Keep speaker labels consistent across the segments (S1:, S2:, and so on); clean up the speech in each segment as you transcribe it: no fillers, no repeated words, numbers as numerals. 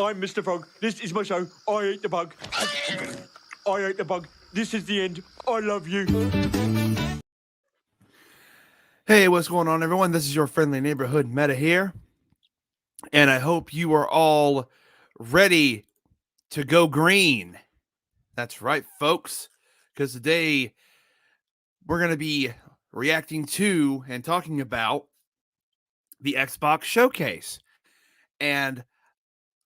S1: I'm Mr. Frog. This is my show. I ate the bug. I ate the bug. This is the end. I love you.
S2: Hey, what's going on, everyone? This is your friendly neighborhood Meta here, and I hope you are all ready to go green. That's right, folks, because today we're going to be reacting to and talking about the Xbox Showcase. And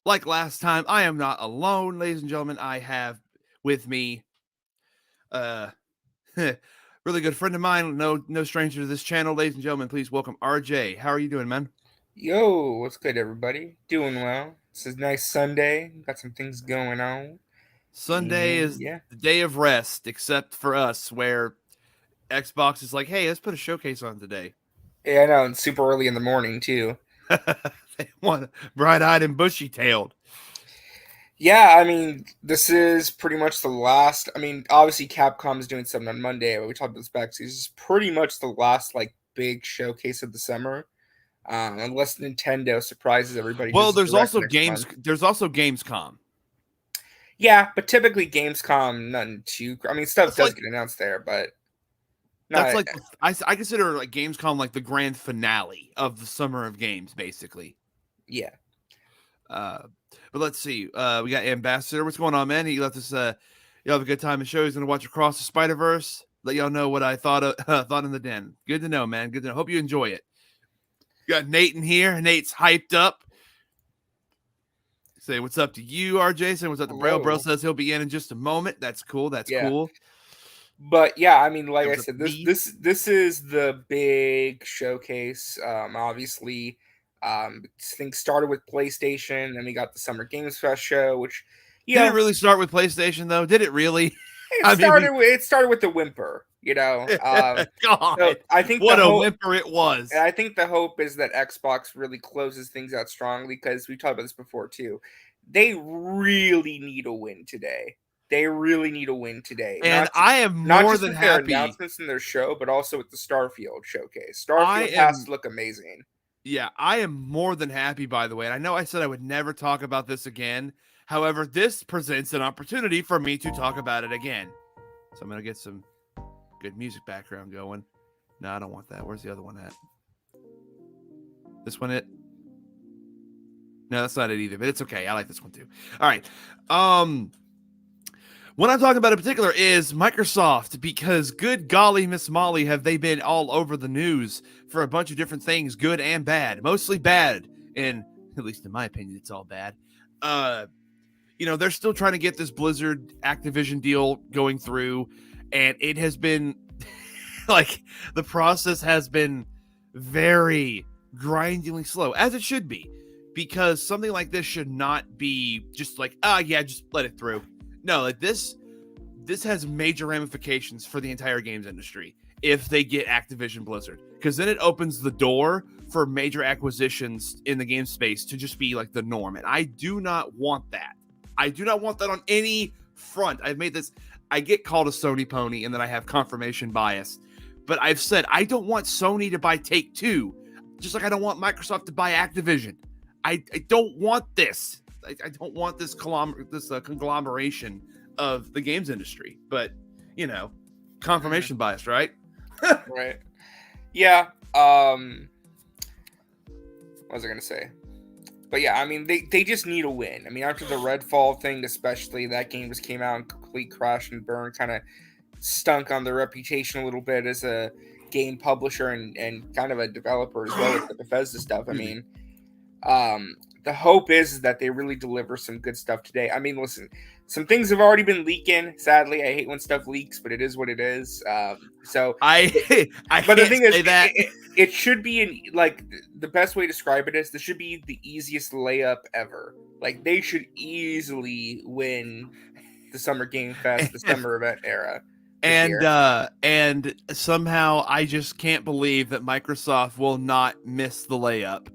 S2: like last time, I am not alone, ladies and gentlemen. I have with me really good friend of mine, no stranger to this channel, ladies and gentlemen. Please welcome RJ. How are you doing, man?
S3: Yo, what's good, everybody? Doing well. It's a nice Sunday. Got some things going on.
S2: Sunday is
S3: Yeah.
S2: the day of rest, except for us, where Xbox is like, hey, let's put a showcase on today.
S3: Yeah, I know. It's super early in the morning, too.
S2: They want bright-eyed and bushy-tailed.
S3: Yeah, I mean, this is pretty much the last. I mean, obviously, Capcom's doing something on Monday, but we talked about this back. So this is pretty much the last, like, big showcase of the summer. Unless Nintendo surprises everybody.
S2: Well,
S3: just
S2: there's
S3: direct
S2: also
S3: next
S2: games.
S3: month.
S2: There's also Gamescom.
S3: Yeah, but typically Gamescom, nothing too. I mean, stuff does get announced there, but
S2: that's like I consider like Gamescom like the grand finale of the summer of games, basically.
S3: Yeah.
S2: But let's see. We got Ambassador. What's going on, man? He left us. You have a good time in the show. He's gonna watch Across the Spider-Verse. Let y'all know what I thought in the den. Good to know, man. Good to know. Hope you enjoy it. You got Nate in here. Nate's hyped up. Say what's up to you, RJ. Say what's up to Braille. Braille says he'll be in just a moment. That's cool. That's cool.
S3: But yeah, I mean, like I said, this is the big showcase. Obviously, things started with PlayStation, and we got the Summer Games Fest show, which
S2: did it really start with PlayStation though? Did it really?
S3: It started with the whimper, you know.
S2: God,
S3: so I think
S2: what a whimper it was.
S3: And I think the hope is that Xbox really closes things out strongly, because we talked about this before too. They really need a win today.
S2: And I am more than happy.
S3: Their announcements in their show, but also with the Starfield showcase. Starfield has to look amazing.
S2: Yeah, I am more than happy, by the way. And I know I said I would never talk about this again. However, this presents an opportunity for me to talk about it again. So I'm going to get some good music background going. No, I don't want that. Where's the other one at? This one it? No, that's not it either, but it's okay. I like this one too. All right. What I'm talking about in particular is Microsoft, because good golly, Miss Molly, have they been all over the news for a bunch of different things, good and bad. Mostly bad, and at least in my opinion, it's all bad. You know, they're still trying to get this Blizzard Activision deal going through, and it has been like the process has been very grindingly slow, as it should be, because something like this should not be just like, just let it through. No, like this has major ramifications for the entire games industry if they get Activision Blizzard, because then it opens the door for major acquisitions in the game space to just be like the norm, and I do not want that. I do not want that on any front. I've made this. I get called a Sony pony, and then I have confirmation bias, but I've said I don't want Sony to buy Take-Two, just like I don't want Microsoft to buy Activision. I don't want this. I don't want this conglomeration of the games industry, but you know, confirmation bias, right?
S3: Right. Yeah. What was I gonna say? But yeah, I mean, they just need a win. I mean, after the Redfall thing, especially, that game just came out and complete crash and burn, kind of stunk on their reputation a little bit as a game publisher and kind of a developer as well with the Bethesda stuff. I mean, the hope is that they really deliver some good stuff today. I mean, listen, some things have already been leaking. Sadly, I hate when stuff leaks, but it is what it is. But
S2: the thing is, that
S3: it should be the best way to describe it is this should be the easiest layup ever. Like, they should easily win the Summer Game Fest, the summer event era.
S2: And somehow I just can't believe that Microsoft will not miss the layup.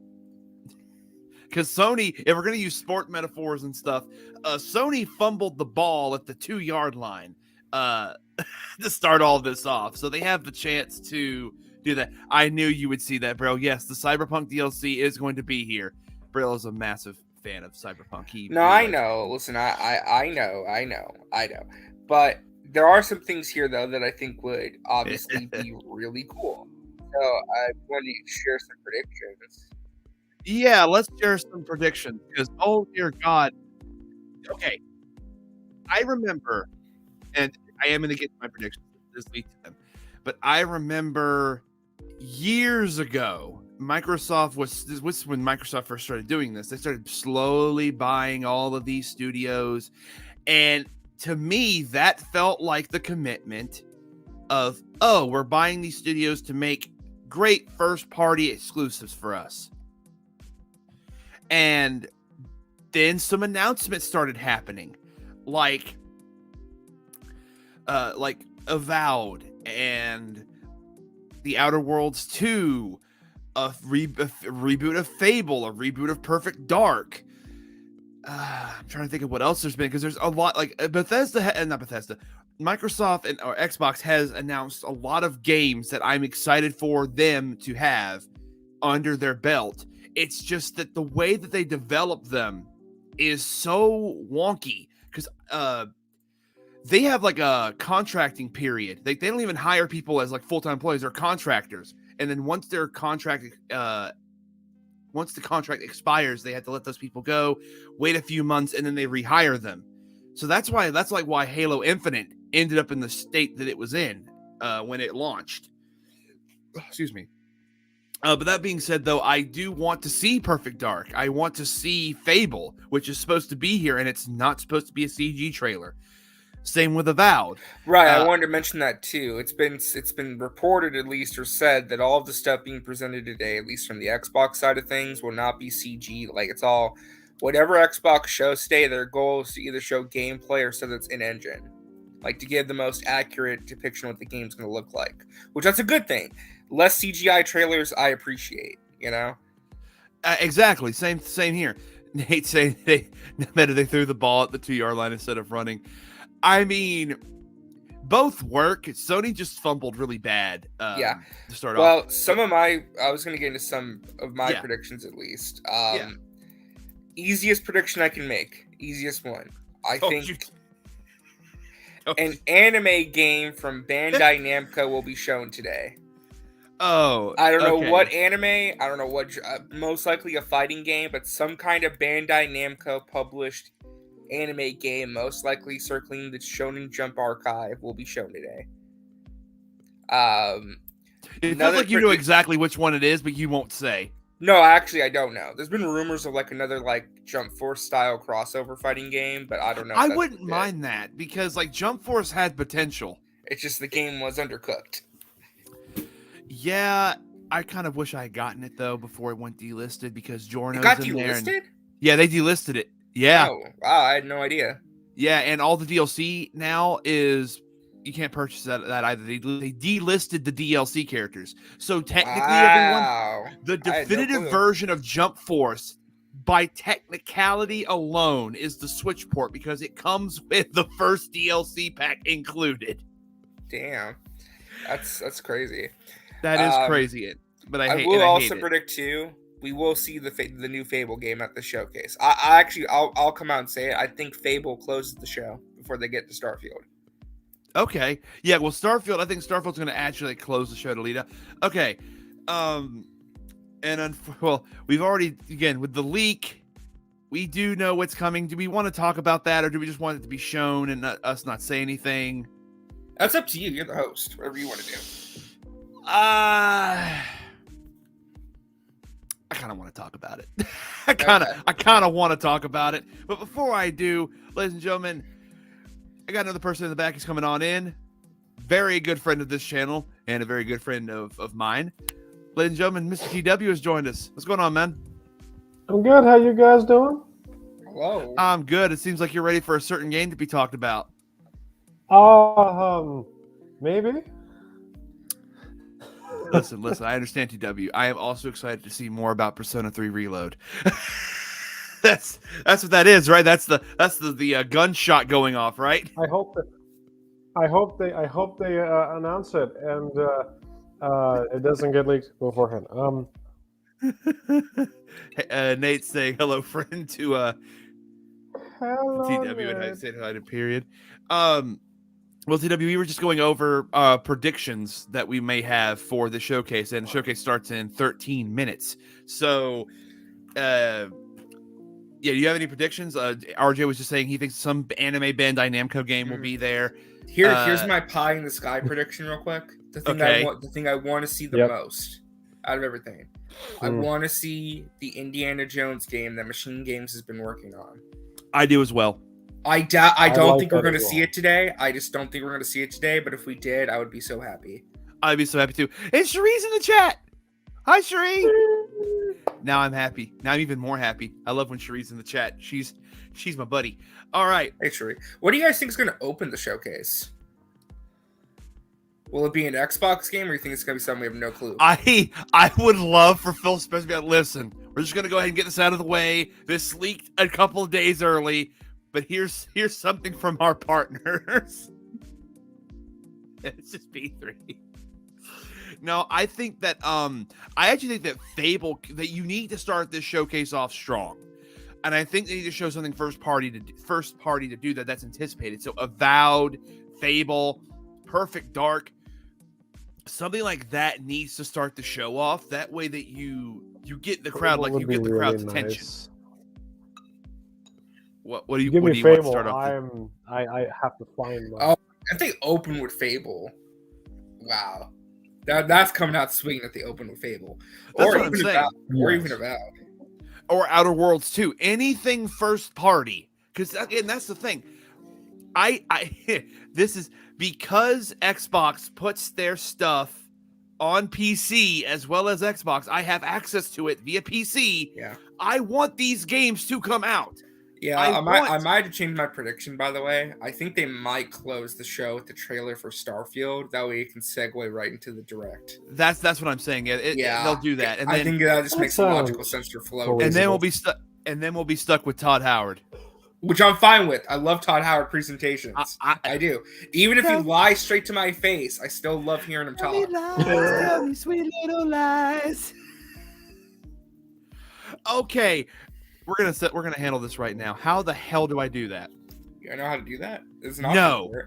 S2: Because Sony, if we're going to use sport metaphors and stuff, Sony fumbled the ball at the 2-yard line to start all this off. So they have the chance to do that. I knew you would see that, bro. Yes, the Cyberpunk DLC is going to be here. Braille is a massive fan of Cyberpunk.
S3: No, I know. Listen, I know. But there are some things here though that I think would obviously be really cool. So I wanted to share some predictions.
S2: Yeah, let's share some predictions because oh dear God. Okay, I remember, and I am going to get to my predictions this week, but I remember years ago, Microsoft this was when Microsoft first started doing this. They started slowly buying all of these studios, and to me, that felt like the commitment of, oh, we're buying these studios to make great first-party exclusives for us. And then some announcements started happening, like Avowed and The Outer Worlds 2, a reboot of Fable, a reboot of Perfect Dark. I'm trying to think of what else there's been because there's a lot like Microsoft or Xbox has announced a lot of games that I'm excited for them to have under their belt. It's just that the way that they develop them is so wonky because they have like a contracting period. They don't even hire people as like full-time employees or contractors. And then once the contract expires, they have to let those people go, wait a few months, and then they rehire them. So that's why Halo Infinite ended up in the state that it was in when it launched. Excuse me. But that being said, though, I do want to see Perfect Dark. I want to see Fable, which is supposed to be here, and it's not supposed to be a CG trailer. Same with Avowed.
S3: Right, I wanted to mention that too. It's been reported at least or said that all of the stuff being presented today, at least from the Xbox side of things, will not be CG. Like it's all whatever Xbox shows today, their goal is to either show gameplay or so that's in engine. Like to give the most accurate depiction of what the game's going to look like, which that's a good thing. Less CGI trailers, I appreciate. You know,
S2: exactly. Same here. Nate saying they threw the ball at the 2-yard line instead of running. I mean, both work. Sony just fumbled really bad. To start off.
S3: Well, I was going to get into some of my predictions at least. Easiest prediction I can make. Easiest one. I think an anime game from Bandai Namco will be shown today.
S2: Oh,
S3: I don't know what anime. I don't know what. Most likely a fighting game, but some kind of Bandai Namco published anime game, most likely circling the Shonen Jump archive, will be shown today.
S2: It feels like you know exactly which one it is, but you won't say.
S3: No, actually, I don't know. There's been rumors of like another like Jump Force style crossover fighting game, but I don't know.
S2: I wouldn't mind that because like Jump Force had potential.
S3: It's just the game was undercooked.
S2: Yeah, I kind of wish I had gotten it though before it went delisted because Jorno's
S3: got
S2: in there.
S3: delisted?
S2: Yeah, they delisted it. Yeah.
S3: Oh, wow, I had no idea.
S2: Yeah, and all the DLC now is you can't purchase that either. They delisted the DLC characters. So technically, everyone, the definitive version of Jump Force, by technicality alone, is the Switch port because it comes with the first DLC pack included.
S3: Damn, that's crazy.
S2: That is crazy. But I
S3: will also predict too. We will see the new Fable game at the showcase. I'll come out and say it. I think Fable closes the show before they get to Starfield.
S2: Okay. Yeah, well, Starfield, I think Starfield's going to actually close the show to lead up. Okay. We've already, again, with the leak, we do know what's coming. Do we want to talk about that, or do we just want it to be shown and us not say anything?
S3: That's up to you. You're the host. Whatever you want to do.
S2: I kind of want to talk about it. I kind of want to talk about it. But before I do, ladies and gentlemen, I got another person in the back who's coming on in. Very good friend of this channel and a very good friend of mine. Ladies and gentlemen, Mr. TW has joined us. What's going on, man?
S4: I'm good. How you guys doing?
S3: Hello.
S2: I'm good. It seems like you're ready for a certain game to be talked about.
S4: Maybe.
S2: Listen. I understand TW. I am also excited to see more about Persona 3 Reload. That's what that is, right? That's the gunshot going off, right?
S4: I hope they announce it and it doesn't get leaked beforehand.
S2: Nate's saying hello, friend, to
S4: Hello,
S2: TW and I
S4: Ned.
S2: said hi to period. Well, TW, we were just going over predictions that we may have for the showcase, and the showcase starts in 13 minutes. So, yeah, do you have any predictions? RJ was just saying he thinks some anime Bandai Namco game will be there.
S3: Here's my pie in the sky prediction, real quick. The thing
S2: Okay.
S3: I want to see the
S4: Yep.
S3: most out of everything. I want to see the Indiana Jones game that Machine Games has been working on.
S2: I do as well.
S3: I don't
S4: like
S3: think we're
S4: that
S3: going to
S4: as
S3: see
S4: well.
S3: it today. I just don't think we're going to see it today. But if we did, I would be so happy.
S2: I'd be so happy too. And Cherie's in the chat. Hi, Cherie. Now I'm happy. Now I'm even more happy. I love when Cherie's in the chat. She's my buddy. All right.
S3: Hey, Sheree, what do you guys think is going to open the showcase? Will it be an Xbox game, or you think it's going to be something we have no clue?
S2: I would love for Phil Spencer to be like, listen, we're just gonna go ahead and get this out of the way. This leaked a couple of days early, but here's something from our partners. It's just P3. No, I think that I actually think that Fable, that you need to start this showcase off strong. And I think they need to show something first party to do that. That's anticipated. So Avowed, Fable, Perfect Dark, something like that needs to start the show off. That way that you get the crowd, like
S4: Fable
S2: you
S4: would
S2: get
S4: be
S2: the crowd's
S4: really
S2: attention.
S4: nice.
S2: What do you
S4: Give
S2: what
S4: me
S2: do you want to
S4: Fable.
S2: start off with?
S4: I have to find my.
S3: Oh, I think open with Fable. Wow, that's coming out swinging at the open with Fable,
S2: That's
S3: or
S2: what I'm
S3: even
S2: saying.
S3: Avowed, or
S4: Yes.
S3: even Avowed.
S2: Or Outer Worlds too. Anything first party, because again, that's the thing. I this is because Xbox puts their stuff on PC as well as Xbox. I have access to it via PC.
S3: Yeah.
S2: I want these games to come out.
S3: Yeah, I might have changed my prediction, by the way. I think they might close the show with the trailer for Starfield. That way you can segue right into the direct.
S2: That's what I'm saying.
S3: Yeah,
S2: They'll do that, and
S3: I
S2: then
S3: think that just
S4: That
S3: makes logical
S4: sounds
S3: sense for flow.
S4: cool.
S2: and then we'll be stuck. And then we'll be stuck with Todd Howard.
S3: Which I'm fine with. I love Todd Howard presentations. I do. Even if he lies straight to my face, I still love hearing him talk.
S2: Tell me sweet little lies. Okay, we're gonna handle this right now. How the hell do I do that?
S3: You know how to do that? There's an
S2: No.
S3: option for it.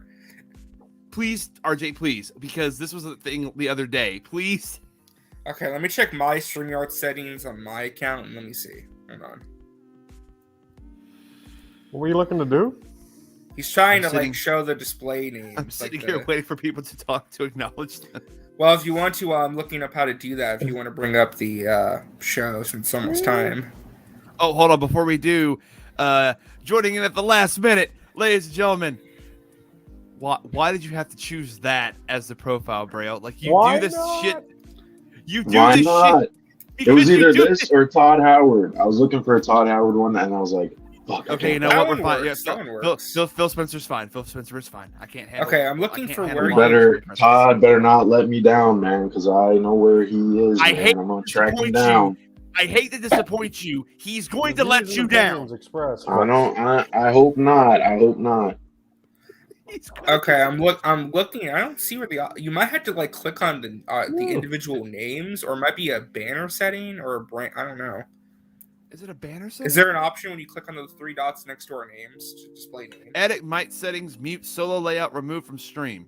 S2: Please, RJ, please, because this was a thing the other day. Please.
S3: Okay, let me check my StreamYard settings on my account and let me see. Hold on.
S4: What were you looking to do?
S3: He's trying
S2: I'm
S3: to
S2: sitting-
S3: like show the display names.
S2: I'm sitting here waiting for people to talk to acknowledge them.
S3: Well, if you want to, I'm looking up how to do that. If you want to bring up the show since it's almost time.
S2: Oh, hold on. Before we do, joining in at the last minute, ladies and gentlemen. Why did you have to choose that as the profile, Braille? Like you
S4: Why
S2: do this
S4: not?
S2: shit. You do
S5: Why
S2: this
S5: not?
S2: shit.
S5: It was
S2: because you
S5: either
S2: do
S5: this
S2: it.
S5: or Todd Howard. I was looking for a Todd Howard one, and I was like, "Fuck." I
S2: Okay, you
S5: can't
S2: know
S3: That
S2: what?
S3: one
S2: We're fine.
S3: works.
S2: Yeah,
S3: That one
S2: Phil,
S3: works.
S2: Phil Spencer's fine. Phil Spencer is fine. I can't handle.
S3: Okay, I'm looking
S2: I can't
S3: for
S2: handle
S3: where
S2: all
S3: you-
S5: better.
S2: these
S5: Todd better not let me down, man, because I know where he is.
S2: I
S5: man.
S2: hate
S5: I'm gonna
S2: to
S5: track him
S2: disappoint
S5: down.
S2: I hate to disappoint you. He's going to
S4: The
S2: let
S4: views
S2: you
S4: and
S2: down.
S4: opinions expressed.
S5: I don't. I hope not. I hope not.
S2: He's going
S3: Okay,
S2: to-
S3: I'm looking. I don't see where you might have to like click on the individual names, or it might be a banner setting or a brand. I don't know.
S2: Is it a banner setting?
S3: Is there an option when you click on those three dots next to our names to display names?
S2: Edit mic settings, mute solo layout, remove from stream.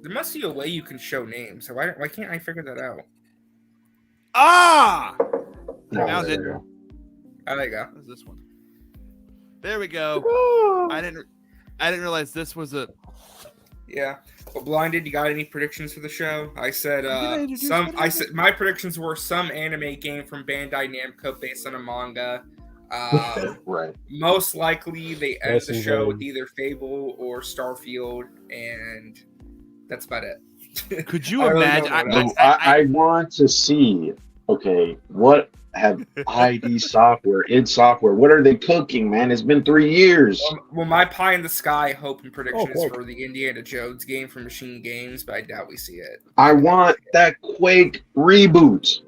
S3: There must be a way you can show names. So why can't I figure that out?
S2: Ah!
S5: No,
S2: Found
S5: there
S2: it.
S5: we go.
S3: Oh, there you go.
S2: What is this one? There we go. I didn't realize this was a.
S3: Yeah. Well, Blinded, you got any predictions for the show? I said
S2: I introduce
S3: some.
S2: what
S3: I
S2: I
S3: said my predictions were some anime game from Bandai Namco based on a manga.
S5: Right.
S3: Most likely, they end
S4: Nice
S3: the
S4: and
S3: show
S4: vague.
S3: with either Fable or Starfield, and that's about it.
S2: Could you
S3: I really
S2: imagine?
S3: don't know.
S5: No, I want to see. Okay, what have ID Software, id Software? What are they cooking, man? It's been 3 years.
S3: Well, my pie in the sky hope and prediction is
S4: Quake.
S3: for the Indiana Jones game from Machine Games, but I doubt we see it.
S5: I want that Quake reboot.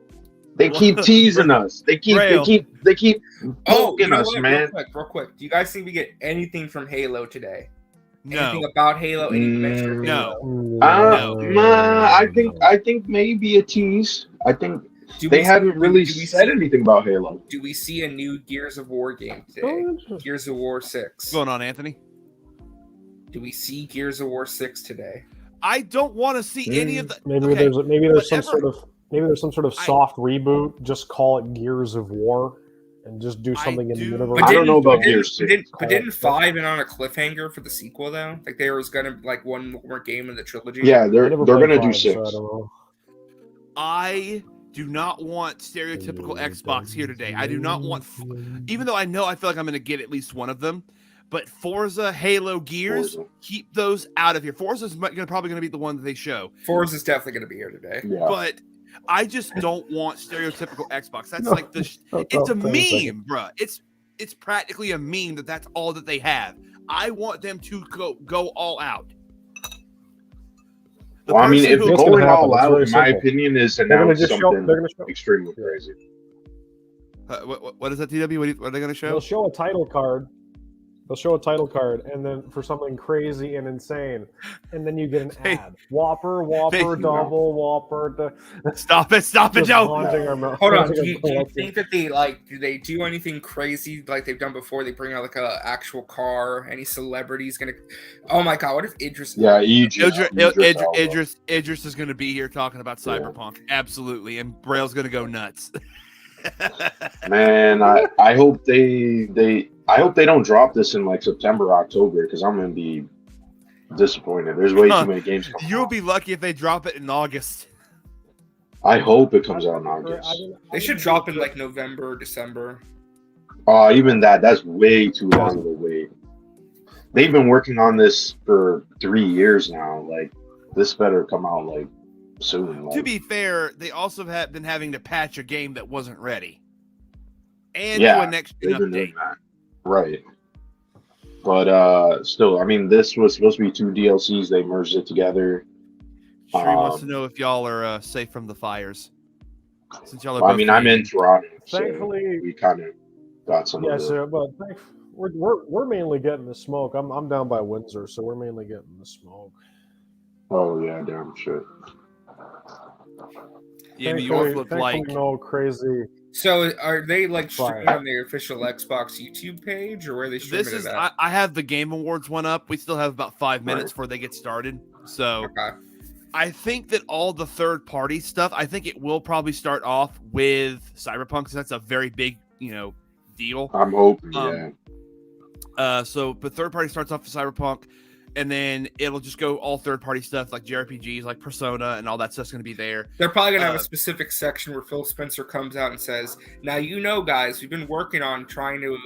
S5: They keep teasing us. They keep
S2: Braille.
S5: poking
S3: You know
S5: us,
S3: what?
S5: man.
S3: Real quick. Do you guys think we get anything from Halo today?
S2: No.
S3: Anything about Halo? Any mention of
S2: No.
S3: Halo?
S5: I think maybe a tease. I think They haven't really said anything about Halo.
S3: Do we see a new Gears of War game today?
S4: Oh,
S3: Gears of War 6.
S2: What's going on, Anthony?
S3: Do we see Gears of War 6 today?
S2: I don't want to see any of the.
S4: Maybe
S2: okay,
S4: there's some
S2: whatever-
S4: sort of soft reboot. Just call it Gears of War, and just do something in the
S2: do-
S4: universe.
S5: I don't know about
S3: didn't-
S5: Gears 6.
S3: But didn't 5 end on a cliffhanger for the sequel though? Like there was gonna like one more game in the trilogy.
S5: Yeah,
S4: I
S5: they're
S4: never
S5: gonna
S4: played
S5: do
S4: 5,
S5: 6.
S4: so I don't know.
S2: I do not want stereotypical Xbox here today. I do not want, even though I feel like I'm going to get at least one of them, but Forza, Halo, Gears,
S5: Forza.
S2: keep those out of here. Forza's probably going to be the one that they show,
S3: Forza's definitely gonna be here today.
S5: Yeah.
S2: but I just don't want stereotypical Xbox. That's
S4: No,
S2: like it's a
S4: Wait a second.
S2: meme, bruh. It's practically a meme that's all that they have. I want them to go all out. The
S5: Well, I mean,
S2: person
S5: if
S2: who-
S4: What's
S5: going
S4: gonna happen?
S5: all
S4: It's
S5: out,
S4: very
S5: in my
S4: simple.
S5: opinion, is
S4: They're gonna
S5: announce
S4: just show.
S5: something
S4: They're gonna show.
S5: extremely crazy.
S2: what is that, TW? What are they going to show?
S4: They'll show a title card. They'll show a title card, and then for something crazy and insane, and then you get an
S2: Hey.
S4: ad: Whopper,
S2: Hey.
S4: double Whopper.
S2: Stop it! Stop it!
S4: Just
S2: No.
S4: haunting our mouth-
S3: Hold on.
S4: haunting
S3: Do
S4: our
S3: you
S4: collective.
S3: think that they like? Do they do anything crazy like they've done before? They bring out like a actual car. Any celebrities gonna? Oh my god! What if Idris?
S5: Yeah, Idris Elba.
S2: Idris is going to be here talking about Cyberpunk. Absolutely. And Braille's going to go nuts.
S5: Man, I hope they don't drop this in like September, October, because I'm gonna be disappointed. There's way too many games coming
S2: You'll
S5: out.
S2: be lucky if they drop it in August.
S5: I hope it comes out in August.
S3: They should drop in like November, December.
S5: Even that's way too long of a wait. They've been working on this for 3 years now. Like, this better come out like soon.
S2: To
S5: Like,
S2: be fair, they also have been having to patch a game that wasn't ready. And
S5: Yeah,
S2: do a next gen
S5: they've been
S2: update.
S5: doing that. Right. But still, I mean, this was supposed to be 2 DLCs. They merged it together.
S2: Sure, he wants to know if y'all are safe from the fires. Since y'all are
S5: I
S2: both
S5: mean, I'm in Toronto, so
S4: Thankfully-
S5: we kind of got some
S4: Yeah,
S5: of the...
S4: so but we're mainly getting the smoke. I'm down by Windsor, so we're mainly getting the smoke.
S5: Oh, yeah, damn shit.
S2: Yeah, New York looked like.
S4: Thankfully no crazy.
S3: So are they like streaming
S4: Fire.
S3: on their official Xbox YouTube page, or where are they streaming
S2: This is.
S3: it at?
S2: I have the Game Awards one up. We still have about 5 minutes
S5: Right.
S2: before they get started. So
S3: Okay.
S2: I think that all the third party stuff, I think it will probably start off with Cyberpunk because that's a very big, deal.
S5: I'm hoping,
S2: Um, But third party starts off with Cyberpunk, and then it'll just go all third party stuff like JRPGs, like Persona, and all that stuff's going to be there.
S3: They're probably gonna have
S2: Uh,
S3: a specific section where Phil Spencer comes out and says, "Now guys, we've been working on trying to,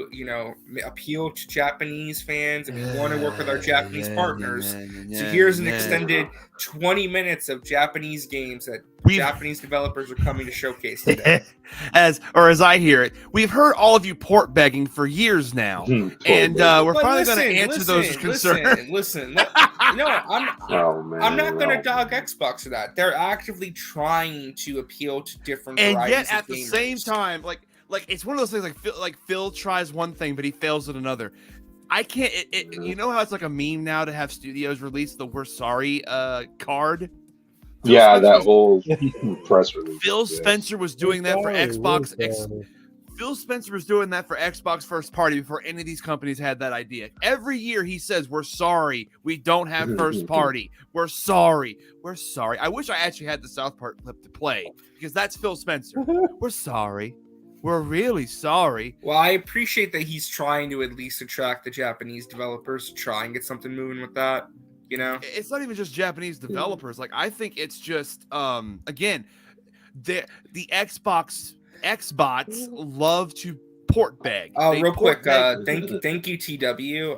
S3: appeal to Japanese fans, and we want to work with our Japanese partners. So here's an extended 20 minutes of Japanese games that Japanese developers are coming to showcase today."
S2: as I hear it, we've heard all of you port begging for years now, and we're
S3: But
S2: finally going to
S3: listen,
S2: answer those concerns.
S3: Listen. I'm
S5: Oh, man.
S3: not going to
S5: no.
S3: dog Xbox for that. They're actively trying to appeal to different
S2: And
S3: varieties
S2: yet,
S3: of
S2: at the
S3: gamers.
S2: same time, like it's one of those things. Like Phil tries one thing, but he fails at another. I can't. You know how it's like a meme now to have studios release the "We're sorry" card. Phil
S5: Yeah,
S2: Spencer
S5: that
S2: was-
S5: whole press release.
S2: Phil
S5: yeah.
S2: Spencer was doing that for
S4: Sorry,
S2: Xbox.
S4: really sorry.
S2: Phil Spencer was doing that for Xbox first party before any of these companies had that idea. Every year he says, "We're sorry, we don't have first party. We're sorry. We're sorry." I wish I actually had the South Park clip to play because that's Phil Spencer. We're sorry. We're really sorry.
S3: Well, I appreciate that he's trying to at least attract the Japanese developers to try and get something moving with that.
S2: It's not even just Japanese developers. Like I think it's just again, the Xbox Xbots love to port beg.
S3: Oh,
S2: They
S3: real
S2: port
S3: quick,
S2: beg.
S3: thank you, TW.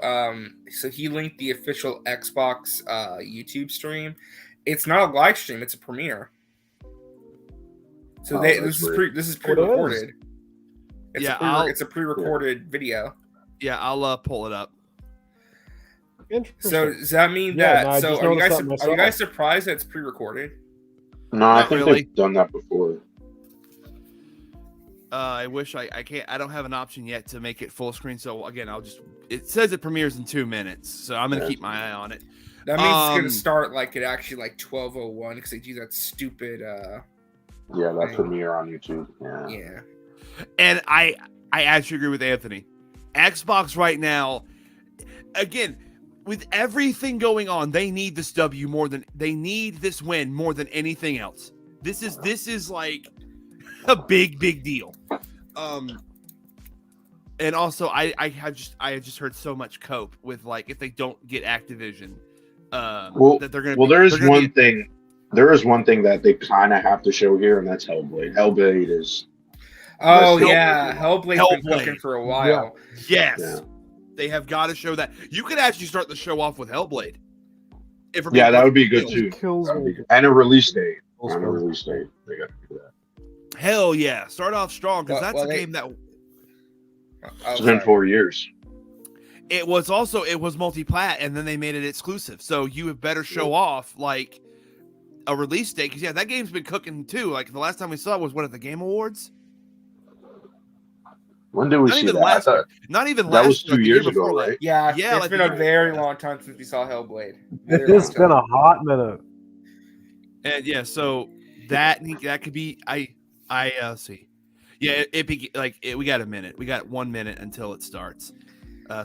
S3: So he linked the official Xbox YouTube stream. It's not a live stream; it's a premiere. So
S5: Oh,
S3: this
S5: that's weird.
S3: is
S4: What it is?
S3: pre-recorded.
S2: Yeah,
S3: It's a pre-recorded video.
S2: Yeah, I'll pull it up.
S4: Interesting.
S3: So does that mean
S4: Yeah, no, I
S3: that? So
S4: just
S3: are you
S4: noticed
S3: guys
S4: that
S3: are you
S4: myself.
S3: guys surprised that it's pre-recorded?
S5: No, I
S2: Not
S5: think
S2: really.
S5: they've done that before.
S2: I wish I can't. I don't have an option yet to make it full screen. So again, it says it premieres in 2 minutes. So I'm gonna
S5: Yeah.
S2: keep my eye on it.
S3: That means it's
S2: Um,
S3: gonna start like at actually like 12:01 because they do that stupid
S5: Yeah, that
S3: Thing.
S5: premiere on YouTube. Yeah.
S3: Yeah.
S2: And I actually agree with Anthony. Xbox right now, again, with everything going on, they need this W more than they need this win more than anything else. This is like a big deal. And also I have just heard so much cope with like if they don't get Activision, that they're gonna.
S5: Well,
S2: be,
S5: there is
S2: they're gonna
S5: one
S2: be,
S5: thing. There is one thing that they kind of have to show here, and that's Hellblade. Hellblade is
S3: Oh
S5: Hellblade.
S3: yeah, Hellblade's been
S2: Hellblade.
S3: cooking for a while.
S2: Yes,
S5: Yeah.
S2: they have got to show that. You could actually start the show off with Hellblade. If we're being
S5: yeah, that would be good
S2: perfectly
S5: too.
S4: Kills
S5: That would be
S4: me.
S5: good. And a release date.
S4: Kills
S5: And a
S4: me.
S5: release date. They got to do that.
S2: honest. Hell yeah, start off strong because
S3: Well,
S2: that's a
S3: they-
S2: game that
S3: Oh,
S5: It's been
S3: sorry.
S5: 4 years.
S2: it was multi-plat and then they made it exclusive. So you have better show off like a release date because that game's been cooking too. Like the last time we saw it was at the Game Awards.
S5: When did we
S2: Not
S5: see
S2: even
S5: that?
S2: last
S5: I thought
S2: Not even
S5: that
S2: last
S5: was
S2: year,
S5: 2
S2: the year
S5: years ago,
S2: before that.
S5: right?
S3: Yeah,
S2: Yeah,
S3: it's
S2: like
S3: been a
S2: the-
S3: very long time since we saw Hellblade. Very long
S4: It's been
S3: time.
S4: a hot minute.
S2: And yeah, so that could be see. Yeah, we got a minute. We got 1 minute until it starts.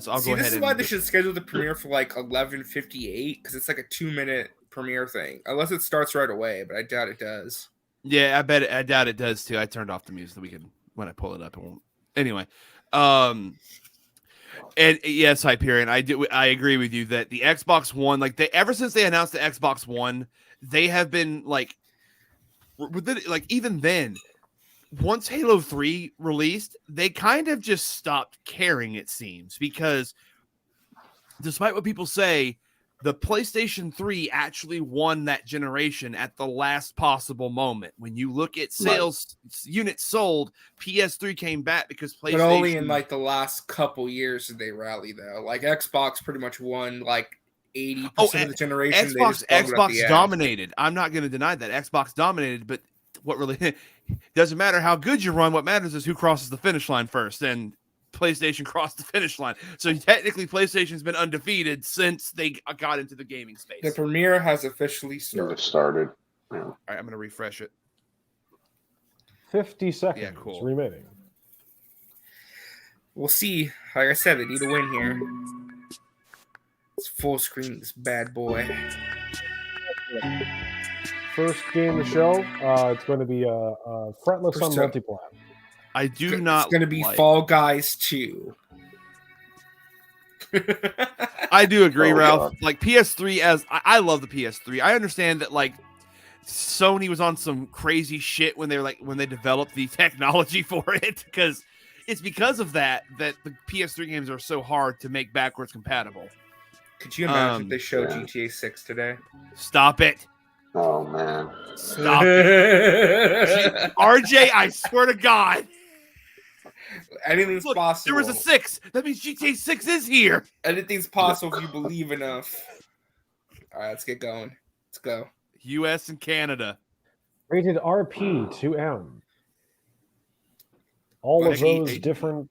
S2: So I'll
S3: See,
S2: go
S3: this
S2: ahead
S3: is
S2: and
S3: why they should schedule the premiere for like 11:58 because it's like a 2-minute premiere thing. Unless it starts right away, but I doubt it does.
S2: Yeah, I doubt it does too. I turned off the music so we can when I pull it up it won't. Anyway, and yes, Hyperion, I agree with you that the Xbox One, like ever since they announced the Xbox One, they have been like even then, once Halo 3 released, they kind of just stopped caring, it seems, because despite what people say, the PlayStation 3 actually won that generation at the last possible moment. When you look at sales units sold, PS3 came back because PlayStation.
S3: But only in like the last couple years did they rally though. Like Xbox pretty much won like 80% of the generation. They just bumped it up the
S2: Xbox
S3: ass.
S2: dominated. I'm not going to deny that Xbox dominated, but what really doesn't matter how good you run. What matters is who crosses the finish line first, and PlayStation crossed the finish line. So technically, PlayStation's been undefeated since they got into the gaming space.
S3: The premiere has officially
S5: It
S3: started.
S5: started. Yeah.
S2: All right, I'm going to refresh it.
S4: 50 seconds
S2: Yeah, cool.
S4: remaining.
S3: We'll see. Like I said, they need a win here. It's full screen, this bad boy.
S4: First game of the show, it's going to be Fretless on
S3: First show.
S4: multiplat.
S2: I do not.
S3: It's going to be
S2: like-
S3: Fall Guys 2.
S2: I do agree,
S5: Oh,
S2: Ralph.
S5: God.
S2: Like PS3, I love the PS3. I understand that like Sony was on some crazy shit when they developed the technology for it because of that the PS3 games are so hard to make backwards compatible.
S3: Could you imagine if they showed
S5: yeah.
S3: GTA 6 today?
S2: Stop it.
S5: Oh man.
S2: Stop it. RJ, I swear to God.
S3: Anything's
S2: Look,
S3: possible.
S2: there was a 6. That means GTA 6 is here.
S3: Anything's possible if you believe enough. All right, let's get going. Let's go.
S2: US and Canada.
S4: Rated RP to M. All
S3: Like
S4: of those
S2: 18.
S4: different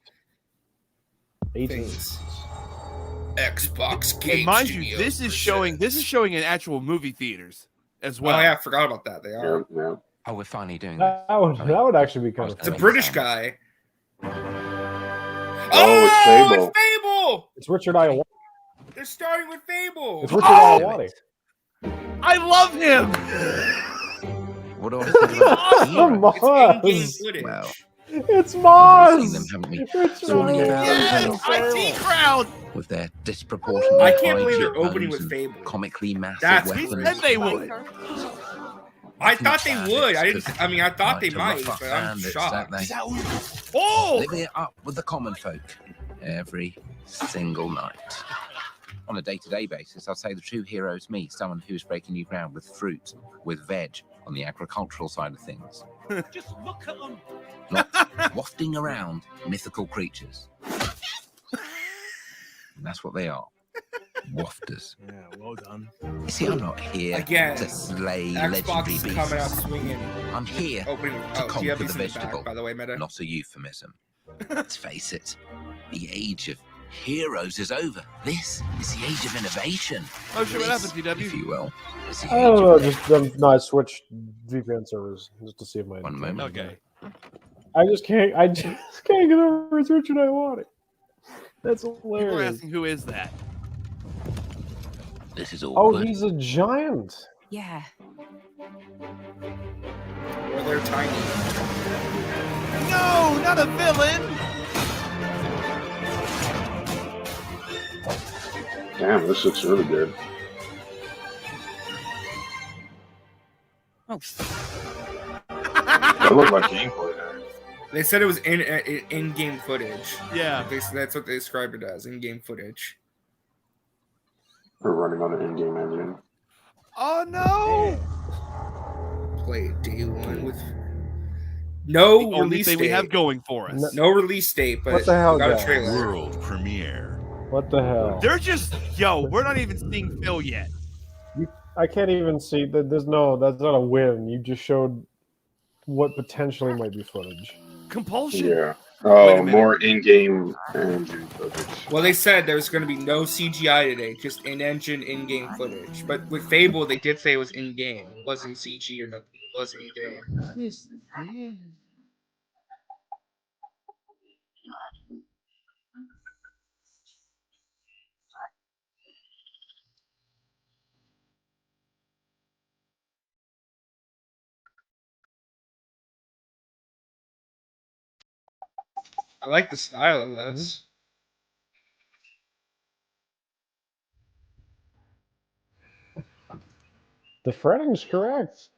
S4: 18s.
S3: Things. Xbox Game
S2: And mind
S3: Studios
S2: you, this is showing in actual movie theaters as well.
S3: Oh yeah, I forgot about that. They are.
S5: Yeah, yeah.
S6: Oh, we're finally doing
S4: That
S6: this.
S4: would, that would actually be kind of
S3: It's a
S4: fun.
S3: British guy.
S5: it's Fable.
S3: It's Fable.
S4: It's Richard Iowati.
S3: They're starting with Fable.
S4: It's Richard
S2: Oh!
S4: Iowati.
S2: I love him.
S6: What do I think about
S4: Come
S6: Hero?
S4: on.
S3: It's in-game footage.
S6: Well,
S4: It's
S6: We've
S4: Moz!
S6: seen them, haven't we?
S4: Richard
S6: Swanning about
S4: Iowati.
S2: Yes, IT crowd.
S6: With their disproportionately
S3: I can't
S6: high
S3: believe they're
S6: cheekbones
S3: opening with
S6: and
S3: Fable.
S6: comically massive
S3: That's-
S2: We
S6: weapons.
S2: said they would.
S3: I thought they
S6: Much
S3: would. I
S6: as
S3: didn't. I mean, I thought they
S6: to
S3: might,
S6: rough
S3: but
S6: up
S3: I'm
S6: bandits,
S3: shocked.
S6: don't they?
S2: Oh,
S6: Live it up with the common folk every single night. On a day-to-day basis, I'd say the true hero is me, someone who's breaking new ground with fruit, with veg, on the agricultural side of things.
S1: Just look at them.
S6: Not wafting around mythical creatures. And that's what they are. Wafters.
S2: yeah, well done.
S6: You see, I'm not here
S3: Again,
S6: to slay
S3: Xbox
S6: legendary
S3: is coming out
S6: beasts.
S3: swinging.
S6: I'm here
S3: Opening.
S6: to
S3: Oh, do you
S6: conquer
S3: have
S6: the
S3: these in the back,
S6: vegetable.
S3: by the way, Meta?
S6: Not a euphemism. Let's face it, the age of Heroes is over. This is the age of innovation.
S2: Oh shit! What
S6: This,
S2: happened, TW?
S6: if you will, is the
S4: I
S6: age
S4: don't know.
S6: of
S4: I switched VPN servers just to see if my.
S6: One moment.
S2: Okay.
S4: I just can't get over it's Richard Iwata. That's
S2: People are
S4: hilarious.
S2: asking who is that?
S6: This is
S4: Oh,
S6: awkward.
S4: he's a giant.
S7: Yeah.
S3: Or they're tiny.
S2: No, not a villain.
S5: Damn, this looks really good.
S2: Oh.
S5: That looked like gameplay.
S3: They said it was in-game footage.
S2: Yeah.
S3: That's what they described it as, in-game footage.
S5: We're running on an in-game engine.
S2: Oh no!
S3: Play it day one with no
S2: The only
S3: release
S2: thing
S3: date.
S2: we have going for us.
S3: No release date, but
S4: What the hell,
S3: we got a
S4: guys?
S3: trailer.
S8: World premiere.
S4: What the hell?
S2: They're just we're not even seeing Phil yet.
S4: I can't even see that. That's not a win. You just showed what potentially might be footage.
S2: Compulsion.
S5: Yeah.
S2: Wait a
S5: Oh,
S2: minute.
S5: more in-game engine footage.
S3: Well, they said there's going to be no CGI today, just in-engine, in-game footage. But with Fable, they did say it was in-game. It wasn't CG or nothing. It was in-game. I like the style of this.
S4: The fretting's correct.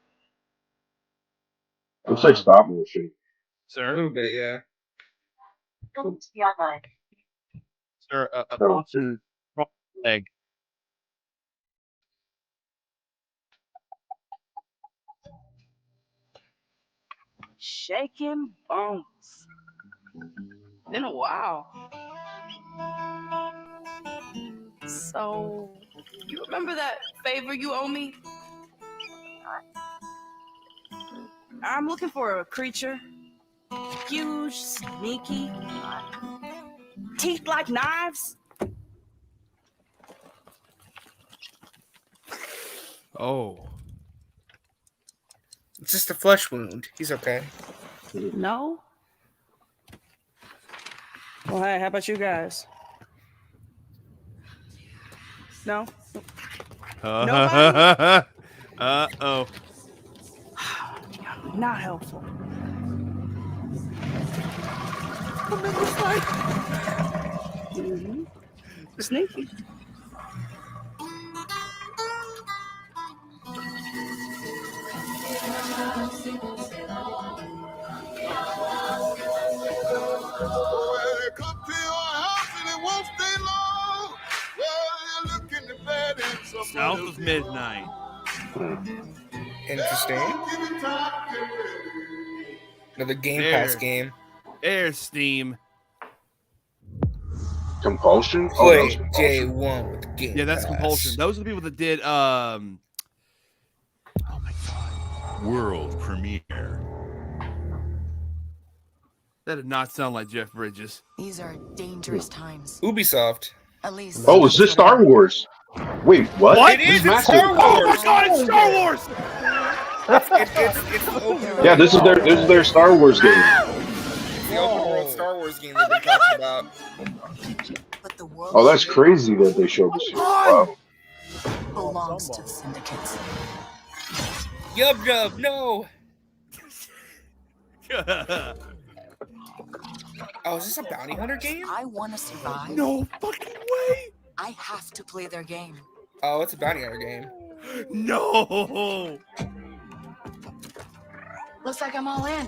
S5: Looks like stop motion.
S3: A
S2: Sir,
S3: little bit, yeah.
S2: sir,
S5: Oh.
S2: leg.
S7: Shaking bones. Been a while. So, you remember that favor you owe me? I'm looking for a creature. Huge, sneaky, teeth like knives.
S2: Oh.
S3: It's just a flesh wound. He's okay.
S7: No? Well, hey, how about you guys? No?
S2: Uh-oh.
S7: Not helpful. Sneaky.
S8: Well, you come to your house and it won't stay long. Well, you're looking to bed and somebody
S2: South of midnight.
S3: Interesting.
S8: give you time to get ready.
S3: Another Game
S2: There.
S3: Pass game.
S2: There's Steam.
S5: Compulsion? Oh, that
S3: Play
S5: was compulsion.
S3: J1 with Game
S2: Yeah, that's
S3: Pass.
S2: Compulsion. Those are the people that did oh my god.
S8: World premiere.
S2: That did not sound like Jeff Bridges.
S9: These are dangerous times.
S3: Ubisoft.
S9: At least.
S5: Oh, is this Star Wars? Wait, what?
S2: What?
S3: It is,
S5: Who's
S3: it's
S5: Master?
S3: Star
S2: Oh
S3: Wars.
S2: my god, it's Star Wars!
S3: It's the open world.
S5: Yeah, this is their Star Wars game.
S3: It's the open world Star Wars game they've been talking about.
S9: But the world
S5: Oh, that's crazy that they showed this here. Wow.
S9: belongs to the syndicates.
S3: Yub Nub, no. Oh, is this a bounty hunter game?
S9: I want to survive.
S2: No fucking way!
S9: I have to play their game.
S3: Oh, it's a bounty hunter game.
S2: No!
S9: Looks like I'm all in.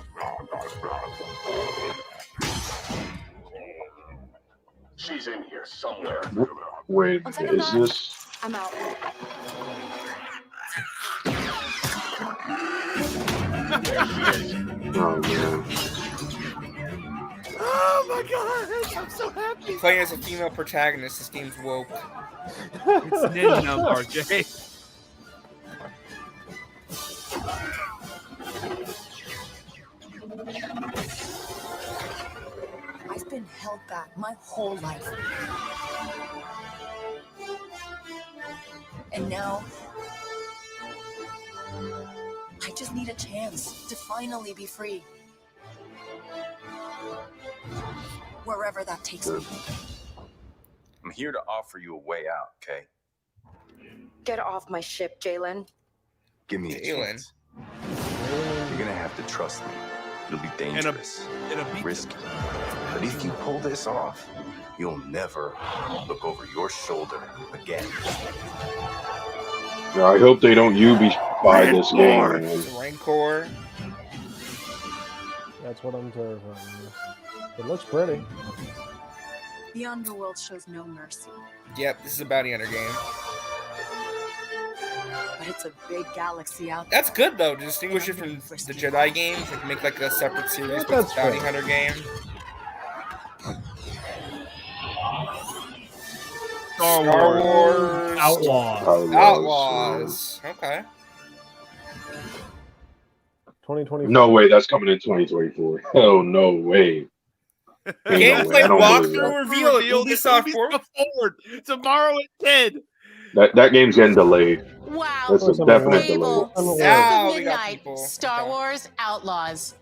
S8: She's in here somewhere.
S5: Wait,
S9: One second,
S5: is
S9: Doc.
S5: this?
S9: I'm out.
S5: Oh man.
S2: Oh my god! I'm so happy!
S3: Playing as a female protagonist, this game's woke.
S2: It's Ninja RJ.
S9: I've been been held back my whole life. And now, I just need a chance to finally be free. Wherever that takes me.
S10: I'm here to offer you a way out, okay?
S11: Get off my ship, Jalen.
S10: Give me a
S3: Jalen.
S10: chance. You're gonna have to trust me. It'll be dangerous, risky. But if you pull this off, you'll never look over your shoulder again.
S5: Yeah, I hope they don't buy this game, man.
S3: Rancor.
S4: That's what I'm terrified of. It looks pretty.
S9: The underworld shows no mercy,
S3: Yep, this is a bounty hunter game.
S9: but it's a big galaxy out there.
S3: That's good though, to distinguish it from the Jedi games, like make like a separate series, but it's a
S4: That's
S3: bounty
S4: fair.
S3: hunter game.
S2: Star
S3: Star
S2: Wars.
S3: Wars
S4: Outlaws.
S3: Outlaws. Okay.
S4: 2024.
S5: No way, that's coming in 2024. Oh, no way. Ain't no way.
S3: Gameplay
S5: I don't believe that.
S3: walkthrough reveal at Ubisoft
S2: Forward tomorrow at 10.
S5: That game's getting delayed.
S11: Wow.
S5: That's a definite
S11: Fable,
S5: delay.
S3: Now we got
S11: Midnight,
S3: people.
S11: Star Wars Outlaws.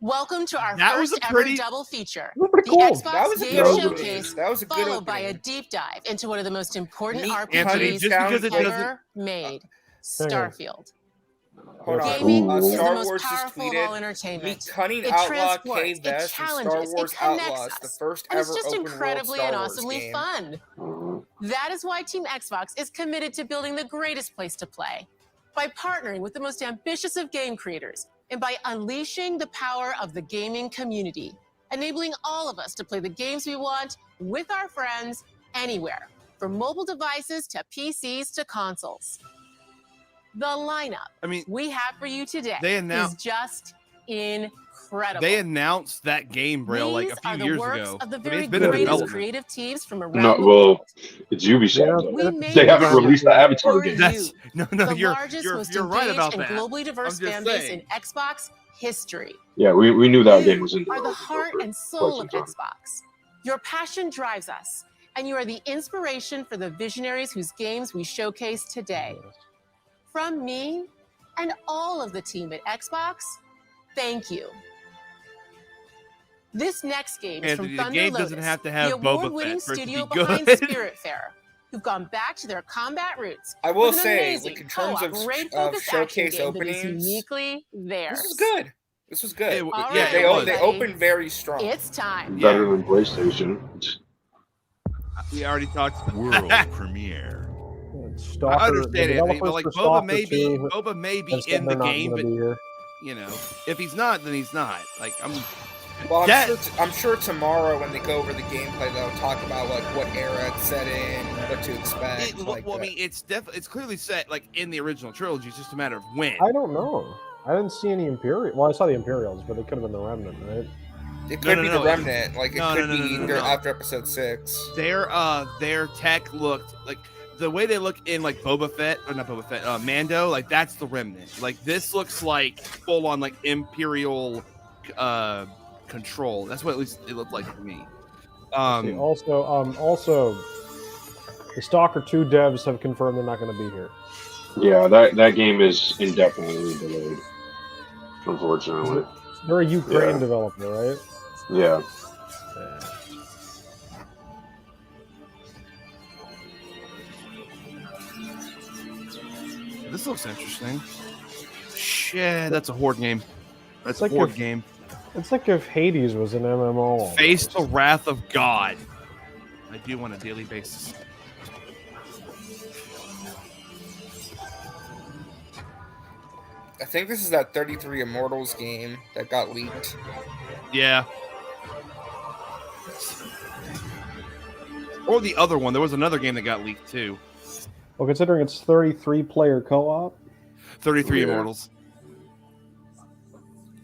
S11: Welcome to our
S2: That was
S11: first
S2: a
S11: ever
S2: pretty-
S11: double feature.
S4: That's pretty
S11: The
S4: cool.
S11: Xbox
S3: That was a
S11: Game
S3: good opening.
S11: Showcase,
S3: That was a good
S11: followed by a
S3: opening.
S11: deep dive into one of the most important
S3: Meet
S2: Anthony,
S11: RPGs
S2: just because it doesn't.
S11: ever made, Starfield.
S3: Hold on.
S11: Gaming
S5: Ooh.
S11: is the
S3: Star
S11: most
S3: Wars just
S11: powerful of all
S3: tweeted. Meet
S11: entertainment.
S3: Cunning
S11: It
S3: Outlaw
S11: transports,
S3: K
S11: it
S3: Vest and Star
S11: challenges,
S3: Wars
S11: it connects
S3: Outlaws, the
S11: us.
S3: first
S11: And it's
S3: ever
S11: just
S3: open world
S11: incredibly
S3: Star
S11: and
S3: Wars
S11: awesomely
S3: game.
S11: fun.
S5: Mhm.
S11: That is why Team Xbox is committed to building the greatest place to play. By partnering with the most ambitious of game creators and by unleashing the power of the gaming community, enabling all of us to play the games we want with our friends anywhere, from mobile devices to PCs to consoles. The lineup
S2: I mean,
S11: we have for you today
S2: They
S11: is
S2: announced-
S11: just incredible.
S2: They announced that game, Braille, like a
S11: These are
S2: few
S11: the
S2: years
S11: works
S2: ago.
S11: of the
S2: I mean,
S11: very
S2: it's been in
S11: greatest
S2: development.
S11: creative teams from around
S5: No,
S11: the
S5: well,
S11: world.
S5: it's Ubisoft.
S4: Yeah.
S11: We
S5: though.
S11: made
S5: They haven't
S11: this
S5: released the Avatar
S11: for
S5: game.
S2: That's
S11: you,
S2: no,
S11: the
S2: you're
S11: largest, most
S2: you're right
S11: engaged
S2: about
S11: and
S2: that.
S11: globally diverse
S2: I'm just
S11: fan base
S2: saying.
S11: in Xbox history.
S5: Yeah, we knew that game
S11: You
S5: was in
S11: are the
S5: development
S11: heart
S5: for
S11: and soul of
S5: quite some time.
S11: Xbox. Your passion drives us, and you are the inspiration for the visionaries whose games we showcase today. From me and all of the team at Xbox, thank you. This next game is
S2: Anthony,
S11: from
S2: the
S11: Thunder
S2: game
S11: Lotus,
S2: doesn't have to have
S11: the
S2: Boba
S11: award-winning
S2: Fett for it to
S11: studio
S2: be good.
S11: behind Spiritfarer, who've gone back to their combat roots.
S3: I will
S11: with an
S3: say,
S11: amazing
S3: like in terms
S11: co-op
S3: of
S11: raid-focused action
S3: showcase
S11: game that is
S3: openings,
S11: uniquely theirs.
S3: this was good. This was good.
S2: It-
S11: All
S2: yeah,
S11: right,
S2: it was.
S3: They
S11: everybody.
S3: opened very strong.
S11: It's time.
S2: Yeah.
S5: Better than PlayStation.
S2: We already talked.
S12: World premiere.
S4: Stalker,
S2: I understand
S4: the
S2: it, Anthony, but
S4: developers
S2: like
S4: for
S2: Boba may be
S4: have said
S2: in the
S4: they're not
S2: game,
S4: gonna
S2: but
S4: be here.
S2: you know, if he's not, then he's not. Like
S3: Well,
S2: That-
S3: I'm sure tomorrow when they go over the gameplay, they'll talk about like what era it's set in, what to expect.
S2: It,
S3: like
S2: well, I
S3: that.
S2: mean, it's clearly set like in the original trilogy. It's just a matter of when.
S4: I don't know. I didn't see any Imperial. Well, I saw the Imperials, but it could have been the Remnant, right?
S3: It could
S2: no,
S3: be
S2: no.
S3: the Remnant. Like it
S2: No,
S3: could
S2: no, no,
S3: be
S2: no, no, no.
S3: after Episode 6.
S2: Their tech looked like the way they look in like Boba Fett or not Boba Fett, Mando. Like that's the Remnant. Like this looks like full on like Imperial control. That's what at least it looked like to me.
S4: See, also, the Stalker 2 devs have confirmed they're not going to be here.
S5: Yeah, that game is indefinitely delayed. Unfortunately.
S4: They're a Ukraine
S5: Yeah.
S4: developer, right?
S5: Yeah.
S2: This looks interesting. Shit, that's a horde game. That's
S4: It's like
S2: a horde
S4: if-
S2: game.
S4: It's like if Hades was an MMO.
S2: Face the wrath of God. I do on a daily basis.
S3: I think this is that 33 Immortals game that got leaked.
S2: Yeah. Or the other one. There was another game that got leaked too.
S4: Well, considering it's 33-player co-op.
S2: 33
S5: Yeah.
S2: Immortals.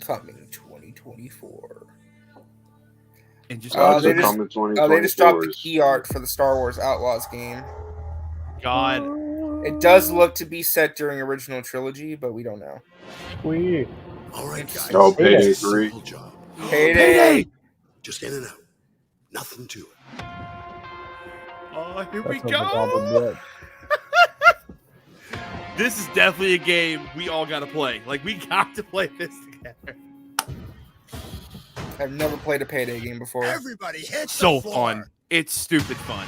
S3: Coming 2024.
S2: And just
S3: They
S5: It's
S3: just-
S5: coming
S3: They just dropped the
S5: 2024.
S3: key art for the Star Wars Outlaws game.
S2: God.
S3: It does look to be set during original trilogy, but we don't know.
S4: We
S12: All right, guys.
S5: Oh, Payday
S4: Payday.
S5: 3.
S12: Simple job.
S3: Payday.
S12: Just in and out. Nothing to it.
S2: Oh, here we
S4: That sounds like all
S2: go.
S4: the bit.
S2: This is definitely a game we all got to play. Like, we got to play this together.
S3: I've never played a Payday game before.
S12: Everybody hit
S2: So
S12: the floor.
S2: fun. It's stupid fun.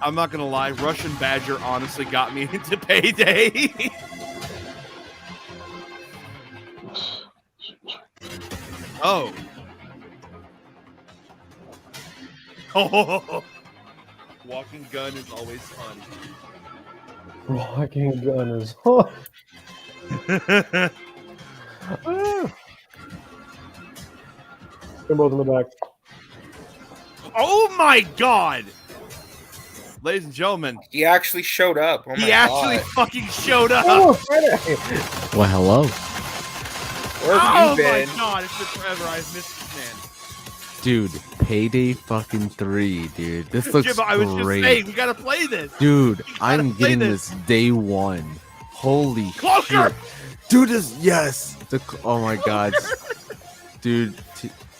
S2: I'm not gonna lie, Russian Badger honestly got me into Payday. Oh. Oh. Walking gun is always fun.
S4: Walking gun is. Both in the back.
S2: Oh my god! Ladies and gentlemen,
S3: He actually showed up. Oh my
S2: he actually
S3: God.
S2: fucking showed up.
S4: Oh, Friday!
S13: Well, hello.
S3: Where have
S2: Oh
S3: you been?
S2: my god, it's been forever. I've missed this man.
S13: Dude, Payday fucking 3, dude. This looks
S2: Jim, I was just
S13: great.
S2: saying, we gotta play this.
S13: Dude,
S2: gotta
S13: I'm
S2: play
S13: getting
S2: this.
S13: this day one. Holy
S2: Cloaker!
S13: shit. Dude, yes! Oh my god. Dude,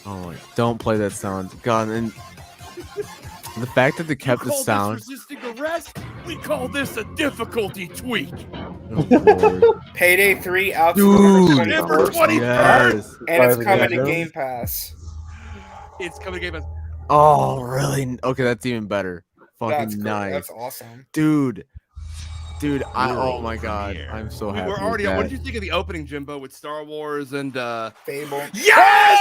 S13: oh my, don't play that sound. God, and the fact that they kept the
S2: Call
S13: sound.
S2: this resisting arrest? We call this a difficulty tweak.
S13: Oh, Lord.
S3: Payday 3 out
S13: Dude,
S3: November 21st.
S13: yes.
S3: And it's
S4: Private
S3: coming to
S4: Game.
S3: Game Pass.
S2: It's coming to Game Pass.
S13: Oh, really? Okay, that's even better. Fucking
S3: That's great.
S13: nice.
S3: That's awesome.
S13: Dude, oh
S2: World
S13: my god,
S2: premiere.
S13: I'm so
S2: We
S13: happy.
S2: were already
S13: with
S2: on. What
S13: that.
S2: did you think of the opening, Jimbo, with Star Wars and
S3: Fable.
S2: Yes!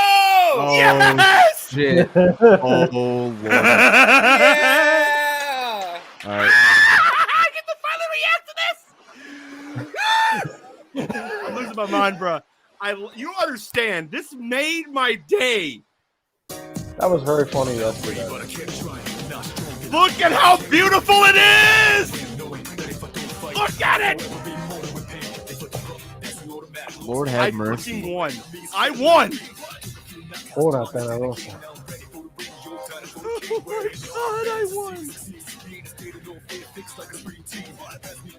S3: Oh!
S2: Yes!
S13: Shit. Oh, Lord.
S3: Yeah!
S13: All right.
S2: I get to finally react to this. I'm losing my mind, bro. You don't understand. This made my day.
S4: That was very funny yesterday.
S2: Look at how beautiful it is. Look at it.
S13: Lord
S2: I
S13: have mercy.
S2: fucking won. I won.
S4: Ora, Pena Rosa.
S2: Oh my god, I won.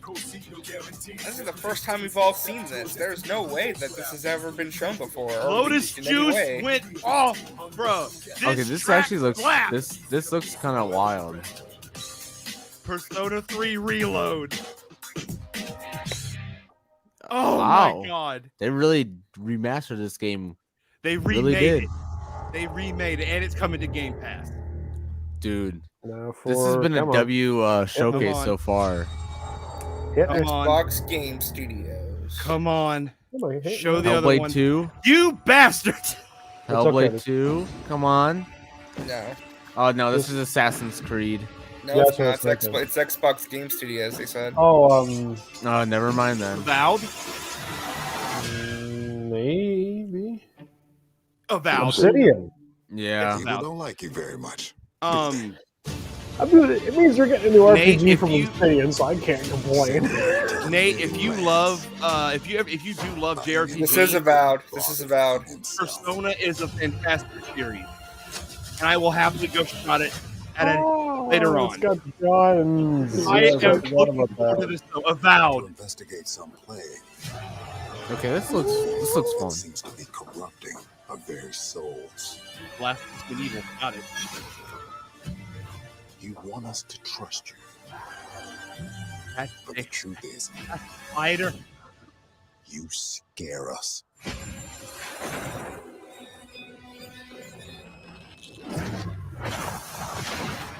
S3: This is the first time we've all seen this. There's no way that this has ever been shown before. or
S2: Lotus
S3: in any
S2: Juice
S3: way.
S2: went off, bro.
S13: Okay, this
S2: track
S13: actually looks
S2: slaps.
S13: this looks kind of wild.
S2: Persona 3 Reload. Oh
S13: Wow.
S2: my god.
S13: They really remastered this game.
S2: They
S13: Really
S2: remade
S13: did.
S2: it. They remade it, and it's coming to Game Pass.
S13: Dude,
S4: Now
S13: this has been a
S4: come on.
S13: W showcase
S2: on.
S13: so far.
S4: Hit
S2: Come
S4: it.
S2: on.
S3: Xbox Game Studios.
S2: Come on.
S4: Come on, hit
S2: Show
S4: it.
S2: the other
S13: Hellblade
S2: one.
S13: 2,
S2: You bastard!
S13: Hellblade
S4: okay.
S13: 2. Come on.
S3: No.
S13: Oh no, this is Assassin's Creed.
S3: No,
S4: Yeah,
S3: it's not.
S4: that's what I was
S3: It's Xbox Game Studios, they said.
S4: Oh,
S13: Oh, never mind then.
S2: Avowed?
S4: maybe.
S2: Avowed.
S4: Obsidian.
S13: Yeah.
S12: People don't like you very much.
S4: I mean, it means you're getting a new
S2: Nate,
S4: RPG
S2: if
S4: from
S2: you-
S4: Obsidian, so I can't complain.
S2: Nate, if you love, if you do love JRPG,
S3: This is Avowed. This is Avowed.
S2: Persona is a fantastic series, and I will happily go shot it at later
S4: It's
S2: on.
S4: got guns.
S2: I
S4: Yes,
S2: am
S4: forgot
S2: looking
S4: about
S2: forward to
S4: that.
S2: this though. Avowed.
S12: Investigate some plague.
S13: Okay, this looks fun.
S12: Seems to be corrupting our very souls.
S2: Last been evil. Got it.
S12: You want us to trust you,
S2: That's
S12: but the truth is,
S2: Fighter.
S12: you scare us.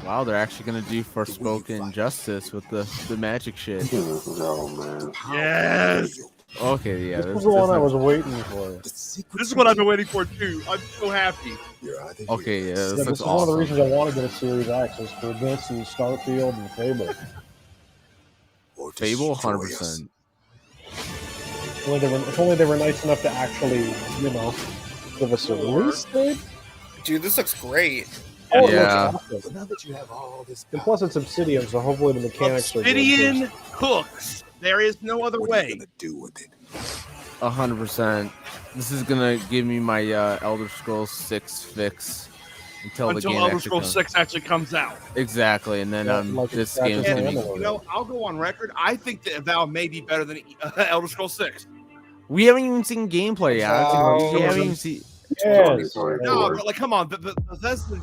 S13: Wow, they're actually gonna do Forspoken justice with the magic shit.
S5: Oh man.
S2: Yes.
S13: Okay, yeah.
S4: This was the one I was waiting for.
S2: This is what I've been waiting for too. I'm so happy.
S13: Okay, yeah, this
S4: Yeah,
S13: looks
S4: this is one of the
S13: awesome.
S4: reasons I want to get a Series X is for this and Starfield and Fable.
S13: Fable, 100%.
S4: If only they were nice enough to actually, give us a release date.
S3: Dude, this looks great.
S4: Oh, it
S13: Yeah.
S4: looks awesome.
S12: Now that you have all this,
S4: And plus, it's Obsidian, so hopefully the mechanics are good.
S2: Obsidian cooks. There is no other
S12: what are you
S2: way.
S12: gonna do with it?
S13: 100%. This is gonna give me my Elder Scrolls 6 fix until the game
S2: Elder
S13: actually
S2: Scrolls
S13: comes.
S2: 6 actually comes out.
S13: Exactly, and then
S4: Yeah, like
S13: this
S4: it's
S13: game is
S4: got
S13: gonna
S4: this
S13: be.
S2: You know, I'll go on record. I think that Avowed may be better than Elder Scrolls 6.
S13: We haven't even seen gameplay yet.
S3: Oh.
S13: We haven't even seen.
S4: Yes.
S2: No, but like, come on, Bethesda.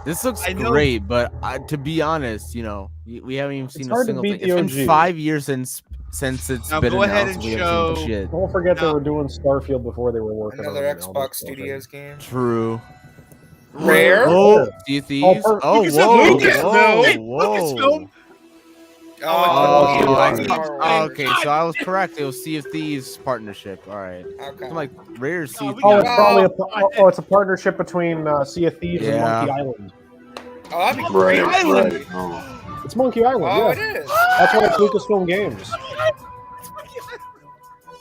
S13: This looks
S2: I know-
S13: great, but to be honest, we haven't even seen a
S4: hard to
S13: single
S4: beat
S13: thing.
S4: the
S13: It's been
S4: OG.
S13: 5 years since it's
S2: Now
S13: been
S2: go ahead
S13: announced.
S2: and
S13: We haven't seen
S2: show-
S13: shit.
S4: Don't forget they
S2: Now-
S4: were doing Starfield before they were working
S3: Another
S4: on Elder
S3: Xbox
S4: Scrolls.
S3: Studios game.
S13: True.
S3: Rare?
S13: Oh, Sea of Thieves.
S4: Oh,
S13: Oh,
S2: Lucasfilm.
S13: whoa,
S2: Lucasfilm.
S13: Okay, so I was correct. It was Sea of Thieves partnership. All right.
S3: Okay.
S13: I'm like Rare Sea of
S4: Oh,
S13: Thieves.
S4: it's probably it's a partnership between Sea of Thieves and
S13: Yeah.
S4: Monkey Island.
S3: Oh, that'd be great.
S5: Right. Oh.
S4: It's Monkey Island.
S3: Oh,
S4: yeah.
S3: it is.
S4: That's why it's Lucasfilm Games.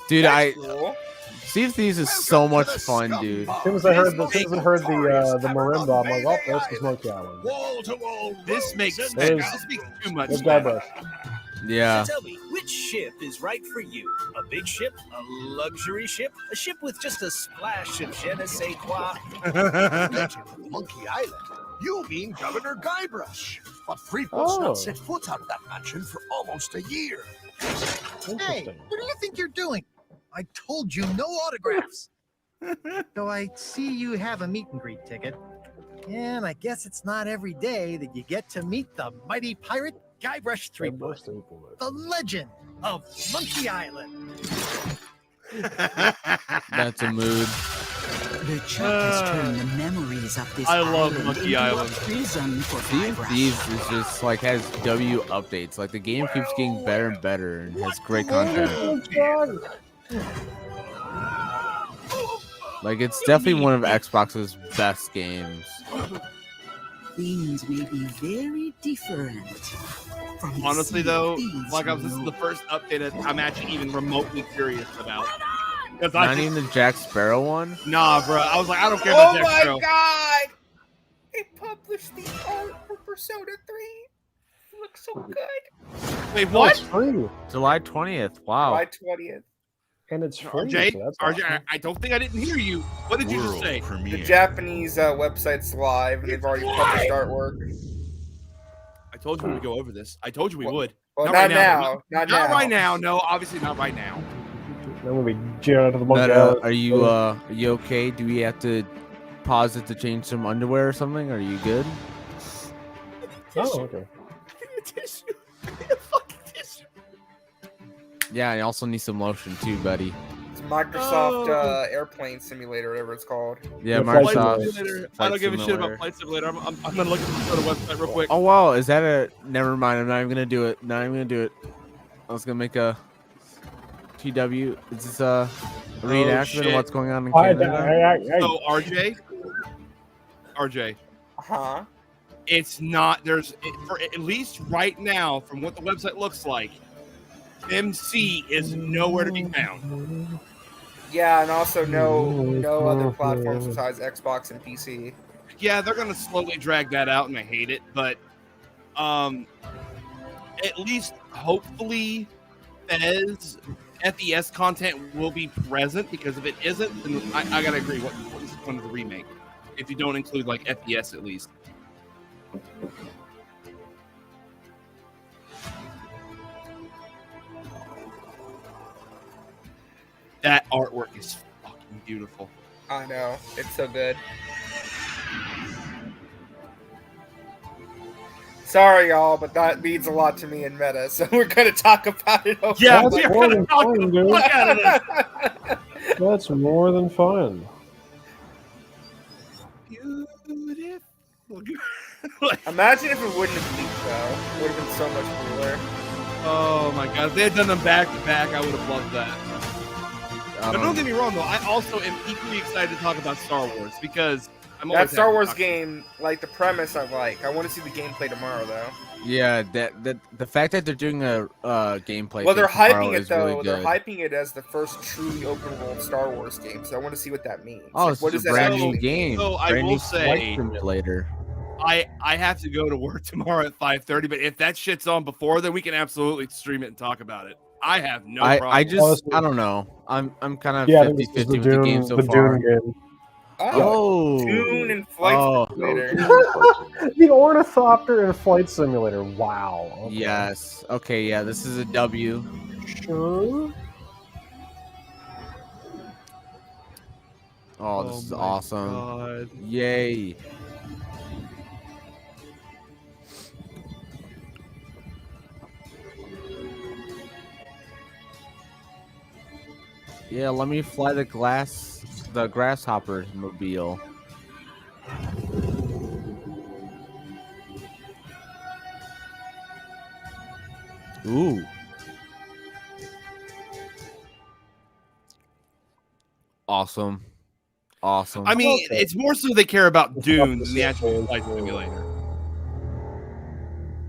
S13: Dude,
S3: Cool.
S13: Sea of Thieves is so much fun, dude.
S4: As soon as I heard the marimba, I'm like, oh, this is Monkey Island.
S2: This makes sense.
S4: There's-
S2: This makes too much
S4: There's
S2: sense.
S4: Guybrush.
S13: Yeah.
S14: So tell me, which ship is right for you? A big ship? A luxury ship? A ship with just a splash of je ne sais quoi?
S12: Legend of Monkey Island. You mean Governor Guybrush. But Threepwood's
S4: Oh.
S12: not set foot out of that mansion for almost a year.
S4: Interesting.
S15: What do you think you're doing? I told you no autographs. So I see you have a meet and greet ticket. And I guess it's not every day that you get to meet the mighty pirate Guybrush Threepwood, the legend of Monkey Island.
S13: That's a mood.
S16: The Chuck has turned the memories of this
S2: I love
S16: island
S2: Monkey
S16: into
S2: Island.
S16: a prison for
S13: Sea of
S16: Guybrush.
S13: Thieves is just like has W updates. Like the game keeps getting better and better and has great content. Like it's definitely one of Xbox's best games.
S16: Things may be very different. From the
S2: Honestly,
S16: Sea
S2: though,
S16: of Thieves
S2: like
S16: you
S2: this is
S16: know.
S2: the first update that I'm actually even remotely curious about. Because
S13: Not even the Jack Sparrow one.
S2: Nah, bro. I was like, I don't care about
S3: Oh
S2: Jack
S3: my
S2: Sparrow.
S3: god! They published the art for Persona 3. It looks so good.
S2: Wait,
S4: Oh,
S2: what?
S4: it's free.
S13: July 20th. Wow.
S3: July 20th.
S4: And it's free.
S2: RJ,
S4: so that's
S2: RJ,
S4: awesome.
S2: I don't think I didn't hear you. What did you just say?
S3: The Japanese website's live, and they've already published artwork.
S2: I told you we would go over this. I told you we would.
S3: Well,
S2: right
S3: not now.
S2: Not right now. No, obviously not right now.
S4: Then we'll be jailed out of the Monkey
S13: But,
S4: Island.
S13: are you okay? Do we have to pause it to change some underwear or something? Are you good?
S4: Oh, okay.
S13: Yeah, I also need some lotion too, buddy.
S3: It's Microsoft Airplane Simulator, whatever it's called.
S13: Yeah,
S2: Flight
S13: Microsoft.
S2: Simulator. I
S13: Flight
S2: don't give a shit
S13: Simulator.
S2: about Flight Simulator. I'm gonna look at the website real quick.
S13: Oh wow, is that a? Never mind. I'm not even gonna do it. Not even gonna do it. I was gonna make a TW. Is this a reenactment of
S2: shit.
S13: what's going on in Canada?
S2: So RJ,
S3: Huh?
S2: it's not. For at least right now, from what the website looks like, MC is nowhere to be found.
S3: Yeah, and also no other platforms besides Xbox and PC.
S2: Yeah, they're gonna slowly drag that out, and I hate it. But at least hopefully, FES content will be present, because if it isn't, then I gotta agree. What is the point of the remake if you don't include like FES at least? That artwork is fucking beautiful.
S3: I know. It's so good. Sorry, y'all, but that means a lot to me in meta, so we're gonna talk about it. Over
S2: Yeah,
S4: That's
S2: we're
S4: more
S2: gonna
S4: than
S2: talk
S4: fun,
S2: the
S4: dude.
S2: fuck out of this.
S4: That's more than fun.
S3: Imagine if it wouldn't have leaked, though. It would have been so much cooler.
S2: Oh my god, if they had done them back to back, I would have loved that. But don't get me wrong, though. I also am equally excited to talk about Star Wars, because I'm
S3: That
S2: always
S3: Star
S2: happy to
S3: Wars
S2: talk-
S3: game, like the premise, I like. I want to see the gameplay tomorrow, though.
S13: Yeah, that the fact that they're doing a gameplay.
S3: Well, they're
S13: thing tomorrow
S3: hyping it
S13: is really
S3: though. They're
S13: good.
S3: hyping it as the first truly open world Star Wars game. So I want to see what that means.
S13: Oh,
S3: Like,
S13: it's
S3: what
S13: a
S3: does that
S13: brand
S3: actually
S13: new
S3: mean?
S13: game.
S2: So I
S13: brand
S2: will
S13: new
S2: say-
S13: flight simulator.
S2: I have to go to work tomorrow at 5:30, but if that shit's on before, then we can absolutely stream it and talk about it. I have no problem.
S13: I just I don't know. I'm kind of
S4: Yeah, I think this is
S13: 50-50 with the game so far.
S4: Dune game.
S3: Oh, Dune and Flight
S13: Oh.
S3: Simulator.
S4: The Ornithopter and Flight Simulator. Wow. Okay.
S13: Yes. Okay. Yeah. This is a W.
S4: Sure.
S13: Oh, this is
S2: my
S13: awesome.
S2: God.
S13: Yay. Yeah, let me fly the grasshopper mobile. Ooh. Awesome. Awesome.
S2: I mean, it's more so they care about Dune than the
S4: the
S2: actual
S4: same
S2: flight
S4: thing.
S2: simulator.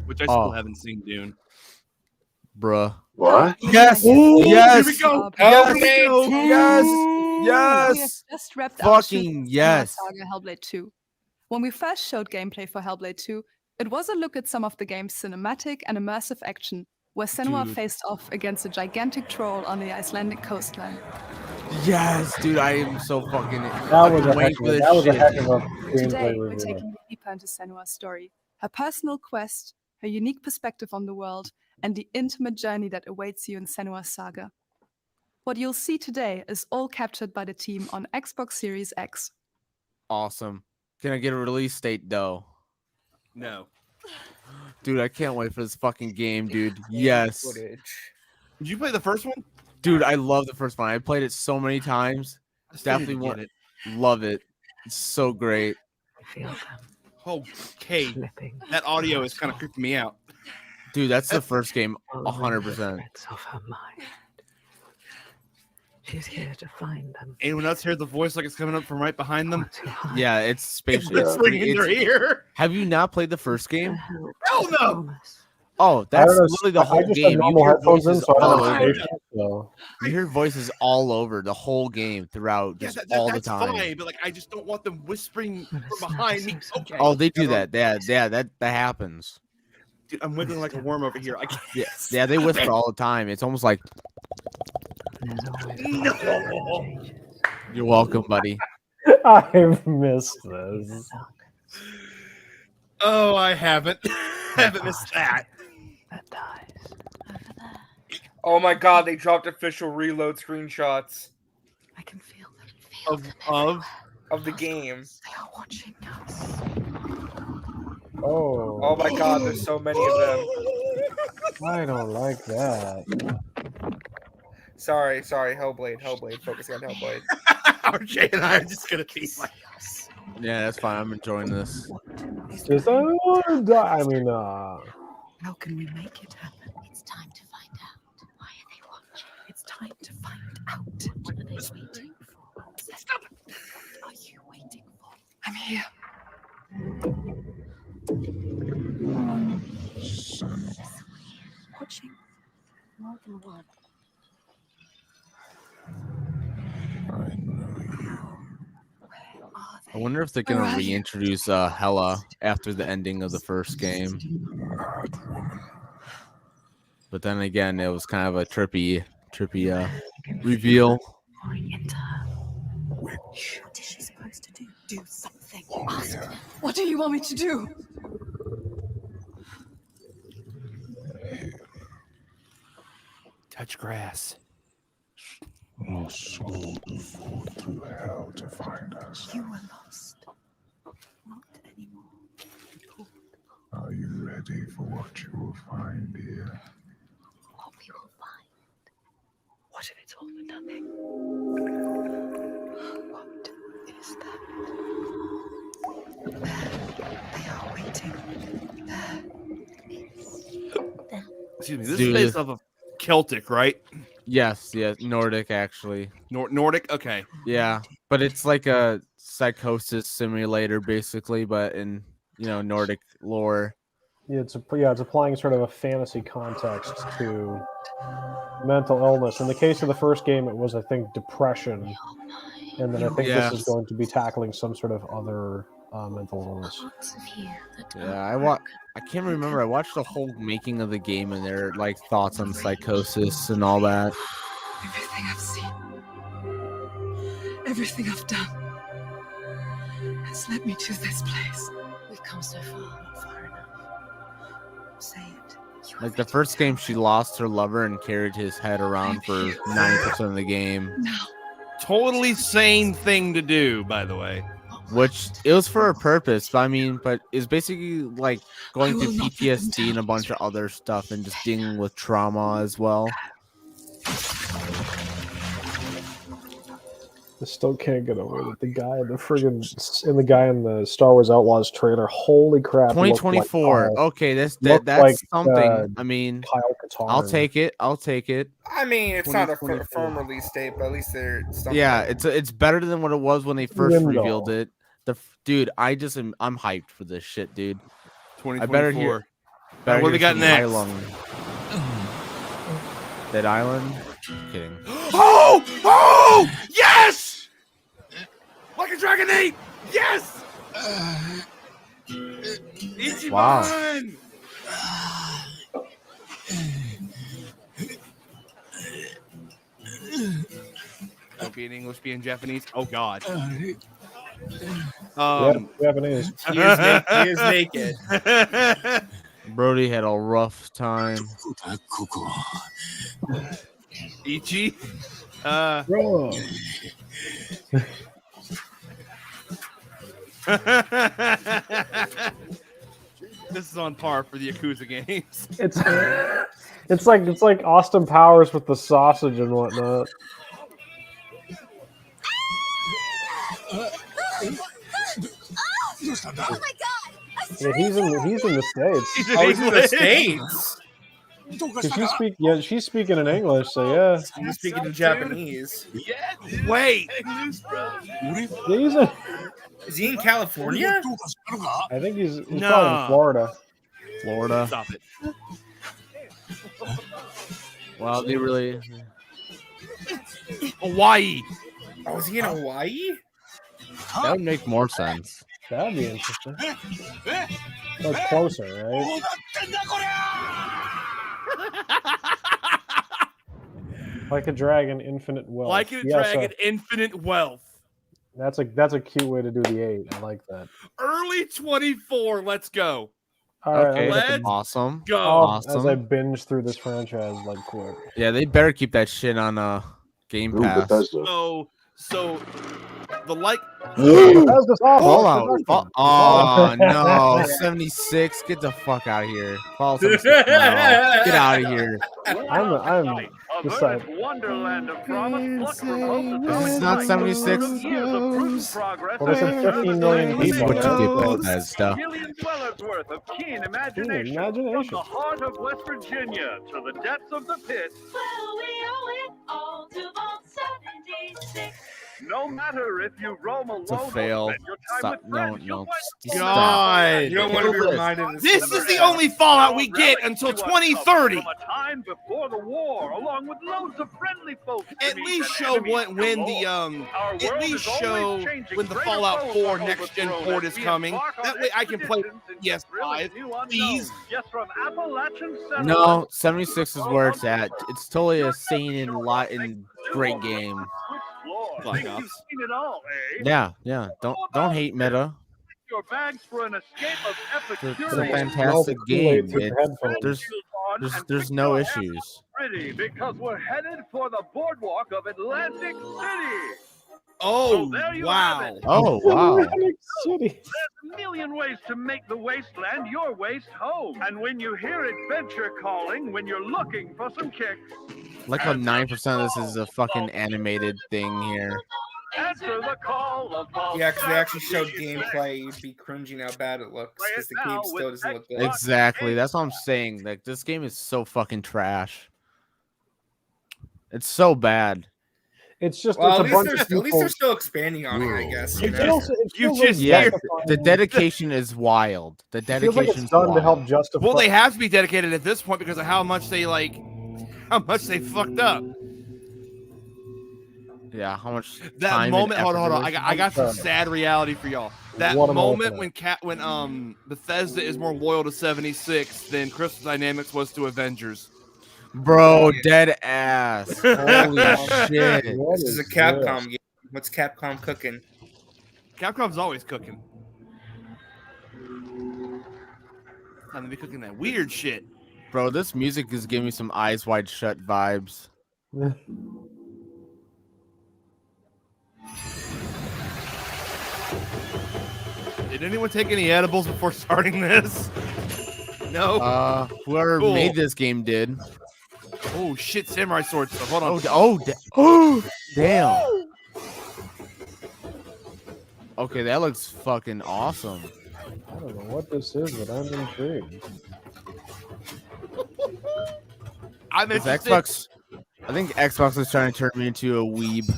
S2: Which I still haven't seen Dune.
S13: Bruh.
S5: What?
S13: Yes.
S2: Ooh,
S13: Yes.
S2: Here we go.
S13: Yes.
S2: Here we go.
S13: Yes.
S17: We have
S13: Yes.
S17: just wrapped up
S13: Fucking
S17: Senua
S13: yes.
S17: Saga Hellblade 2. When we first showed gameplay for Hellblade 2, it was a look at some of the game's cinematic and immersive action, where Senua
S13: Dude.
S17: faced off against a gigantic troll on the Icelandic coastline.
S13: Yes, dude. I am so fucking.
S4: That was a heck
S13: waiting
S4: of
S13: for
S4: a,
S13: this
S4: that was a
S13: shit.
S4: heck of a gameplay
S17: Today, we're
S4: reveal.
S17: taking you deeper into Senua's story, her personal quest, her unique perspective on the world, and the intimate journey that awaits you in Senua's saga. What you'll see today is all captured by the team on Xbox Series X.
S13: Awesome. Can I get a release date though?
S2: No.
S13: Dude, I can't wait for this fucking game, dude. Yes.
S3: Footage.
S2: Did you play the first one?
S13: Dude, I love the first one. I played it so many times.
S2: I still
S13: Definitely
S2: didn't
S13: want
S2: get it.
S13: Love it. It's so great.
S2: Okay. That audio is kind of creeping me out.
S13: Dude, that's the first game 100%.
S16: Of her mind. She's here to find them.
S2: Anyone else hear the voice like it's coming up from right behind them?
S13: Yeah, it's spacious.
S2: It's ringing in their ear.
S13: Have you not played the first game?
S2: Hell no.
S13: Oh,
S4: I
S13: that's
S4: don't know,
S13: literally the
S4: I
S13: whole
S4: just have
S13: game.
S4: normal
S13: You hear
S4: headphones in,
S13: voices
S4: so I
S13: all
S4: don't know
S13: over.
S4: the station, so.
S13: You hear voices all over the whole game throughout,
S2: Yeah,
S13: just all the
S2: that's
S13: time.
S2: fine, but like I just don't want them whispering from behind me. Okay.
S13: Oh, they do that. Yeah, that happens.
S2: Dude, I'm wiggling like a worm over here. I can't.
S13: Yeah, they whisper all the time. It's almost like.
S2: No.
S13: You're welcome, buddy.
S4: I've missed this.
S2: Oh, I haven't. I haven't missed that.
S3: Oh my god, they dropped official reload screenshots.
S9: I can feel them.
S3: Of the game.
S9: They are watching us.
S4: Oh.
S3: Oh my god, there's so many of them.
S4: I don't like that.
S3: Sorry, Hellblade, focus on Hellblade.
S2: RJ and I are just gonna be like,
S13: Yeah, that's fine. I'm enjoying this.
S4: Does anyone die? I mean,
S9: How can we make it happen? It's time to find out. Why are they watching? It's time to find out. What are they waiting for? Stop it. What are you waiting for? I'm here. Watching more than one.
S13: I wonder if they're gonna reintroduce Hela after the ending of the first game. But then again, it was kind of a trippy reveal.
S9: What is she supposed to do? Do something. Ask her. What do you want me to do?
S2: touch grass.
S8: Our soul to fall through hell to find us.
S9: You were lost. Not anymore.
S8: Are you ready for what you will find here?
S9: What we will find. What if it's all for nothing? What is that? They are waiting.
S2: Excuse me. This
S13: Dude.
S2: is based off of Celtic, right?
S13: Yes, Nordic actually.
S2: Nordic, okay.
S13: Yeah, but it's like a psychosis simulator basically, but in Nordic lore.
S4: Yeah, it's applying sort of a fantasy context to mental illness. In the case of the first game, it was, I think, depression, and then I think this is going to be tackling some sort of other mental illness.
S13: Yeah, I can't remember. I watched the whole making of the game and their thoughts on psychosis and all that.
S9: Everything I've seen, everything I've done, has led me to this place. We've come so far, not far enough. Say it.
S13: Like the first game, she lost her lover and carried his head around for 90% of the game.
S9: Now.
S2: totally sane thing to do, by the way.
S13: Which it was for a purpose, but I mean, but it's basically like going through PTSD and a bunch of other stuff and just dealing with trauma as well.
S4: I still can't get over that the guy in the Star Wars Outlaws trailer. Holy crap!
S13: 2024.
S4: Like
S13: okay, that's
S4: looked
S13: something.
S4: like,
S13: I mean,
S4: Kyle Katarn.
S13: I'll take it. I'll take it.
S3: I mean, it's not a firm release date, but at least they're something.
S13: Yeah, it's better than what it was when they first revealed it. Dude, I'm hyped for this shit, dude.
S2: 2024.
S13: I better hear.
S2: What do we got next?
S13: Dead Island. Kidding.
S2: Oh! Yes! Like a Dragon 8! Yes! Ichiban!
S13: Wow.
S2: Don't be in English, be in Japanese. Oh God.
S4: Japanese.
S3: He is naked.
S13: Brody had a rough time.
S2: Ichi.
S4: Bro.
S2: This is on par for the Yakuza games.
S4: It's like Austin Powers with the sausage and whatnot.
S8: Oh my god!
S4: Yeah, he's in the States.
S3: He's in the States.
S4: Because she's speaking in English, so yeah.
S3: He's speaking in Japanese.
S2: Wait.
S3: Is he in California?
S4: I think he's probably in
S13: Florida.
S2: Stop it.
S13: Wow, they really.
S2: Hawaii.
S3: Oh, is he in Hawaii?
S13: That would make more sense.
S4: That would be interesting. That's closer, right? Like a dragon, infinite wealth.
S2: Like a dragon, infinite wealth.
S4: That's a cute way to do the 8. I like that.
S2: Early 24. Let's go.
S4: All right,
S13: Okay,
S2: let's
S13: awesome.
S2: go.
S13: Awesome.
S4: As I binge through this franchise like quick.
S13: Yeah, they better keep that shit on Game Pass.
S2: So the like.
S4: Bethesda's awful.
S13: Fallout. Oh no, 76. Get the fuck out of here. Fallout 76. No. Get out of here.
S4: I'm decided.
S18: Wonderland of promise.
S13: This is not 76.
S4: Well, they said 15 million people.
S13: What you did, Bethesda.
S18: Million dwellers worth of keen imagination. From the heart of West Virginia to the depths of the pit.
S8: Well, we owe it all to Vault 76.
S18: No matter if you roam alone
S13: It's a fail.
S18: or spend your time
S13: Stop.
S18: with friends,
S13: No.
S2: God.
S3: You don't want to be reminded of
S2: This is the only Fallout we get until 2030.
S18: From a time before the war, along with loads of friendly folks.
S2: At least show when the Fallout 4 next gen port is coming. That way I can play PS5. Please.
S18: Yes, from Appalachian settlers.
S13: No, 76 is where it's at. It's totally a sane and great game.
S2: Black Ops.
S18: Seen it all, eh?
S13: Yeah. Don't hate meta.
S18: Your bags for an escape of epic
S13: It's a
S18: purity.
S13: fantastic game. There's no issues.
S18: Pretty, because we're headed for the boardwalk of Atlantic City.
S2: Oh,
S18: So there you
S2: wow.
S18: have it.
S13: Oh, wow.
S4: City.
S18: There's a million ways to make the wasteland your waste home. And when you hear adventure calling, when you're looking for some kicks,
S13: Like how 9% of this is a fucking animated thing here.
S18: answer the call of Vault
S3: Yeah, because they actually showed
S18: 76.
S3: gameplay. You'd be cringing how bad it looks because the game still doesn't look good.
S13: Exactly. That's what I'm saying. Like, this game is so fucking trash. It's so bad.
S4: It's just
S3: Well,
S4: it's
S3: at
S4: a
S3: least,
S4: bunch
S3: they're,
S4: of
S3: at least they're still expanding on it, I guess. You
S4: It
S3: know?
S4: feels, it
S2: You
S4: feels
S2: just
S4: like
S13: Yeah,
S4: justifying-
S13: the dedication is wild. The
S4: it feels like
S13: dedication
S4: it's done to help justify.
S2: Well, they have to be dedicated at this point because of how much they fucked up.
S13: Yeah, how much
S2: That
S13: time
S2: moment.
S13: and
S2: Hold
S13: effort
S2: on. I got some sad reality for y'all. That
S4: What am I
S2: moment
S4: looking
S2: when Bethesda is more loyal to 76 than Crystal Dynamics was to Avengers.
S13: Bro, dead ass. Holy shit.
S3: This is a Capcom game. What's Capcom cooking?
S2: Capcom's always cooking. Time to be cooking that weird shit.
S13: Bro, this music is giving me some Eyes Wide Shut vibes.
S2: Did anyone take any edibles before starting this? No.
S13: Whoever
S2: Cool.
S13: made this game did.
S2: Oh shit! Samurai sword stuff. Hold on.
S13: Oh, damn. Okay, that looks fucking awesome.
S4: I don't know what this is, but I'm intrigued.
S2: I'm
S13: Is
S2: interested.
S13: Xbox. I think Xbox is trying to turn me into a weeb.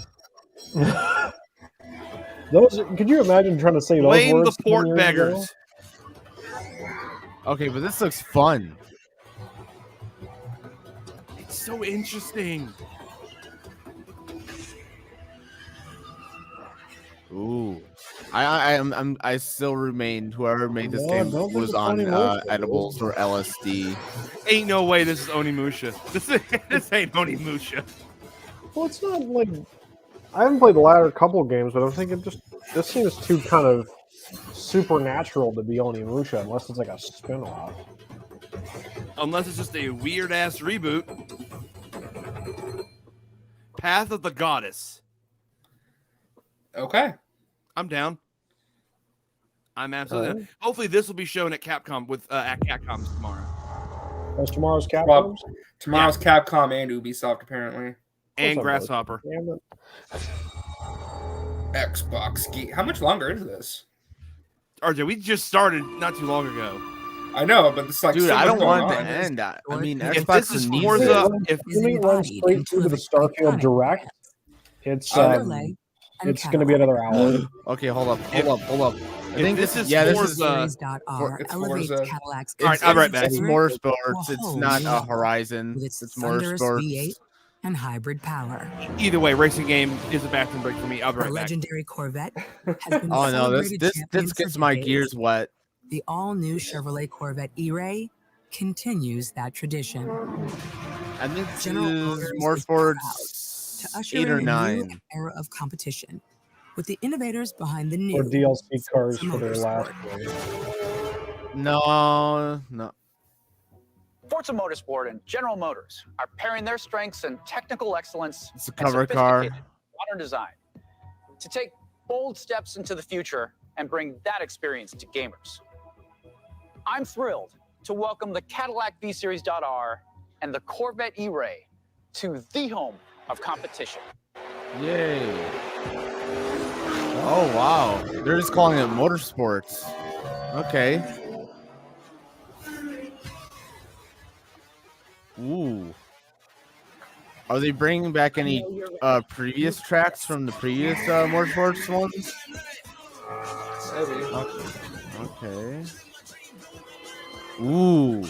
S4: Could you imagine trying to say those
S2: Blame
S4: words?
S2: the port
S4: 10 years ago?
S2: beggars.
S13: Okay, but this looks fun.
S2: It's so interesting.
S13: Ooh, I still remain. Whoever made this
S4: No,
S13: game
S4: don't
S13: was
S4: look at
S13: on
S4: Onimusha.
S13: edibles or LSD.
S2: Ain't no way this is Onimusha. This ain't Onimusha.
S4: Well, it's not like I haven't played the latter couple of games, but I'm thinking this seems too kind of supernatural to be Onimusha, unless it's like a spin-off.
S2: Unless it's just a weird ass reboot. Path of the Goddess.
S3: Okay.
S2: I'm down. I'm absolutely
S4: Alright.
S2: down. Hopefully this will be shown at Capcom at Capcom tomorrow.
S4: That's tomorrow's Capcom.
S3: Well, tomorrow's Capcom and Ubisoft apparently.
S2: And
S4: I would.
S2: Grasshopper.
S4: Damn it.
S3: Xbox Geek. How much longer is this?
S2: RJ, we just started not too long ago.
S3: I know, but it's like
S13: Dude,
S3: so
S13: I
S3: much
S13: don't
S3: going
S13: want it
S3: on.
S13: to end. I mean,
S2: If
S13: Xbox
S2: this is
S13: needs
S2: Forza,
S13: it.
S2: if
S4: Let me run straight through to the Starfield Direct. It's it's going to be another hour.
S13: Okay, hold up. I think
S2: this is
S13: this is
S2: Forza,
S3: It's Forza.
S2: All right, I'll be right back.
S13: It's Motorsports. It's not a Horizon.
S9: With its
S13: It's
S9: thunderous
S13: Motorsports.
S9: V8 and hybrid power.
S2: Either way, racing game is a bathroom break for me. I'll be
S9: The
S2: right back.
S9: legendary Corvette has been
S13: Oh no, this
S9: celebrated
S13: this
S9: champion
S13: this
S9: for
S13: gets my
S9: decades.
S13: gears wet.
S9: The all-new Chevrolet Corvette E-Ray continues that tradition.
S13: I think this
S9: General Motors
S13: is
S9: is
S13: Motorsports
S9: To usher
S13: 8
S9: in
S13: or
S9: a
S13: 9.
S9: new era of competition, with the innovators behind the new
S4: Or DLC cars
S9: Forza
S4: for their last
S9: Motorsport.
S4: game.
S13: No.
S19: Forza Motorsport and General Motors are pairing their strengths in technical excellence
S13: It's a
S19: and
S13: cover car.
S19: sophisticated modern design to take bold steps into the future and bring that experience to gamers. I'm thrilled to welcome the Cadillac V-Series.R and the Corvette E-Ray to the home of competition.
S13: Yay. Oh wow. They're just calling it Motorsports. Okay. Ooh. Are they bringing back any previous tracks from the previous Motorsports ones?
S3: Maybe.
S13: Okay. Ooh.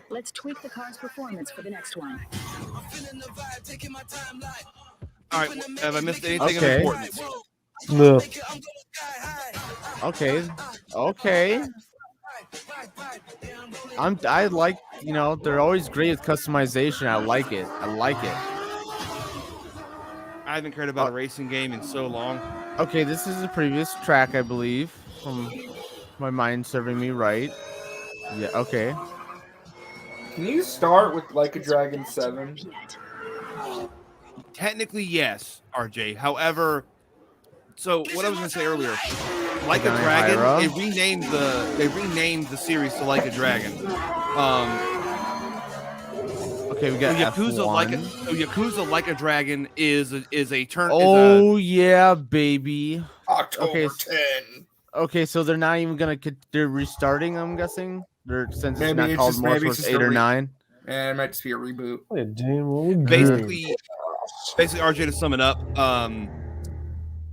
S20: Let's tweak the car's performance for the next one.
S2: All right, have I missed anything of
S13: Okay.
S2: importance?
S4: No.
S13: Okay. I like, they're always great with customization. I like it.
S2: I haven't cared about a racing game in so long.
S13: Okay, this is the previous track, I believe, from my mind serving me right. Yeah, okay.
S3: Can you start with Like a Dragon 7?
S2: Technically, yes, RJ. However, so what I was going to say earlier, Like a
S13: Giant
S2: Dragon,
S13: Hyra.
S2: they renamed the series to Like a Dragon.
S13: Okay, we got
S2: Yakuza Like a Dragon is a turn.
S13: Oh yeah, baby.
S3: October 10.
S13: Okay, so they're not even gonna. They're restarting. I'm guessing. Since it's
S3: Maybe
S13: not
S3: it's
S13: called
S3: just- maybe it's
S13: Motorsports
S3: just
S13: 8
S3: a
S13: or
S3: re-
S13: 9.
S3: And it might just be a reboot.
S2: basically, RJ, to sum it up, you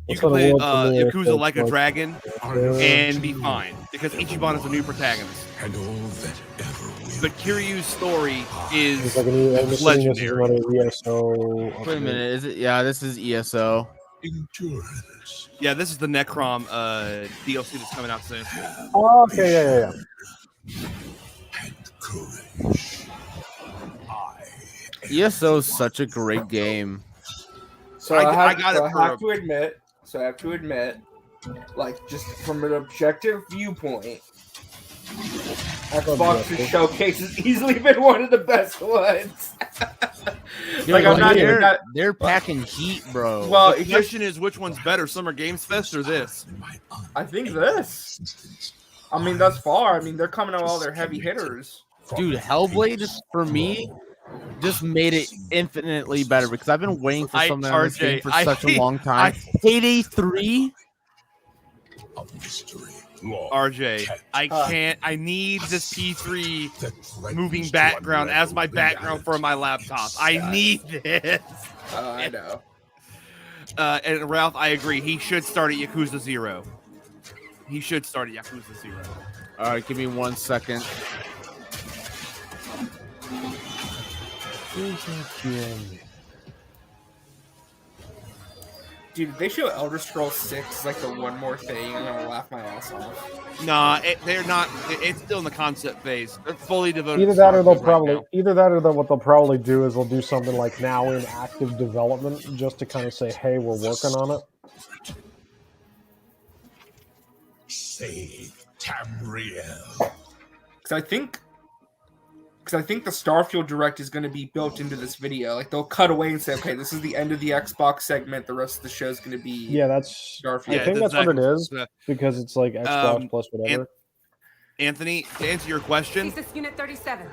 S4: What's
S2: can
S4: that
S2: play
S4: award for the
S2: Yakuza Like a
S4: like-
S2: Dragon and be fine because Ichiban is a new protagonist. But Kiryu's story is
S4: It's like I'm assuming this is
S2: legendary.
S4: another ESO.
S13: Wait a minute. Is it? Yeah, this is ESO.
S2: Yeah, this is the Necrom DLC that's coming out soon.
S4: Oh, okay, yeah.
S13: ESO is such a great game.
S3: So I have to admit, like just from an objective viewpoint, Xbox's showcase has easily been one of the best ones.
S13: Dude,
S3: like, I'm not even that.
S13: They're packing heat, bro.
S3: Well,
S2: The question is, which one's better, Summer Games Fest or this?
S3: I think this. I mean, thus far, I mean, they're coming out with all their heavy hitters.
S13: Dude, Hellblade, for me, just made it infinitely better because I've been waiting for something on this game for such a long time. Payday 3?
S2: RJ, I can't. I need this P3 moving background as my background for my laptop. I need this.
S3: I know.
S2: And Ralph, I agree. He should start at Yakuza 0. He should start at Yakuza 0.
S13: All right, give me 1 second.
S3: Dude, they show Elder Scrolls 6 like the one more thing. I'm gonna laugh my ass off.
S2: Nah, they're not. It's still in the concept phase. They're fully devoted.
S4: Either that, or they'll probably what they'll probably do is they'll do something like now in active development, just to kind of say, "Hey, we're working on it."
S12: Save Tamriel.
S3: Because I think the Starfield Direct is going to be built into this video. Like they'll cut away and say, "Okay, this is the end of the Xbox segment. The rest of the show is going to be Starfield."
S4: I think that's what it is because it's like Xbox plus whatever.
S2: Anthony, to answer your question,
S21: Thesis Unit 37.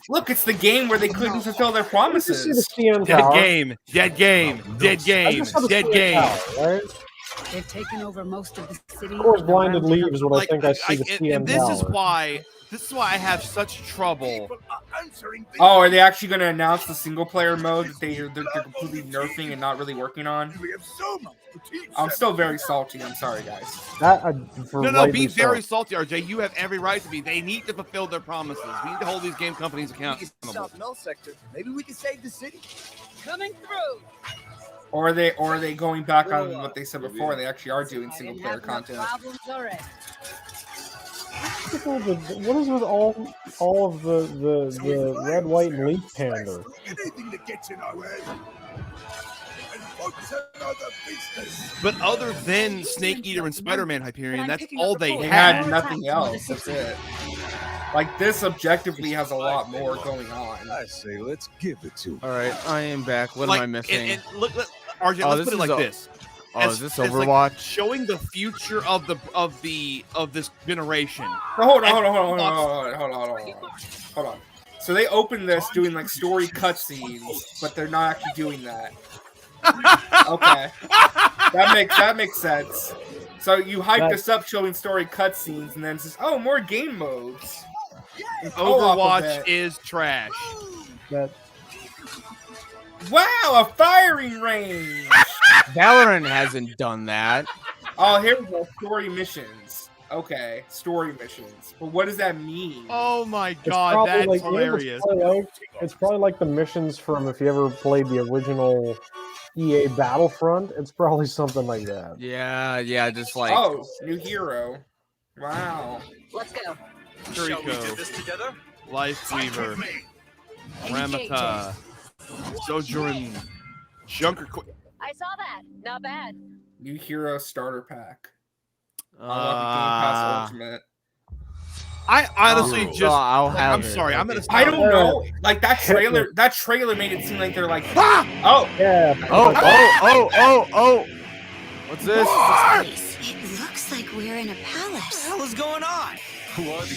S3: Look, it's the game where they couldn't fulfill their promises.
S2: Dead game.
S20: They've taken over most of the city.
S4: Of course, Blinded Leaves when I think I see the CN
S2: and this is
S4: Tower.
S2: why I have such trouble.
S3: Oh, are they actually going to announce the single player mode that they're completely nerfing and not really working on? I'm still very salty. I'm sorry, guys.
S2: No, be very salty, RJ. You have every right to be. They need to fulfill their promises. We need to hold these game companies accountable.
S12: South Null sector. Maybe we can save the city.
S21: Coming through.
S3: Or are they going back on what they said before? They actually are doing single player content.
S4: What is with all of the red, white, and leaf pander?
S12: Anything that gets in our way. And focus on other business.
S2: But other than Snake Eater and Spider-Man Hyperion, that's all they
S3: They
S2: had.
S3: had nothing else. That's it. Like this objectively has a lot more going on.
S12: I say, let's give it to.
S13: All right, I am back. What am I missing?
S2: And look, RJ, let's put it like this.
S13: Is this Overwatch?
S2: Showing the future of this generation.
S3: No, hold on. So they opened this doing like story cutscenes, but they're not actually doing that. Okay, that makes sense. So you hyped us up showing story cutscenes, and then it says, "Oh, more game modes."
S2: Overwatch is trash.
S3: Wow, a firing range.
S13: Valorant hasn't done that.
S3: Oh, here we go. Story missions. Okay, story missions. But what does that mean?
S2: Oh my god, that's hilarious.
S4: It's probably like the missions from if you ever played the original EA Battlefront. It's probably something like that.
S13: Yeah, just like
S3: new hero. Wow.
S21: Let's go.
S2: Shall we do this together? Lifeweaver, Ramata, Sojourn, Junker.
S21: I saw that. Not bad.
S3: New hero starter pack. Unlock Game Pass Ultimate.
S2: I honestly I'm
S3: it.
S2: sorry. I'm gonna.
S3: I don't know. Like that trailer. That trailer made it seem like they're like. Oh.
S4: Yeah.
S13: Oh. What's this?
S21: It looks like we're in a palace.
S14: What the hell is going on?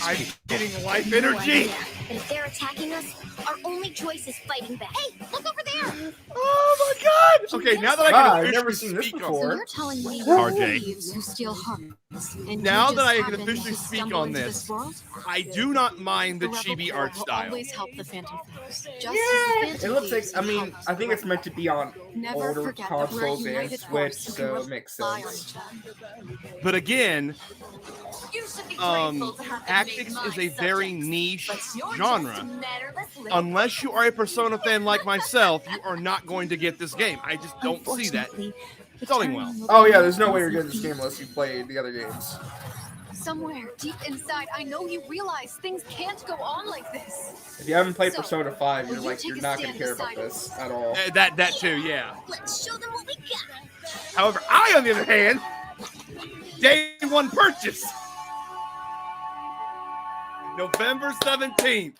S2: I'm getting life energy.
S21: And if they're attacking us, our only choice is fighting back. Hey, look over there!
S2: Oh my god! Okay, now that I can
S3: I've never seen this
S2: speak
S3: before.
S21: So you're telling me
S2: RJ.
S21: thieves who steal hearts. And
S2: Now
S21: you
S2: that
S21: just
S2: I can
S21: happen
S2: officially
S21: to
S2: speak
S21: stumble
S2: on
S21: into
S2: this,
S21: world?
S2: I do not mind the
S21: Rebel
S2: chibi
S21: Corps
S2: art
S21: will
S2: style.
S21: always help the Phantom Thieves. Just
S3: Yeah,
S21: as the Phantom
S3: it looks like.
S21: Thieves
S3: I mean,
S21: help
S3: I think it's meant to be on
S21: Never
S3: older
S21: forget that we're a
S3: consoles and
S21: united
S3: Switch,
S21: force who can
S3: so it makes
S21: rely on
S3: sense.
S21: each other.
S2: But again,
S21: You should be grateful to have been
S2: tactics
S21: made
S2: is a
S21: my
S2: very
S21: subjects.
S2: niche
S21: But you're
S2: genre.
S21: just a matterless little
S2: Unless you are a Persona fan like myself, you are not going to get this game. I just don't see that selling well.
S3: Oh yeah, there's no way you're getting this game unless you play the other games.
S21: Somewhere deep inside, I know you realize things can't go on like this.
S3: If you haven't played
S21: So,
S3: Persona 5, you're
S21: will you
S3: like
S21: take
S3: you're
S21: a
S3: not gonna
S21: stand
S3: care about
S21: beside
S3: this at all.
S2: That too, yeah.
S21: Let's show them what we got.
S2: However, I, on the other hand, day one purchase. November 17th.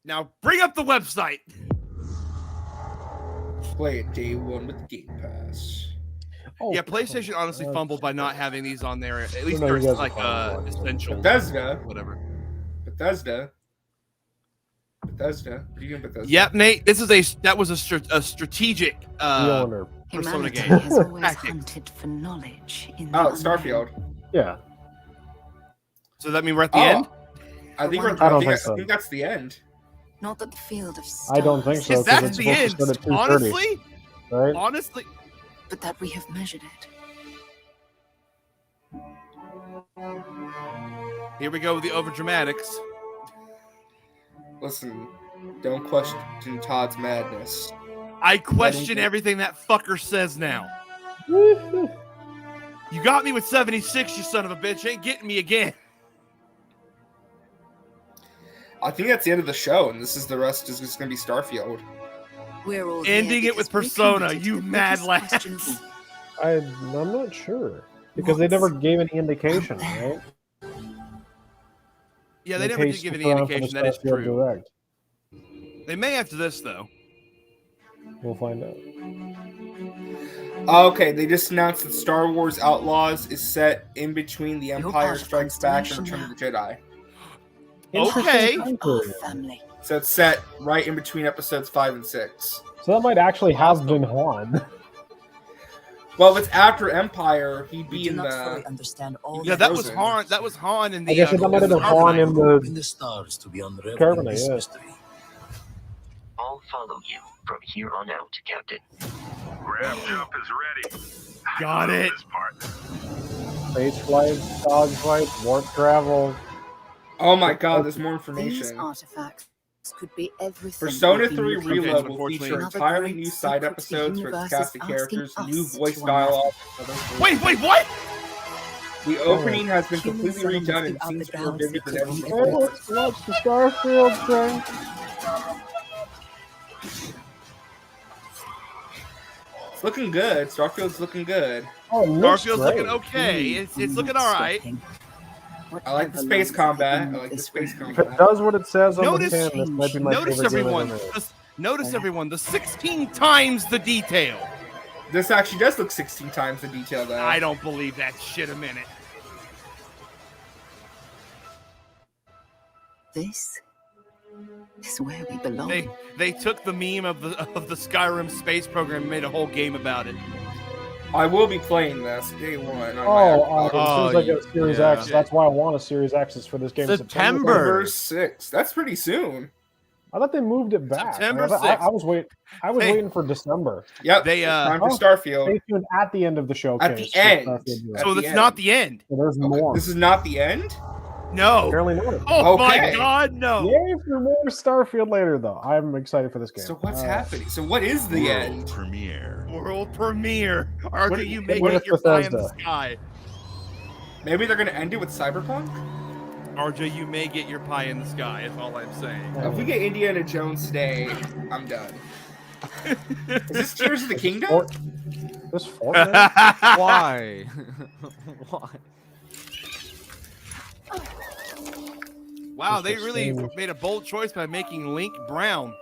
S2: Now bring up the website.
S3: Play it day one with the Game Pass.
S4: Oh,
S2: Yeah, PlayStation honestly fumbled by not having these on there. At least
S4: no, you
S2: there's
S4: guys
S2: like
S4: are fine.
S2: essential.
S3: Bethesda.
S2: Whatever.
S3: Bethesda. What are you doing, Bethesda?
S2: Yep, Nate. This is that was a strategic Persona
S20: Humanity
S2: game.
S20: has always hunted for knowledge in the
S3: Starfield.
S4: Yeah.
S2: So that mean we're at the end?
S3: I think
S4: I don't think so.
S3: I think that's the end.
S20: Not that the field of stars.
S4: I don't think so.
S2: Is that
S4: 'cause it's
S2: the
S4: supposed
S2: end?
S4: to start at 2:30,
S2: Honestly?
S4: right?
S2: Honestly.
S20: But that we have measured it.
S2: Here we go with the overdramatics.
S3: Listen, don't question Todd's madness.
S2: I question everything that fucker says now. You got me with 76, you son of a bitch. Ain't getting me again.
S3: I think that's the end of the show, and the rest is just going to be Starfield.
S20: We're all
S2: Ending it with Persona, you mad lass.
S4: I'm not sure because they never gave any indication, right?
S2: Yeah, they
S4: In
S2: never did
S4: case
S2: give
S4: it's
S2: any
S4: around for the
S2: indication. That is
S4: Starfield
S2: true.
S4: Direct.
S2: They may after this, though.
S4: We'll find out.
S3: Okay, they just announced that Star Wars Outlaws is set in between The Empire Strikes Back and Return of the Jedi.
S2: Okay.
S3: So it's set right in between episodes 5 and 6.
S4: So that might actually have been Han.
S3: Well, if it's after Empire, he'd be in the.
S20: Understand all
S2: Yeah, that was Han. That was Han in the.
S4: I guess that might have been Han in the
S12: stars to be unraveling
S4: Carbonite,
S12: this
S4: yeah.
S12: mystery.
S1: I'll follow you from here on out, Captain.
S18: Grab jump is ready.
S2: Got it.
S18: This part.
S4: Space flights, dog fights, warp travel.
S3: Oh my god, there's more
S20: These
S3: information.
S20: artifacts could be everything.
S3: Persona
S20: we've been
S3: 3
S20: looking
S3: Reload
S20: for.
S3: will feature
S20: Another
S3: entirely
S20: great
S3: new side
S20: secret
S3: episodes
S20: the
S3: for its
S20: universe
S3: cast
S20: is
S3: of characters,
S20: asking
S3: new
S20: us
S3: voice
S20: to
S3: dialogue.
S2: Wait, what?
S3: The opening has been
S20: Humans
S3: completely redone and
S20: settlements
S3: scenes
S20: throughout
S3: more
S20: the
S3: vivid than
S20: galaxy
S3: ever
S20: could be
S3: before.
S4: Let's watch the Starfield thing.
S3: It's looking good. Starfield's looking good.
S4: Oh, it looks
S2: Starfield's
S4: great.
S2: looking okay. It's looking all right.
S3: I like the space combat. I like the space
S4: If it
S3: combat.
S4: does what it says on
S2: Notice,
S4: the tin, this might be my
S2: notice
S4: favorite game
S2: everyone.
S4: I've ever made.
S2: Notice everyone. The 16 times the detail.
S3: This actually does look 16 times the detail, though.
S2: I don't believe that shit a minute.
S20: This is where we belong.
S2: They took the meme of the Skyrim space program and made a whole game about it.
S3: I will be playing this day one. On
S4: Oh,
S3: my
S4: as soon as I get Series
S2: yeah.
S4: X, that's why I want a Series X is for this game.
S2: September.
S3: 6th. That's pretty soon.
S4: I thought they moved it back.
S2: September
S4: I
S2: 6th.
S4: was waiting for December.
S3: Yep.
S2: They
S3: time for Starfield.
S4: Stay tuned at the end of the showcase.
S3: At the end.
S2: So that's not the end.
S4: So there's more.
S3: This is not the end?
S2: No.
S4: Apparently not.
S2: Oh
S3: Okay.
S2: my God, no.
S4: Yay for more Starfield later, though. I'm excited for this game.
S3: So what's happening? So what is the end?
S18: Premiere.
S2: World premiere.
S3: What-
S2: RJ, you make
S4: what
S2: it
S4: if
S2: your pie in the
S4: Bethesda?
S2: sky.
S3: Maybe they're gonna end it with Cyberpunk?
S2: RJ, you may get your pie in the sky. Is all I'm saying.
S3: If we get Indiana Jones today, I'm done. Is this Tears of the Kingdom?
S4: This Fortnite?
S13: Why? Why?
S2: Wow, they really made a bold choice by making Link brown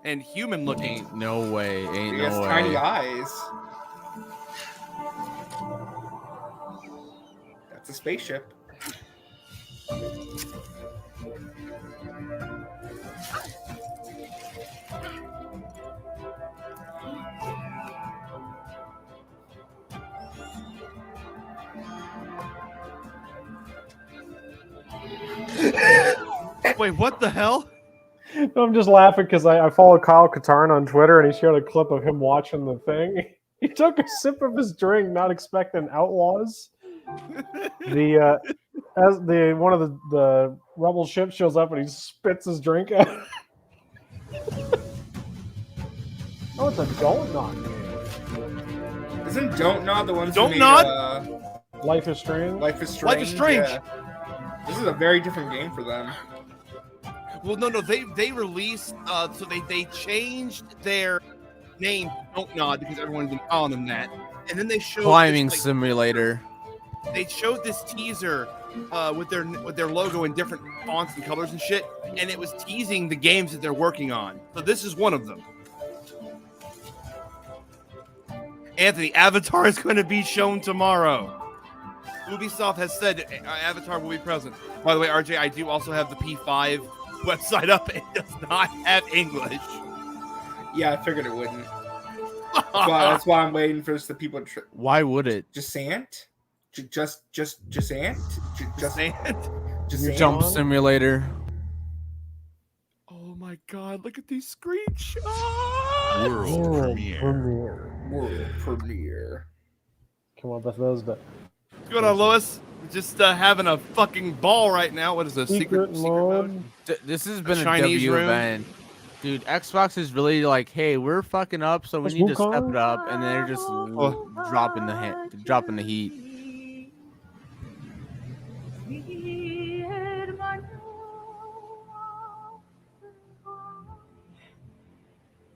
S2: and human looking.
S13: Ain't no way. Ain't
S3: He has
S13: no way.
S3: tiny eyes. That's a spaceship.
S2: Wait, what the hell?
S4: No, I'm just laughing because I follow Kyle Katarn on Twitter, and he shared a clip of him watching the thing. He took a sip of his drink, not expecting Outlaws. As one of the rebel ships shows up, and he spits his drink out. Oh, it's a Don't Nod game.
S3: Isn't Don't Nod the ones
S2: Don't
S3: who made,
S2: Nod?
S4: Life is Strange.
S3: Life is Strange?
S2: Life is Strange.
S3: Yeah. This is a very different game for them.
S2: Well, no, they released, so they changed their name to Don't Nod because everyone's been calling them that. And then they showed
S13: Climbing
S2: this,
S13: simulator.
S2: they showed this teaser with their logo in different fonts and colors and shit, and it was teasing the games that they're working on. So this is one of them. Anthony, Avatar is going to be shown tomorrow. Ubisoft has said Avatar will be present. By the way, RJ, I do also have the P5 website up. It does not have English.
S3: Yeah, I figured it wouldn't. That's why I'm waiting for the people to.
S13: Why would it?
S3: Just ant? Just ant? Just
S2: ant?
S3: Just
S13: Jump simulator.
S2: Oh my god, look at these screenshots.
S3: World premiere.
S4: Come on, Bethesda.
S2: What's going on, Lois? Just having a fucking ball right now. What is this? Secret mode?
S13: This has been a
S2: Chinese
S13: W
S2: room?
S13: event. Dude, Xbox is really like, hey, we're fucking up, so we need to step it up, and they're just dropping the heat.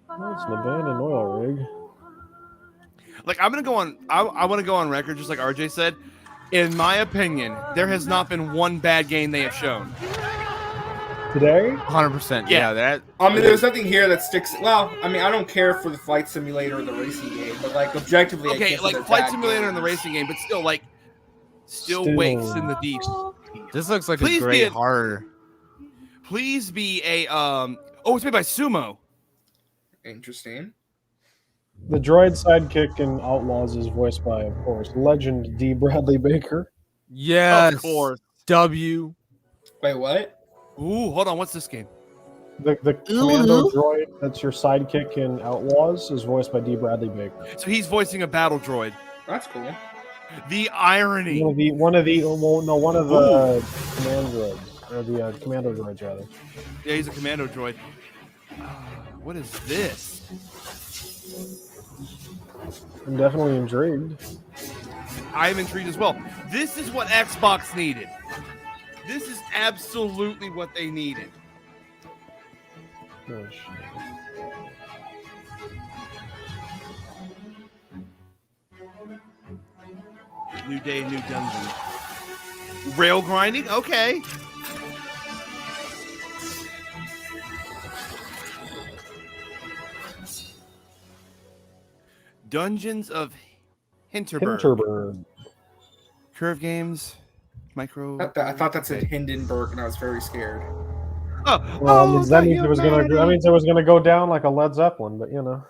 S4: Oh, it's an abandoned oil rig.
S2: Like, I'm gonna go on. I want to go on record, just like RJ said. In my opinion, there has not been one bad game they have shown
S4: today.
S13: 100%. Yeah, that.
S3: I mean, there's nothing here that sticks. Well, I mean, I don't care for the flight simulator or the racing game, but like objectively, I
S2: Okay,
S3: can't say
S2: like
S3: they're
S2: Flight
S3: bad
S2: Simulator
S3: games.
S2: and the racing game, but still
S4: Still.
S2: wakes in the deep.
S13: This looks like
S2: Please
S13: a
S2: be
S13: great
S2: a-
S13: horror.
S2: Please be a Oh, it's made by Sumo.
S3: Interesting.
S4: The droid sidekick in Outlaws is voiced by, of course, legend D. Bradley Baker.
S13: Yes.
S2: Of course.
S13: W.
S3: Wait, what?
S2: Ooh, hold on. What's this game?
S4: The commando droid that's your sidekick in Outlaws is voiced by D. Bradley Baker.
S2: So he's voicing a battle droid.
S3: That's cool.
S2: The irony.
S4: One of the command droids, or the commando droids rather.
S2: Yeah, he's a commando droid. What is this?
S4: I'm definitely intrigued.
S2: I'm intrigued as well. This is what Xbox needed. This is absolutely what they needed.
S4: Oh, shit.
S2: New day, new dungeon. Rail grinding? Okay. Dungeons of Hinterberg.
S4: Hinterberg.
S2: Curve Games. Micro.
S3: I thought that said Hindenburg, and I was very scared.
S4: Well, that means it was gonna go down like a Led Zeppelin, but you know.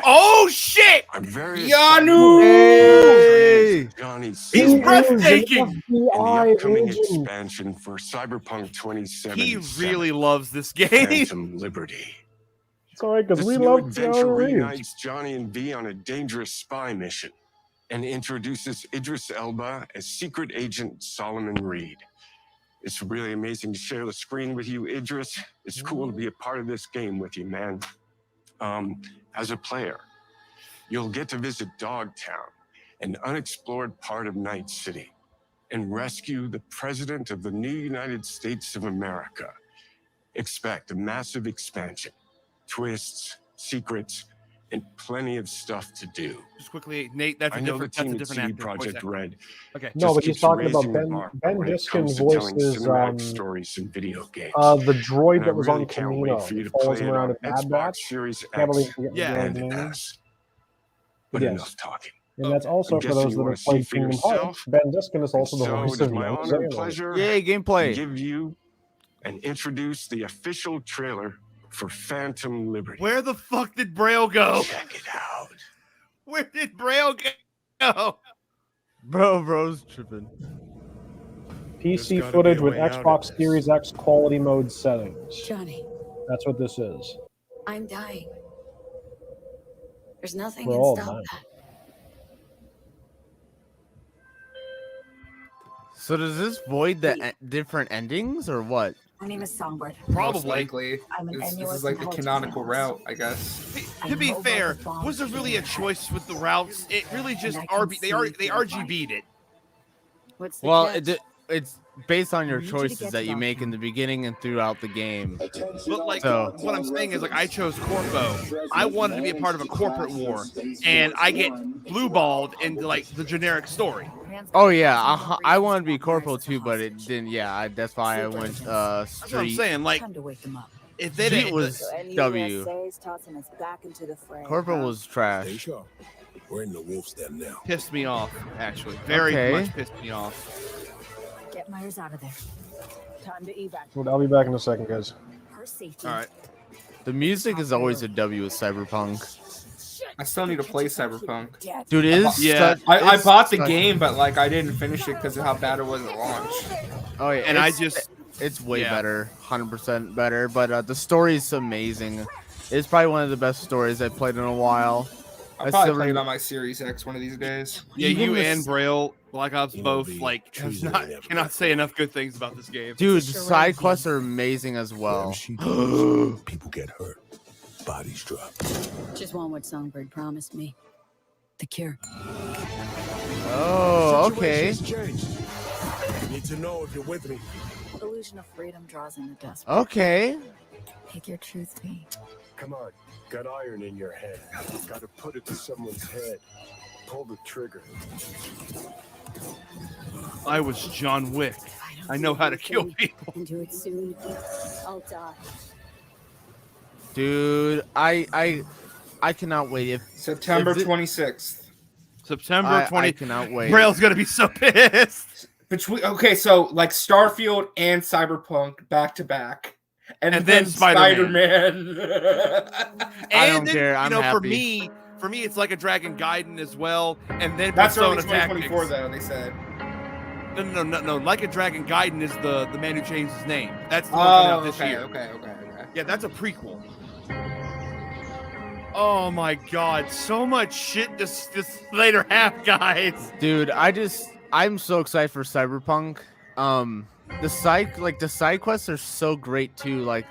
S2: Oh shit!
S10: I'm very
S3: Yanu!
S10: Hey! Johnny
S2: He's
S10: Silver
S2: breathtaking!
S10: in the upcoming expansion for Cyberpunk 2077.
S2: He really loves this game.
S10: Phantom Liberty.
S4: It's alright because
S10: This
S4: we
S10: new
S4: love
S10: adventure
S4: Keanu Reeves.
S10: reunites Johnny and V on a dangerous spy mission and introduces Idris Elba as secret agent Solomon Reed. It's really amazing to share the screen with you, Idris. It's cool to be a part of this game with you, man. As a player, you'll get to visit Dogtown, an unexplored part of Night City, and rescue the President of the new United States of America. Expect a massive expansion, twists, secrets, and plenty of stuff to do.
S2: Just quickly, Nate, that's
S10: I
S2: a
S10: never
S2: different,
S10: teamed
S2: that's a
S10: at
S2: different
S10: CD
S2: actor. voice
S10: Projekt
S2: actor.
S10: Red.
S2: Okay.
S4: No, but he's
S10: keeps
S4: talking about
S10: raising the
S4: Ben.
S10: bar
S4: Ben
S10: when it
S4: Diskin
S10: comes to telling
S4: voices
S10: cinematic stories in video games.
S4: the droid
S10: And I
S4: that was
S10: really
S4: on
S10: can't
S4: Camino.
S10: wait for you to
S4: Follows
S10: play
S4: him
S10: it
S4: around
S10: on
S4: at Bad
S10: Xbox
S4: Batch.
S10: Series
S4: Can't believe
S10: X
S4: I forget the
S10: and
S4: droid's name.
S10: S. But
S4: Yes.
S10: enough talking.
S4: And that's also
S10: I'm
S4: for
S10: guessing
S4: those
S10: you
S4: that
S10: wanna
S4: have
S10: see
S4: played
S10: for
S4: Kingdom
S10: yourself.
S4: Hearts. Ben Diskin is also the
S10: So
S4: voice
S10: it is
S4: of
S10: my
S4: young
S10: honor and
S4: Xehanort.
S10: pleasure
S13: Yay, gameplay.
S10: to give you and introduce the official trailer for Phantom Liberty.
S2: Where the fuck did Braille go?
S10: Check it out.
S2: Where did Braille go?
S13: Bro's tripping.
S4: PC
S13: gotta
S4: footage
S13: be a
S4: with
S13: way out of
S4: Xbox
S13: this.
S4: Series X quality mode settings.
S20: Johnny,
S4: That's what this is.
S20: I'm dying. There's nothing
S4: We're
S20: can
S4: all
S20: stop
S4: dying.
S20: that.
S13: So does this void the different endings or what?
S20: My name is Songbird.
S3: Most likely.
S20: I'm an
S3: This
S20: NUS
S3: is like the
S20: intelligence
S3: canonical
S20: analyst.
S3: route, I guess.
S2: To be fair, was there really a choice with the routes? It really just they RGB'd it.
S20: What's the
S13: Well,
S20: catch?
S13: it's based on your
S20: I need you to
S13: choices
S20: get
S13: that
S20: to
S13: you make in the beginning and throughout the game.
S2: But like,
S13: So-
S2: what I'm saying is, like, I chose Corpo. I wanted to be a part of a corporate war, and I get blue-balled into like the generic story.
S13: Oh yeah, I wanted to be Corporal too, but it didn't. Yeah, that's why I went Street.
S2: That's what I'm saying. Like, if they
S13: Street
S2: didn't,
S13: was W. Corporal was trash.
S12: Stay sharp. We're in the wolf's den now.
S2: pissed me off. Actually, very
S13: Okay.
S2: much pissed me off.
S20: Get Myers out of there. Time to evac.
S4: Well, I'll be back in a second, guys.
S20: Her safety.
S2: All right.
S13: The music is always a W with Cyberpunk.
S3: I still need to play Cyberpunk.
S13: Dude, it is
S2: Yeah.
S3: I
S13: it's
S3: bought the
S13: such-
S3: game, but like I didn't finish it because of how bad it was at launch.
S13: Oh yeah,
S2: And I
S13: it's-
S2: just-
S13: it's way
S2: yeah.
S13: better, 100% better. But the story is amazing. It's probably one of the best stories I've played in a while.
S3: I'll
S13: I
S3: probably
S13: still
S3: play it
S13: rem-
S3: on my Series X one of these days.
S2: Yeah,
S13: Even
S2: you
S13: the
S2: and
S13: s-
S2: Braille, Black Ops
S12: You know,
S2: both
S12: the
S2: like
S12: treason
S2: cannot say enough good things about this game.
S13: Dude, the side quests are amazing as well.
S12: People get hurt. Bodies drop.
S20: Just want what Songbird promised me. The cure.
S13: Oh, okay.
S12: Situation's changed. You need to know if you're with me.
S20: Illusion of freedom draws in the dust.
S13: Okay.
S20: Pick your truth, V.
S12: Come on. Got iron in your head. Gotta put it to someone's head. Pull the trigger.
S2: I was John Wick. I know how to kill people.
S20: And do it soon. I'll die.
S13: Dude, I cannot wait. If
S3: September
S13: if it-
S3: 26th.
S2: September
S13: I
S2: 20.
S13: cannot wait.
S2: Braille's gonna be so pissed.
S3: Okay, so like Starfield and Cyberpunk back to back, and then
S2: Spider-Man.
S3: Spider-Man.
S13: I don't
S2: then,
S13: care, I'm
S2: for
S13: happy.
S2: me, it's like a Dragon Gaiden as well, and then
S3: That's
S2: Persona
S3: early 2024
S2: Tactics.
S3: though. They said.
S2: No. Like a Dragon Gaiden is the man who changed his name. That's the one coming out
S3: Oh,
S2: this
S3: okay,
S2: year.
S3: okay.
S2: Yeah, that's a prequel. Oh my god, so much shit this later half, guys.
S13: Dude, I'm so excited for Cyberpunk. The side quests are so great too. Like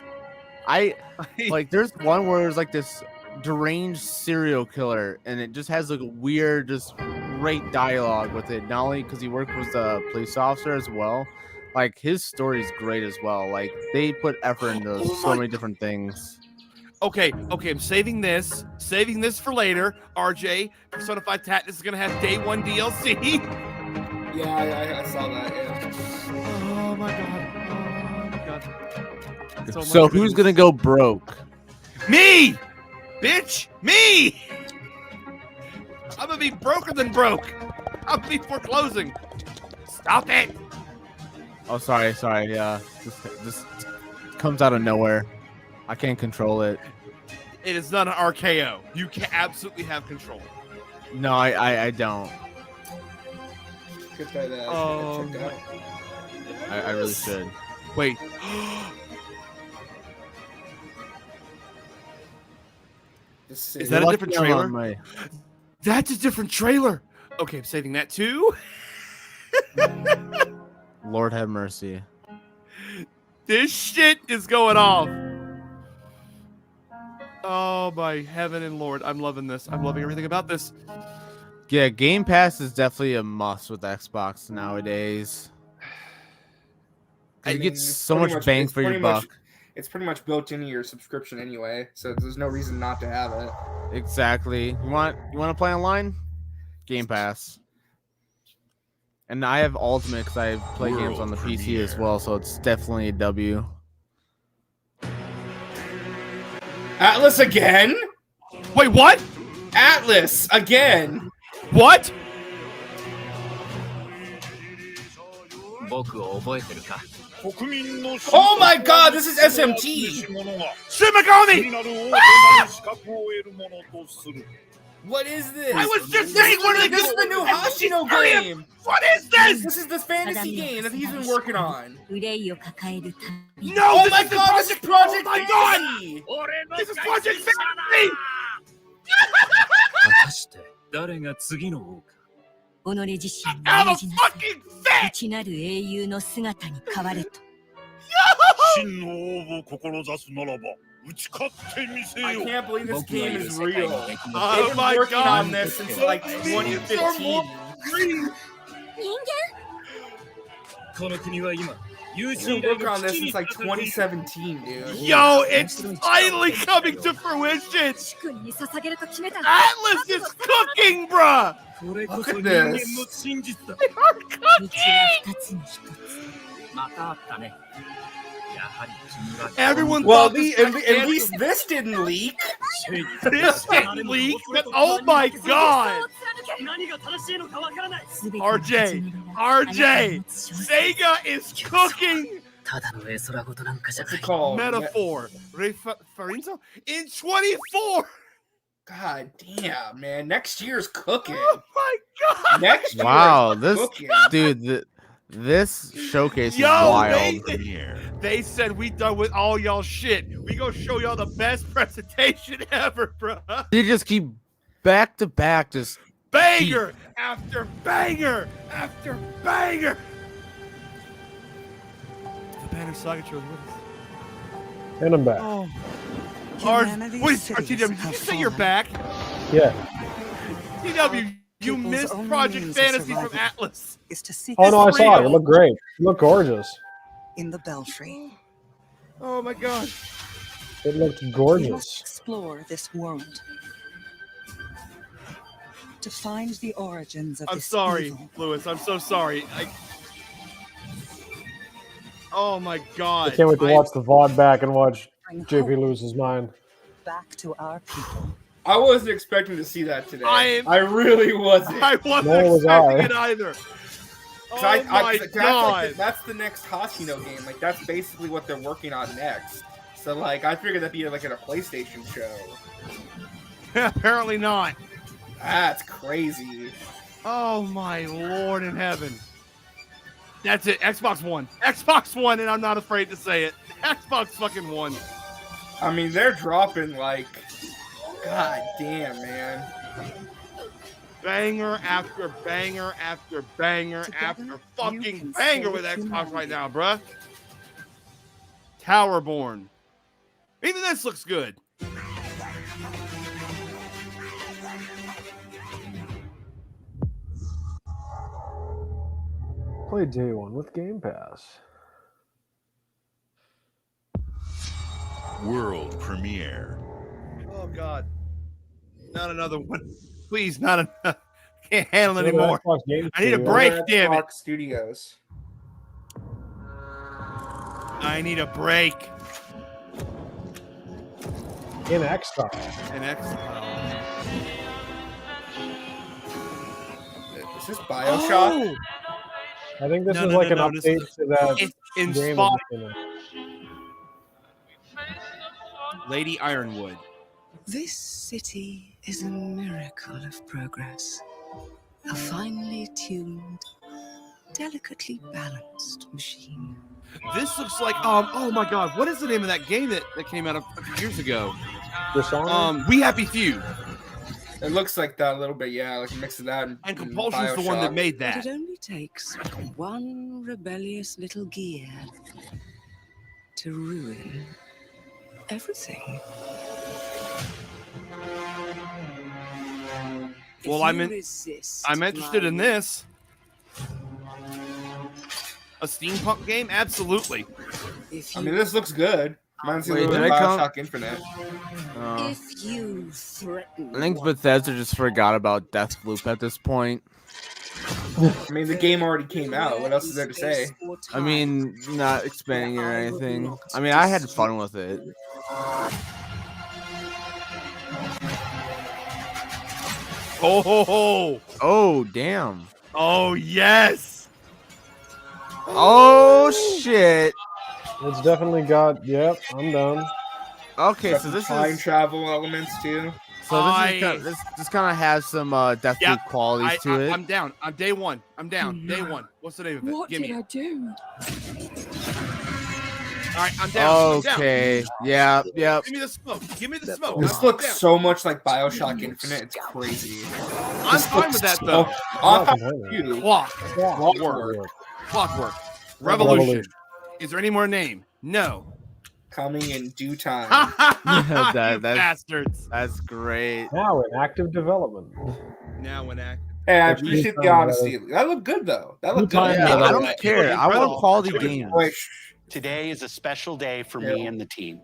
S13: there's one where there's like this deranged serial killer and it just has like a weird, just great dialogue with it. Not only because he worked with a police officer as well, like his story is great as well. Like they put effort into so many different things.
S2: Okay, I'm saving this for later. RJ, Persona 5 Tactics is gonna have day 1 DLC.
S3: Yeah, I saw that. Yeah.
S2: Oh my god. So
S13: So
S2: much
S13: who's
S2: goodness.
S13: gonna go broke?
S2: Me, bitch, me. I'm gonna be broker than broke. I'm gonna be foreclosing. Stop it.
S13: Oh, sorry. Yeah, this comes out of nowhere. I can't control it.
S2: It is not an RKO. You can absolutely have control.
S13: No, I don't.
S3: Get that
S2: Oh,
S3: checked out.
S13: I really should.
S2: Wait. Is that a different
S13: Lucky I'm
S2: trailer?
S13: on my-
S2: That's a different trailer. Okay, I'm saving that too.
S13: Lord have mercy.
S2: This shit is going off. Oh my heaven and Lord. I'm loving this. I'm loving everything about this.
S13: Yeah, Game Pass is definitely a must with Xbox nowadays. 'Cause you get
S3: it's
S13: so
S3: pretty
S13: much bang
S3: it's
S13: for your
S3: pretty much-
S13: buck.
S3: It's pretty much built into your subscription anyway, so there's no reason not to have it.
S13: Exactly. You want to play online? Game Pass. And I have Ultimate because I play games on the PC as well, so it's definitely a W.
S3: Atlas again?
S2: Wait, what?
S3: Atlas again?
S2: What?
S3: Oh my god, this is SMT!
S2: Shimagami!
S3: What is this?
S2: I was just saying, what are they
S3: This is the new Hashino game!
S2: What is this?
S3: This is the fantasy game that he's been working on.
S2: No,
S3: Oh
S2: this
S3: my
S2: is
S3: god, this is Project
S2: Oh my god!
S3: Fantasy!
S2: This is Project Fantasy!
S6: 果たして誰が次の王か。
S20: 己自身
S2: I'm
S20: の
S2: a fucking fan!
S20: 内なる英雄の姿に変われと。
S18: 真の王を志すならば打ち勝ってみせよ
S3: I can't believe this game is real. They've
S2: Oh
S3: been
S2: my
S3: working
S2: god!
S3: on this since like 2015.
S6: この国は今
S3: You've been working on this since like 2017, dude.
S2: Yo, it's finally coming to fruition. Atlas is cooking, bruh.
S3: Look at this.
S2: They are cooking. Everyone
S3: Well,
S2: thought
S3: at least this didn't leak.
S2: This didn't leak, but oh my god! RJ, Sega is cooking.
S3: What's it called?
S2: Metaphor, referenzo in 24.
S3: God damn, man! Next year's cooking.
S2: Oh my god!
S3: Next year,
S13: Wow,
S3: is
S13: this
S3: cooking.
S13: dude, this showcase is
S2: Yo,
S13: wild.
S2: they said we done with all y'all shit. We gonna show y'all the best presentation ever, bro.
S13: You just keep back to back, just
S2: Banger after banger after banger. The Banner Saga trilogy.
S4: And I'm back.
S2: Oh.
S16: Humanity's
S2: Wait,
S16: cities
S2: RTW, did you
S16: have
S2: say you're
S16: fallen.
S2: back?
S4: Yeah.
S2: TW, you
S16: People's
S2: missed
S16: only
S2: Project
S16: means of
S2: Fantasy from
S16: survival
S2: Atlas.
S16: Is to seek
S4: Oh no, I saw it. It
S2: real.
S4: looked great. It looked gorgeous.
S16: in the belfry.
S2: Oh my god.
S4: It looked
S16: We must
S4: gorgeous.
S16: explore this world to find the origins of
S2: I'm
S16: this
S2: sorry,
S16: evil.
S2: Lewis. I'm so sorry. Oh my god.
S4: I can't wait to watch the VOD back and watch JP lose his mind.
S16: Back to our people.
S3: I wasn't expecting to see that today.
S2: I
S3: really wasn't.
S2: I wasn't
S4: Nor was
S2: expecting
S4: I.
S2: it either.
S3: 'Cause
S2: Oh my
S3: that's
S2: god.
S3: like that's the next Hashino game. Like that's basically what they're working on next. So like I figured that'd be like at a PlayStation show.
S2: Apparently not.
S3: That's crazy.
S2: Oh my lord in heaven. That's it. Xbox One. Xbox One, and I'm not afraid to say it. Xbox fucking One.
S3: I mean, they're dropping like, god damn, man.
S2: Banger after banger after banger after fucking banger with Xbox right now, bruh. Towerborn. Even this looks good.
S4: Play day one with Game Pass.
S7: World premiere.
S2: Oh god. Not another one. Please, not enough. Can't handle
S4: Go to
S2: anymore.
S4: Xbox Game
S2: I need a
S4: Studio.
S2: break,
S3: Xbox
S2: damn it.
S3: Studios.
S2: I need a break.
S4: In X-Style.
S2: An X.
S3: Is this Bioshock?
S4: I think this
S2: No,
S4: is
S2: no,
S4: like
S2: no,
S4: an
S2: no, this
S4: update
S2: is-
S4: to that
S2: It's
S4: game.
S2: inspired.
S4: Of
S2: Lady Ironwood.
S16: This city is a miracle of progress. A finely tuned, delicately balanced machine.
S2: This looks like oh my god, what is the name of that game that came out a few years ago?
S4: Dishonored?
S2: We Happy Few.
S3: It looks like that a little bit, yeah, like a mix of that
S2: And Compulsion's the one that
S3: Bioshock.
S2: made
S16: But
S2: that.
S16: it only takes one rebellious little gear to ruin everything.
S2: Well, I'm interested in this. A steampunk game? Absolutely.
S3: I mean, this looks good. Reminds me a
S13: Wait,
S3: little
S13: did
S3: bit of
S13: I come-
S3: Bioshock Infinite.
S16: If you threaten
S13: I think Bethesda just forgot about Deathloop at this point.
S3: I mean, the game already came out. What else is there to say?
S13: I mean, not expanding it or anything. I mean, I had fun with it.
S2: Oh ho ho!
S13: Oh, damn.
S2: Oh yes!
S13: Oh, shit.
S4: It's definitely got. Yep, I'm done.
S13: Okay,
S3: Got
S13: so
S3: some
S13: this
S3: time
S13: is
S3: travel elements too.
S13: so this kind of has some Deathloop
S2: Yep,
S13: qualities to it.
S2: I'm down. I'm day one. I'm down. Day one. What's the name of it?
S21: What
S2: Give
S21: did
S2: me
S21: I
S2: it.
S21: do?
S2: All right, I'm down. I'm down.
S13: Okay. Yeah. Yep.
S2: Give me the smoke. Give me the smoke.
S3: This
S2: I'm
S3: looks
S2: down.
S3: so much like Bioshock Infinite. It's crazy.
S2: I'm fine with that though. Clockwork. Clockwork. Revolution. Is there any more name? No.
S3: Coming in due time.
S13: That's
S2: bastards.
S13: That's great.
S4: Now in active development.
S2: Now in active
S3: Hey, I
S4: Which you
S3: appreciate the
S4: found
S3: honesty. That looked good though. That looked
S4: time
S3: good.
S4: that
S13: I don't care. I want quality games.
S7: Today is a special day for me and the team.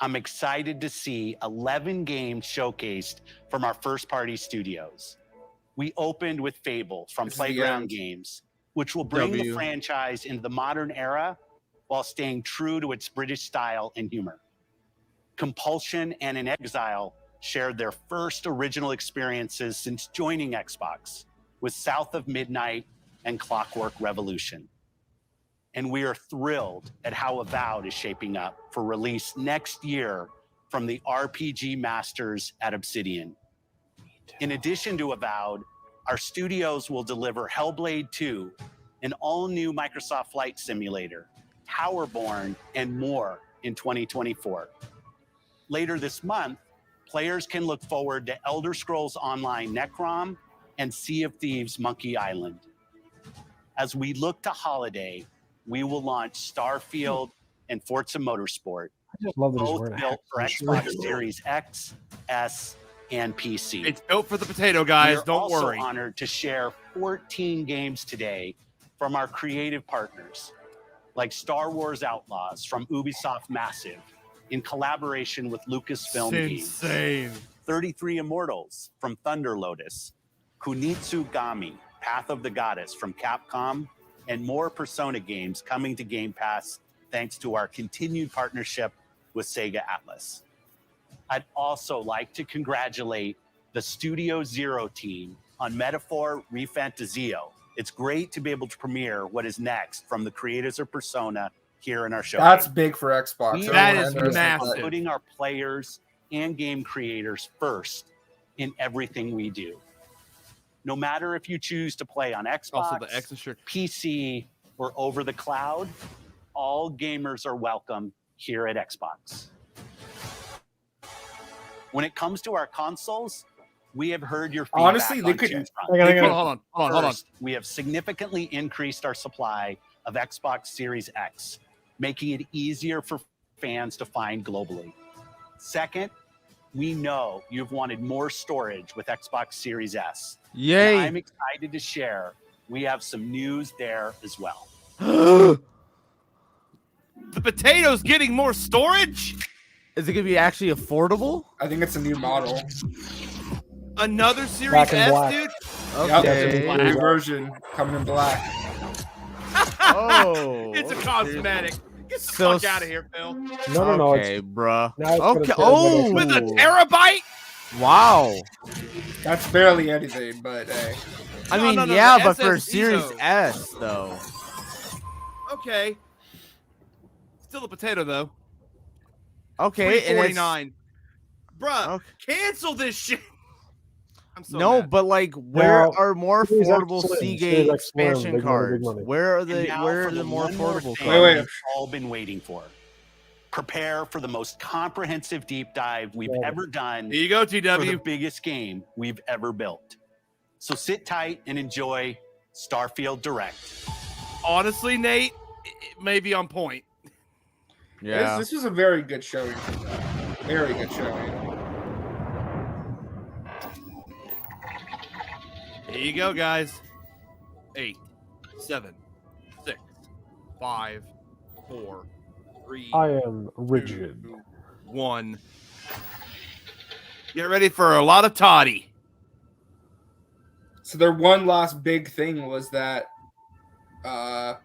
S7: I'm excited to see 11 games showcased from our first-party studios. We opened with Fable from Playground Games, which will bring the franchise into the modern era while staying true to its British style and humor. Compulsion and In Exile shared their first original experiences since joining Xbox with South of Midnight and Clockwork Revolution. And we are thrilled at how Avowed is shaping up for release next year from the RPG masters at Obsidian. In addition to Avowed, our studios will deliver Hellblade 2, an all-new Microsoft Flight Simulator, Towerborn, and more in 2024. Later this month, players can look forward to Elder Scrolls Online Necrom and Sea of Thieves Monkey Island. As we look to holiday, we will launch Starfield and Forza Motorsport,
S4: I just love that he's
S7: both
S4: wearing a
S7: built
S4: hat.
S7: for Xbox Series X, S, and PC.
S2: It's built for the potato, guys.
S7: We're
S2: Don't
S7: also
S2: worry.
S7: honored to share 14 games today from our creative partners, like Star Wars Outlaws from Ubisoft Massive, in collaboration with Lucasfilm Games.
S2: Insane.
S7: 33 Immortals from Thunder Lotus, Kunitsu Gami, Path of the Goddess from Capcom, and more Persona games coming to Game Pass thanks to our continued partnership with Sega Atlas. I'd also like to congratulate the Studio Zero team on Metaphor ReFantazio. It's great to be able to premiere what is next from the creators of Persona here in our show.
S3: That's big for Xbox.
S7: That
S3: Everyone
S7: is
S3: understands
S7: massive.
S3: that.
S7: Putting our players and game creators first in everything we do. No matter if you choose to play on Xbox,
S2: Also the X shirt.
S7: PC, or over the cloud, all gamers are welcome here at Xbox. When it comes to our consoles, we have heard your feedback.
S3: Honestly, they
S7: on
S3: could-
S7: two fronts.
S4: Hang on.
S2: Hold on.
S7: First, we have significantly increased our supply of Xbox Series X, making it easier for fans to find globally. Second, we know you've wanted more storage with Xbox Series S.
S13: Yay.
S7: And I'm excited to share we have some news there as well.
S2: The potato's getting more storage?
S13: Is it gonna be actually affordable?
S3: I think it's a new model.
S2: Another Series
S4: Black and
S2: S,
S4: black.
S2: dude?
S3: Yep,
S13: Okay.
S3: new version coming in black.
S13: Oh,
S2: It's a cosmetic. Get the
S13: So
S2: fuck out of here, Phil.
S4: No.
S13: Okay, bruh.
S4: Now it's gonna
S13: Okay.
S4: say
S13: Oh,
S2: With a terabyte?
S13: wow.
S3: That's barely anything, but hey.
S13: I
S2: No,
S13: mean,
S2: no,
S13: yeah,
S2: the
S13: but for
S2: SSD
S13: Series
S2: though.
S13: S though.
S2: Okay. Still a potato, though.
S13: Okay, and it's,
S2: $349. Bruh,
S13: Okay.
S2: cancel this shit. I'm so
S13: no,
S2: mad.
S13: but like, where
S4: Now,
S13: are more
S4: Series X
S13: affordable
S4: Slim,
S13: Seagate
S4: Series X Slim,
S13: expansion
S4: big money, big
S13: cards?
S4: money.
S13: Where are
S7: And
S13: the
S7: now
S13: where
S7: for
S13: are the more
S7: one more
S13: affordable
S7: thing
S13: cards?
S7: we've all been waiting for. Prepare for the most comprehensive deep dive we've ever done
S2: Here you go,
S7: for the
S2: TW.
S7: biggest game we've ever built. So sit tight and enjoy Starfield Direct.
S2: Honestly, Nate, it may be on point.
S13: Yeah.
S3: This was a very good showing. Very good showing.
S2: Here you go, guys. 8, 7, 6, 5, 4, 3,
S4: I am rigid.
S2: 1. Get ready for a lot of toddy.
S3: So their one last big thing was that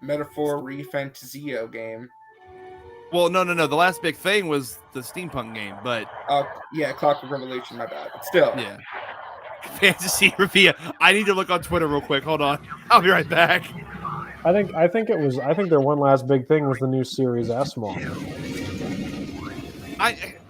S3: Metaphor ReFantazio game.
S2: Well, no. The last big thing was the steampunk game, but
S3: Yeah, Clockwork Revolution, my bad. But still.
S2: yeah. Fantasy Revia. I need to look on Twitter real quick. Hold on. I'll be right back.
S4: I think their one last big thing was the new Series S model.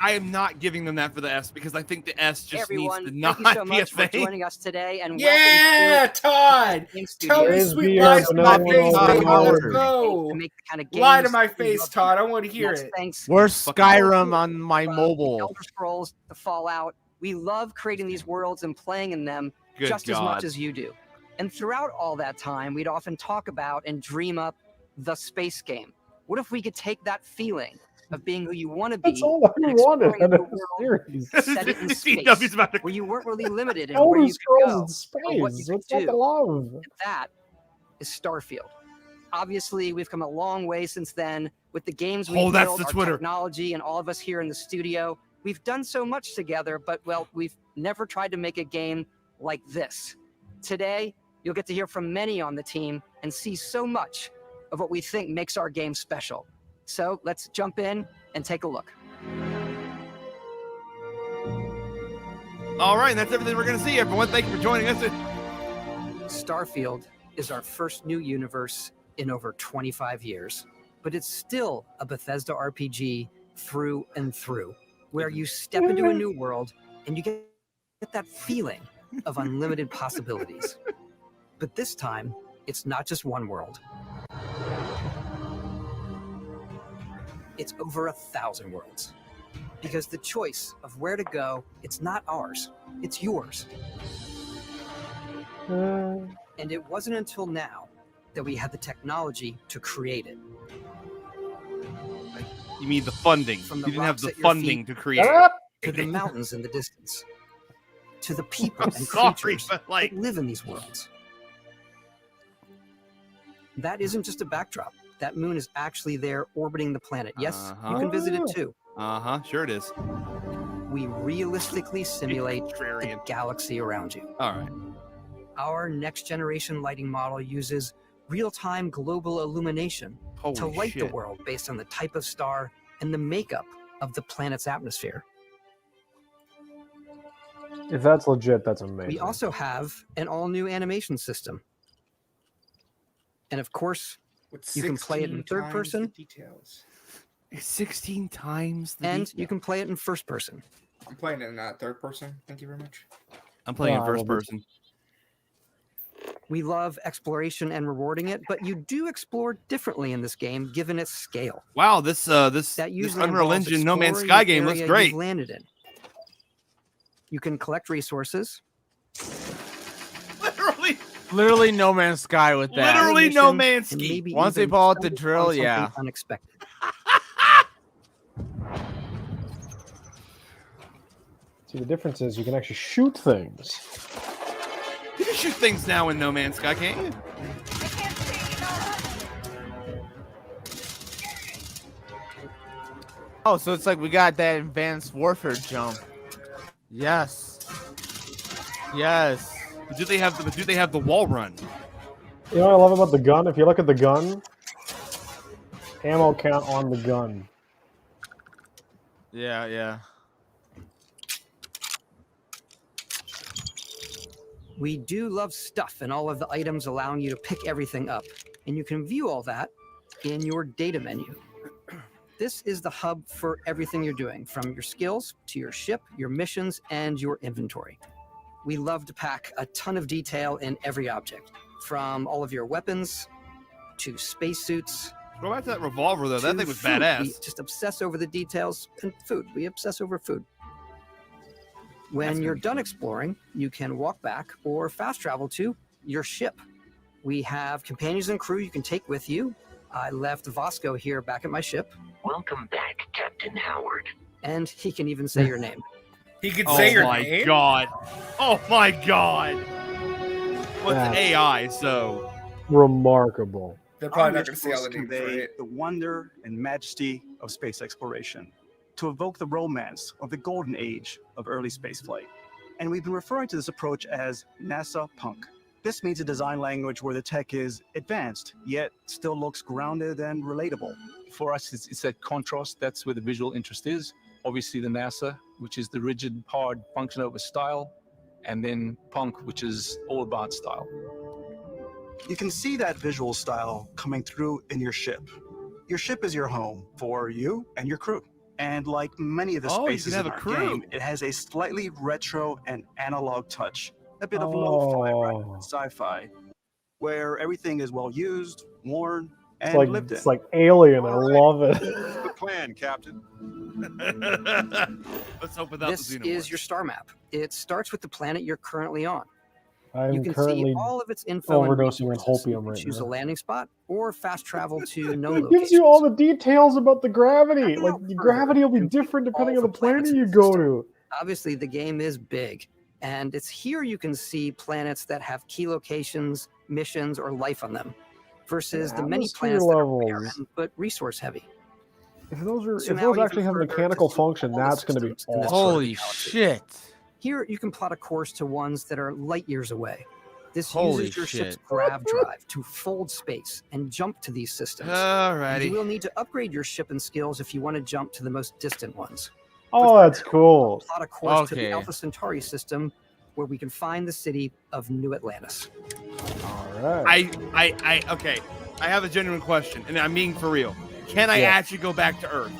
S2: I am not giving them that for the S because I think the S just
S22: Everyone,
S2: needs to
S22: thank
S2: not
S22: you so
S2: be a
S22: much for
S2: thing.
S22: joining us today. And
S3: Yeah, Todd! Tell me
S4: Praise
S3: sweet
S4: be
S3: lies
S4: unto
S3: to my
S4: the
S3: face,
S4: Lord.
S3: baby. Let's go.
S22: To make the kind of
S3: Lie to
S22: games
S3: my
S22: that we
S3: face,
S22: love to
S3: Todd. I
S22: make.
S3: want to hear
S22: That's
S3: it.
S22: Thanks.
S13: Where's Skyrim on my mobile?
S22: Elder Scrolls, the Fallout. We love creating these worlds and playing in them
S2: Good
S22: just as
S2: God.
S22: much as you do. And throughout all that time, we'd often talk about and dream up the space game. What if we could take that feeling of being who you want to be.
S4: That's all I
S22: and
S4: wanted
S22: exploring
S4: out
S22: a
S4: of
S22: new
S4: the
S22: world
S4: series.
S22: set it in
S2: CW's
S22: space,
S2: about to-
S22: where you weren't really limited in
S4: Elder
S22: where you could
S4: Scrolls
S22: go
S4: in
S22: or what you
S4: space.
S22: could
S4: What's not
S22: do.
S4: to love?
S22: And that is Starfield. Obviously, we've come a long way since then with the games we've
S2: Oh, that's
S22: built,
S2: the
S22: our
S2: Twitter.
S22: technology, and all of us here in the studio. We've done so much together, but, well, we've never tried to make a game like this. Today, you'll get to hear from many on the team and see so much of what we think makes our game special. So let's jump in and take a look.
S2: All right, and that's everything we're going to see, everyone. Thank you for joining us.
S22: Starfield is our first new universe in over 25 years, but it's still a Bethesda RPG through and through, where you step into a new world and you get that feeling of unlimited possibilities. But this time, it's not just one world. It's over 1,000 worlds. Because the choice of where to go, it's not ours, it's yours. And it wasn't until now that we had the technology to create it.
S2: You mean the funding?
S22: From
S2: You
S22: the
S2: didn't have
S22: rocks
S2: the
S22: at your
S2: funding
S22: feet
S2: to create it.
S22: to the mountains in the distance, to the people
S2: I'm
S22: and
S2: sorry,
S22: creatures
S2: but, like-
S22: that live in these worlds. That isn't just a backdrop. That moon is actually there orbiting the planet. Yes, you can visit it too.
S2: Sure it is.
S22: We realistically simulate the galaxy around you.
S2: All right.
S22: Our next generation lighting model uses real-time global illumination to
S2: Holy
S22: light the
S2: shit.
S22: world based on the type of star and the makeup of the planet's atmosphere.
S4: If that's legit, that's amazing.
S22: We also have an all-new animation system. And of course, you can play it in third person,
S3: Details.
S2: 16 times the
S22: and
S2: detail.
S22: you can play it in first person.
S3: I'm playing it in third person. Thank you very much.
S2: I'm playing in
S4: Wow,
S2: first
S4: well,
S2: person.
S22: We love exploration and rewarding it, but you do explore differently in this game given its scale.
S2: Wow, this
S22: That usually
S2: Unreal
S22: involves
S2: Engine No Man's
S22: exploring
S2: Sky
S22: the
S2: game looks
S22: area
S2: great.
S22: you've landed in. You can collect resources,
S2: Literally,
S13: No Man's Sky with that.
S2: literally No
S22: mission,
S2: Man's
S22: and
S2: Ski.
S22: maybe
S13: Once they
S22: even
S13: pull out the
S22: stumble
S13: drill,
S22: on something
S13: yeah.
S22: unexpected.
S4: See, the difference is you can actually shoot things.
S2: You can shoot things now in No Man's Sky, can't you?
S13: Oh, so it's like we got that advanced warfare jump. Yes. Yes.
S2: But do they have the wall run?
S4: You know what I love about the gun? If you look at the gun, ammo count on the gun.
S13: Yeah, yeah.
S22: We do love stuff and all of the items allowing you to pick everything up. And you can view all that in your data menu. This is the hub for everything you're doing, from your skills to your ship, your missions, and your inventory. We love to pack a ton of detail in every object, from all of your weapons to spacesuits.
S2: Go back to that revolver though. That
S22: to
S2: thing was
S22: food.
S2: badass.
S22: We just obsess over the details and food. We obsess over food. When you're done exploring, you can walk back or fast travel to your ship. We have companions and crew you can take with you. I left Vasco here back at my ship,
S1: Welcome back, Captain Howard.
S22: and he can even say your name.
S3: He could
S2: Oh
S3: say your
S2: my
S3: name.
S2: god. Oh my god. Well,
S4: Yeah.
S2: it's AI, so
S4: Remarkable.
S3: They're probably
S11: Our
S3: not going to
S11: mission
S3: see all
S11: was
S3: the
S11: to
S3: names
S11: convey
S3: right.
S11: the wonder and majesty of space exploration, to evoke the romance of the golden age of early spaceflight. And we've been referring to this approach as NASA Punk. This means a design language where the tech is advanced, yet still looks grounded and relatable.
S15: For us, it's that contrast. That's where the visual interest is. Obviously, the NASA, which is the rigid, hard function over style, and then Punk, which is all about style.
S11: You can see that visual style coming through in your ship. Your ship is your home for you and your crew. And like many of the
S2: Oh, you
S11: spaces
S2: can have
S11: in
S2: a
S11: our
S2: crew.
S11: game, it has a slightly retro and analog touch, a bit of
S4: Oh.
S11: lo-fi rather than sci-fi, where everything is well used, worn,
S4: It's
S11: and
S4: like
S11: lived in.
S4: it's like Alien. I love it.
S11: Good plan, Captain.
S2: let's hope without
S22: This
S2: the
S22: is your star map. It starts with the planet you're currently on.
S4: I'm
S22: You can see
S4: currently
S22: all of its info and
S4: overdosing on
S22: resources. You
S4: hopium
S22: can
S4: right
S22: choose a
S4: now.
S22: landing spot or fast travel to known
S4: It
S22: locations.
S4: gives you all the details about the gravity. Like the gravity will be different depending on the planet you go to.
S22: Obviously, the game is big, and it's here you can see planets that have key locations, missions, or life on them, versus the many
S4: Atmosphere
S22: planets that are
S4: levels.
S22: barren but resource heavy.
S4: If those are
S22: So
S4: if
S22: now
S4: those
S22: even
S4: actually have
S22: further
S4: mechanical
S22: to
S4: function,
S22: all the
S4: that's going to be
S22: systems in this
S4: awesome.
S22: part of the
S13: Holy
S22: galaxy.
S13: shit.
S22: Here, you can plot a course to ones that are light years away. This
S13: Holy
S22: uses your ship's
S13: shit.
S22: grav drive to fold space and jump to these systems.
S2: Alrighty.
S22: You will need to upgrade your ship and skills if you want to jump to the most distant ones.
S4: Oh, that's cool.
S22: Plot a course to the
S13: Okay.
S22: Alpha Centauri system, where we can find the city of New Atlantis.
S4: All right.
S2: Okay. I have a genuine question, and I'm being for real. Can I
S4: Yeah.
S2: actually go back to Earth?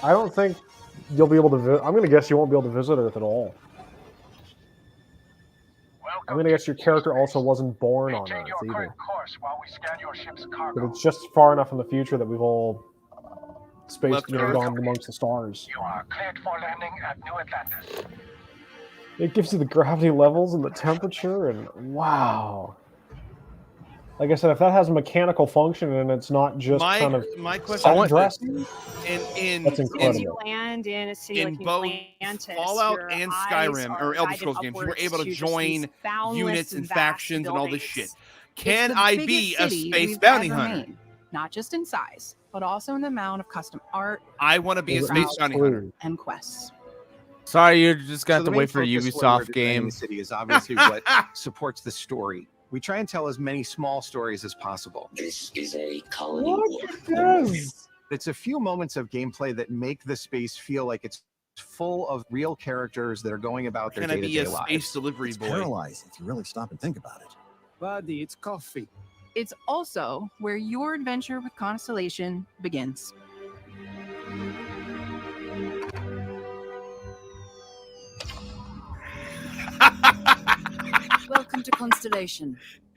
S4: I don't think you'll be able to. I'm going to guess you won't be able to visit Earth at all. I'm going to guess your character also wasn't born on Earth either. But it's just far enough in the future that we've all spaced,
S2: Left Earth.
S4: gone amongst the stars.
S18: You are cleared for landing at New Atlantis.
S4: It gives you the gravity levels and the temperature, and wow. Like I said, if that has a mechanical function and it's not just kind of
S2: my question
S4: set
S2: is
S4: dressing,
S2: in
S4: that's
S5: As you
S4: incredible.
S5: land in a city
S2: in
S5: like
S2: both
S5: Atlantis,
S2: Fallout
S5: your
S2: and
S5: eyes
S2: Skyrim
S5: are
S2: or Elder
S5: guided
S2: Scrolls games, you were
S5: upwards
S2: able to
S5: just
S2: join
S5: these boundless
S2: units and
S5: vast
S2: factions and all this shit.
S5: buildings.
S2: Can
S5: It's the
S2: I
S5: biggest
S2: be a
S5: city
S2: space
S5: we've
S2: bounty
S5: ever
S2: hunter?
S5: made, not just in size, but also in the amount of custom art
S2: I want to be a space
S5: routes,
S2: bounty hunter.
S5: and quests.
S13: Sorry, you're just gonna have
S17: the
S13: to
S17: main
S13: wait for a
S17: focus when we're
S13: Ubisoft
S17: designing
S13: game.
S17: the city is obviously what supports the story. We try and tell as many small stories as possible.
S1: This is a colony war.
S17: It's a few moments of gameplay that make the space feel like it's full of real characters that are going about their
S2: Can I be
S17: day-to-day
S2: a
S17: lives.
S2: space delivery boy?
S12: Paralyzing if you really stop and think about it.
S23: Buddy, it's coffee.
S5: It's also where your adventure with Constellation begins.
S20: Welcome to Constellation.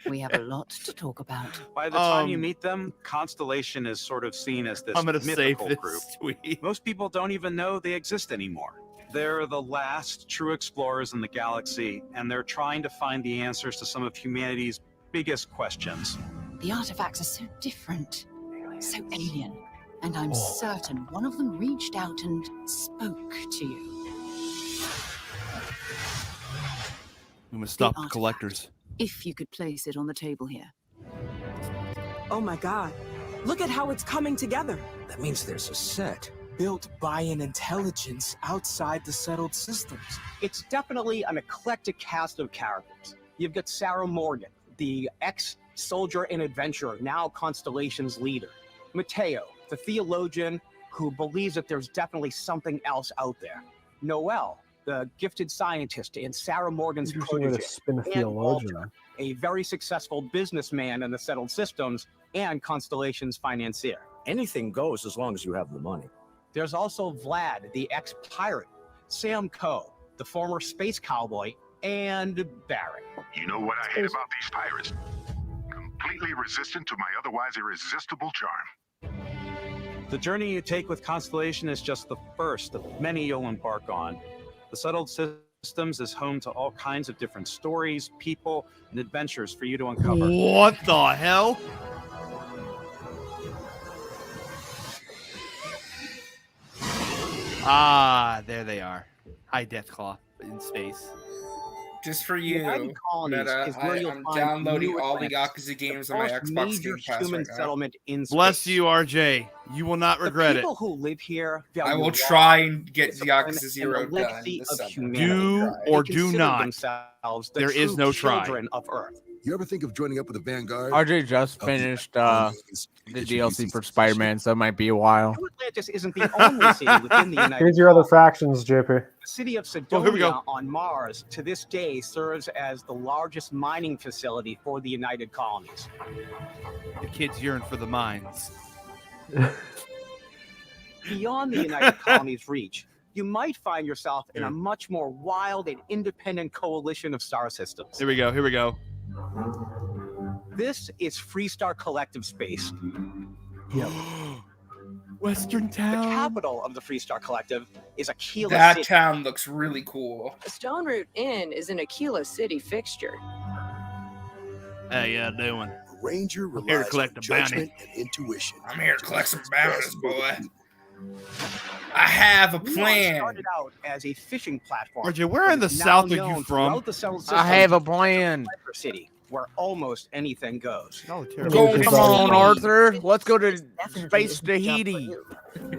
S20: We have a lot to talk about.
S24: By the time you
S2: Um,
S24: meet them, Constellation is sort of seen as this
S2: I'm gonna save
S24: mythical
S2: this
S24: group.
S2: tweet.
S24: Most people don't even know they exist anymore. They're the last true explorers in the galaxy, and they're trying to find the answers to some of humanity's biggest questions.
S20: The artifacts are so different, so alien, and I'm
S2: Oh.
S20: certain one of them reached out and spoke to you.
S2: We must stop the collectors.
S20: If you could place it on the table here.
S25: Oh my god. Look at how it's coming together.
S12: That means there's a set.
S25: Built by an intelligence outside the settled systems.
S26: It's definitely an eclectic cast of characters. You've got Sarah Morgan, the ex-soldier and adventurer, now Constellation's leader. Mateo, the theologian who believes that there's definitely something else out there. Noel, the gifted scientist and Sarah Morgan's
S4: Interesting way to
S26: protege.
S4: spin a
S26: And
S4: theologian.
S26: Walter, a very successful businessman in the settled systems and Constellation's financier.
S12: Anything goes as long as you have the money.
S26: There's also Vlad, the ex-pirate, Sam Coe, the former space cowboy, and Barrett.
S8: You know what I hate about these pirates? Completely resistant to my otherwise irresistible charm.
S24: The journey you take with Constellation is just the first of many you'll embark on. The Settled Systems is home to all kinds of different stories, people, and adventures for you to uncover.
S2: What the hell? Ah, there they are. High Deathclaw in space.
S3: Just for
S26: The
S3: you,
S26: United Colonies
S3: Meta,
S26: is where you'll
S3: I'm
S26: find
S3: downloading
S26: New
S3: all the
S26: Atlantis,
S3: Yakuza games
S26: the
S3: on my
S26: first
S3: Xbox
S26: major
S3: Game Pass
S26: human
S3: right now.
S26: settlement in space.
S2: Bless you, RJ. You will not regret
S26: the
S2: it.
S26: people who live here
S3: I
S26: value
S3: will
S26: law,
S3: try and get
S26: discipline,
S3: Yakuza
S26: and
S3: 0
S26: the
S3: done
S26: legacy
S3: this
S26: of
S3: summer.
S26: humanity.
S2: Do
S26: They
S2: or do
S26: consider
S2: not.
S26: themselves the
S2: There is
S26: true
S2: no try.
S26: children of Earth.
S12: You ever think of joining up with the Vanguard?
S13: RJ just finished the DLC for Spider-Man, so it might be a while.
S26: New Atlantis isn't the only city within the United
S4: Here's your other factions, JP.
S26: The city of
S2: Oh, here we
S26: Sidonia
S2: go.
S26: on Mars to this day serves as the largest mining facility for the United Colonies.
S2: The kids yearn for the mines.
S26: Beyond the United Colonies' reach, you might find yourself in a much more wild and independent coalition of star systems.
S2: Here we go. Here we go.
S26: This is Freestar Collective Space.
S2: Western Town.
S26: The capital of the Freestar Collective is Aquila
S3: That
S26: City.
S3: town looks really cool.
S6: The Stone Root Inn is an Aquila City fixture.
S2: How y'all doing?
S12: Ranger
S2: I'm here to
S12: relies
S2: collect
S12: on
S2: a bounty.
S12: judgment and intuition.
S3: I'm here to collect some bounties, boy. I have a
S26: Neon
S3: plan.
S26: started out as a fishing platform.
S2: RJ, where in the
S26: but is now
S2: South are you
S26: known
S2: from?
S26: throughout the Settled
S13: I have a
S26: System
S13: plan.
S26: as City, where almost anything goes.
S2: Oh,
S13: Come on, Arthur. Let's go to Space Tahiti.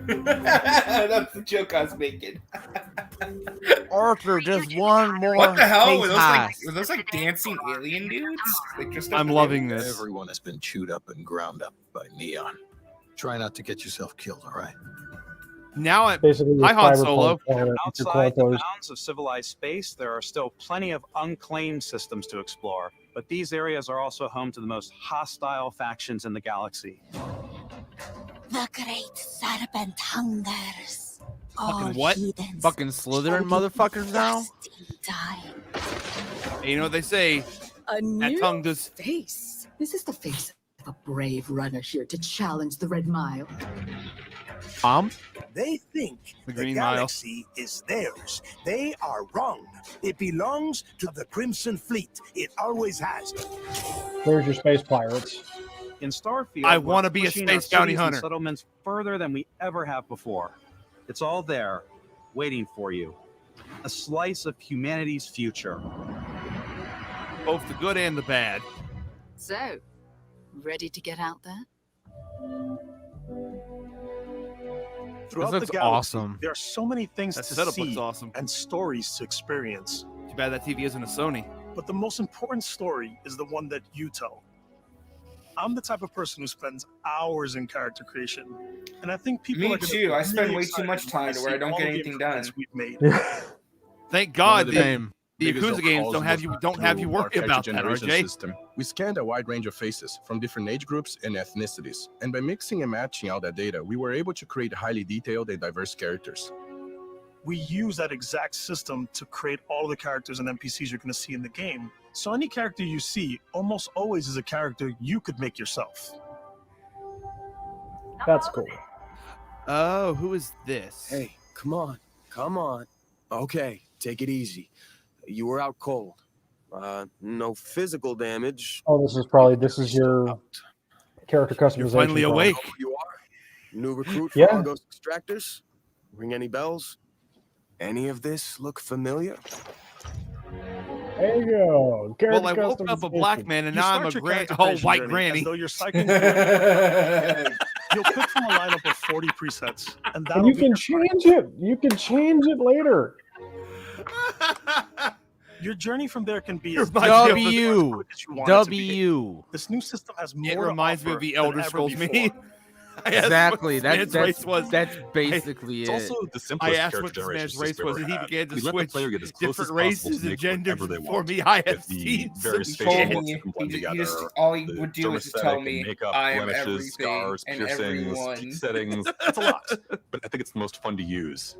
S3: That's the joke I was making.
S13: Arthur, just one more.
S3: What the hell?
S13: space
S3: Were those like dancing alien dudes? Like just
S2: I'm loving this.
S15: Everyone has been chewed up and ground up by Neon. Try not to get yourself killed, all right?
S2: Now I
S4: Basically,
S2: hi Han
S4: Cyberpunk
S2: Solo.
S4: planet,
S24: Outside the
S4: Intercolors.
S24: bounds of civilized space, there are still plenty of unclaimed systems to explore, but these areas are also home to the most hostile factions in the galaxy.
S20: The great serpent hungers.
S2: Fucking what?
S13: Fucking Slytherin motherfuckers now?
S2: Hey, you know what they say?
S20: A
S2: That
S20: new
S2: tongue does.
S20: face. This is the face of a brave runner here to challenge the Red Mile.
S12: They think
S2: The
S12: the
S2: Green Mile.
S12: galaxy is theirs. They are wrong. It belongs to the Crimson Fleet. It always has.
S4: There's your space pirates.
S24: In Starfield,
S2: I
S24: we're
S2: wanna be a
S24: pushing our
S2: space bounty
S24: cities and
S2: hunter.
S24: settlements further than we ever have before. It's all there, waiting for you. A slice of humanity's future.
S2: Both the good and the bad.
S20: So, ready to get out there?
S11: Throughout
S13: looks
S11: the galaxy,
S13: awesome.
S11: there are so many things
S2: That
S11: to
S2: setup
S11: see
S2: looks awesome.
S11: and stories to experience.
S2: Too bad that TV isn't a Sony.
S11: But the most important story is the one that you tell. I'm the type of person who spends hours in character creation, and I think people
S3: Me
S11: are gonna
S3: too.
S11: be
S3: I spend
S11: really
S3: way too
S11: excited
S3: much
S11: when
S3: time to where I
S11: see
S3: don't
S11: all
S3: get
S11: of the
S3: anything done.
S11: improvements we've made.
S2: Thank
S15: One
S2: God
S15: of
S2: the
S15: biggest
S2: Yakuza games
S15: calls
S2: don't have
S15: was
S2: you
S15: back
S2: don't have
S15: to
S2: you
S15: our
S2: worry
S15: character
S2: about that,
S15: generation
S2: RJ.
S15: system. We scanned a wide range of faces from different age groups and ethnicities, and by mixing and matching all that data, we were able to create highly detailed and diverse characters.
S11: We use that exact system to create all of the characters and NPCs you're going to see in the game. So any character you see almost always is a character you could make yourself.
S4: That's cool.
S2: Oh, who is this?
S9: Hey, come on. Come on. Okay, take it easy. You were out cold. No physical damage.
S4: Oh, this is your character customization.
S2: You're finally
S4: problem.
S2: awake.
S9: You are? New recruit for
S4: Yeah.
S9: Argos Extractors? Ring any bells? Any of this look familiar?
S4: There you go.
S2: Well, I woke up a black man and
S11: You
S2: now I'm a
S11: start your
S2: grand
S11: character
S2: oh
S11: creation
S2: white
S11: journey
S2: granny.
S11: As though you're cycling through You'll pick from a lineup of 40 presets, and
S4: And
S11: that'll
S4: you
S11: be
S4: can
S11: your
S4: change it. You can change it later.
S11: Your journey from there can be
S2: It
S11: as
S2: reminds me of
S13: W.
S11: as you want it to be.
S13: W.
S11: This new system has more
S2: It
S11: to
S2: reminds me of
S11: offer
S2: the
S11: than
S2: Elder
S11: ever
S2: Scrolls
S11: before.
S2: me. I asked
S13: Exactly.
S2: what this man's race was.
S13: That's basically
S15: It's
S13: it.
S15: also the
S2: I
S15: simplest
S2: asked
S15: character
S2: what this
S15: generation
S2: man's race
S15: system
S2: was,
S15: ever
S2: and he
S15: had.
S2: began to
S15: We let the
S2: switch
S15: player get as close
S2: different
S15: as possible
S2: races
S15: to
S2: and
S15: make
S2: genders
S15: whatever they
S2: for
S15: want.
S2: me. I have
S15: If the
S2: seen
S15: various
S2: some
S15: facial
S2: shit.
S15: looks can blend together,
S3: all he
S15: the
S3: would do is just tell
S15: dermostatic
S3: me,
S15: and makeup,
S3: I am
S15: blemishes,
S3: everything
S15: scars,
S3: and
S15: piercings,
S3: everyone.
S15: settings. It's a lot, but I think it's the most fun to use.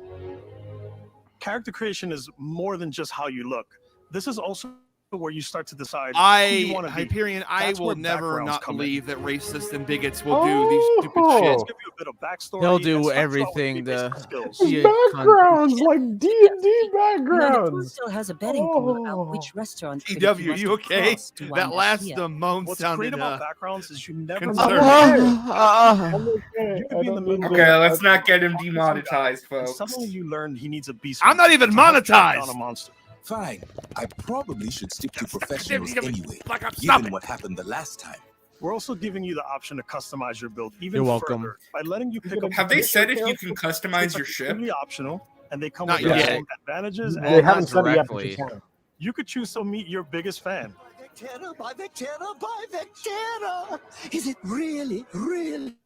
S11: Character creation is more than just how you look. This is also where you start to decide who you
S2: I
S11: want to be.
S2: Hyperion, I
S11: That's
S2: will
S11: where
S2: never
S11: backgrounds
S2: not
S11: come in.
S2: believe that racist and bigots will do these stupid
S11: Let's
S2: shit.
S11: give you a bit of backstory.
S13: He'll
S11: and
S13: do
S11: start
S13: everything
S11: with
S13: to
S11: skills.
S13: be a cunt.
S4: Backgrounds like D&D
S10: Now, the tour
S4: backgrounds.
S10: still has a betting pool about
S4: Oh.
S10: which restaurant could
S2: TW,
S10: he must
S2: you okay?
S10: cross to wind
S2: That
S10: up
S2: last
S10: here.
S2: moan
S11: What's
S2: sounded
S11: great about backgrounds is you never know.
S2: concerned.
S4: I'm okay.
S11: You could be in the mood.
S3: Okay, let's not get him demonetized,
S11: And
S3: folks.
S11: suddenly you learn he needs a beast.
S2: I'm not even
S11: to help track
S2: monetized.
S11: down a monster.
S12: Fine. I probably should stick to professionals
S2: Damn,
S12: anyway,
S2: Black Ops, stop
S12: given
S2: it.
S12: what happened the last time.
S11: We're also giving you the option to customize your build even
S13: You're welcome.
S11: further by letting you pick up.
S3: Have they said if you
S11: additional
S3: can
S11: characters.
S3: customize
S11: It's
S3: your ship?
S11: completely optional, and they come
S2: Not
S11: with their
S2: yet.
S11: own advantages.
S13: Well,
S4: They
S11: And
S13: not
S4: haven't said it yet, but
S13: directly.
S4: you can.
S11: you could choose to meet your biggest fan.
S12: Vectera, by Vectera, by Vectera! Is it really, really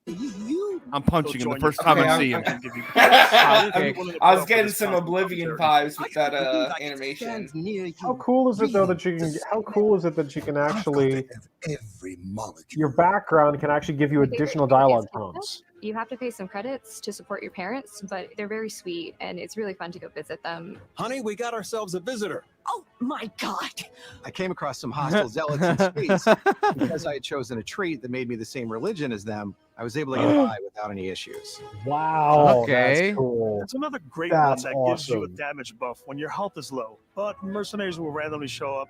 S12: you?
S2: I'm punching him the
S11: join
S2: first
S11: your
S2: time I
S3: Okay,
S2: see
S11: I
S2: him.
S11: can give you-
S3: I was getting some Oblivion vibes with that animation.
S4: How cool is it though that you can? How cool is it that you can actually?
S12: Every molecule.
S4: Your background can actually give you additional dialogue prompts.
S7: You have to pay some credits to support your parents, but they're very sweet, and it's really fun to go visit them.
S14: Honey, we got ourselves a visitor.
S20: Oh my God!
S17: I came across some hostile zealots in space. Because I had chosen a trait that made me the same religion as them, I was able to get by without any issues.
S4: Wow.
S13: Okay.
S4: That's cool.
S11: It's another great
S4: That's
S11: one that gives you a
S4: awesome.
S11: damage buff when your health is low, but mercenaries will randomly show up.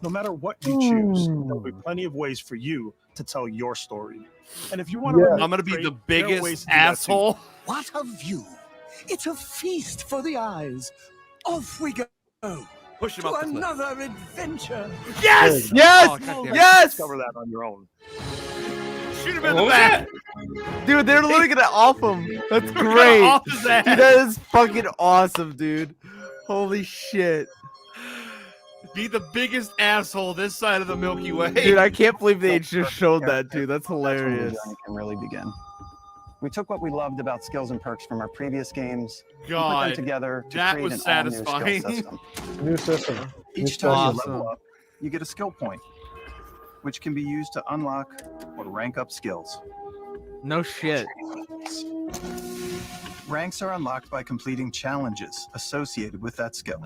S11: No matter what you choose, there'll be plenty of ways for you to tell your story. And if you want to,
S2: I'm gonna be the biggest asshole.
S12: What a view! It's a feast for the eyes. Off we go.
S2: Push him
S12: to
S2: up the cliff.
S12: another adventure.
S2: Yes!
S13: Yes!
S2: Oh, goddamn.
S13: Yes!
S11: Discover that on your own.
S2: Shoot him in the back.
S13: Dude, they're literally gonna off him. That's
S2: They're gonna
S13: great.
S2: off his ass.
S13: Dude, that is fucking awesome, dude. Holy shit.
S2: Be the biggest asshole this side of the Milky Way.
S13: Dude, I can't believe they just showed that, dude. That's
S17: That's when the
S13: hilarious.
S17: journey can really begin. We took what we loved about skills and perks from our previous games, and put
S2: God,
S17: them together to
S2: that
S17: create
S2: was
S17: an all-new
S2: satisfying.
S17: skill system.
S4: New system.
S17: Each
S4: New
S17: time
S4: system.
S17: you level up, you get a skill point, which can be used to unlock or rank up skills.
S13: No shit.
S17: Ranks are unlocked by completing challenges associated with that skill.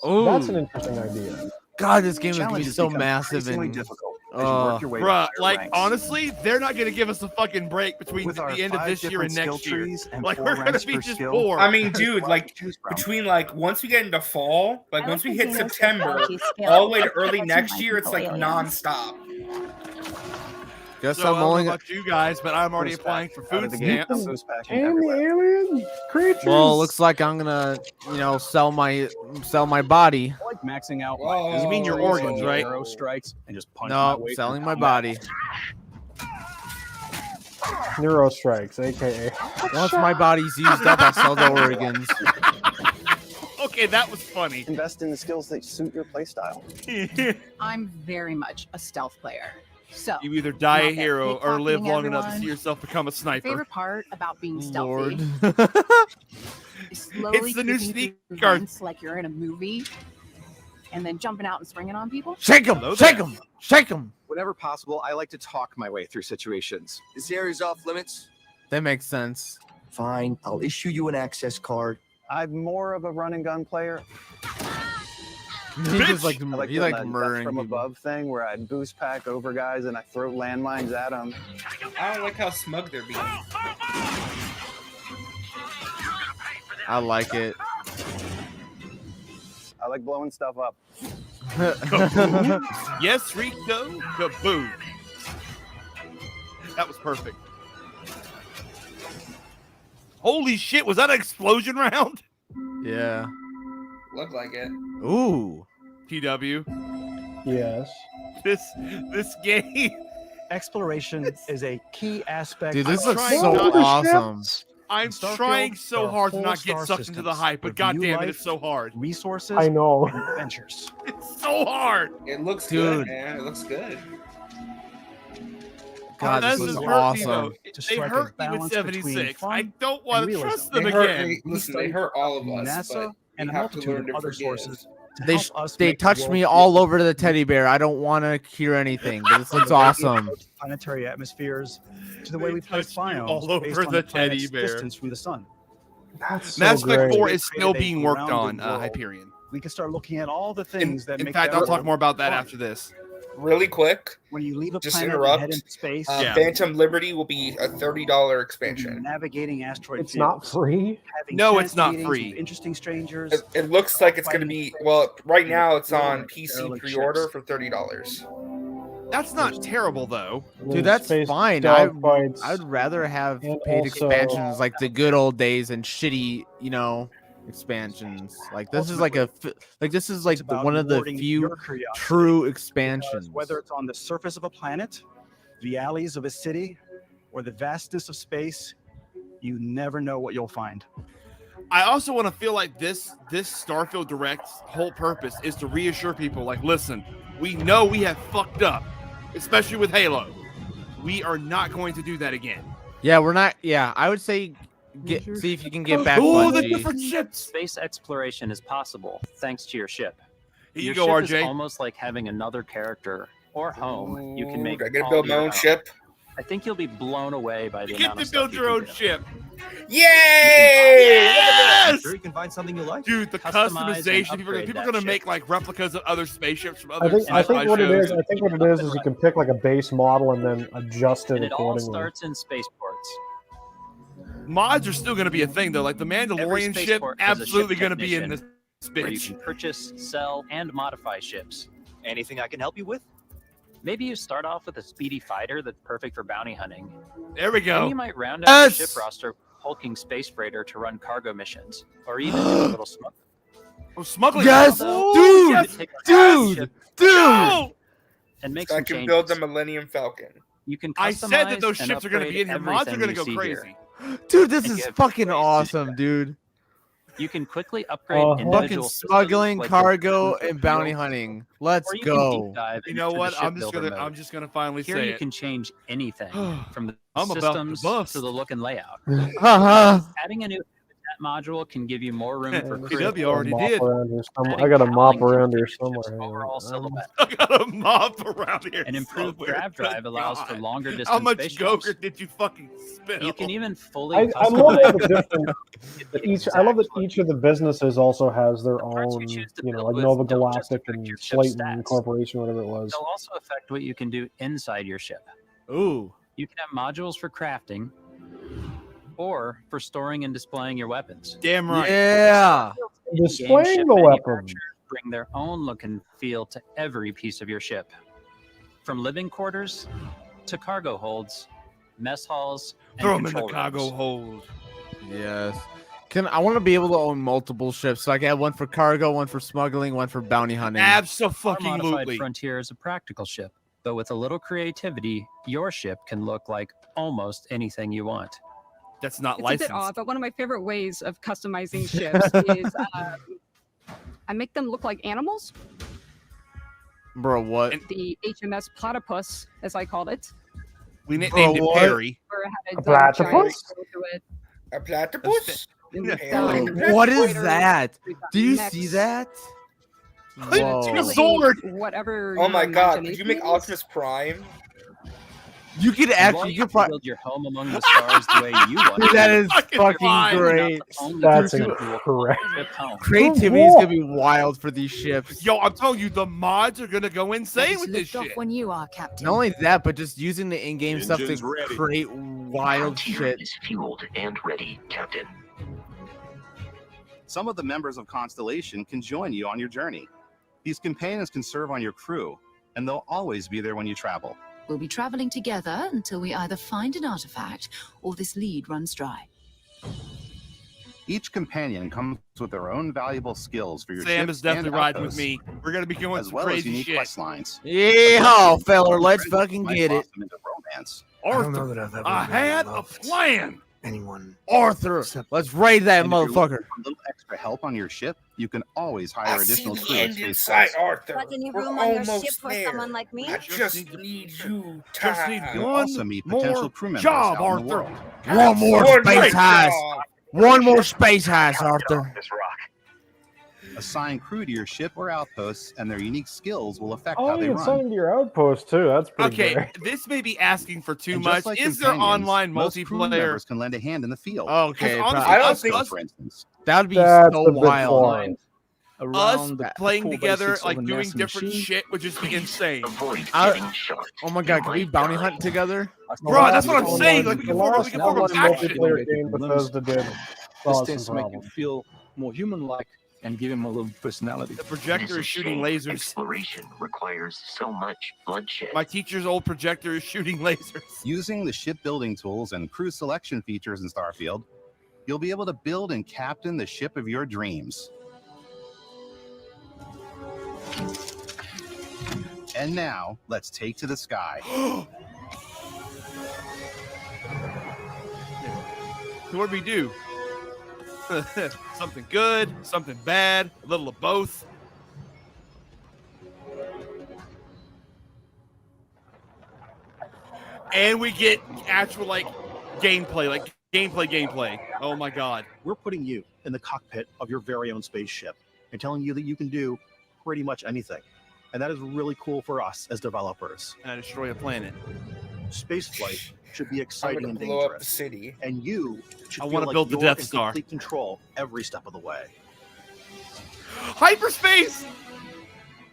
S13: Oh,
S4: That's an interesting idea.
S13: God, this game is gonna be
S17: Challenges
S13: so
S17: become
S13: massive
S17: increasingly
S13: and
S17: difficult as you work your way to
S2: Bruh,
S17: higher
S2: like
S17: ranks.
S2: honestly, they're not gonna give us a fucking break between
S17: With our
S2: the end of
S17: 5
S2: this year and
S17: different
S2: next
S17: skill
S2: year.
S17: trees and
S2: Like
S17: 4
S2: we're gonna
S17: ranks
S2: be
S17: per
S2: just
S17: skill.
S2: bored.
S3: I mean, dude, like between like once we get into fall, like once we hit September, all the way to early next year, it's like nonstop.
S13: Guess
S2: So, I
S13: I'm
S2: don't know
S13: only
S2: about you guys, but I'm already applying for food stamps.
S4: And the alien creatures.
S13: well, looks like I'm gonna, sell my body.
S14: I like maxing out
S2: You mean your organs, right?
S14: arrow strikes and just punch my
S13: No,
S14: way
S13: selling
S14: through
S13: my
S14: combat.
S13: body.
S4: Neuro strikes, aka.
S13: Once my body's used up, I sell the organs.
S2: Okay, that was funny.
S17: Invest in the skills that suit your playstyle.
S5: I'm very much a stealth player. So
S2: You either die a
S5: not that
S2: hero or live
S5: pickpocketing
S2: long enough to
S5: everyone.
S2: see yourself become a sniper.
S5: Favorite part about being
S13: Lord.
S5: stealthy is slowly
S2: It's the new
S5: creeping
S2: sneak
S5: through
S2: guard.
S5: vents like you're in a movie, and then jumping out and springing on people.
S13: Shake him!
S2: Hello
S13: Shake
S2: there.
S13: him! Shake him!
S17: Whenever possible, I like to talk my way through situations.
S9: This area's off limits.
S13: That makes sense.
S9: Fine, I'll issue you an access card.
S17: I'm more of a run and gun player.
S13: He just like
S17: I like
S13: he
S17: doing
S13: like
S17: that
S13: murdering
S17: from
S13: people.
S17: above thing where I boost pack over guys and I throw landmines at them.
S3: I don't like how smug they're being.
S13: I like it.
S17: I like blowing stuff up.
S2: Kaboom. Yes, Rico. Kaboom. That was perfect. Holy shit, was that an explosion round?
S13: Yeah.
S3: Look like it.
S13: Ooh.
S2: TW.
S4: Yes.
S2: This game.
S11: Exploration is a key aspect.
S13: Dude, this
S11: of
S13: looks
S2: trying
S13: so
S2: not to
S13: awesome.
S2: I'm
S11: Starfield,
S2: trying
S11: there
S2: so
S11: are
S2: hard to
S11: full
S2: not get
S11: star
S2: sucked into the
S11: systems
S2: hype, but
S11: with
S2: goddamn
S11: new
S2: it,
S11: life,
S2: it's so hard.
S11: resources,
S4: I know.
S11: and adventures.
S2: It's so hard.
S3: It looks
S13: Dude.
S3: good, man. It looks good.
S13: God,
S2: That
S13: this
S2: does
S13: is
S2: hurt me,
S13: awesome.
S2: though.
S11: To
S2: They
S11: strike a
S2: hurt me with
S11: balance
S2: 76.
S11: between fun
S2: I don't want
S11: and
S2: to
S11: realism.
S2: trust them
S3: They hurt
S2: again.
S3: me. Listen, they hurt all of us,
S11: NASA
S3: but
S11: and
S3: we
S11: a
S3: have to
S11: multitude
S3: learn
S11: of
S3: to
S11: other
S3: forgive.
S11: sources to
S13: They
S11: help us
S13: they
S11: make the
S13: touched
S11: world
S13: me
S11: safer.
S13: all over the teddy bear. I don't want to hear anything, but this looks awesome.
S11: Planetary atmospheres to the way
S2: They
S11: we place
S2: touched you
S11: biomes
S2: all over
S11: based on
S2: the
S11: the planet's
S2: teddy bear.
S11: distance from the sun.
S4: That's so
S2: Mass Effect
S4: great.
S2: 4 is still
S11: Created a
S2: being worked on,
S11: grounded world.
S2: Hyperion.
S11: We can start looking at all the things that
S2: In
S11: make
S2: fact,
S11: that
S2: I'll talk
S11: world
S2: more about that
S11: fun.
S2: after this.
S3: Really quick,
S11: When you leave a
S3: just
S11: planet and
S3: interrupt.
S11: head into space,
S2: Yeah.
S3: Phantom Liberty will be a $30
S11: you'll be
S3: expansion.
S11: navigating asteroid
S4: It's not
S11: fields,
S4: free.
S11: having
S2: No,
S11: chance
S2: it's not
S11: meetings
S2: free.
S11: with interesting strangers.
S3: It looks like it's going to be, well, right now it's on
S11: Derelict
S3: PC
S11: ships.
S3: pre-order for $30.
S2: That's not terrible, though.
S13: Dude, that's
S4: Space
S13: fine.
S4: dogfights.
S13: I'd rather have
S4: And
S13: paid
S4: also-
S13: expansions like the good old days and shitty, expansions. Like this is like this is like
S11: It's about
S13: one of the
S11: rewarding
S13: few
S11: your curiosity.
S13: true
S11: Because
S13: expansions.
S11: whether it's on the surface of a planet, the alleys of a city, or the vastness of space, you never know what you'll find.
S2: I also want to feel like this Starfield Direct's whole purpose is to reassure people, like, listen, we know we have fucked up, especially with Halo. We are not going to do that again.
S13: Yeah, we're not. Yeah, I would say see if you can get back.
S2: Oh, the
S13: Bungie.
S2: different ships.
S16: Space exploration is possible thanks to your ship.
S2: Here you
S16: Your
S2: go,
S16: ship
S2: RJ.
S16: is almost like having another character
S1: or home, you can make.
S3: I gotta
S1: all
S3: build my
S1: your
S3: own ship.
S1: I think you'll be blown away by the
S2: You
S1: amount
S2: get
S1: of
S2: to build
S1: stuff you
S2: your
S1: can
S2: own
S1: do.
S2: ship.
S3: Yay!
S14: I'm sure you can find something you like.
S2: Dude, the
S1: Customize and
S2: customization. People are
S1: upgrade
S2: going
S1: that
S2: to
S1: ship.
S2: make like replicas of other spaceships from
S4: I
S2: other
S4: think
S2: sci-fi
S4: what it is.
S2: shows.
S4: I think what it is you can pick like a base model and then adjust it
S1: And it all
S4: accordingly.
S1: starts in spaceports.
S2: Mods are still going to be a thing though. Like the
S1: Every
S2: Mandalorian ship,
S1: spaceport has a
S2: absolutely
S1: ship
S2: going to be in this
S1: technician where you
S2: bitch.
S1: can purchase, sell, and modify ships.
S14: Anything I can help you with?
S1: Maybe you start off with a speedy fighter that's perfect for bounty hunting.
S2: There we
S1: Then
S2: go.
S1: you might round out your
S2: Yes!
S1: ship roster with a hulking space freighter to run cargo missions, or even do a little smuggling.
S2: Oh, smuggling.
S13: Yes,
S1: Although,
S13: dude,
S1: you could take a
S13: dude,
S1: ship
S2: No!
S1: and make
S3: I
S1: some
S3: can
S1: changes.
S3: build the Millennium Falcon.
S1: You can
S2: I said that those
S1: customize and
S2: ships are going to be in here.
S1: upgrade
S2: Mods are going to
S1: everything
S2: go
S1: you see
S2: crazy.
S1: here.
S13: Dude, this
S1: And
S13: is
S1: give
S13: fucking
S1: ways to
S13: awesome, dude.
S1: You can quickly upgrade
S4: Uh-huh.
S1: individual
S13: Fucking
S1: systems
S13: smuggling,
S1: like your
S13: cargo,
S1: cruiser
S13: and bounty
S1: field,
S13: hunting. Let's
S1: or you can
S13: go.
S1: deep dive
S2: You know
S1: into
S2: what?
S1: the
S2: I'm just
S1: shipbuilder
S2: gonna. I'm
S1: mode.
S2: just gonna finally
S1: Here
S2: say
S1: you
S2: it.
S1: can change anything from the
S2: I'm about to
S1: systems
S2: bust.
S1: to the look and layout.
S13: Haha.
S1: Adding a new habitat module can give you more room for
S2: PW
S1: critical
S2: already
S4: Mop
S2: did.
S4: around here somewhere.
S1: Adding
S4: I got a mop
S1: paneling
S4: around
S1: can
S4: here
S1: change your
S4: somewhere.
S1: overall silhouette.
S2: I got a mop around here.
S1: An improved
S2: somewhere.
S1: grav drive
S2: Good
S1: allows for
S2: God.
S1: longer distance
S2: How much
S1: space jumps.
S2: Gogurt did you fucking spill?
S1: You can even fully
S4: I love all
S1: customize
S4: the different. I love that each of the businesses also has their own, like Nova Galactic and Slayton Corporation, whatever it was.
S1: They'll also affect what you can do inside your ship.
S2: Ooh.
S1: You can have modules for crafting or for storing and displaying your weapons.
S2: Damn right.
S13: Yeah.
S1: In-game
S4: Displaying
S1: ship
S4: the weapon.
S1: manufacturers bring their own look and feel to every piece of your ship. From living quarters to cargo holds, mess halls, and
S2: Throw them in the
S1: control
S2: cargo
S1: rooms.
S2: hold.
S13: Yes. I want to be able to own multiple ships, so I can have one for cargo, one for smuggling, one for bounty hunting.
S1: Our
S2: Abso-fucking-lutely.
S1: modified Frontier is a practical ship, though with a little creativity, your ship can look like almost anything you want.
S2: That's not
S16: It's a
S2: licensed.
S16: bit odd, but one of my favorite ways of customizing ships is I make them look like animals.
S13: Bro, what?
S16: The HMS Platypus, as I called it.
S2: We
S13: Bro,
S2: named it
S13: what?
S2: Perry.
S16: Where it had
S4: A
S16: giant
S4: platypus?
S16: tail to it.
S3: A platypus?
S16: And the
S3: Yeah.
S16: side
S13: What is
S16: fighters,
S13: that?
S16: we've got
S13: Do you
S16: mechs.
S13: see that?
S16: It's
S13: Whoa.
S16: really
S2: sword!
S16: Whatever.
S3: Oh
S16: your
S3: my god, could you make
S16: imagination is.
S3: Optimus Prime?
S13: You could actually, you could probably.
S1: build your home among the stars the way you want.
S13: Dude, that is
S2: Fucking
S13: fucking
S2: fine.
S13: great.
S4: That's
S13: Dude,
S4: incorrect.
S13: creativity is gonna be wild for these ships.
S2: Yo, I'm telling you, the mods are gonna go insane with this
S20: Lift off
S2: shit.
S20: when you are, Captain.
S13: Not only that, but just using the in-game stuff
S14: Engines
S13: to
S14: ready.
S13: create wild shit.
S18: is fueled and ready, Captain.
S17: Some of the members of Constellation can join you on your journey. These companions can serve on your crew, and they'll always be there when you travel.
S20: We'll be traveling together until we either find an artifact or this lead runs dry.
S17: Each companion comes with their own valuable skills for your
S2: Sam
S17: ships
S2: is definitely
S17: and
S2: riding with
S17: outposts,
S2: me. We're gonna be going
S17: as
S2: some
S17: well as
S2: crazy
S17: unique
S2: shit.
S17: quest lines.
S13: Yeah, feller, let's fucking
S17: Might
S13: get it.
S17: blossom into romance.
S2: Arthur, I had a plan.
S12: Anyone?
S13: Arthur, let's raid that
S17: And if you're looking
S13: motherfucker.
S17: for a little extra help on your ship, you can always hire
S3: I see
S17: additional
S3: the
S17: crew at
S3: end
S17: Space
S3: inside,
S17: Force.
S3: Arthur.
S19: Got any
S3: We're
S19: room on your
S3: almost
S19: ship for
S3: there.
S19: someone like me?
S3: I just need you
S2: Just need
S3: time.
S17: You'll
S2: one
S17: also meet potential
S2: more
S17: crew members
S2: job,
S17: out in the
S2: Arthur.
S17: world.
S13: One more
S3: One
S13: space
S3: great
S13: heist.
S3: job.
S13: One more space heist, Arthur.
S17: Assign crew to your ship or outposts, and their unique skills will affect
S4: Oh,
S17: how
S4: you
S17: they
S4: can
S17: run.
S4: send them to your outpost too. That's pretty
S2: Okay,
S4: great.
S2: this may be asking for too
S17: And
S2: much.
S17: just like
S2: Is there
S17: companions,
S2: online
S17: most crew
S2: multiplayer?
S17: members can lend a hand in the field.
S13: Okay,
S2: Because honestly,
S13: but-
S3: I don't
S2: us,
S3: think-
S2: us,
S17: for instance.
S13: that would be
S4: That's
S13: so
S4: a bit
S13: wild.
S4: far.
S2: us
S14: the
S2: playing
S14: core
S2: together,
S14: basics of
S2: like
S14: a
S2: doing
S14: NASA
S2: different
S14: machine.
S2: shit, would just be insane.
S13: I- oh my god, can we bounty hunt together?
S2: Bro, that's what I'm
S4: Online-
S2: saying. Like we
S4: the
S2: can form, we
S4: last
S2: can form a
S4: online
S2: faction.
S4: multiplayer game Bethesda did
S15: This
S4: caused
S15: tends
S4: some
S15: to make you
S4: problems.
S15: feel more human-like and give him a little personality.
S2: The projector is shooting lasers.
S18: Exploration requires so much bloodshed.
S2: My teacher's old projector is shooting lasers.
S17: Using the shipbuilding tools and crew selection features in Starfield, you'll be able to build and captain the ship of your dreams. And now, let's take to the sky.
S2: So what do we do? Something good, something bad, a little of both. And we get actual like gameplay. Oh my god.
S11: We're putting you in the cockpit of your very own spaceship and telling you that you can do pretty much anything.
S8: and that is really cool for us as developers.
S2: And I destroy a planet.
S8: Spaceflight should be exciting
S3: gonna
S8: and
S3: blow up the
S8: dangerous,
S3: city.
S8: and you should
S2: I
S8: feel
S2: wanna
S8: like
S2: build the
S8: you're
S2: Death
S8: in
S2: Star.
S8: complete control every step of the way.
S2: Hyperspace!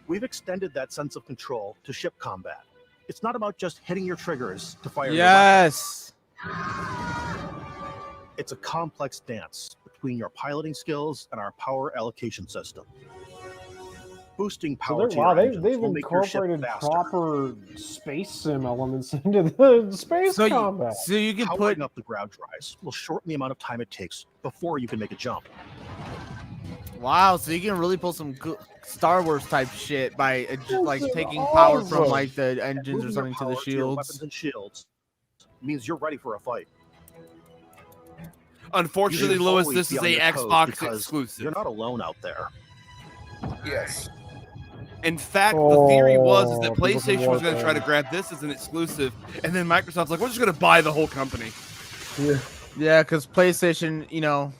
S8: We've extended that sense of control to ship combat. It's not about just hitting your triggers to fire.
S13: Yes.
S8: Your weapon. It's a complex dance between your piloting skills and our power allocation system. Boosting power to
S4: wow,
S8: your engines
S4: they've
S8: will make your ship
S4: incorporated
S8: faster.
S4: proper space sim elements into the space
S13: So
S4: combat.
S13: you can
S8: Powering
S13: put
S8: up the ground drives will shorten the amount of time it takes before you can make a jump.
S13: wow, so you can really pull some Star Wars type shit by like
S4: is
S13: taking power from
S4: awesome.
S13: like the engines or
S8: Moving your
S13: something to the
S8: power your
S13: shields.
S8: weapons and shields means you're ready for a fight.
S2: Unfortunately,
S8: You should
S2: Lewis,
S8: always
S2: this
S8: be
S2: is
S8: on
S2: a
S8: your toes
S2: Xbox
S8: because
S2: exclusive.
S8: You're not alone out there.
S3: Yes.
S2: In fact, the theory was is that
S4: Oh, people can
S2: PlayStation was
S4: work
S2: going to try to
S4: on-
S2: grab this as an exclusive, and then Microsoft's like, we're just going to buy the whole company.
S13: Yeah, because PlayStation, you know,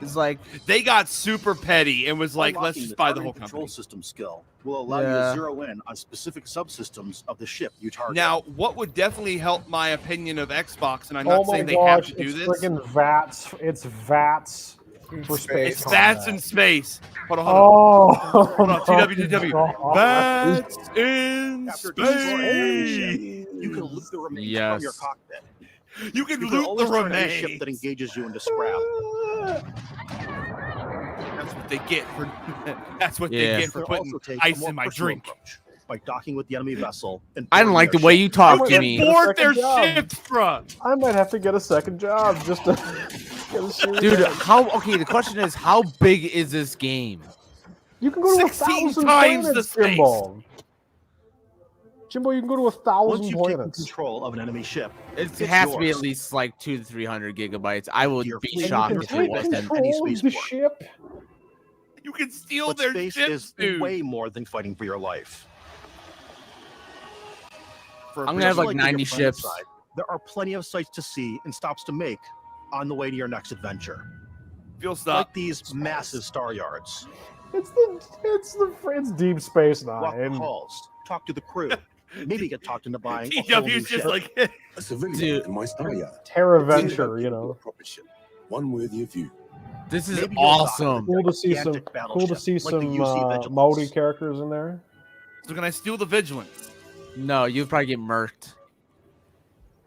S13: is like
S2: They got super petty and was like, let's
S8: Unlocking
S2: just buy the
S8: targeting
S2: whole
S8: control
S2: company.
S8: system skill will allow you
S13: Yeah.
S8: to zero in on specific subsystems of the ship you target.
S2: Now, what would definitely help my opinion of Xbox, and I'm
S4: Oh
S2: not
S4: my
S2: saying they have
S4: gosh,
S2: to do
S4: it's
S2: this.
S4: friggin' VATS. It's VATS for space.
S2: It's VATS
S4: combat.
S2: in space. Hold on, hold on.
S4: Oh,
S2: Hold on,
S4: my
S2: TWTW.
S4: God.
S2: VATS in
S8: After destroying the
S2: space.
S8: ship, you can loot the remains
S13: Yes.
S8: from your cockpit.
S2: You can
S8: You can
S2: loot
S8: always
S2: the
S8: turn any ship
S2: remains.
S8: that engages you into scrap.
S2: That's what they get for. That's what
S13: Yeah.
S2: they get
S8: You
S2: for
S8: can
S2: putting
S8: also take a
S2: ice
S8: more
S2: in my
S8: personal
S2: drink.
S8: approach by docking with the enemy vessel. And
S13: I don't
S8: boarding
S13: like the
S8: their
S13: way
S8: ship.
S13: you talk
S2: You
S13: to
S2: can
S13: me.
S2: board their
S4: Second job.
S2: ships, bruh.
S4: I might have to get a second job just to get a series.
S13: Dude, how okay, the question is how big is this game?
S4: You can go to
S2: 16
S4: 1,000
S2: times
S4: planets,
S2: the space.
S4: Jimbo. Jimbo, you can go to
S8: Once
S4: 1,000
S8: you've taken
S4: planets.
S8: control of an enemy ship,
S13: It
S8: it's
S13: has to be
S8: yours.
S13: at least like 200 to 300 gigabytes. I would
S8: Your
S13: be
S8: fleet
S13: shocked
S8: and
S13: if
S8: your
S13: it
S8: fleet
S13: wasn't.
S8: and
S4: Control
S8: any
S4: of the
S8: spaceport.
S4: ship.
S2: You can steal
S8: But
S2: their
S8: space
S2: ships,
S8: is
S2: dude.
S8: way more than fighting for your life.
S2: For a
S13: I'm gonna have
S8: Just
S13: like
S8: with your
S13: 90
S8: planet
S13: ships.
S8: side, there are plenty of sights to see and stops to make on the way to your next adventure.
S2: Fuel stop.
S8: Like these massive star yards.
S4: It's Deep Space
S8: Walk the
S4: Nine.
S8: halls, talk to the crew, maybe get talked into buying a whole
S2: TW's
S8: new
S2: just
S8: ship.
S2: like,
S19: A civilian
S13: Dude.
S19: in my star yard.
S4: Terra Venture, you know.
S19: Proper ship. One worthy of you.
S13: This is
S8: Maybe you'll dock
S13: awesome.
S4: Cool to see some.
S8: gigantic
S4: Cool to
S8: battleship,
S4: see
S8: like the
S4: some
S8: UC Vigilance.
S4: Maori characters in there.
S2: so can I steal the Vigilance?
S13: No, you'd probably get murked.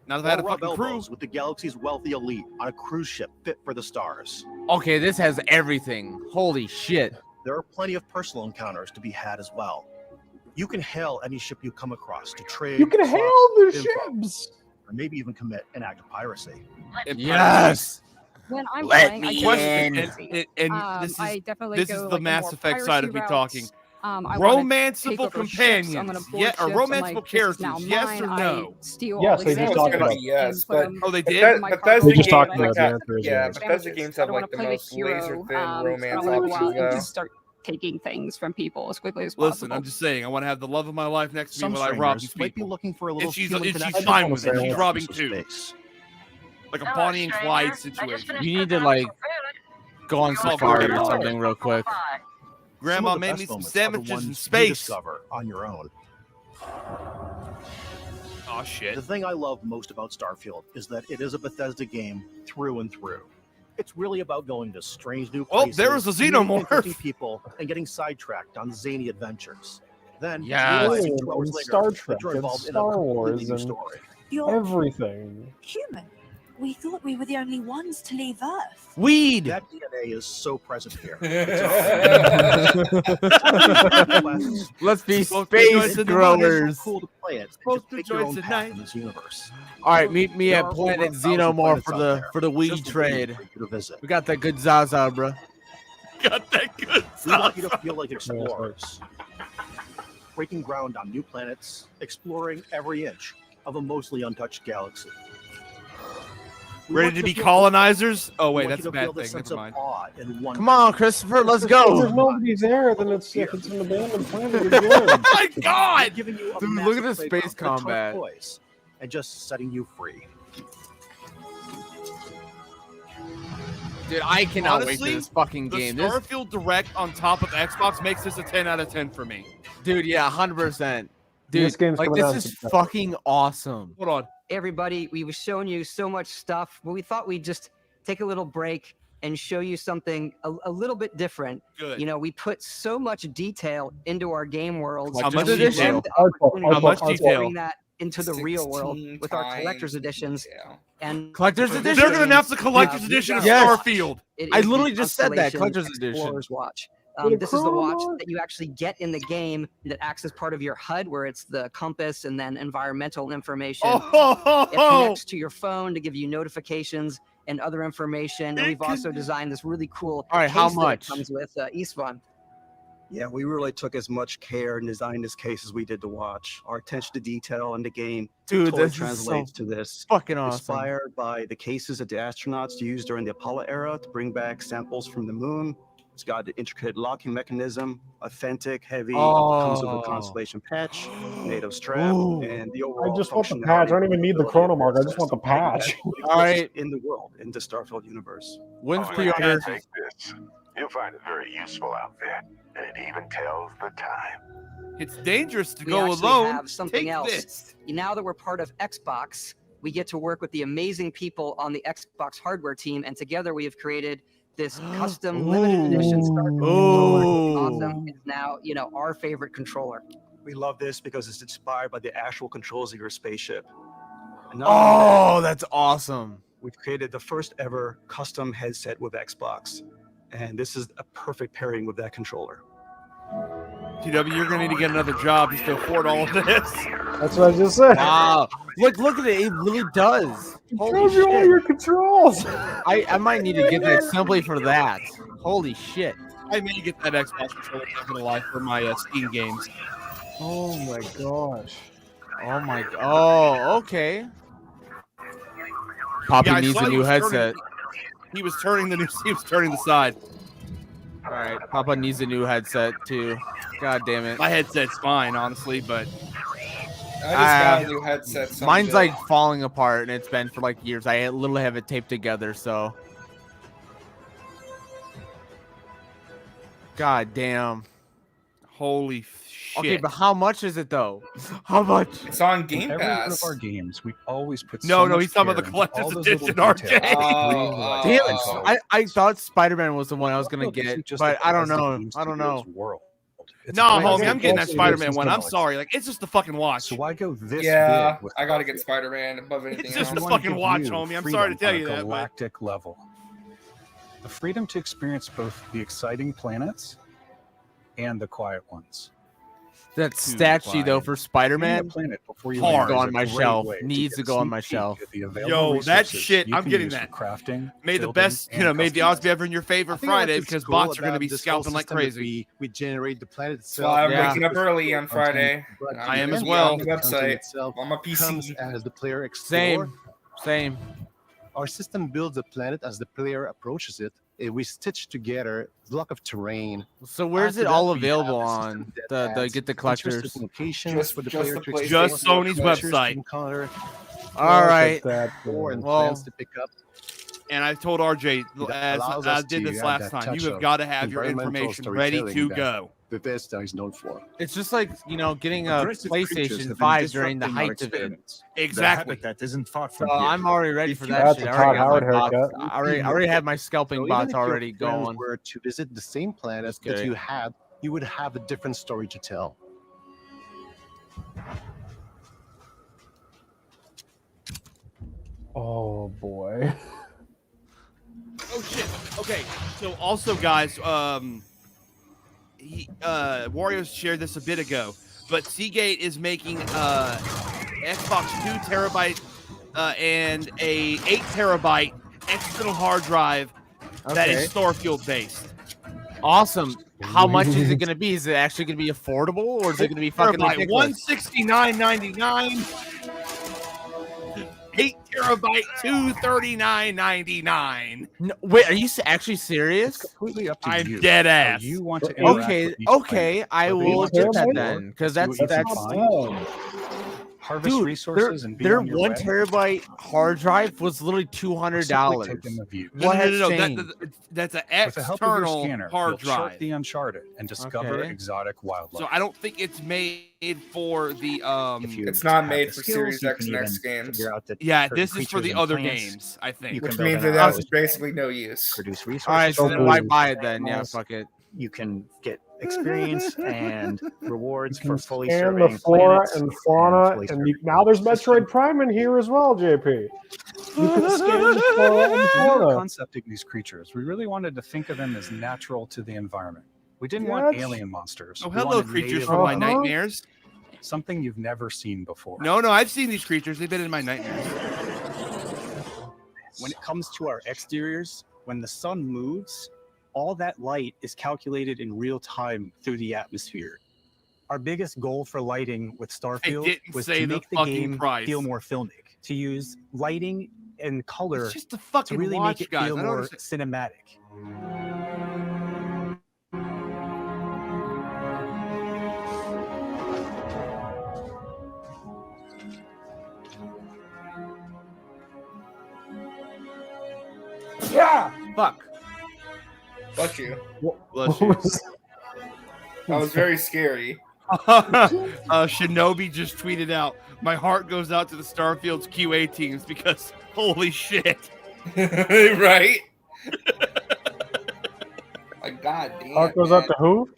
S2: Now that I had a
S8: Or rub
S2: fucking crew.
S8: elbows with the galaxy's wealthy elite on a cruise ship fit for the stars.
S13: Okay, this has everything. Holy shit.
S8: There are plenty of personal encounters to be had as well. You can hail any ship you come across to trade.
S4: You can
S8: swap
S4: hail the
S8: info,
S4: ships.
S8: or maybe even commit an act of piracy.
S13: Yes.
S16: When I'm
S13: Let
S16: playing, I
S13: me
S16: go
S13: in.
S16: crazy.
S2: And this is
S16: I definitely
S2: this
S16: go
S2: is the
S16: like,
S2: Mass
S16: more
S2: Effect side of me
S16: piracy
S2: talking.
S16: routes. I wanna take
S2: Romanceable
S16: over ships,
S2: companions,
S16: I'm gonna board
S2: yeah, or
S16: ships, I'm
S2: romanceable
S16: like, this is
S2: characters,
S16: now
S2: yes or
S16: mine,
S2: no?
S16: I steal
S4: Yes,
S16: all
S4: they
S16: these
S4: just
S16: assets
S4: talked
S16: and
S4: about
S16: put
S3: yes,
S16: them
S3: but
S2: Oh, they
S16: in
S2: did?
S16: my
S3: Bethesda
S16: cargo
S4: We just
S3: game,
S4: talked
S16: and
S4: about
S16: I
S4: the
S16: can
S4: answers,
S3: yeah,
S4: yeah.
S3: Bethesda
S16: damages.
S3: games
S16: I
S3: have
S16: don't wanna
S3: like the
S16: play the
S3: most
S16: hero,
S3: laser thin
S16: so I
S3: romance
S16: don't wanna go
S3: options
S16: out and
S3: though.
S16: just start taking things from people as quickly as possible.
S2: Listen, I'm just saying, I want to have the love of my life next to me
S8: Some
S2: while I rob
S8: strangers
S2: these
S8: might be
S2: people.
S8: looking for a little
S2: And she's
S8: human
S2: and she's
S8: connection
S2: fine
S8: in
S2: with it.
S8: the
S2: She's
S8: darkness
S2: robbing
S8: of
S2: too.
S8: space.
S2: Like a Bonnie and Clyde situation.
S13: You need to like go on Safari or something real quick.
S2: Grandma
S8: Some of the
S2: made
S8: best
S2: me some
S8: moments are the
S2: sandwiches
S8: ones
S2: in
S8: you
S2: space.
S8: discover on your own.
S2: Oh shit.
S8: The thing I love most about Starfield is that it is a Bethesda game through and through. It's really about going to strange new
S2: Oh,
S8: places.
S2: there was a
S8: meeting
S2: xenomorph.
S8: interesting people and getting sidetracked on zany adventures. Then,
S13: Yes.
S8: realizing
S4: Alien
S8: 2 hours
S4: and
S8: later
S4: Star
S8: that
S4: Trek
S8: you're
S4: and
S8: involved in a
S4: Star
S8: completely
S4: Wars
S8: new
S4: and
S8: story.
S4: everything.
S20: Human. We thought we were the only ones to leave Earth.
S13: Weed.
S8: That DNA is so present here.
S13: Let's be
S2: Supposed to be joints
S13: space
S2: in the
S13: growers.
S8: So cool to play it.
S2: Supposed
S8: Just
S2: to
S8: pick your
S2: joints
S8: own
S2: at
S8: path
S2: night.
S8: in this universe.
S13: All right, meet me
S8: There
S13: at
S8: are
S13: Planet
S8: over 1,000
S13: Xenomorph
S8: planets
S13: for
S8: out
S13: the
S8: there,
S13: for the weed
S8: just waiting
S13: trade.
S8: for you to visit.
S13: We got that good Zaza, bro.
S2: Got that good
S8: We want you
S2: stuff.
S8: to feel like explorers, breaking ground on new planets, exploring every inch of a mostly untouched galaxy. We
S2: Ready
S8: want
S2: to
S8: you
S2: be
S8: feel-
S2: colonizers? Oh
S8: we
S2: wait,
S8: want
S2: that's
S8: you
S2: a
S8: to feel
S2: bad
S8: the
S2: thing.
S8: sense
S2: Never
S8: of
S2: mind.
S8: awe and wonder.
S13: Come on, Christopher, let's
S4: If there's
S13: go.
S4: nobody there, then it's if it's an abandoned planet, you're good.
S2: Oh my god!
S8: Giving you a
S13: Dude, look at
S8: massive
S13: the
S8: playground
S13: space
S8: for toy
S13: combat.
S8: toys and just setting you free.
S13: Dude, I cannot wait
S2: Honestly,
S13: for this fucking
S2: The
S13: game. This
S2: Starfield Direct on top of Xbox makes this a 10 out of 10 for me.
S13: Dude, yeah, 100%. Dude,
S4: This game's
S13: like
S4: coming out
S13: this
S4: in
S13: is
S4: September.
S13: fucking awesome.
S2: Hold on.
S10: Everybody, we were showing you so much stuff, but we thought we'd just take a little break and show you something a little bit different.
S2: Good.
S10: You know, we put so much detail into our game worlds.
S2: How much
S10: and we
S2: detail?
S10: love the opportunity
S2: How much
S10: to
S2: detail?
S10: bring that into the real world
S3: 16
S10: with our collector's
S3: times
S10: editions.
S3: detail.
S10: And
S13: Collector's
S10: for
S13: edition?
S10: this
S2: They're gonna announce the
S10: game,
S2: collector's
S10: we
S2: edition of
S10: got-
S13: Yes.
S2: Starfield.
S10: It
S13: I
S10: is the
S13: literally just said that,
S10: Constellation
S13: collector's edition.
S10: Explorer's Watch.
S4: The
S10: This is the watch
S4: chrono-
S10: that you actually get in the game that acts as part of your HUD, where it's the compass and then environmental information.
S2: Oh,
S10: It connects to your phone to give you notifications and other information. And we've also designed this really cool
S13: All right, how
S10: case that
S13: much?
S10: comes with Eastfun.
S11: Yeah, we really took as much care and designed this case as we did the watch. Our attention to detail in the game
S13: Dude,
S11: totally
S13: this is so
S11: translates to this.
S13: fucking awesome.
S11: Inspired by the cases that the astronauts used during the Apollo era to bring back samples from the moon. It's got the intricate locking mechanism, authentic, heavy, comes with
S13: Oh.
S11: a Constellation patch, NATO strap,
S13: Ooh.
S11: and the
S4: I
S11: overall
S4: just want the patch. I don't even need the chrono mark. I just want the patch.
S13: All right.
S11: In the world, in the Starfield universe.
S13: When's
S19: Oh,
S13: pre-order?
S19: Take this. You'll find it very useful out there, and it even tells the time.
S2: It's dangerous to
S10: We
S2: go
S10: actually
S2: alone.
S10: have something
S2: Take
S10: else.
S2: this.
S10: Now that we're part of Xbox, we get to work with the amazing people on the Xbox hardware team, and together we have created this custom limited edition Starfield controller.
S13: Ooh.
S10: Awesome. It's now, our favorite controller.
S11: We love this because it's inspired by the actual controls of your spaceship. And not only
S13: Oh, that's awesome.
S11: we've created the first ever custom headset with Xbox. And this is a perfect pairing with that controller.
S2: TW, you're gonna need to get another job just to afford all of this.
S4: That's what I just said.
S13: Wow. Look at it. It really does.
S4: It
S13: Holy
S4: shows you all
S13: shit.
S4: your controls.
S13: I might need to get that simply for that. Holy shit.
S2: I may get that Xbox controller, not gonna lie, for my Steam games.
S4: Oh my gosh.
S13: Oh my. Oh, okay. Poppy
S2: I
S13: needs
S2: saw
S13: a
S2: he
S13: new
S2: was turning-
S13: headset.
S2: He was turning the side.
S13: All right, Papa needs a new headset too. God damn it.
S2: My headset's fine, honestly, but
S3: I just got a new headset. someday.
S13: Mine's like falling apart, and it's been for like years. I literally have it taped together, so. God damn.
S2: holy shit.
S13: Okay, but how much is it though? How much?
S3: It's on Game
S14: Every one of
S3: Pass.
S14: our games, we always put
S2: No,
S14: so
S2: no,
S14: much
S2: he's talking about
S14: care
S2: the
S14: into all
S2: collector's
S14: those little
S2: edition, RJ.
S14: details.
S3: Oh,
S13: Damn it!
S3: oh.
S13: I thought Spider-Man was the one I was gonna
S14: Look, this
S13: get,
S14: is just
S13: but
S14: a
S13: I don't
S14: classic
S13: know.
S14: Game
S13: I don't know.
S14: Studios world. It's
S2: No,
S14: a great
S2: homie, I'm getting that
S4: also
S2: Spider-Man
S14: business
S2: one. I'm
S14: knowledge.
S2: sorry. Like, it's just the fucking watch.
S14: So why go this
S3: Yeah,
S14: big with
S3: I gotta get
S14: Starfield?
S3: Spider-Man above anything
S2: It's
S3: else.
S2: just
S14: We
S2: a
S14: wanna
S2: fucking
S14: give
S2: watch,
S14: you
S2: homie. I'm
S14: freedom
S2: sorry to tell
S14: on a
S2: you that, but
S14: galactic level. The freedom to experience both the exciting planets and the quiet ones.
S13: That
S2: Dude,
S13: stat sheet though
S2: fine.
S13: for
S14: Seeing
S13: Spider-Man
S14: a planet before you
S2: Hard.
S14: land
S13: go
S14: is
S13: on
S14: a
S13: my
S14: great
S13: shelf.
S14: way to
S13: Needs
S14: get
S13: to
S14: a
S13: go on
S14: sneak
S13: my
S14: peek
S13: shelf.
S14: at the available
S2: Yo, that
S14: resources
S2: shit,
S14: you
S2: I'm
S14: can
S2: getting
S14: use for
S2: that.
S14: crafting,
S2: may the
S14: building,
S2: best,
S14: and
S2: may the odds be
S14: customizing.
S2: ever in your favor
S17: I think
S2: Friday
S17: what's
S2: because
S17: cool
S2: bots are going to
S17: about
S2: be
S17: this whole
S2: scalping like
S17: system is
S2: crazy.
S17: We generate the planet
S3: That's
S17: itself.
S3: why I'm
S2: Yeah.
S3: waking up early on Friday.
S17: But
S2: I am
S17: the
S2: as
S17: end
S2: well.
S3: On the
S17: content
S3: website
S17: itself
S3: on my
S17: comes
S3: PC.
S17: as the player explores.
S13: Same.
S17: Our system builds the planet as the player approaches it. We stitch together a block of terrain.
S13: So where's
S17: After
S13: it
S17: that,
S13: all
S17: we have
S13: available
S17: a
S13: on
S17: system that
S13: the
S17: adds
S13: get the collectors?
S17: interesting locations
S3: Just-
S17: for the
S3: just
S17: player
S3: the
S17: to
S3: PlayStation
S17: explore,
S2: Just Sony's
S17: features to
S2: website.
S17: encounter,
S13: All
S4: Look
S13: right.
S4: at that,
S17: or and
S13: Well,
S17: plans to pick up.
S2: And I told RJ, as
S17: allows
S2: I
S17: us
S2: did
S17: to
S2: this
S17: add
S2: last
S17: that
S2: time,
S17: touch
S2: you have
S17: of
S2: got to have your
S17: environmental
S2: information ready to
S17: storytelling that
S2: go.
S17: Bethesda is known for.
S13: It's just like getting a
S14: Aggressive creatures
S13: PlayStation
S14: have been
S13: 5 during the
S14: disrupting our
S13: height of it.
S14: experiments.
S2: Exactly.
S14: Their habitat isn't far
S13: So
S14: from here.
S13: I'm already ready for that
S4: That's
S13: shit.
S4: a
S13: I already
S4: Todd
S13: got my
S4: Howard
S13: bots.
S4: haircut.
S13: I already have my scalping
S17: So even
S13: bots
S17: if your
S13: already
S17: friends
S13: going.
S17: were to visit the same planet
S13: That's
S17: that
S13: great.
S17: you had, you would have a different story to tell.
S4: Oh boy.
S2: Oh shit. Okay. So also, guys, Warriors shared this a bit ago, but Seagate is making Xbox 2 terabyte and a 8 terabyte external hard drive that is Starfield based.
S13: Awesome. How much is it going to be? Is it actually going to be affordable, or is it going to be fucking ridiculous?
S2: $169.99. 8 terabyte, $239.99.
S13: No, wait, are you actually serious?
S14: Completely up to
S2: I'm
S14: you.
S2: dead
S14: How
S2: ass.
S14: You want to interact
S13: Okay,
S14: with each
S13: okay,
S14: planet.
S13: I
S14: Whether you
S13: will
S14: want
S13: get
S14: to
S13: that
S14: explore,
S13: then, because
S14: do
S13: that's
S14: what you
S4: That's
S14: can
S4: not
S14: find,
S4: bad.
S14: harvest
S13: Dude,
S14: resources and be
S13: their
S14: on your
S13: 1
S14: way.
S13: terabyte hard drive was literally $200.
S14: Taking the view.
S2: No,
S13: What
S2: no,
S13: has
S2: no, no,
S13: changed?
S2: That's an
S14: With the help of your
S2: external
S14: scanner,
S2: hard
S14: you'll chart
S2: drive.
S14: the uncharted and discover
S13: Okay.
S14: exotic wildlife.
S2: So I don't think it's made for the
S3: It's not made for Series X and X games.
S2: Yeah, this is for the other games, I think.
S3: Which means it has basically no use.
S11: Produce resources.
S13: All right, so then why buy it then? Yeah,
S11: Animals.
S13: fuck it.
S11: You can get experience and rewards for fully
S4: And
S11: surveying
S4: the flora
S11: planets
S4: and fauna,
S11: fully
S4: and now there's Metroid Prime in here as well, JP. You can scan the flora and
S14: When we were
S4: fauna.
S14: concepting these creatures, we really wanted to think of them as natural to the environment. We didn't want
S2: Yes.
S14: alien monsters.
S2: Oh,
S14: We
S2: hello,
S14: wanted
S2: creatures
S14: native
S2: from my
S14: monsters.
S2: nightmares.
S14: Something you've never seen before.
S2: No, I've seen these creatures. They've been in my nightmares.
S11: When it comes to our exteriors, when the sun moves, all that light is calculated in real time through the atmosphere. Our biggest goal for lighting with Starfield
S2: didn't
S11: was
S2: say
S11: to
S2: the
S11: make the
S2: fucking
S11: game
S2: price.
S11: feel more filmic, to use lighting and color
S2: It's just a fucking
S11: to really
S2: watch,
S11: make it
S2: guys.
S11: feel
S2: I don't
S11: more
S2: understand.
S11: cinematic.
S3: Yeah.
S2: Fuck.
S3: Bless you.
S2: Bless you.
S3: That was very scary.
S2: Shinobi just tweeted out, "My heart goes out to the Starfield's QA teams because holy shit."
S3: Right? Like, God damn.
S4: Heart goes up to who?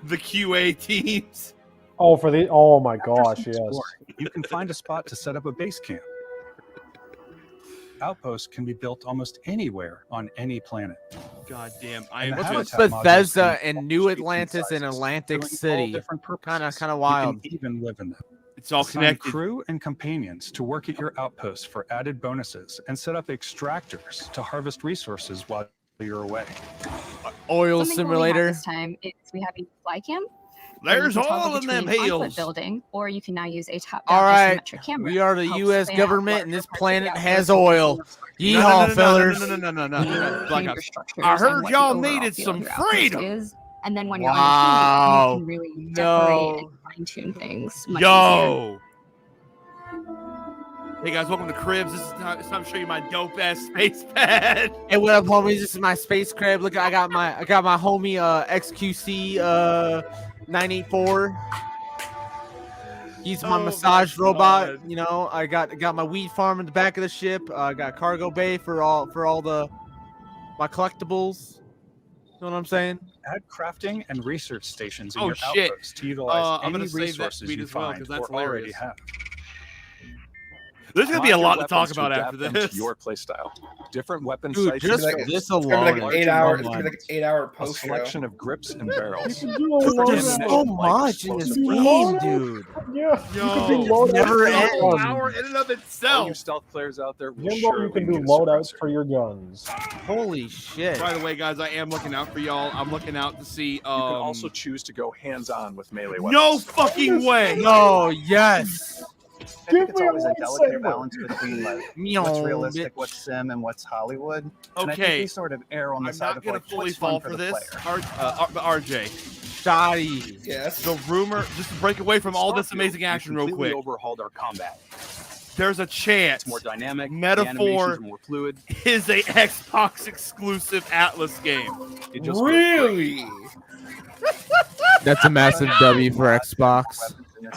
S2: The QA teams.
S4: Oh, for the. Oh my gosh, yes.
S14: You can find a spot to set up a base camp. Outposts can be built almost anywhere on any planet.
S2: God damn, I
S14: And
S2: am
S14: the
S2: just
S14: habitat modules
S13: Bethesda
S14: can
S13: and New Atlantis and Atlantic
S14: serving all
S13: City.
S14: different purposes.
S13: Kind of
S14: You
S13: wild.
S14: can even live in them.
S2: It's all
S14: Assign
S2: connected.
S14: crew and companions to work at your outposts for added bonuses and set up extractors to harvest resources while you're away.
S13: Oil
S7: Something cool we have
S13: simulator.
S7: this time is we have a fly cam. where you
S2: There's
S7: can toggle
S2: all in them
S7: between on-foot
S2: hills.
S7: building, or you can now use a top-down
S13: All right,
S7: isometric camera.
S13: we are the
S7: Helps
S13: U.S.
S7: plan out
S13: government, and
S7: larger
S13: this
S7: parts of the
S13: planet
S7: outpost
S13: has
S7: and
S13: oil.
S7: see
S13: Yeehaw, fellers.
S2: No.
S7: chamber structures
S2: I
S7: and
S2: heard
S7: what the
S2: y'all
S7: overall
S2: needed
S7: feel
S2: some
S7: of your outpost
S2: freedom.
S7: is. And then when you're
S13: Wow.
S7: on your feet, you can really
S13: No.
S7: decorate and fine-tune things much easier.
S2: Yo. Hey guys, welcome to Cribs. It's time to show you my dope ass space pad.
S13: Hey, what up, homies? This is my space crib. Look, I got my homie XQC 984. He's my
S2: Oh
S13: massage
S2: my
S13: robot.
S2: God.
S13: You know, I got my weed farm in the back of the ship. I got cargo bay for all my collectibles. You know what I'm saying?
S14: Add crafting and research stations in
S2: Oh,
S14: your
S2: shit.
S14: outposts to utilize
S2: I'm gonna
S14: any
S2: save that
S14: resources
S2: tweet
S14: you
S2: as well,
S14: find
S2: 'cause that's
S14: or already
S2: hilarious.
S14: have.
S2: There's gonna be a
S14: Mod
S2: lot
S14: your
S2: to talk
S14: weapons
S2: about
S14: adapt
S2: after
S14: them to
S2: this.
S14: your playstyle. Different weapon
S13: Dude,
S14: sights.
S13: just
S14: and
S13: this
S14: scopes,
S3: It's gonna be like an
S13: alone.
S3: 8 hour. It's
S14: larger
S3: gonna be like an 8-hour
S14: a
S3: post show.
S14: selection of grips and barrels.
S4: You can do a loadout.
S13: There's so much in this game, dude.
S4: Yeah, you can do
S2: Yo,
S4: loadouts.
S13: never
S4: for
S13: ends.
S4: your
S2: Power
S4: guns.
S2: in and of
S14: All
S2: itself.
S14: you stealth players out there will
S4: Jimbo,
S14: surely
S4: you can do
S14: need a
S4: loadouts
S14: suppressor.
S4: for your guns.
S13: Holy shit.
S2: By the way, guys, I am looking out for y'all. I'm looking out to see.
S14: You can also choose to go hands-on with melee weapons.
S2: no fucking way.
S13: No, yes.
S11: I think
S4: Give
S11: it's
S4: me a
S11: always a delicate
S4: lightsaber.
S11: balance between like
S13: Meow,
S11: what's realistic,
S13: bitch.
S11: what's sim, and what's Hollywood. And I think
S2: Okay.
S11: we sort of err on the
S2: I'm
S11: side
S2: not
S11: of
S2: gonna
S11: like
S2: fully
S11: what's fun
S2: fall
S11: for
S2: for
S11: the
S2: this.
S11: player.
S2: RJ,
S13: Shoddy.
S3: Yes.
S2: the rumor, just to break away from all this
S14: Starfield,
S2: amazing
S14: we
S2: action real
S14: completely
S2: quick.
S14: overhauled our combat.
S2: There's a chance
S14: It's more dynamic. the
S2: Metaphor
S14: animations are more fluid.
S2: is a Xbox exclusive Atlas game.
S14: It just
S3: Really?
S13: That's a massive W for Xbox.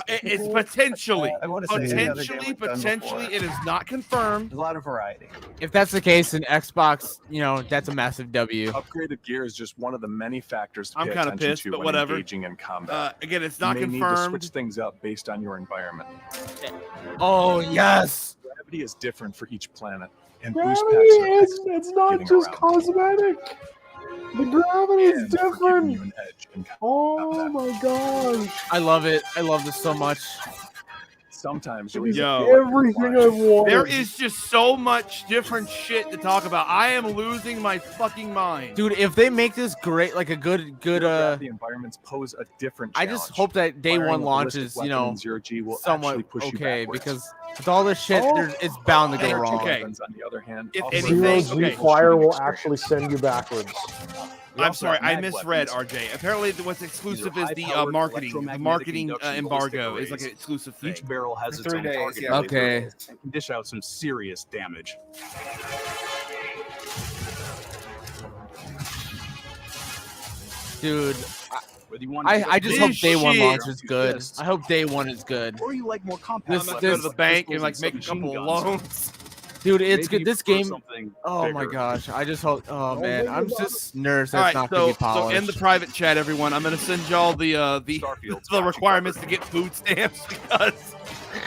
S2: It's potentially,
S11: I want to say any other game
S2: potentially,
S11: we've done
S2: potentially.
S11: before.
S2: It is not confirmed.
S11: There's a lot of variety.
S13: If that's the case, in Xbox, you know, that's a massive W.
S14: Upgraded gear is just one of the many factors to
S2: I'm
S14: pay
S2: kinda
S14: attention
S2: pissed,
S14: to
S2: but
S14: when
S2: whatever.
S14: engaging in combat.
S2: Again, it's
S14: You
S2: not
S14: may need to
S2: confirmed.
S14: switch things up based on your environment.
S13: Oh, yes.
S14: Gravity is different for each planet, and boost
S4: Gravity
S14: packs are
S4: is, it's not
S14: getting
S4: just
S14: around.
S4: cosmetic. The gravity is
S14: and for giving
S4: different.
S14: you an edge in
S4: Oh my gosh.
S13: I love it. I love this so much.
S14: Sometimes you'll
S4: It's
S14: even
S2: Yo.
S14: feel like
S4: everything
S14: you're
S4: I
S14: flying.
S4: wanted.
S2: There is just so much different shit to talk about. I am losing my fucking mind.
S13: Dude, if they make this great, like a good
S14: The environments pose a different
S13: I
S14: challenge.
S13: just hope that day
S14: Firing
S13: one
S14: a
S13: launches,
S14: ballistic
S13: you
S14: weapon
S13: know,
S14: in zero G will
S13: somewhat
S14: actually push you
S13: okay,
S14: backwards.
S13: because with all this shit,
S4: Oh.
S13: it's bound to go
S14: Energy
S13: wrong.
S2: Okay.
S14: weapons, on the other hand,
S2: If
S14: offer
S2: anything-
S14: a
S4: Zero
S14: versatile
S4: G fire
S14: shooting
S4: will
S14: experience.
S4: actually send you backwards.
S2: I'm sorry, I misread, RJ. Apparently, what's exclusive is the marketing. The marketing embargo is like an exclusive thing.
S24: Each barrel has
S3: For
S24: its
S3: 3
S24: own
S3: days,
S24: target.
S3: yeah.
S13: Okay.
S24: And can dish out some serious damage.
S13: Dude,
S24: Whether you want
S13: I just hope day one launch is good.
S24: Yes.
S13: I hope day one is good.
S24: Or you like more compact.
S13: This-
S2: I'm
S13: this-
S2: gonna go to the bank and
S24: pistols
S2: like make a
S24: submachine
S2: couple of
S24: guns.
S2: loans.
S13: Dude, it's
S24: Maybe
S13: good.
S24: you
S13: This
S24: prefer
S13: game.
S24: something
S13: Oh my
S24: bigger.
S13: gosh! I just hope. Oh man, I'm just nervous that
S2: All
S13: it's
S2: right,
S13: not gonna
S2: so
S13: be polished.
S2: in the private chat, everyone, I'm gonna send y'all the the requirements to get food stamps because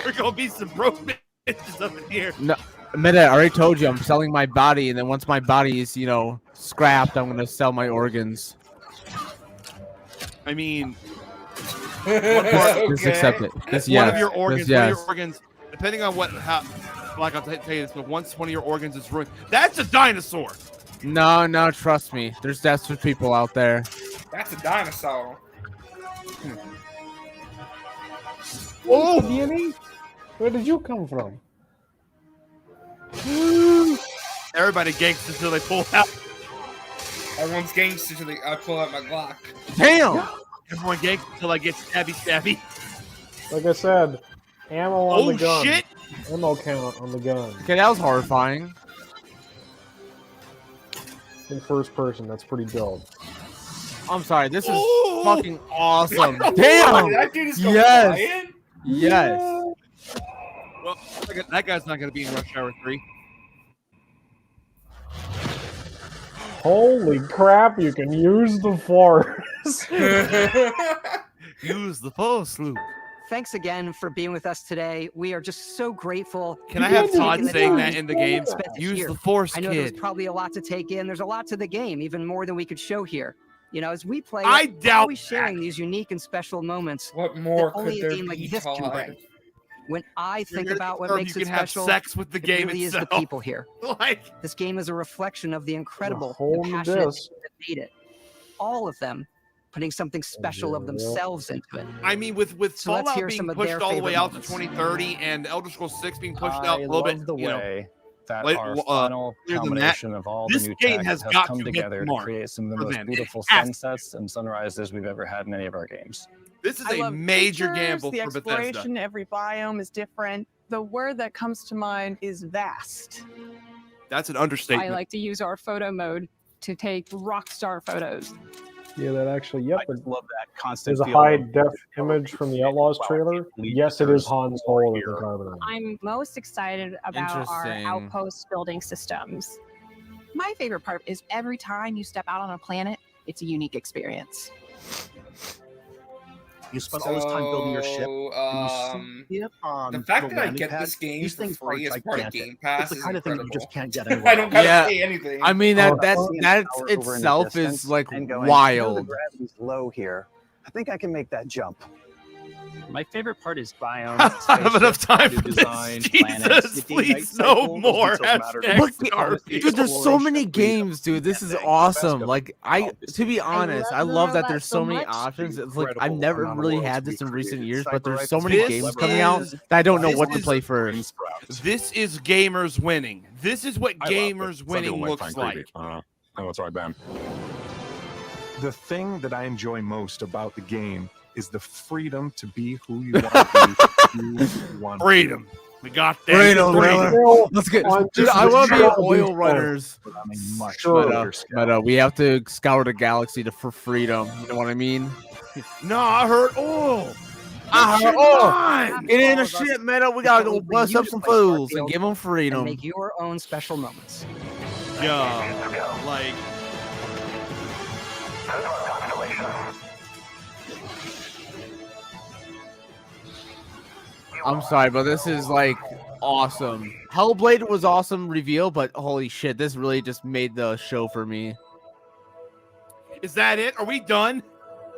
S2: there's gonna be some broke bitches up in here.
S13: No, Meta, I already told you I'm selling my body, and then once my body is, scrapped, I'm gonna sell my organs.
S2: I mean,
S13: Just accept it. Just
S2: one of
S13: yes.
S2: your organs,
S13: Just yes.
S2: one of your organs, depending on like I'll tell you this, but once one of your organs is ruined, that's a dinosaur.
S13: No, trust me. There's desperate people out there.
S3: That's a dinosaur.
S4: Oh, Danny, where did you come from?
S2: Everybody ganks until they pull out.
S3: Everyone's gangster till I pull out my Glock.
S13: Damn!
S2: Everyone ganks until I get stabby.
S4: Like I said, ammo on
S2: Oh
S4: the gun.
S2: shit!
S4: Ammo count on the gun.
S13: Okay, that was horrifying.
S4: In first person, that's pretty dope.
S13: I'm sorry. This is
S2: Ooh!
S13: fucking awesome.
S3: What?
S13: Damn!
S3: That dude is
S13: Yes!
S3: flying?
S13: Yes!
S2: Well, that guy's not gonna be in Rush Hour 3.
S4: Holy crap, you can use the force.
S2: Use the force, Luke.
S10: Thanks again for being with us today. We are just so grateful.
S2: Can I have
S10: for
S2: Todd
S10: taking the
S2: saying
S10: time
S2: that in the game?
S10: to spend
S2: Use
S10: here.
S2: the force,
S10: I know there's
S2: kid.
S10: probably a lot to take in. There's a lot to the game, even more than we could show here. As we play,
S2: I
S10: it,
S2: doubt
S10: always sharing these unique and special moments.
S3: What more
S10: that only
S3: could
S10: a
S3: there
S10: game like
S3: be,
S10: this can
S3: Todd?
S10: bring. When I think
S2: here to
S10: about what
S2: confirm
S10: makes
S2: you
S10: it
S2: can have
S10: special,
S2: sex with the
S10: it
S2: game
S10: really is
S2: itself.
S10: the people here.
S2: Like,
S10: This game is a reflection of the incredible
S4: hold
S10: and passionate
S4: this.
S10: people that made it. All of them putting something special of themselves into it.
S2: I mean, with
S10: So let's
S2: Fallout
S10: hear
S2: being
S10: some of
S2: pushed
S10: their
S2: all the way
S10: favorite
S2: out to
S10: moments.
S2: 2030 and Elder Scrolls 6 being pushed out a
S11: I
S2: little
S11: love
S2: bit,
S11: the
S2: you know,
S11: way that
S2: late-
S11: our
S2: uh,
S11: final
S2: later than that,
S11: combination of all the
S2: this
S11: new
S2: game
S11: tech
S2: has
S11: has
S2: got
S11: come
S2: to hit
S11: together
S2: the
S11: to
S2: mark
S11: create some of the
S2: for
S11: most
S2: them. It
S11: beautiful
S2: has to.
S11: sunsets and sunrises we've ever had in any of our games.
S2: This is
S6: I
S2: a
S6: love
S2: major
S6: features,
S2: gamble
S6: the
S2: for Bethesda.
S6: exploration, every biome is different. The word that comes to mind is vast.
S2: That's an
S16: I
S2: understatement.
S16: like to use our photo mode to take rock star photos.
S4: Yeah, that actually, yep.
S24: I just love that constant.
S4: There's a
S24: feel
S4: high
S24: of-
S4: def image from the Outlaws trailer. Yes, it is Han Solo with the carbonite.
S21: I'm most excited about our
S13: Interesting.
S21: outpost building systems.
S5: My favorite part is every time you step out on a planet, it's a unique experience.
S8: You spend all this time building your ship.
S3: So,
S8: and you see it on
S3: the fact
S8: the
S3: that I
S8: landing
S3: get
S8: pad,
S3: this game
S8: these
S3: for
S8: things
S3: free
S8: are
S3: as part of
S8: gigantic.
S3: Game Pass
S8: It's the
S3: is
S8: kind of thing that you
S3: incredible.
S8: just can't get
S3: I
S8: anywhere
S3: don't
S8: else.
S3: gotta
S13: Yeah.
S3: pay anything.
S13: I mean
S8: Or
S13: that
S8: seeing
S13: that
S8: towers over in the
S13: itself is
S8: distance
S13: like
S8: and going, "You know, the
S13: wild.
S8: gravity's low here. I think I can make that jump.
S1: My favorite part is biomes.
S2: I have enough time
S1: spaceships,
S2: for this.
S1: design, planets,
S2: Jesus,
S1: the
S2: please,
S1: daylight
S2: no
S1: cycle,
S2: more.
S1: those details matter.
S2: Hashtag
S13: Look,
S2: Starfield.
S13: dude, there's so many games, dude. This is awesome. Like, to be honest, I love that there's so many options. It's like I've never really had this in recent years, but there's so many
S2: This
S13: games coming out
S2: is-
S13: that I don't know
S2: this
S13: what to
S2: is-
S13: play first.
S2: This is gamers winning. This is what gamers winning looks like.
S19: Oh, that's right, Ben. The thing that I enjoy most about the game is the freedom to be who you want to be. Who you want to be.
S2: Freedom. We got that.
S13: Freedom, brother. Let's get, dude. I want to be oil
S2: runners.
S13: runners.
S8: Much
S13: Meta, we have to scour the galaxy for freedom. You know what I mean?
S2: No, I heard oil.
S13: I heard
S2: oil.
S13: Get in the ship, Meta. We gotta go bust up some fools and give them
S10: And
S13: freedom.
S10: make your own special moments.
S2: Yeah, like
S13: I'm sorry, but this is like awesome. Hellblade was awesome reveal, but holy shit, this really just made the show for me.
S2: is that it? Are we done?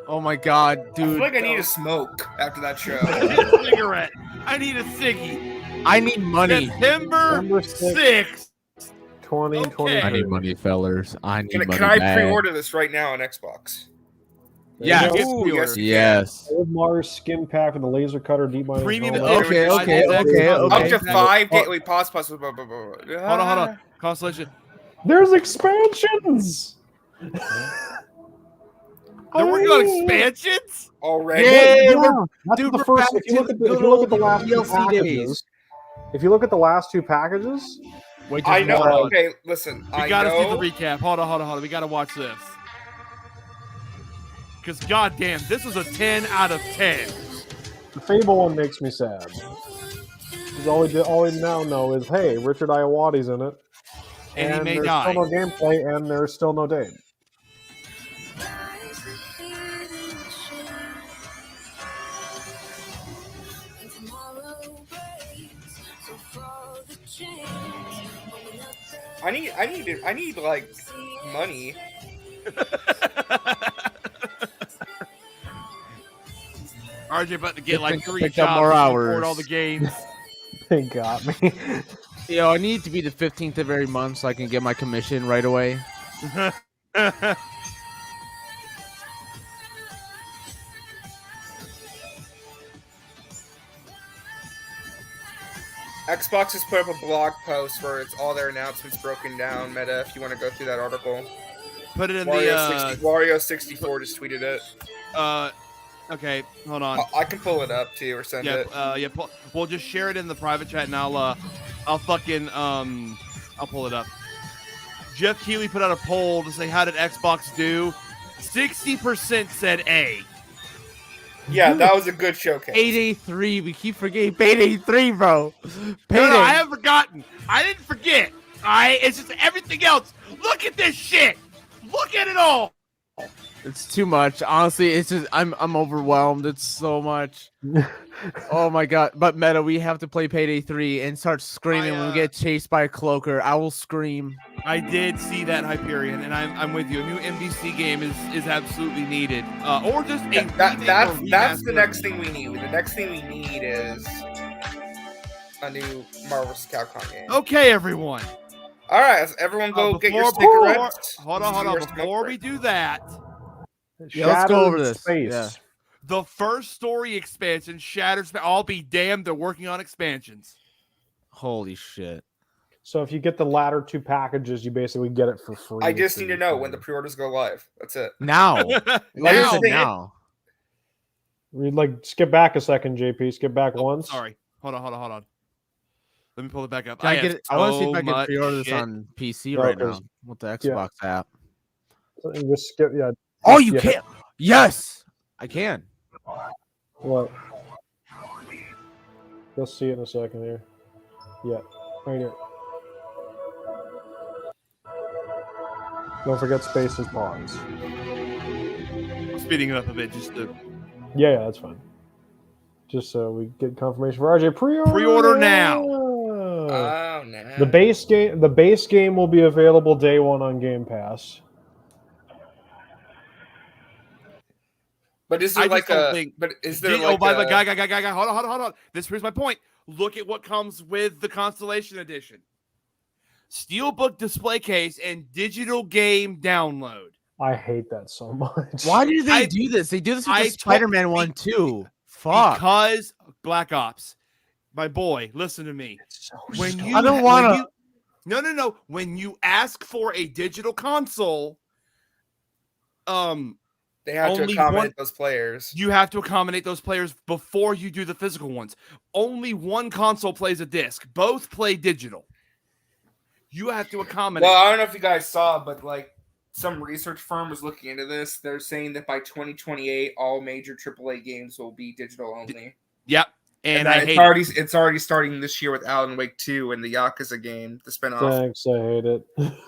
S13: Oh my god,
S3: I
S13: dude.
S3: feel like I need a smoke after that show.
S2: I need a cigarette. I need a ciggy.
S13: I need money.
S2: September 6th.
S4: 2023.
S13: I need money, fellers. I need money.
S3: Can I
S13: bad.
S3: pre-order this right now on Xbox?
S13: Yes.
S3: Ooh, yes, you
S13: Yes.
S4: Old Mars skin pack with the laser cutter deep mining.
S2: Premium
S4: helmet.
S2: edition.
S13: Okay.
S3: Up to 5
S2: Oh.
S3: gateway pause.
S2: Hold on. Constellation.
S4: There's expansions.
S2: They're working on expansions
S3: already.
S4: That's the first. If you look at the last two packages, if you look at the last two packages,
S3: I know. Okay, listen.
S2: We gotta see the recap. Hold on. We gotta watch this. Because goddamn, this is a 10 out of 10.
S4: The Fable one makes me sad. Because all we now know is, hey, Richard Iowati's in it,
S2: and he may
S4: there's
S2: die.
S4: still no gameplay, and there's still no date.
S3: I need like money.
S2: RJ about to get like 3
S13: picked up
S2: jobs
S13: more
S2: to
S13: hours.
S2: record all the games.
S4: They got me.
S13: Yo, I need to be the 15th of every month so I can get my commission right away.
S3: Xbox has put up a blog post where it's all their announcements broken down. Meta, if you want to go through that article.
S2: Put it in
S3: Wario64 just tweeted it.
S2: Okay, hold on.
S3: I can pull it up too or send it.
S2: We'll just share it in the private chat, and I'll pull it up. Jeff Keighley put out a poll to say, how did Xbox do? 60% said A.
S3: Yeah, that was a good showcase.
S13: Payday 3. We keep forgetting Payday 3, bro. Payday.
S2: No, I haven't forgotten. I didn't forget. It's just everything else. Look at this shit. Look at it all.
S13: It's too much. Honestly, it's just I'm overwhelmed. It's so much. Oh my god. But Meta, we have to play Payday 3 and start screaming when we get chased by a cloaker. I will scream.
S2: I did see that, Hyperion, and I'm with you. A new NBC game is absolutely needed. Or just
S3: that's the next thing we need. The next thing we need is a new Marvel vs. Capcom game.
S2: Okay, everyone.
S3: All right, everyone go get your cigarettes.
S2: Hold on. Before we do that,
S13: let's go over this.
S4: Space.
S13: Yeah.
S2: The first story expansion, Shattered Space. I'll be damned, they're working on expansions.
S13: Holy shit.
S4: So if you get the latter two packages, you basically get it for free.
S3: I just need to know when the pre-orders go live. That's it.
S13: Now. Now.
S4: We'd like skip back a second, JP. Skip back once.
S2: Sorry. Hold on. Let me pull it back up.
S13: I want to see if I can pre-order this on PC right now with the Xbox app.
S4: So you just skip, yeah.
S13: Oh, you can't. Yes, I can.
S4: What? You'll see it in a second here. Yeah, right here. Don't forget space and pause.
S2: Speeding it up a bit just to...
S4: Yeah, that's fine. Just so we get confirmation for RJ.
S2: Pre-order now.
S3: Oh no.
S4: The base game will be available day one on Game Pass.
S3: But is there
S2: guy, hold on. Here's my point. Look at what comes with the Constellation Edition. Steelbook display case and digital game download.
S4: I hate that so much.
S13: Why do they do this? They do this with the Spider-Man one too. Fuck.
S2: Because Black Ops. My boy, listen to me.
S13: I don't want to.
S2: No. When you ask for a digital console,
S3: they have to accommodate those players.
S2: You have to accommodate those players before you do the physical ones. Only one console plays a disc. Both play digital. You have to accommodate.
S3: Well, I don't know if you guys saw, but like some research firm was looking into this. They're saying that by 2028, all major AAA games will be digital only.
S2: Yep. And
S3: it's already starting this year with Alan Wake 2 and the Yakuza game, the spinoff.
S4: Thanks, I hate it.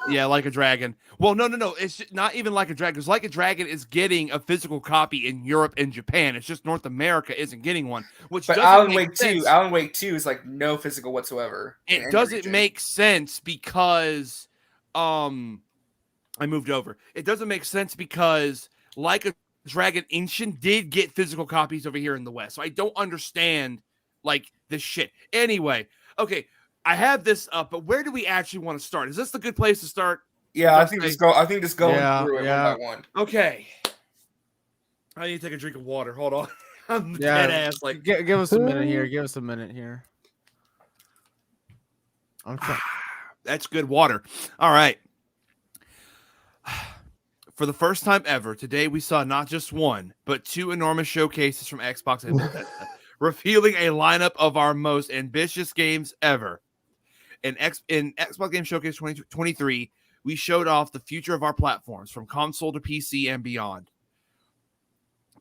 S2: Yeah, Like a Dragon. Well, no. It's not even Like a Dragon. Because Like a Dragon is getting a physical copy in Europe and Japan. It's just North America isn't getting one. But
S3: Alan Wake 2 is like no physical whatsoever.
S2: It doesn't make sense because I moved over. It doesn't make sense because Like a Dragon Ancient did get physical copies over here in the West. So I don't understand like this shit. Anyway, okay, I have this up, but where do we actually want to start? Is this the good place to start?
S3: Yeah, I think just going through it one by one.
S2: Okay. I need to take a drink of water. Hold on. I'm dead ass. Like,
S13: give us a minute here. I'm trying.
S2: That's good water. All right. For the first time ever, today we saw not just one, but two enormous showcases from Xbox and Bethesda, revealing a lineup of our most ambitious games ever. In Xbox Game Showcase 2023, we showed off the future of our platforms from console to PC and beyond.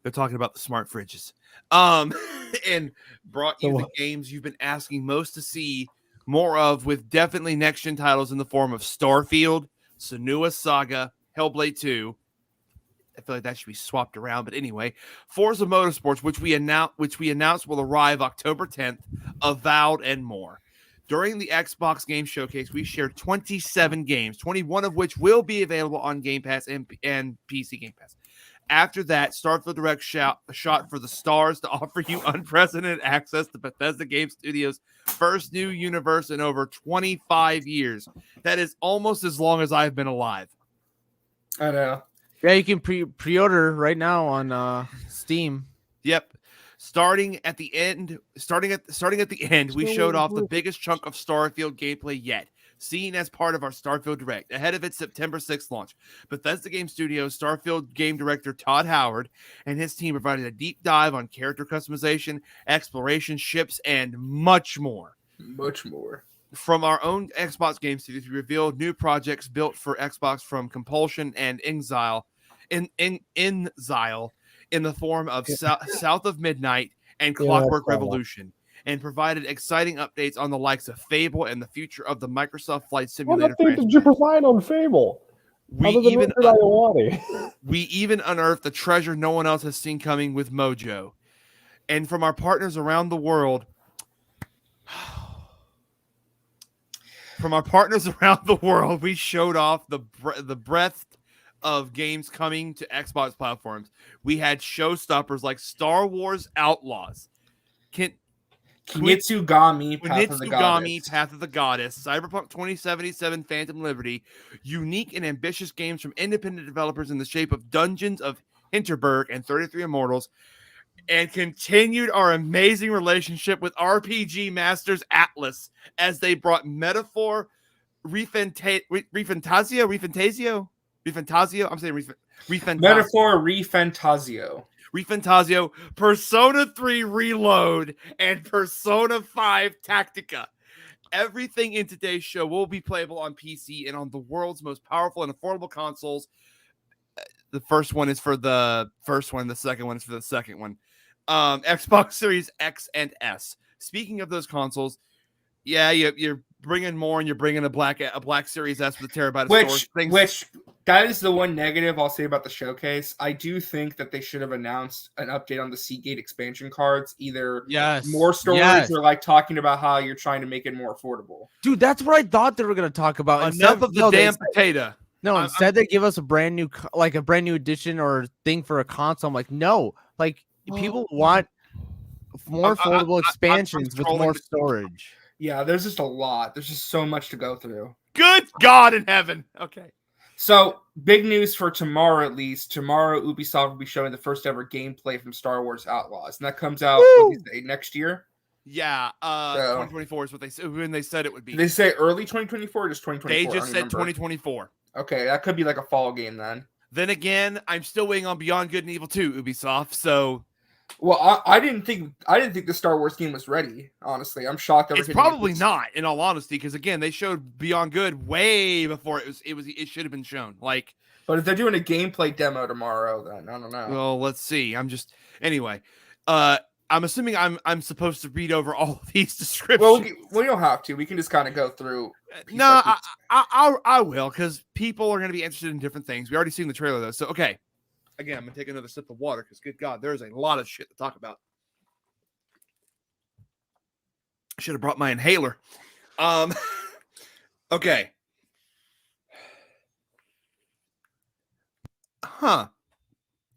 S2: They're talking about the smart fridges. And brought you the games you've been asking most to see more of, with definitely next-gen titles in the form of Starfield, Senua's Saga, Hellblade 2. I feel like that should be swapped around, but anyway, Forza Motorsports, which we announced will arrive October 10th, Avowed, and more. During the Xbox Game Showcase, we shared 27 games, 21 of which will be available on Game Pass and PC Game Pass. After that, Starfield Direct shot for the stars to offer you unprecedented access to Bethesda Game Studios' first new universe in over 25 years. That is almost as long as I've been alive.
S3: I know.
S13: Yeah, you can pre-order right now on Steam.
S2: Yep. Starting at the end, we showed off the biggest chunk of Starfield gameplay yet, seen as part of our Starfield Direct, ahead of its September 6th launch. Bethesda Game Studios Starfield game director Todd Howard and his team provided a deep dive on character customization, exploration, ships, and much more.
S3: Much more.
S2: From our own Xbox Game Studios, we revealed new projects built for Xbox from Compulsion and Inxile in the form of South of Midnight and Clockwork Revolution, and provided exciting updates on the likes of Fable and the future of the Microsoft Flight Simulator.
S4: What update did you provide on Fable?
S2: We even unearthed the treasure no one else has seen coming with Mojo. And from our partners around the world, we showed off the breadth of games coming to Xbox platforms. We had showstoppers like Star Wars Outlaws,
S3: Kunitsugami,
S2: Path of the Goddess, Cyberpunk 2077, Phantom Liberty, unique and ambitious games from independent developers in the shape of Dungeons of Hinterberg and 33 Immortals, and continued our amazing relationship with RPG Masters Atlas as they brought Metaphor, Refantazio. I'm saying Refantazio.
S3: Metaphor,
S2: Refantazio, Persona 3 Reload, and Persona 5 Tactica. Everything in today's show will be playable on PC and on the world's most powerful and affordable consoles. The first one is for the first one. The second one is for the second one. Xbox Series X and S. Speaking of those consoles, yeah, you're bringing more, and you're bringing a black Series S with a terabyte of storage.
S3: Which that is the one negative I'll say about the showcase. I do think that they should have announced an update on the Seagate expansion cards, either more storage or like talking about how you're trying to make it more affordable.
S13: Dude, that's what I thought they were going to talk about.
S2: Enough of the damn potato.
S13: No, instead they give us a brand new edition or thing for a console. I'm like, no, like people want more affordable expansions with more storage.
S3: Yeah, there's just a lot. There's just so much to go through.
S2: Good God in heaven. Okay.
S3: So, big news for tomorrow, at least. Tomorrow, Ubisoft will be showing the first ever gameplay from Star Wars Outlaws. And that comes out next year?
S2: Yeah, 2024 is what they said it would be.
S3: Did they say early 2024 or just 2024?
S2: They just said 2024.
S3: Okay, that could be like a fall game then.
S2: Then again, I'm still waiting on Beyond Good and Evil 2, Ubisoft, so...
S3: Well, I didn't think the Star Wars game was ready. Honestly, I'm shocked.
S2: It's probably not, in all honesty, because again, they showed Beyond Good way before it should have been shown. Like,
S3: but if they're doing a gameplay demo tomorrow, then I don't know.
S2: Well, let's see. Anyway. I'm assuming I'm supposed to read over all of these descriptions.
S3: Well, you don't have to. We can just kind of go through.
S2: No, I will, because people are going to be interested in different things. We already seen the trailer though, so okay. Again, I'm going to take another sip of water because, good God, there's a lot of shit to talk about. I should have brought my inhaler. Okay.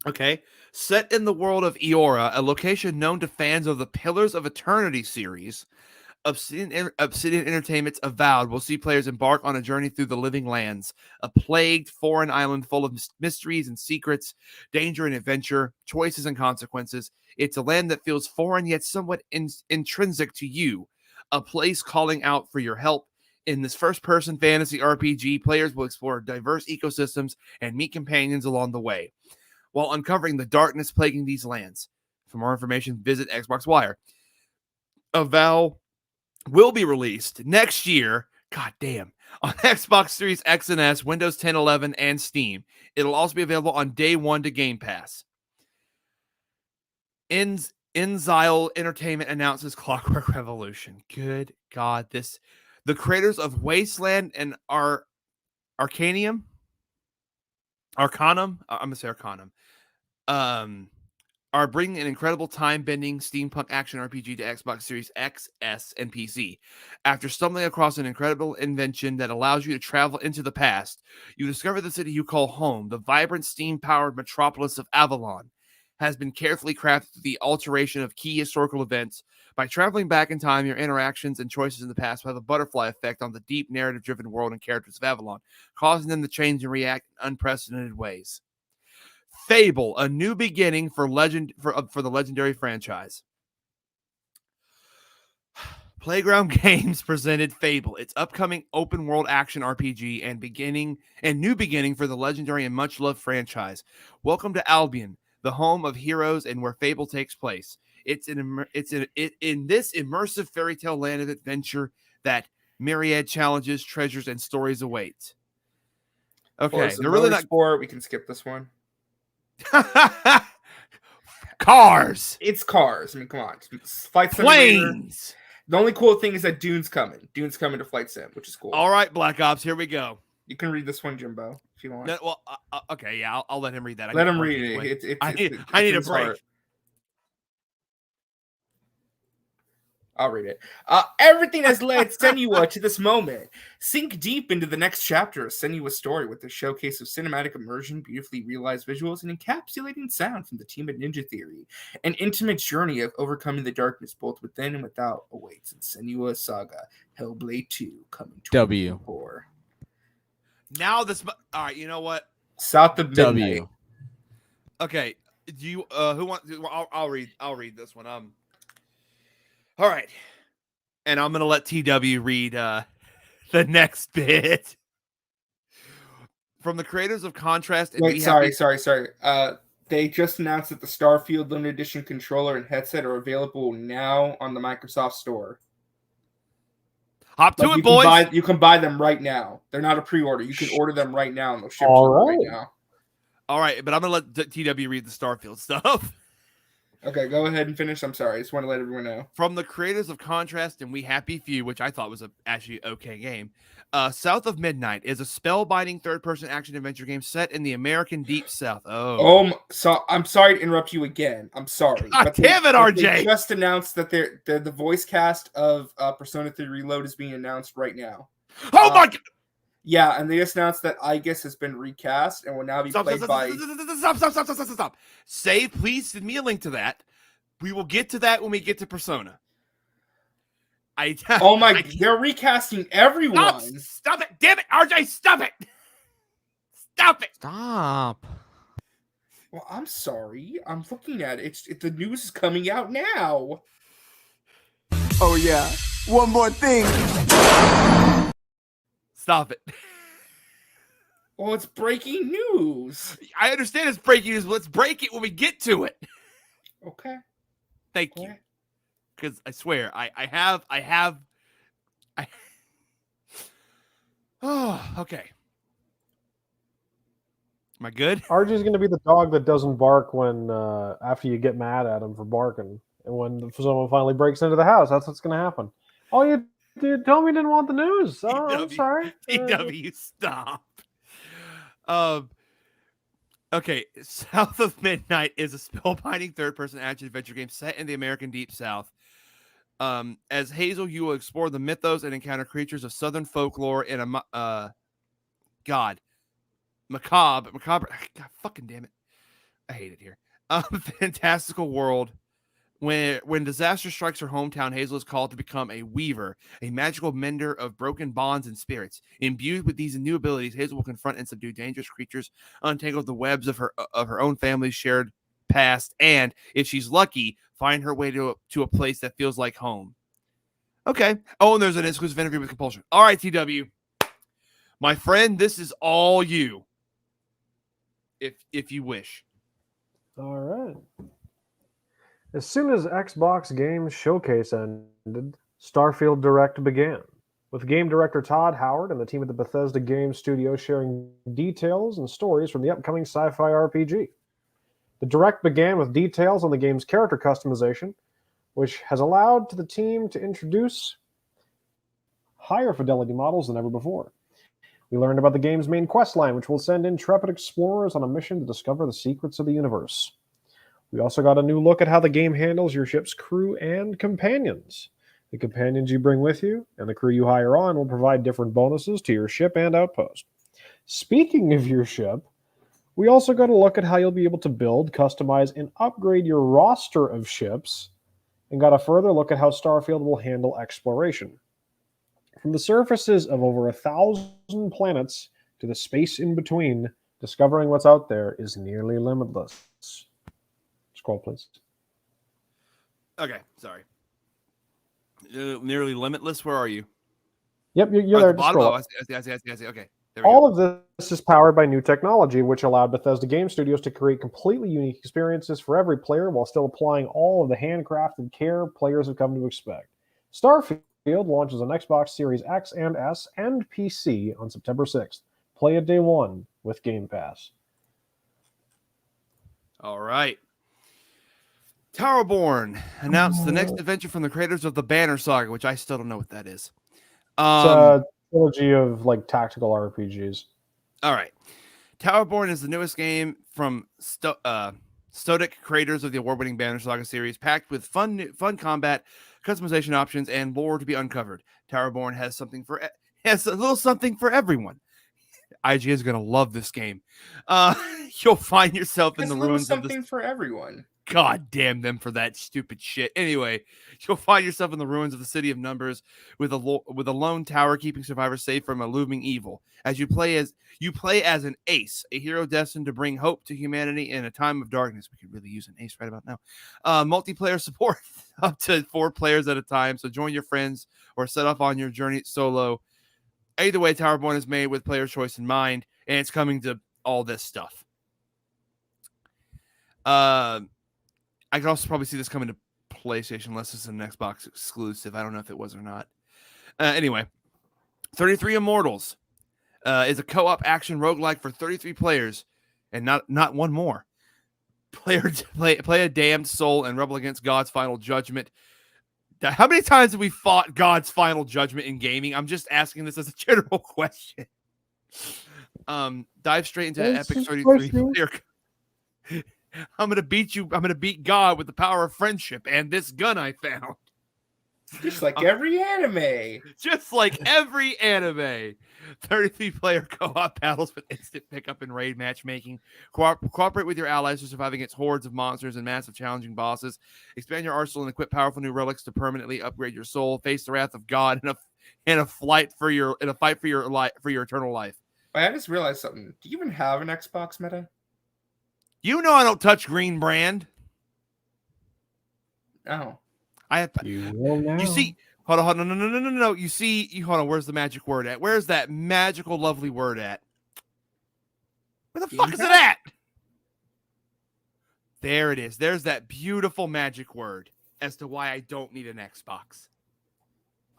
S2: Okay. Set in the world of Eora, a location known to fans of the Pillars of Eternity series, Obsidian Entertainment's Avowed will see players embark on a journey through the living lands, a plagued foreign island full of mysteries and secrets, danger and adventure, choices and consequences. It's a land that feels foreign yet somewhat intrinsic to you, a place calling out for your help In this first-person fantasy RPG, players will explore diverse ecosystems and meet companions along the way, while uncovering the darkness plaguing these lands. For more information, visit Xbox Wire. Avowal will be released next year, goddamn, on Xbox Series X and S, Windows 10, 11, and Steam. It'll also be available on day one to Game Pass. Inzile Entertainment announces Clockwork Revolution. Good God, the creators of Wasteland and Arcanum. I'm gonna say Arcanum. Are bringing an incredible time-bending steampunk action RPG to Xbox Series X, S, and PC. After stumbling across an incredible invention that allows you to travel into the past, you discover the city you call home. The vibrant steam-powered metropolis of Avalon has been carefully crafted through the alteration of key historical events. By traveling back in time, your interactions and choices in the past will have a butterfly effect on the deep narrative-driven world and characters of Avalon, causing them to change and react in unprecedented ways. Fable, a new beginning for the legendary franchise. Playground Games presented Fable, its upcoming open-world action RPG and new beginning for the legendary and much-loved franchise. Welcome to Albion, the home of heroes and where Fable takes place. It's in this immersive fairy tale land of adventure that myriad challenges, treasures, and stories await. Okay,
S3: they're really not sport. We can skip this one.
S2: Cars.
S3: It's cars. I mean, come on. Flight Simulator.
S2: Planes.
S3: The only cool thing is that Dune's coming. Dune's coming to Flight Sim, which is cool.
S2: All right, Black Ops. Here we go.
S3: You can read this one, Jimbo, if you want.
S2: No, well, okay, yeah, I'll let him read that.
S3: Let him read it.
S2: Anyway. I need a break.
S3: Heart. I'll read it. Everything has led Senua to this moment. Sink deep into the next chapter of Senua's story with a showcase of cinematic immersion, beautifully realized visuals, and encapsulating sound from the team at Ninja Theory. An intimate journey of overcoming the darkness both within and without awaits in Senua Saga Hellblade 2 coming to
S13: W.
S2: Now this. All right, you know what?
S3: South of Midnight.
S13: W.
S2: Okay, do you who wants? I'll read this one. All right, and I'm gonna let TW read the next bit from the creators of Contrast.
S3: Wait, sorry. They just announced that the Starfield Limited Edition controller and headset are available now on the Microsoft Store.
S2: Hop to it, boys!
S3: You can buy them right now. They're not a pre-order. You can order them right now, and they'll ship
S4: All
S3: to
S4: right.
S3: you right now.
S2: All right, but I'm gonna let TW read the Starfield stuff.
S3: Okay, go ahead and finish. I'm sorry. I just want to let everyone know.
S2: From the creators of Contrast and We Happy Few, which I thought was actually okay game. South of Midnight is a spellbinding third-person action-adventure game set in the American Deep South.
S3: So I'm sorry to interrupt you again. I'm sorry.
S2: God damn it, RJ!
S3: They just announced that the voice cast of Persona 3 Reload is being announced right now.
S2: Oh my God!
S3: Yeah, and they just announced that Aegis has been recast and will now be played by...
S2: Stop. Save, please send me a link to that. We will get to that when we get to Persona.
S3: They're recasting everyone.
S2: Stop it. Damn it, RJ, stop it. Stop it.
S13: Stop.
S3: Well, I'm sorry. I'm looking at it. The news is coming out now.
S9: Oh, yeah. One more thing.
S2: Stop it.
S3: Well, it's breaking news.
S2: I understand it's breaking news, but let's break it when we get to it.
S3: Okay.
S2: Thank you. Because I swear, I have. Oh, okay. Am I good?
S4: RJ's going to be the dog that doesn't bark when after you get mad at him for barking, and when someone finally breaks into the house, that's what's going to happen. Oh, you told me you didn't want the news. Oh, I'm sorry.
S2: TW, stop. Okay, South of Midnight is a spellbinding third-person action-adventure game set in the American Deep South. As Hazel, you will explore the mythos and encounter creatures of Southern folklore in a macabre. God, fucking damn it! I hate it here. Fantastical world. When disaster strikes her hometown, Hazel is called to become a weaver, a magical mender of broken bonds and spirits. Imbued with these new abilities, Hazel will confront and subdue dangerous creatures, untangle the webs of her own family's shared past, and, if she's lucky, find her way to a place that feels like home. Okay. Oh, and there's an exclusive interview with Compulsion. All right, TW. My friend, this is all you. If you wish.
S4: All right. As soon as Xbox Games Showcase ended, Starfield Direct began, with game director Todd Howard and the team at the Bethesda Game Studio sharing details and stories from the upcoming sci-fi RPG. The Direct began with details on the game's character customization, which has allowed the team to introduce higher fidelity models than ever before. We learned about the game's main quest line, which will send intrepid explorers on a mission to discover the secrets of the universe. We also got a new look at how the game handles your ship's crew and companions. The companions you bring with you and the crew you hire on will provide different bonuses to your ship and outpost. Speaking of your ship, we also got a look at how you'll be able to build, customize, and upgrade your roster of ships, and got a further look at how Starfield will handle exploration. From the surfaces of over 1,000 planets to the space in between, discovering what's out there is nearly limitless. Scroll, please.
S2: Okay, sorry. Nearly limitless. Where are you?
S4: Yep, you're
S2: at
S4: there.
S2: the bottom.
S4: Scroll
S2: Oh,
S4: up.
S2: I see. Okay. There we
S4: All
S2: go.
S4: of this is powered by new technology, which allowed Bethesda Game Studios to create completely unique experiences for every player while still applying all of the handcrafted care players have come to expect. Starfield launches on Xbox Series X and S and PC on September 6th. Play it day one with Game Pass.
S2: All right. Towerborn announced the next adventure from the creators of the Banner Saga, which I still don't know what that is.
S4: It's a trilogy of like tactical RPGs.
S2: All right. Towerborn is the newest game from Stoic, creators of the award-winning Banner Saga series, packed with fun combat, customization options, and lore to be uncovered. Towerborn has a little something for everyone. IG is going to love this game. You'll find yourself in the ruins of
S3: something for everyone.
S2: God damn them for that stupid shit. Anyway, you'll find yourself in the ruins of the City of Numbers with a lone tower keeping survivors safe from a looming evil. As you play as an ace, a hero destined to bring hope to humanity in a time of darkness. We could really use an ace right about now. Multiplayer support up to 4 players at a time. So join your friends or set off on your journey solo. Either way, Towerborn is made with player choice in mind, and it's coming to all this stuff. I could also probably see this coming to PlayStation unless it's an Xbox exclusive. I don't know if it was or not. Anyway, 33 Immortals is a co-op action roguelike for 33 players and not one more. Play a damned soul and rebel against God's final judgment. How many times have we fought God's final judgment in gaming? I'm just asking this as a general question. Dive straight into epic 33 player. I'm gonna beat you. I'm gonna beat God with the power of friendship and this gun I found.
S3: Just like every anime.
S2: Just like every anime. 33-player co-op battles with instant pickup and raid matchmaking. Cooperate with your allies to survive against hordes of monsters and massive challenging bosses. Expand your arsenal and equip powerful new relics to permanently upgrade your soul. Face the wrath of God in a fight for your eternal life.
S3: I just realized something. Do you even have an Xbox, Meta?
S2: You know I don't touch Green Brand.
S3: Oh.
S2: You see, hold on, no. You see, hold on. Where's the magic word at? Where's that magical, lovely word at? Where the fuck is it at? There it is. There's that beautiful magic word as to why I don't need an Xbox.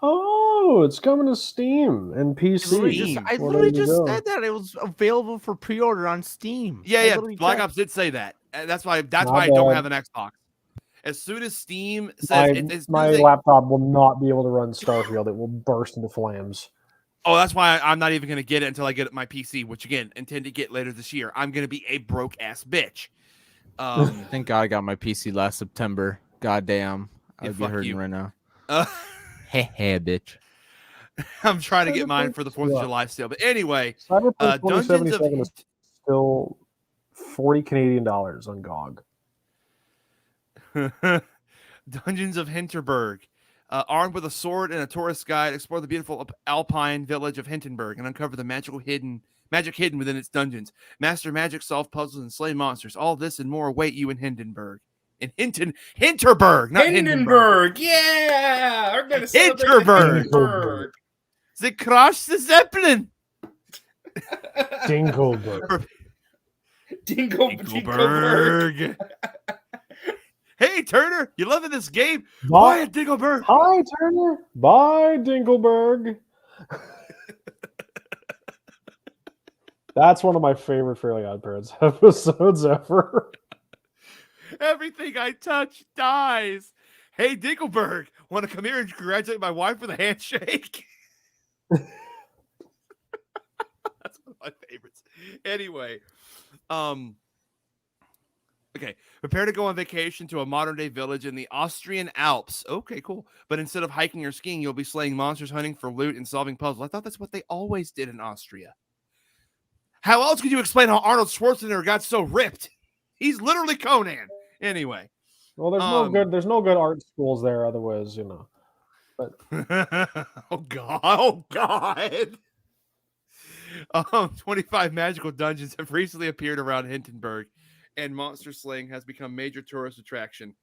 S4: Oh, it's coming to Steam and PC.
S13: I literally just said that it was available for pre-order on Steam.
S2: Yeah. Black Ops did say that. That's why I don't have an Xbox. As soon as Steam says
S4: my laptop will not be able to run Starfield, it will burst into flames.
S2: Oh, that's why I'm not even going to get it until I get my PC, which again intend to get later this year. I'm going to be a broke ass bitch.
S13: Thank God I got my PC last September. God damn, I'd be hurting right now. Hey, bitch.
S2: I'm trying to get mine for the 4th of July still. But anyway,
S4: Cyberpunk 2077 is still $40 Canadian on GOG.
S2: Dungeons of Hinterberg. Armed with a sword and a tourist guide, explore the beautiful alpine village of Hinterberg and uncover the magic hidden within its dungeons. Master magic, solve puzzles, and slay monsters. All this and more await you in Hindenburg. in Hinterberg, not Hindenburg.
S3: Hindenburg, yeah, we're gonna celebrate
S2: Hinterberg.
S3: Hindenburg.
S2: They crashed the Zeppelin.
S4: Dingleberg.
S3: Dingleberg.
S2: Hey Turner, you loving this game?
S4: Bye,
S2: Bye, Dingleberg.
S4: Hi, Turner. Bye, Dingleberg. That's one of my favorite Fairly Odd Parents episodes ever.
S2: Everything I touch dies. Hey Dingleberg, want to come here and congratulate my wife with a handshake? That's one of my favorites. Anyway, okay, prepare to go on vacation to a modern-day village in the Austrian Alps. Okay, cool. But instead of hiking or skiing, you'll be slaying monsters, hunting for loot, and solving puzzles. I thought that's what they always did in Austria. How else could you explain how Arnold Schwarzenegger got so ripped? He's literally Conan. Anyway.
S4: Well, there's no good art schools there, otherwise, you know. But
S2: oh God. 25 magical dungeons have recently appeared around Hindenburg, and monster slaying has become a major tourist attraction,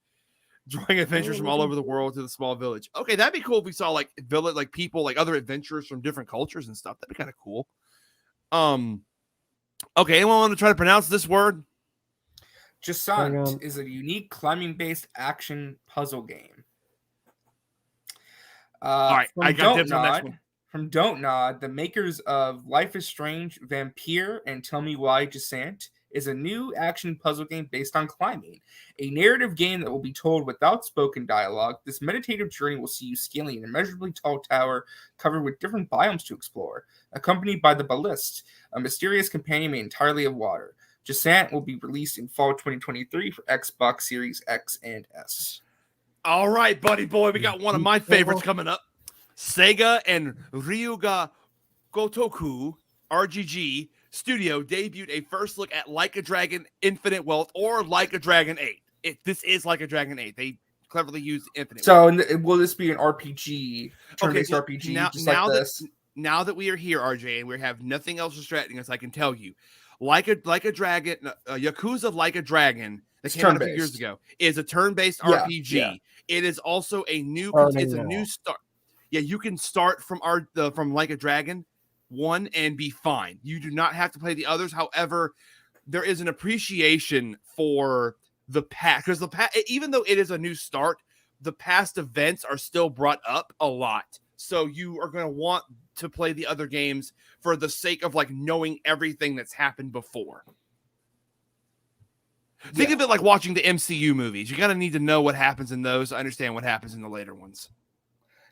S2: drawing adventurers from all over the world to the small village. Okay, that'd be cool if we saw like village, like people, like other adventurers from different cultures and stuff. That'd be kind of cool. Okay, anyone want to try to pronounce this word?
S3: Jusant is a unique climbing-based action puzzle game.
S2: All right, I got dibs on the next one.
S3: From Don't Nod, the makers of Life is Strange, Vampire, and Tell Me Why Jusant is a new action puzzle game based on climbing. A narrative game that will be told without spoken dialogue. This meditative journey will see you scaling an immeasurably tall tower covered with different biomes to explore, accompanied by the Ballist, a mysterious companion made entirely of water. Jusant will be released in fall 2023 for Xbox Series X and S.
S2: All right, buddy boy, we got one of my favorites coming up. Sega and Ryuga Gotoku RGG Studio debuted a first look at Like a Dragon Infinite Wealth, or Like a Dragon 8. This is Like a Dragon 8. They cleverly used Infinite
S3: So will this be an RPG, turn-based RPG,
S2: now that we are here, RJ, and we have nothing else distracting us, I can tell you, Like a Dragon, Yakuza Like a Dragon, that came out a few years ago, is a turn-based RPG. Yeah. It is also a new, it's a new start. Yeah, you can start from from Like a Dragon 1 and be fine. You do not have to play the others. However, there is an appreciation for the past, because even though it is a new start, the past events are still brought up a lot. So you are going to want to play the other games for the sake of like knowing everything that's happened before. Think of it like watching the MCU movies. You got to need to know what happens in those to understand what happens in the later ones.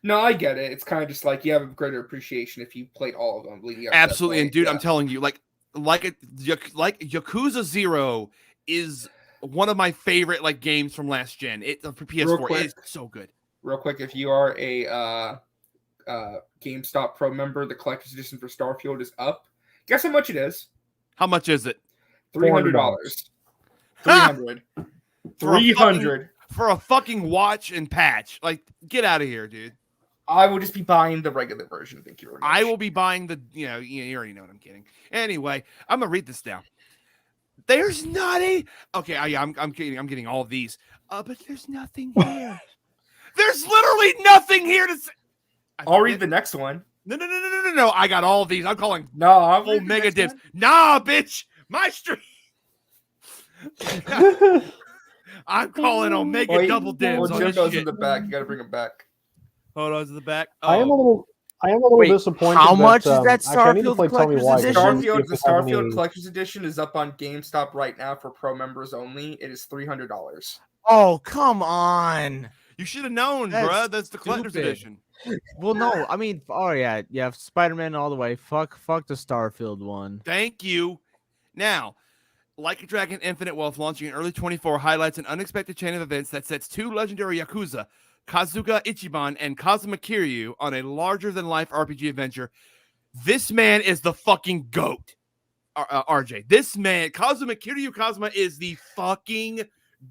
S3: No, I get it. It's kind of just like you have a greater appreciation if you played all of them leading up.
S2: Absolutely, and dude, I'm telling you, like Yakuza 0 is one of my favorite like games from last gen. It for PS4 is so good.
S3: Real quick, if you are a GameStop Pro member, the collector's edition for Starfield is up. Guess how much it is?
S2: How much is it?
S3: $300. $300
S2: for a fucking watch and patch. Like, get out of here, dude.
S3: I will just be buying the regular version. Thank you very much.
S2: I will be buying the, you already know what I'm kidding. Anyway, I'm gonna read this down. There's not a I'm kidding. I'm getting all of these. But there's nothing here. There's literally nothing here to say.
S3: I'll read the next one.
S2: No. I got all of these. I'm calling
S3: full
S2: mega dibs. Nah, bitch. My stream. I'm calling Omega double dibs.
S3: Jim goes in the back. You got to bring him back.
S2: Hold on to the back.
S4: I am a little disappointed.
S13: How much is that
S4: Starfield
S13: Collector's Edition?
S3: The Starfield Collector's Edition is up on GameStop right now for pro members only. It is $300.
S13: Oh, come on.
S2: You should have known, bro. That's the Collector's Edition.
S13: Well, no, I mean, yeah, Spider-Man all the way. Fuck the Starfield one.
S2: Thank you. Now, Like a Dragon Infinite Wealth launching in early 24 highlights an unexpected chain of events that sets two legendary Yakuza, Kazuga Ichiban and Kazuma Kiryu, on a larger-than-life RPG adventure. This man is the fucking GOAT, RJ. This man, Kazuma is the fucking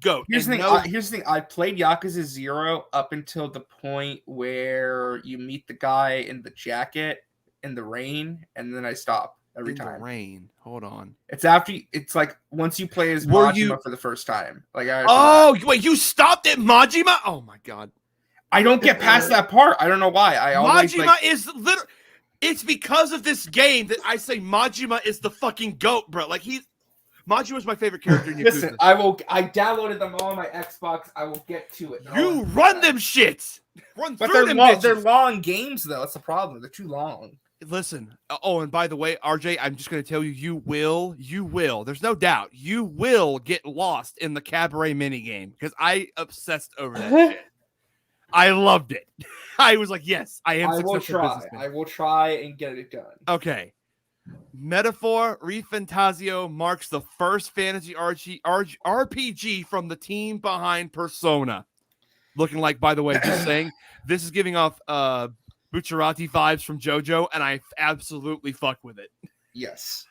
S2: GOAT.
S3: Here's the thing. I played Yakuza 0 up until the point where you meet the guy in the jacket in the rain, and then I stopped. every
S2: In the
S3: time.
S2: rain. Hold on.
S3: It's after it's like once you play as
S2: Were
S3: Majima
S2: you-
S3: for the first time. Like
S2: Wait, you stopped at Majima? Oh my god.
S3: I don't get past that part. I don't know why. I always
S2: Majima is literally. It's because of this game that I say Majima is the fucking goat, bro. Like Majima's my favorite character in Yakuza.
S3: Listen, I downloaded them all on my Xbox. I will get to it.
S2: You run them shits. Run
S3: But
S2: through
S3: they're
S2: them
S3: long,
S2: bitches.
S3: they're long games though. That's the problem. They're too long.
S2: Listen. Oh, and by the way, RJ, I'm just going to tell you, you will. There's no doubt. You will get lost in the cabaret minigame because I obsessed over that shit. I loved it. I was like, yes, I am.
S3: I will
S2: successful
S3: try.
S2: businessman.
S3: I will try and get it done.
S2: Okay. Metaphor ReFantazio marks the first fantasy RPG from the team behind Persona. Looking like, by the way, just saying, this is giving off Bucciarati vibes from JoJo, and I absolutely fuck with it.
S3: Yes.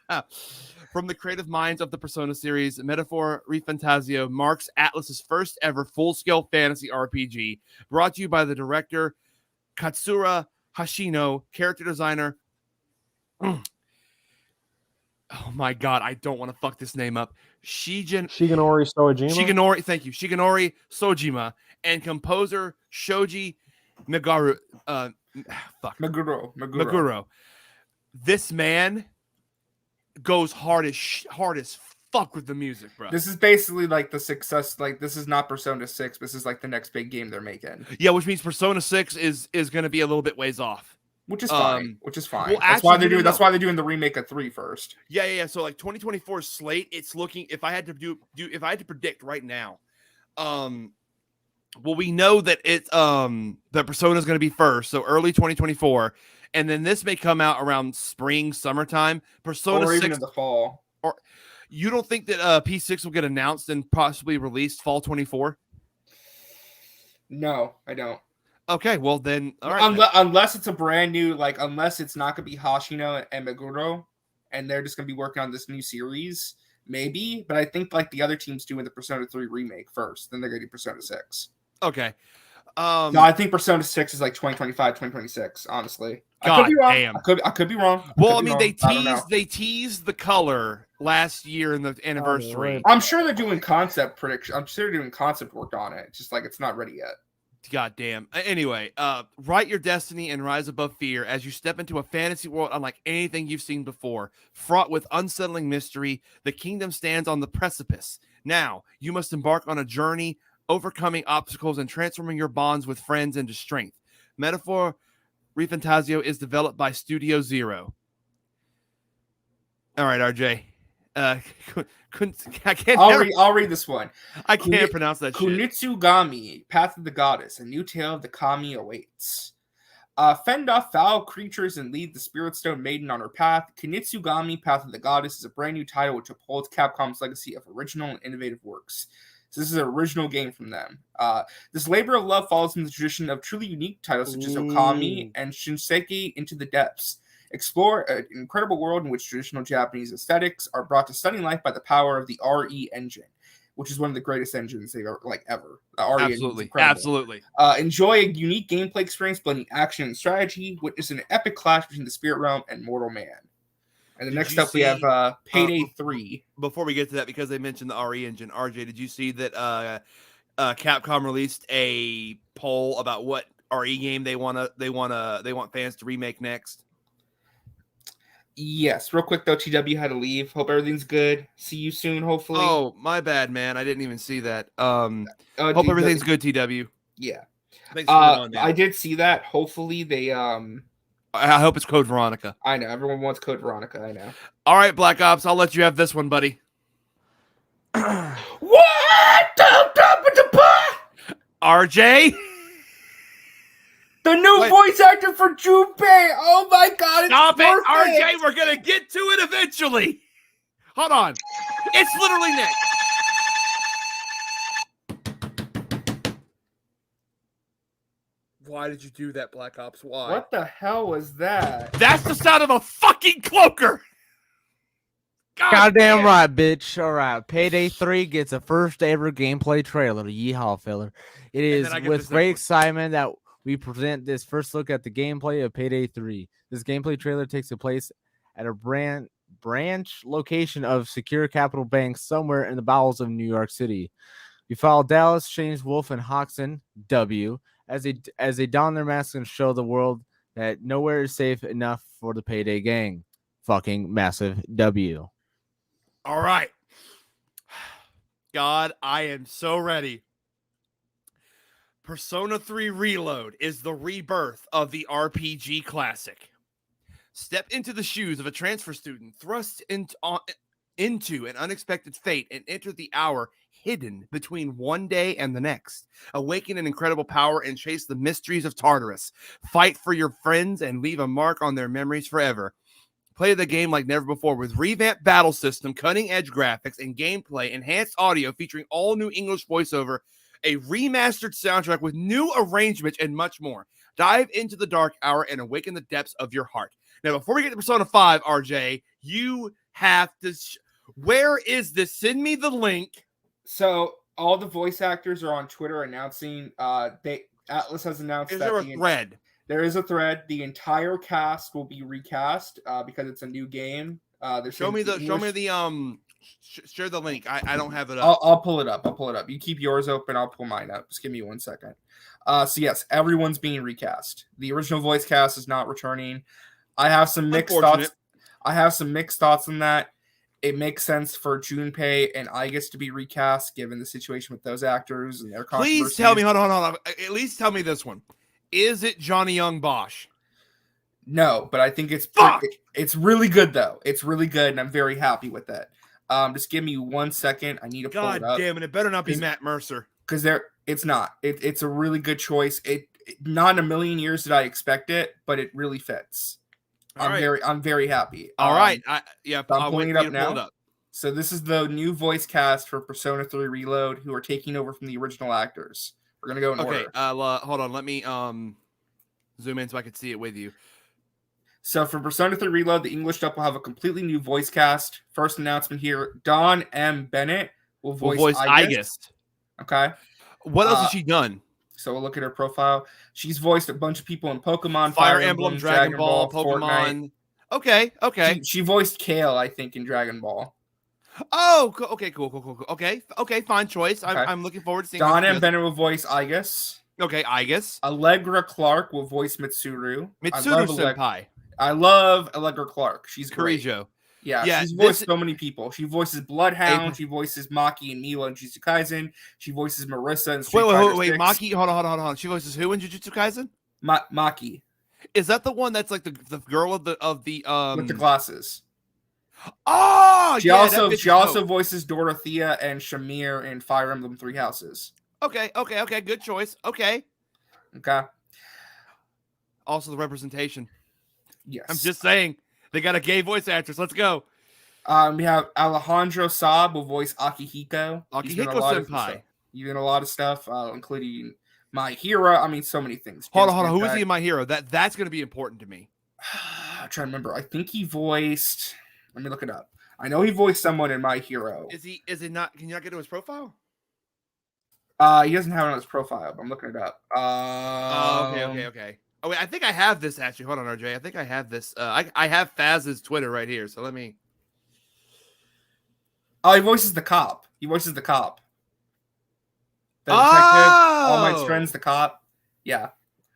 S2: From the creative minds of the Persona series, Metaphor ReFantazio marks Atlus's first ever full-scale fantasy RPG, brought to you by the director Katsura Hashino, character designer. Oh my god, I don't want to fuck this name up.
S4: Shigenori Sojima.
S2: Thank you. Shigenori Sojima and composer Shoji Meguro. Meguro. This man goes hard as fuck with the music, bro.
S3: This is basically like the success. Like this is not Persona 6. This is like the next big game they're making.
S2: Yeah, which means Persona 6 is going to be a little bit ways off.
S3: Which is fine.
S2: Well,
S3: that's why they're doing. That's why they're doing the remake of 3 first.
S2: Yeah. So like 2024 slate, it's looking. If I had to predict right now, well, we know that that Persona is going to be first, so early 2024, and then this may come out around spring, summertime. Persona
S3: or
S2: 6
S3: even in the fall.
S2: Or you don't think that P6 will get announced and possibly released fall 24?
S3: No, I don't.
S2: Okay, well then, all right.
S3: Unless it's a brand new, unless it's not going to be Hashino and Meguro, and they're just going to be working on this new series, maybe. But I think the other team's doing the Persona 3 remake first, then they're going to do Persona 6.
S2: Okay.
S3: No, I think Persona 6 is 2025, 2026. Honestly,
S2: God
S3: I could be wrong.
S2: damn.
S3: I could be wrong.
S2: Well, I mean, they teased the color last year in the anniversary.
S3: I'm sure they're doing concept prediction. I'm sure they're doing concept work on it. It's just it's not ready yet.
S2: God damn. Anyway, write your destiny and rise above fear as you step into a fantasy world unlike anything you've seen before. Fraught with unsettling mystery, the kingdom stands on the precipice. Now, you must embark on a journey, overcoming obstacles and transforming your bonds with friends into strength. Metaphor ReFantazio is developed by Studio Zero. All right, RJ. I can't.
S3: I'll read this one.
S2: I can't pronounce that shit.
S3: Kunitsugami, Path of the Goddess, a new tale of the Kami awaits. Fend off foul creatures and lead the Spirit Stone Maiden on her path. Kunitsugami, Path of the Goddess is a brand new title which upholds Capcom's legacy of original and innovative works. So this is an original game from them. This labor of love follows in the tradition of truly unique titles such as Okami and Shinseki Into the Depths. Explore an incredible world in which traditional Japanese aesthetics are brought to stunning life by the power of the RE engine, which is one of the greatest engines they've ever. The RE engine is incredible.
S2: Absolutely.
S3: Enjoy a unique gameplay experience blending action and strategy, witness an epic clash between the Spirit Realm and Mortal Man. And next up, we have Payday 3.
S2: Before we get to that, because they mentioned the RE engine, RJ, did you see that Capcom released a poll about what RE game they want fans to remake next?
S3: Yes, real quick though, TW had to leave. Hope everything's good. See you soon, hopefully.
S2: Oh, my bad, man. I didn't even see that. Hope everything's good, TW.
S3: Yeah.
S2: Thanks for on,
S3: I did see that. Hopefully they
S2: I hope it's Code Veronica.
S3: I know everyone wants Code Veronica. I know.
S2: All right, Black Ops. I'll let you have this one, buddy.
S3: What?
S2: RJ.
S3: The new voice actor for Junpei. Oh my god!
S2: Stop it, RJ. We're gonna get to it eventually. Hold on. It's literally next. Why did you do that, Black Ops? Why?
S3: What the hell was that?
S2: That's the sound of a fucking cloaker.
S13: Goddamn right, bitch. All right. Payday 3 gets a first ever gameplay trailer. Yeehaw, filler. It is with great excitement that we present this first look at the gameplay of Payday 3. This gameplay trailer takes place at a branch location of Secure Capital Bank somewhere in the bowels of New York City. You follow Dallas, James Wolf, and Hoxton W as they don their masks and show the world that nowhere is safe enough for the Payday Gang. Fucking massive W.
S2: All right. God, I am so ready. Persona 3 Reload is the rebirth of the RPG classic. Step into the shoes of a transfer student thrust into an unexpected fate and enter the hour hidden between one day and the next. Awaken an incredible power and chase the mysteries of Tartarus. Fight for your friends and leave a mark on their memories forever. Play the game like never before with revamped battle system, cutting-edge graphics, and gameplay, enhanced audio featuring all new English voiceover, a remastered soundtrack with new arrangements, and much more. Dive into the dark hour and awaken the depths of your heart. Now, before we get to Persona 5, RJ, you have to... Where is this? Send me the link.
S3: So, all the voice actors are on Twitter announcing... Atlas has announced
S2: Is
S3: that...
S2: there a thread?
S3: There is a thread. The entire cast will be recast because it's a new game.
S2: Share the link. I don't have it up.
S3: I'll pull it up. You keep yours open. I'll pull mine up. Just give me 1 second. So yes, everyone's being recast. The original voice cast is not returning. I have some mixed thoughts on that. It makes sense for Junpei and Aigis to be recast given the situation with those actors and their controversies.
S2: Please tell me. Hold on. At least tell me this one. Is it Johnny Young Bosch?
S3: No, but I think it's really good though. It's really good, and I'm very happy with that. Just give me 1 second. I need to pull it up.
S2: God damn it! It better not be Matt Mercer.
S3: Because it's not. It's a really good choice. Not in a million years did I expect it, but it really fits. I'm very happy.
S2: All right.
S3: I'm
S2: pulling
S3: it up now. So this is the new voice cast for Persona 3 Reload, who are taking over from the original actors. We're gonna go in order.
S2: Hold on. Let me zoom in so I can see it with you.
S3: So for Persona 3 Reload, the English dub will have a completely new voice cast. First announcement here: Dawn M. Bennett will voice Aigis. Okay.
S2: What else has she done?
S3: So we'll look at her profile. She's voiced a bunch of people in Pokemon,
S2: Fire Emblem, Dragon Ball, Pokemon.
S3: Fortnite.
S2: Okay.
S3: She voiced Kale, I think, in Dragon Ball.
S2: Oh, okay, cool. Okay, fine choice. I'm looking forward to seeing.
S3: Dawn M. Bennett will voice Aigis.
S2: Okay, Aigis.
S3: Allegra Clark will voice Mitsuru.
S2: Senpai.
S3: I love Allegra Clark. She's great.
S2: Kirijo.
S3: Yeah, she's voiced so many people. She voices Bloodhound. She voices Maki and Mila in Jujutsu Kaisen. She voices Marissa in Street Fighter 6.
S2: Maki, hold on. She voices who in Jujutsu Kaisen?
S3: Maki.
S2: Is that the one that's like the girl of the
S3: with the glasses?
S2: Oh,
S3: she also voices Dorothea and Shamir in Fire Emblem 3 Houses.
S2: Okay. Good choice. Okay. Also, the representation.
S3: Yes.
S2: I'm just saying. They got a gay voice actress. Let's go.
S3: We have Alejandro Saab will voice Akihiko.
S2: Akihiko Senpai.
S3: He's in a lot of stuff, including My Hero. I mean, so many things.
S2: Hold on. Who is he in My Hero? That's going to be important to me.
S3: I'm trying to remember. I think he voiced... Let me look it up. I know he voiced someone in My Hero.
S2: Is he not... Can you not get to his profile?
S3: He doesn't have it on his profile, but I'm looking it up.
S2: Okay. Oh, wait, I think I have this, actually. Hold on, RJ. I think I have this. I have Faz's Twitter right here, so let me...
S3: Oh, he voices the cop. The detective. All My Friends, the cop. Yeah.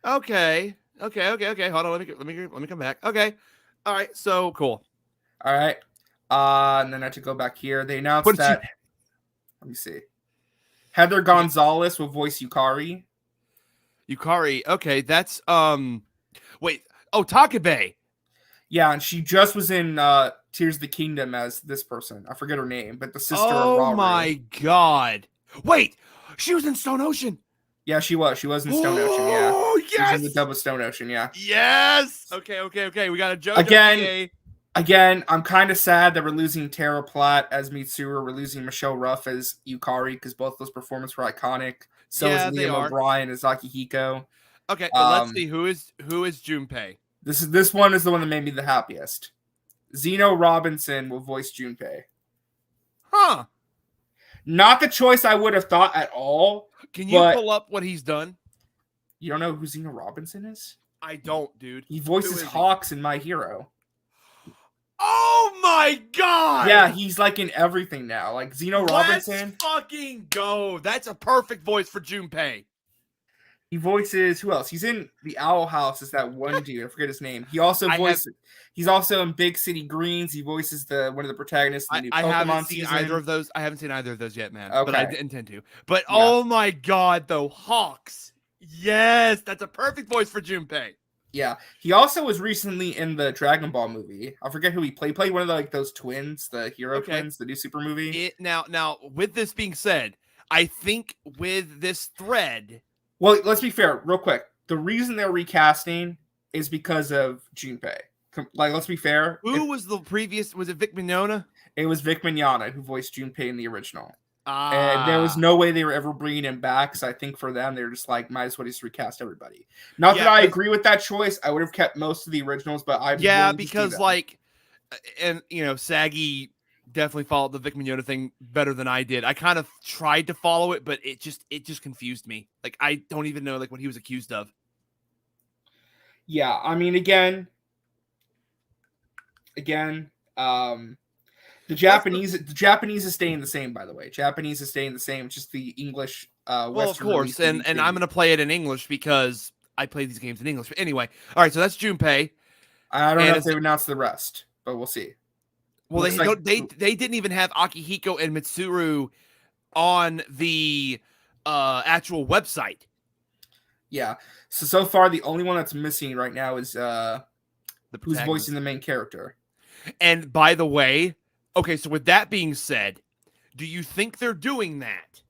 S2: Okay. Hold on. Let me come back. Okay. All right. So cool.
S3: All right. And then I have to go back here. They announced that. Let me see. Heather Gonzalez will voice Yukari.
S2: Okay, that's wait. Oh, Takabe.
S3: Yeah, and she just was in Tears of the Kingdom as this person. I forget her name, but the sister of Rauru.
S2: Oh my god. Wait, she was in Stone Ocean.
S3: Yeah, she was. She was in Stone Ocean, yeah.
S2: Oh, yes.
S3: She was in the dub of Stone Ocean, yeah.
S2: Yes. Okay. We got a JoJo.
S3: Again, I'm kind of sad that we're losing Tara Platt as Mitsuru. We're losing Michelle Ruff as Yukari because both those performances were iconic. So is Liam O'Brien as Akihiko.
S2: Okay, let's see who is Junpei.
S3: This one is the one that made me the happiest. Zeno Robinson will voice Junpei.
S2: Huh.
S3: Not the choice I would have thought at all.
S2: Can you pull up what he's done?
S3: You don't know who Zeno Robinson is?
S2: I don't, dude.
S3: He voices Hawks in My Hero.
S2: Oh my god!
S3: Yeah, he's like in everything now. Like Zeno Robinson.
S2: Let's fucking go. That's a perfect voice for Junpei.
S3: He voices who else? He's in the Owl House. Is that one dude? I forget his name. He also He's also in Big City Greens. He voices one of the protagonists in the new
S2: I
S3: Pokemon
S2: haven't seen
S3: season.
S2: either of those. I haven't seen either of those yet, man.
S3: Okay.
S2: But I intend to. But oh my god, though, Hawks. Yes, that's a perfect voice for Junpei.
S3: Yeah, he also was recently in the Dragon Ball movie. I forget who he played. Played one of those twins, the hero twins, the new Super movie.
S2: Now, with this being said, I think with this thread.
S3: Well, let's be fair, real quick. The reason they're recasting is because of Junpei. Like, let's be fair.
S2: Who was the previous? Was it Vic Mignogna?
S3: It was Vic Mignogna who voiced Junpei in the original. And there was no way they were ever bringing him back. So I think for them, they're just like, might as well just recast everybody. Not that I agree with that choice. I would have kept most of the originals, but
S2: because like, and Saggy definitely followed the Vic Mignogna thing better than I did. I kind of tried to follow it, but it just confused me. Like, I don't even know like what he was accused of.
S3: Yeah, I mean, again, the Japanese is staying the same, by the way. Japanese is staying the same, just the English.
S2: Well, of course, and I'm gonna play it in English because I play these games in English. But anyway, all right, so that's Junpei.
S3: I don't know if they've announced the rest, but we'll see.
S2: Well, they didn't even have Akihiko and Mitsuru on the actual website.
S3: Yeah. So far, the only one that's missing right now is who's voicing the main character.
S2: And by the way, okay, so with that being said, do you think they're doing that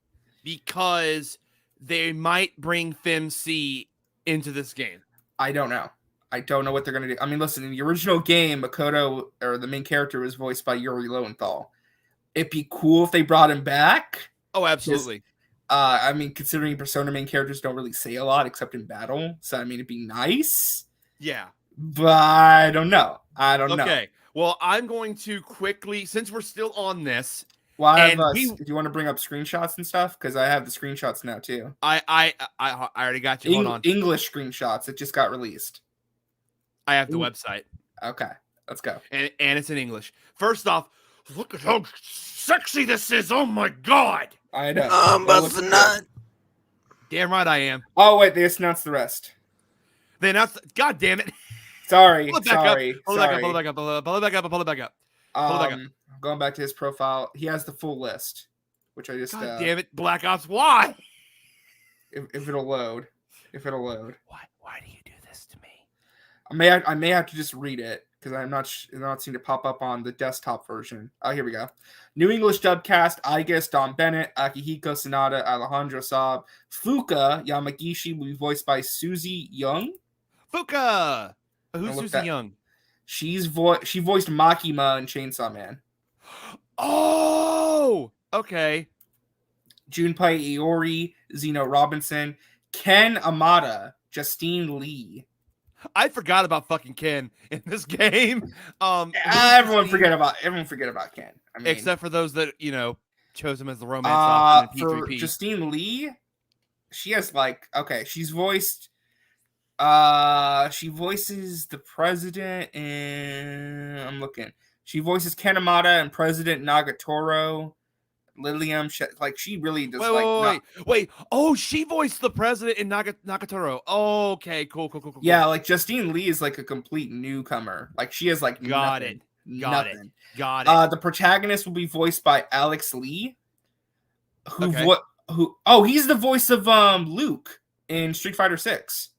S2: because they might bring FemC into this game?
S3: I don't know. I don't know what they're going to do. I mean, listen, in the original game, Makoto, or the main character, was voiced by Yuri Lowenthal. It'd be cool if they brought him back.
S2: Oh, absolutely.
S3: I mean, considering Persona main characters don't really say a lot except in battle. So, I mean, it'd be nice.
S2: Yeah.
S3: But I don't know.
S2: Okay. Well, I'm going to quickly, since we're still on this.
S3: Well, do you want to bring up screenshots and stuff? Because I have the screenshots now, too.
S2: I already got you. Hold on.
S3: English screenshots. It just got released.
S2: I have the website.
S3: Okay, let's go.
S2: And it's in English. First off, look at how sexy this is. Oh my god.
S3: I know.
S2: I'm busting a nut. Damn right I am.
S3: Oh wait, they announced the rest.
S2: They announced. God damn it.
S3: Sorry.
S2: Pull it back up. Pull it back up.
S3: Going back to his profile, he has the full list, which I just.
S2: God damn it, Black Ops. Why?
S3: If it'll load.
S2: Why do you do this to me?
S3: I may have to just read it because I'm not seeing it pop up on the desktop version. Oh, here we go. New English dub cast: Igus, Don Bennett, Akihiko Sanada, Alejandro Saab, Fuka Yamagishi will be voiced by Suzy Young.
S2: Fuka. Who's Suzy Young?
S3: She voiced Makima in Chainsaw Man.
S2: Oh, okay.
S3: Junpei Iori, Zeno Robinson, Ken Amada, Justine Lee.
S2: I forgot about fucking Ken in this game.
S3: Everyone forget about Ken. I mean,
S2: except for those that chose him as the romance option in P3P.
S3: For Justine Lee, she has she's voiced. She voices the president, and I'm looking. She voices Ken Amada and President Nagatoro. Lilium, she really does.
S2: Wait. Oh, she voiced the president in Nagatoro. Oh, okay, cool.
S3: Yeah, Justine Lee is a complete newcomer. She has
S2: Got
S3: nothing.
S2: it.
S3: The protagonist will be voiced by Alex Lee. He's the voice of Luke in Street Fighter 6.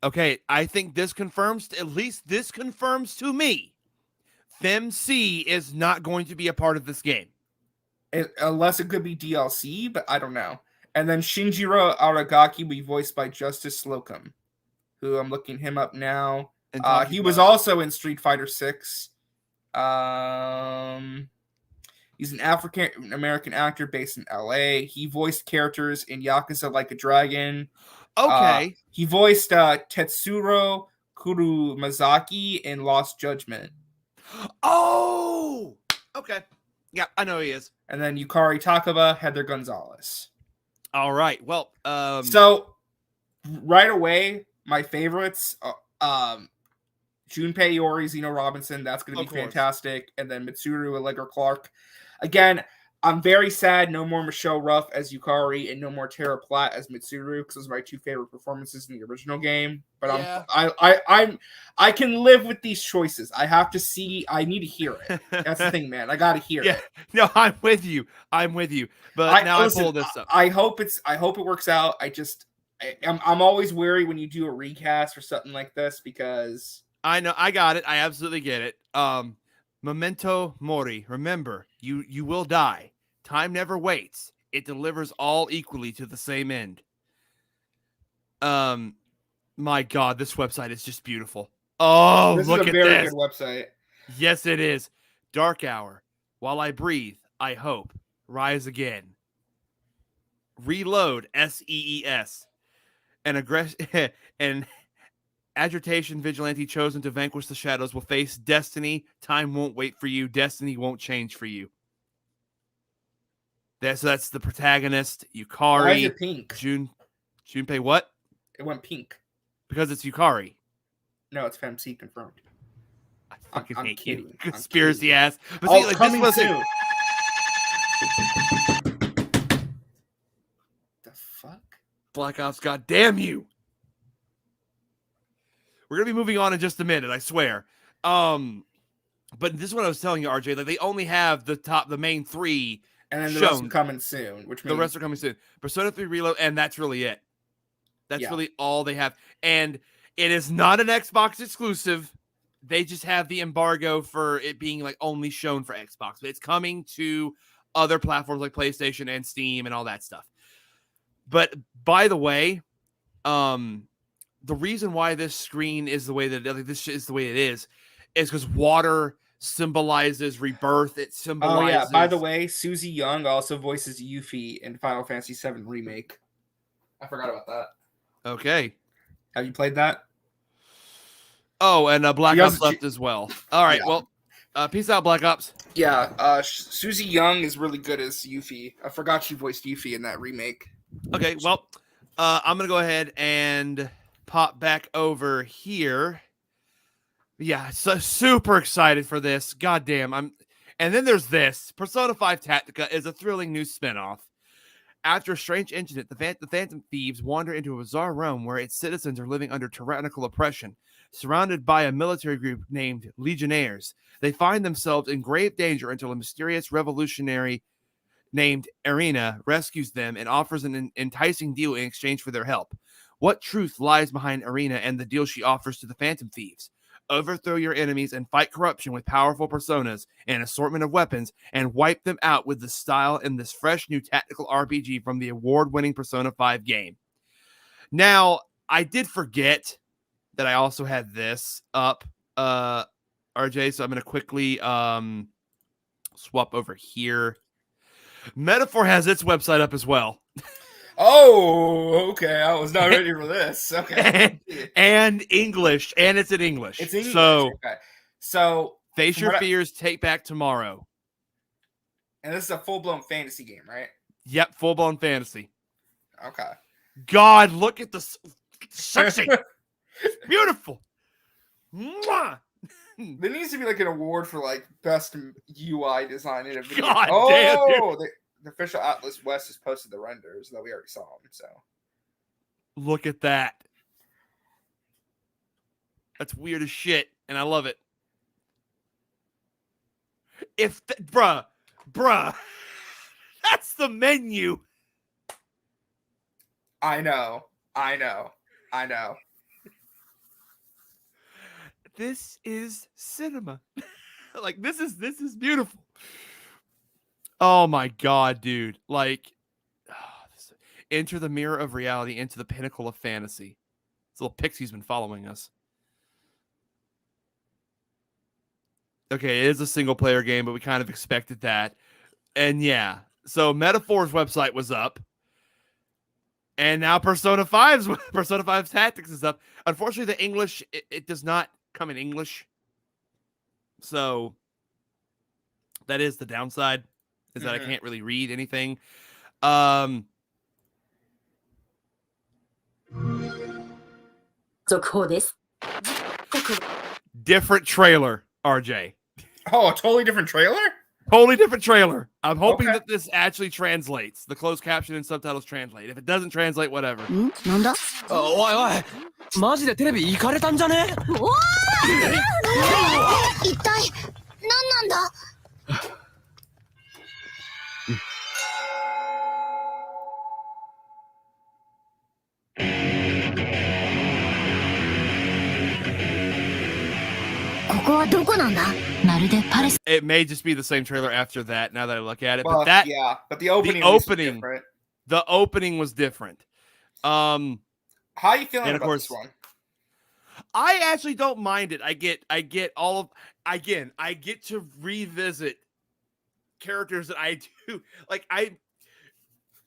S2: Okay, I think this confirms to me, FemC is not going to be a part of this game.
S3: Unless it could be DLC, but I don't know. And then Shinjiro Aragaki will be voiced by Justice Slocum, who I'm looking him up now. He was also in Street Fighter 6. He's an African-American actor based in LA. He voiced characters in Yakuza Like a Dragon.
S2: Okay.
S3: He voiced Tetsuro Kurumazaki in Lost Judgment.
S2: Oh! Okay. Yeah, I know he is.
S3: And then Yukari Takaba, Heather Gonzalez.
S2: All right. Well,
S3: so right away, my favorites, Junpei Iori, Zeno Robinson. That's going to
S2: Of
S3: be
S2: course.
S3: fantastic. And then Mitsuru Allegra Clark. Again, I'm very sad no more Michelle Ruff as Yukari and no more Tara Platt as Mitsuru because those are my two favorite performances in the original game. But
S2: Yeah.
S3: I can live with these choices. I have to see. I need to hear it. That's the thing, man. I got to hear
S2: Yeah,
S3: it.
S2: no, I'm with you. But now
S3: listen,
S2: I pull this up.
S3: I hope it works out. I'm always wary when you do a recast or something like this because
S2: I know, I got it. I absolutely get it. Memento mori. Remember, you will die. Time never waits. It delivers all equally to the same end. My God, this website is just beautiful. Oh,
S3: this
S2: look
S3: is a
S2: at
S3: very
S2: this.
S3: good website.
S2: Yes, it is. Dark hour. While I breathe, I hope. Rise again. Reload. SEES. An agitation vigilante chosen to vanquish the shadows will face destiny. Time won't wait for you. Destiny won't change for you. That's the protagonist, Yukari.
S3: Why is it pink?
S2: Junpei what?
S3: It went pink.
S2: Because it's Yukari.
S3: No, it's FemC confirmed.
S2: I fucking hate
S3: kidding.
S2: you. Conspiracy ass. But
S3: Oh,
S2: see, like,
S3: coming
S2: this
S3: soon. The fuck?
S2: Black Ops, goddamn you. We're gonna be moving on in just a minute, I swear. But this is what I was telling you, RJ. Like, they only have the main three,
S3: And then the
S2: shown.
S3: rest are coming soon, which means
S2: The rest are coming soon. Persona 3 Reload, and that's really it. That's really all they have. And it is not an Xbox exclusive. They just have the embargo for it being like only shown for Xbox. But it's coming to other platforms like PlayStation and Steam and all that stuff. But by the way, the reason why this screen is the way that this is the way it is because water symbolizes rebirth. It symbolizes.
S3: Oh yeah. By the way, Susie Young also voices Yuffie in Final Fantasy VII Remake. I forgot about that.
S2: Okay.
S3: Have you played that?
S2: Oh, and Black
S3: She
S2: Ops
S3: has-
S2: left as well. All right.
S3: Yeah.
S2: Well, peace out, Black Ops.
S3: Yeah. Susie Young is really good as Yuffie. I forgot she voiced Yuffie in that remake.
S2: Okay. Well, I'm gonna go ahead and pop back over here. Yeah, so super excited for this. Goddamn, and then there's this. Persona 5 Tactica is a thrilling new spinoff. After a strange incident, the Phantom Thieves wander into a bizarre realm where its citizens are living under tyrannical oppression. Surrounded by a military group named Legionnaires, they find themselves in grave danger until a mysterious revolutionary named Arena rescues them and offers an enticing deal in exchange for their help. What truth lies behind Arena and the deal she offers to the Phantom Thieves? Overthrow your enemies and fight corruption with powerful personas and assortment of weapons and wipe them out with the style in this fresh new tactical RPG from the award-winning Persona 5 game. Now, I did forget that I also had this up, RJ, so I'm going to quickly swap over here. Metaphor has its website up as well.
S3: Oh, okay. I was not ready for this. Okay.
S2: and English, and it's in English.
S3: It's English.
S2: So,
S3: Okay. So
S2: face
S3: from
S2: your
S3: what
S2: fears, take back tomorrow.
S3: and this is a full-blown fantasy game, right?
S2: Yep, full-blown fantasy.
S3: Okay.
S2: God, look at the sexy. Beautiful. Mwah!
S3: There needs to be like an award for like best UI design in a video.
S2: God
S3: oh,
S2: damn,
S3: the official Atlas West has posted the renders that we already saw them. So
S2: Look at that. That's weird as shit, and I love it. Bruh, that's the menu.
S3: I know.
S2: This is cinema. Like this is beautiful. Oh my god, dude. Like enter the mirror of reality into the pinnacle of fantasy. This little pixie's been following us. Okay, it is a single player game, but we kind of expected that. And yeah, so Metaphor's website was up. And now Persona 5's Tactics is up. Unfortunately, the English, it does not come in English. So that is the downside, is that I can't really read anything. different trailer, RJ.
S3: Oh, a totally different trailer?
S2: Totally different trailer. I'm hoping
S3: Okay.
S2: that this actually translates. The closed caption and subtitles translate. If it doesn't translate, whatever.
S12: なんだおいおいマジでテレビ行かれたんじゃね
S15: おわ一体何なんだここはどこなんだまるでパレス
S2: It may just be the same trailer after that. Now that I look at it,
S3: Well,
S2: but that
S3: yeah, but the opening was different.
S2: the opening was different.
S3: How are you feeling
S2: and of
S3: about
S2: course,
S3: this one?
S2: I actually don't mind it. I get all of I get to revisit characters that I do. Like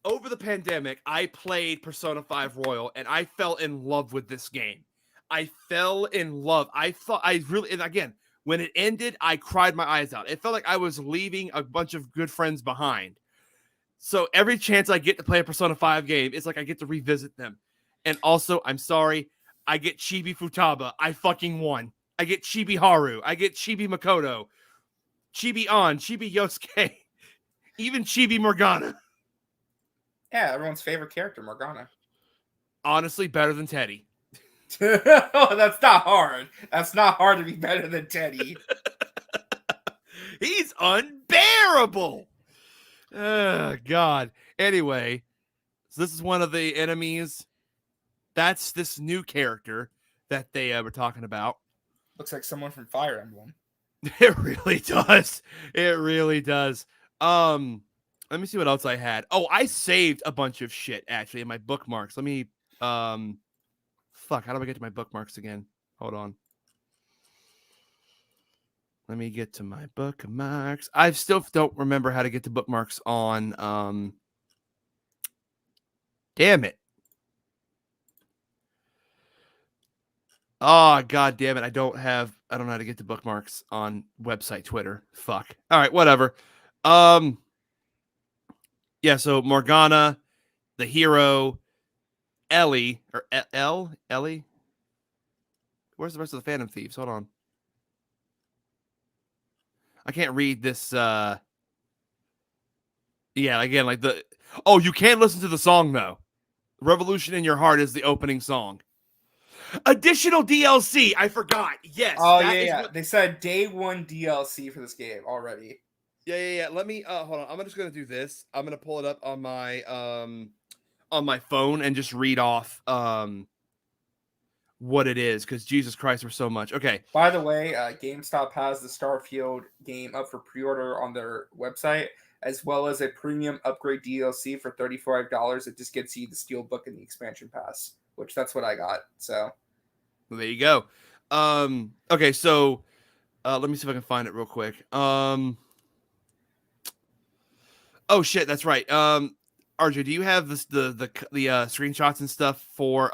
S2: over the pandemic, I played Persona 5 Royal and I fell in love with this game. I fell in love. I thought I really, and again, when it ended, I cried my eyes out. It felt like I was leaving a bunch of good friends behind. So every chance I get to play a Persona 5 game, it's like I get to revisit them. And also, I'm sorry, I get Chibi Futaba. I fucking won. I get Chibi Haru. I get Chibi Makoto. Chibi An. Chibi Yosuke. Even Chibi Morgana.
S3: Yeah, everyone's favorite character, Morgana.
S2: Honestly, better than Teddy.
S3: Oh, that's not hard. That's not hard to be better than Teddy.
S2: He's unbearable. Oh, God. Anyway, so this is one of the enemies. That's this new character that they were talking about.
S3: Looks like someone from Fire Emblem.
S2: It really does. It really does. Let me see what else I had. Oh, I saved a bunch of shit actually in my bookmarks. Let me fuck, how do I get to my bookmarks again? Hold on. Let me get to my bookmarks. I still don't remember how to get to bookmarks on damn it. Oh, god damn it. I don't know how to get to bookmarks on website Twitter. Fuck. All right, whatever. Yeah, so Morgana, the hero, Ellie, or Ellie? Where's the rest of the Phantom Thieves? Hold on. I can't read this. Yeah, again, like you can't listen to the song, though. Revolution in Your Heart is the opening song. Additional DLC. I forgot. Yes.
S3: Oh, yeah. They said day 1 DLC for this game already.
S2: Yeah. Let me, hold on. I'm just going to do this. I'm going to pull it up on my phone and just read off what it is, because Jesus Christ, we're so much. Okay.
S3: By the way, GameStop has the Starfield game up for pre-order on their website, as well as a premium upgrade DLC for $35. It just gets you the Steelbook and the expansion pass, which that's what I got. So
S2: well, there you go. Okay, so let me see if I can find it real quick. Oh shit, that's right. RJ, do you have the screenshots and stuff for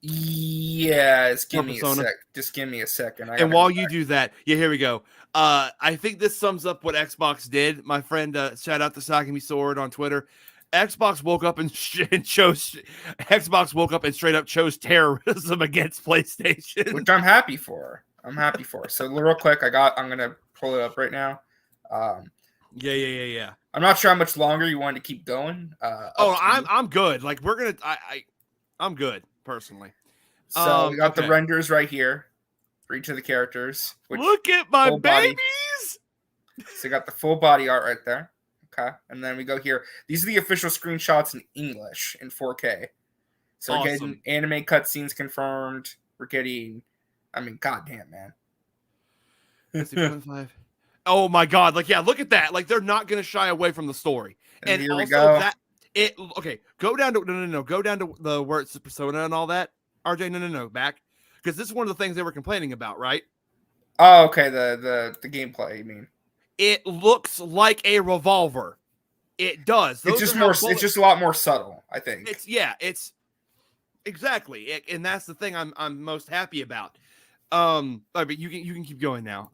S3: Yeah, just give me
S2: Persona?
S3: a sec. Just give me a second.
S2: And while you do that, yeah, here we go. I think this sums up what Xbox did. My friend, shout out to Sakimi Sword on Twitter. Xbox woke up and straight up chose terrorism against PlayStation,
S3: which I'm happy for. So real quick, I'm gonna pull it up right now.
S2: Yeah.
S3: I'm not sure how much longer you want to keep going.
S2: I'm good. Like I'm good personally.
S3: So we got the renders right here for each of the characters.
S2: Look at my babies.
S3: So you got the full body art right there. Okay, and then we go here. These are the official screenshots in English in 4K. So we're getting anime cutscenes confirmed. We're getting, goddamn, man.
S2: 5. Oh my god! Like, yeah, look at that. Like, they're not gonna shy away from the story.
S3: And here we go.
S2: Go down to go down to the where it's the Persona and all that. RJ, no, back, because this is one of the things they were complaining about, right?
S3: Oh, okay. The gameplay, you mean?
S2: It looks like a revolver. It does.
S3: It's just a lot more subtle, I think.
S2: It's exactly, and that's the thing I'm most happy about. But you can keep going now.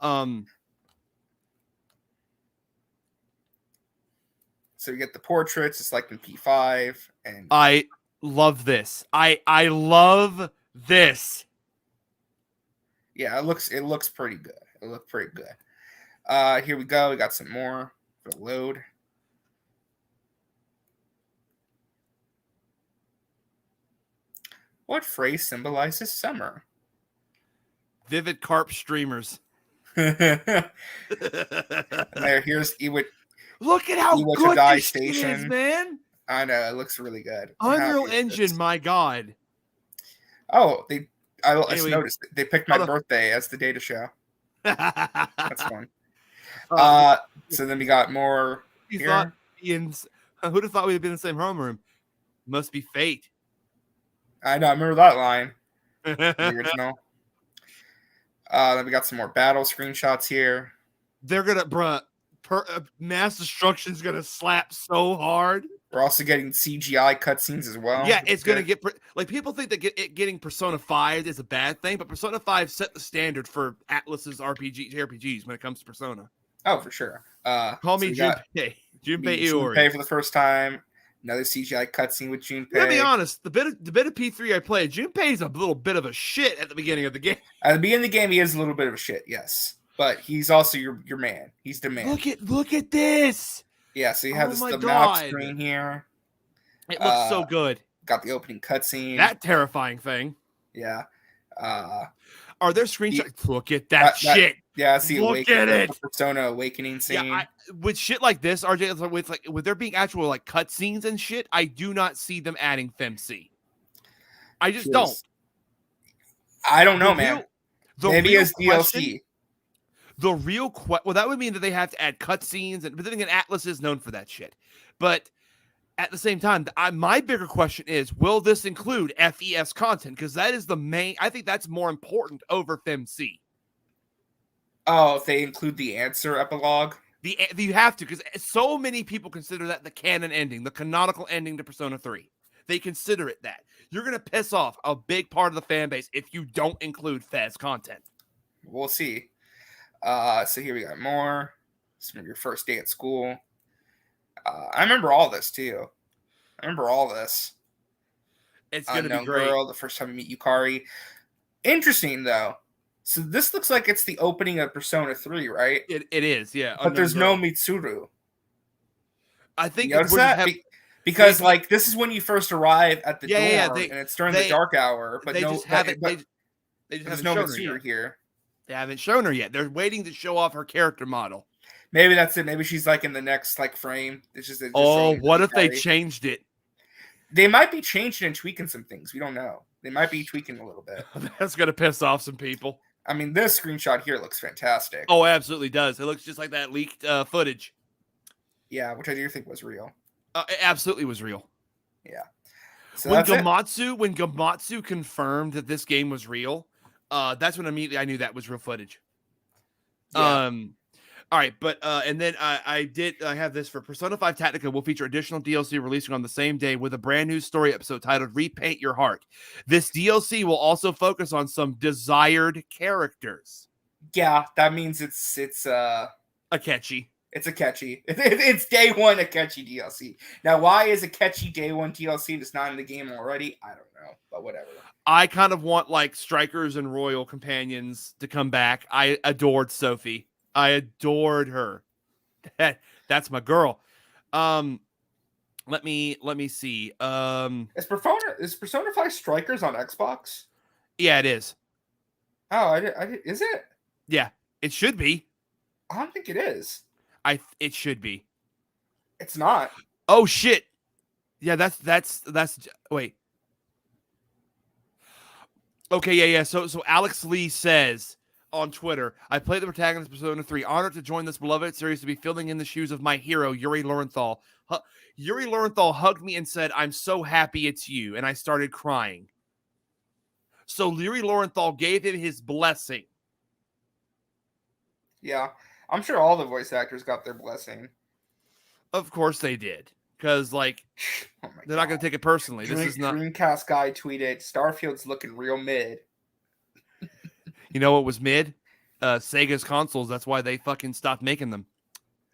S3: So you get the portraits. It's like in P5, and
S2: I love this. I love this.
S3: Yeah, it looks pretty good. It looked pretty good. Here we go. We got some more for the load. What phrase symbolizes summer?
S2: Vivid carp streamers.
S3: And here's Iwatodai
S2: Look at how good this
S3: Station.
S2: shit is, man.
S3: I know, it looks really good.
S2: Unreal Engine, my god.
S3: Oh, I
S2: Anyway,
S3: noticed they picked my
S2: hold on.
S3: birthday as the day to show. That's fun.
S2: Uh,
S3: So then we got more
S2: You
S3: here.
S2: thought Ian's. Who'd have thought we'd have been in the same homeroom? Must be fate.
S3: I know, I remember that line. The original. Then we got some more battle screenshots here.
S2: They're gonna, mass destruction's gonna slap so hard.
S3: We're also getting CGI cutscenes as well.
S2: Yeah, it's gonna
S3: Good.
S2: get like people think that getting Persona 5 is a bad thing, but Persona 5 set the standard for Atlas's RPGs when it comes to Persona.
S3: Oh, for sure.
S2: Call me
S3: we got
S2: Junpei. Junpei Iori.
S3: Junpei for the first time. Another CGI cutscene with Junpei.
S2: Let me be honest, the bit of P3 I played, Junpei's a little bit of a shit at the beginning of the game.
S3: At the beginning of the game, he is a little bit of a shit, yes. But he's also your man. He's the man.
S2: Look at this.
S3: Yeah, so you have
S2: Oh my
S3: the map
S2: God.
S3: screen here.
S2: It looks so good.
S3: Got the opening cutscene.
S2: That terrifying thing.
S3: Yeah.
S2: Are there screenshots? Look at that shit.
S3: Yeah, see,
S2: Look at it.
S3: Persona Awakening scene.
S2: Yeah, with shit like this, RJ, with there being actual like cutscenes and shit, I do not see them adding FemC. I just don't.
S3: I don't know,
S2: The
S3: man.
S2: real-
S3: Maybe
S2: real
S3: as DLC.
S2: question- The real well, that would mean that they have to add cutscenes, but then again, Atlas is known for that shit. But at the same time, my bigger question is: will this include FES content? Because that is the main. I think that's more important over FemC.
S3: Oh, if they include the answer epilogue.
S2: You have to, because so many people consider that the canon ending, the canonical ending to Persona 3. They consider it that. You're gonna piss off a big part of the fan base if you don't include FES content.
S3: We'll see. So here we got more. Some of your first day at school. I remember all this too.
S2: It's gonna be
S3: Unknown
S2: great.
S3: Girl, the first time you meet Yukari. Interesting though. So this looks like it's the opening of Persona 3, right?
S2: It is, yeah.
S3: But there's no Mitsuru.
S2: I think
S3: You notice
S2: we're
S3: that?
S2: just have-
S3: Because
S2: they-
S3: like this is when you first arrive at the
S2: Yeah,
S3: dorm,
S2: they-
S3: and it's during
S2: they-
S3: the dark hour. But
S2: they
S3: no,
S2: just haven't.
S3: but
S2: They just
S3: there's
S2: haven't
S3: no
S2: shown her
S3: Mitsuru
S2: yet.
S3: here.
S2: They haven't shown her yet. They're waiting to show off her character model.
S3: Maybe that's it. Maybe she's like in the next like frame. It's just
S2: Oh, what if they
S3: Yukari.
S2: changed it?
S3: They might be changing and tweaking some things. We don't know. They might be tweaking a little bit.
S2: That's gonna piss off some people.
S3: I mean, this screenshot here looks fantastic.
S2: Oh, it absolutely does. It looks just like that leaked footage.
S3: Yeah, which I do think was real.
S2: It absolutely was real.
S3: Yeah. So
S2: when
S3: that's it.
S2: Gamatsu confirmed that this game was real, that's when immediately I knew that was real footage.
S3: Yeah.
S2: All right, but and then I have this for Persona 5 Tactica will feature additional DLC releasing on the same day with a brand new story episode titled Repaint Your Heart. This DLC will also focus on some desired characters.
S3: Yeah, that means it's
S2: Akechi.
S3: It's a catchy. It's day one a catchy DLC. Now, why is a catchy day one DLC that's not in the game already? I don't know, but whatever.
S2: I kind of want like strikers and royal companions to come back. I adored Sophie. I adored her. That's my girl. Let me see.
S3: Is Persona 5 Strikers on Xbox?
S2: Yeah, it is.
S3: Oh, is it?
S2: Yeah, it should be.
S3: I don't think it is.
S2: It should be.
S3: It's not.
S2: Oh shit. Yeah, that's wait. Okay, yeah. So Alex Lee says on Twitter, I played the protagonist of Persona 3, honored to join this beloved series to be filling in the shoes of my hero, Yuri Lowenthal. Yuri Lowenthal hugged me and said, I'm so happy it's you. And I started crying. So Yuri Lowenthal gave him his blessing.
S3: Yeah, I'm sure all the voice actors got their blessing.
S2: Of course they did. Because, like, they're not going to take it personally. This is not.
S3: Dreamcast guy tweeted, Starfield's looking real mid.
S2: You know what was mid? Sega's consoles. That's why they fucking stopped making them.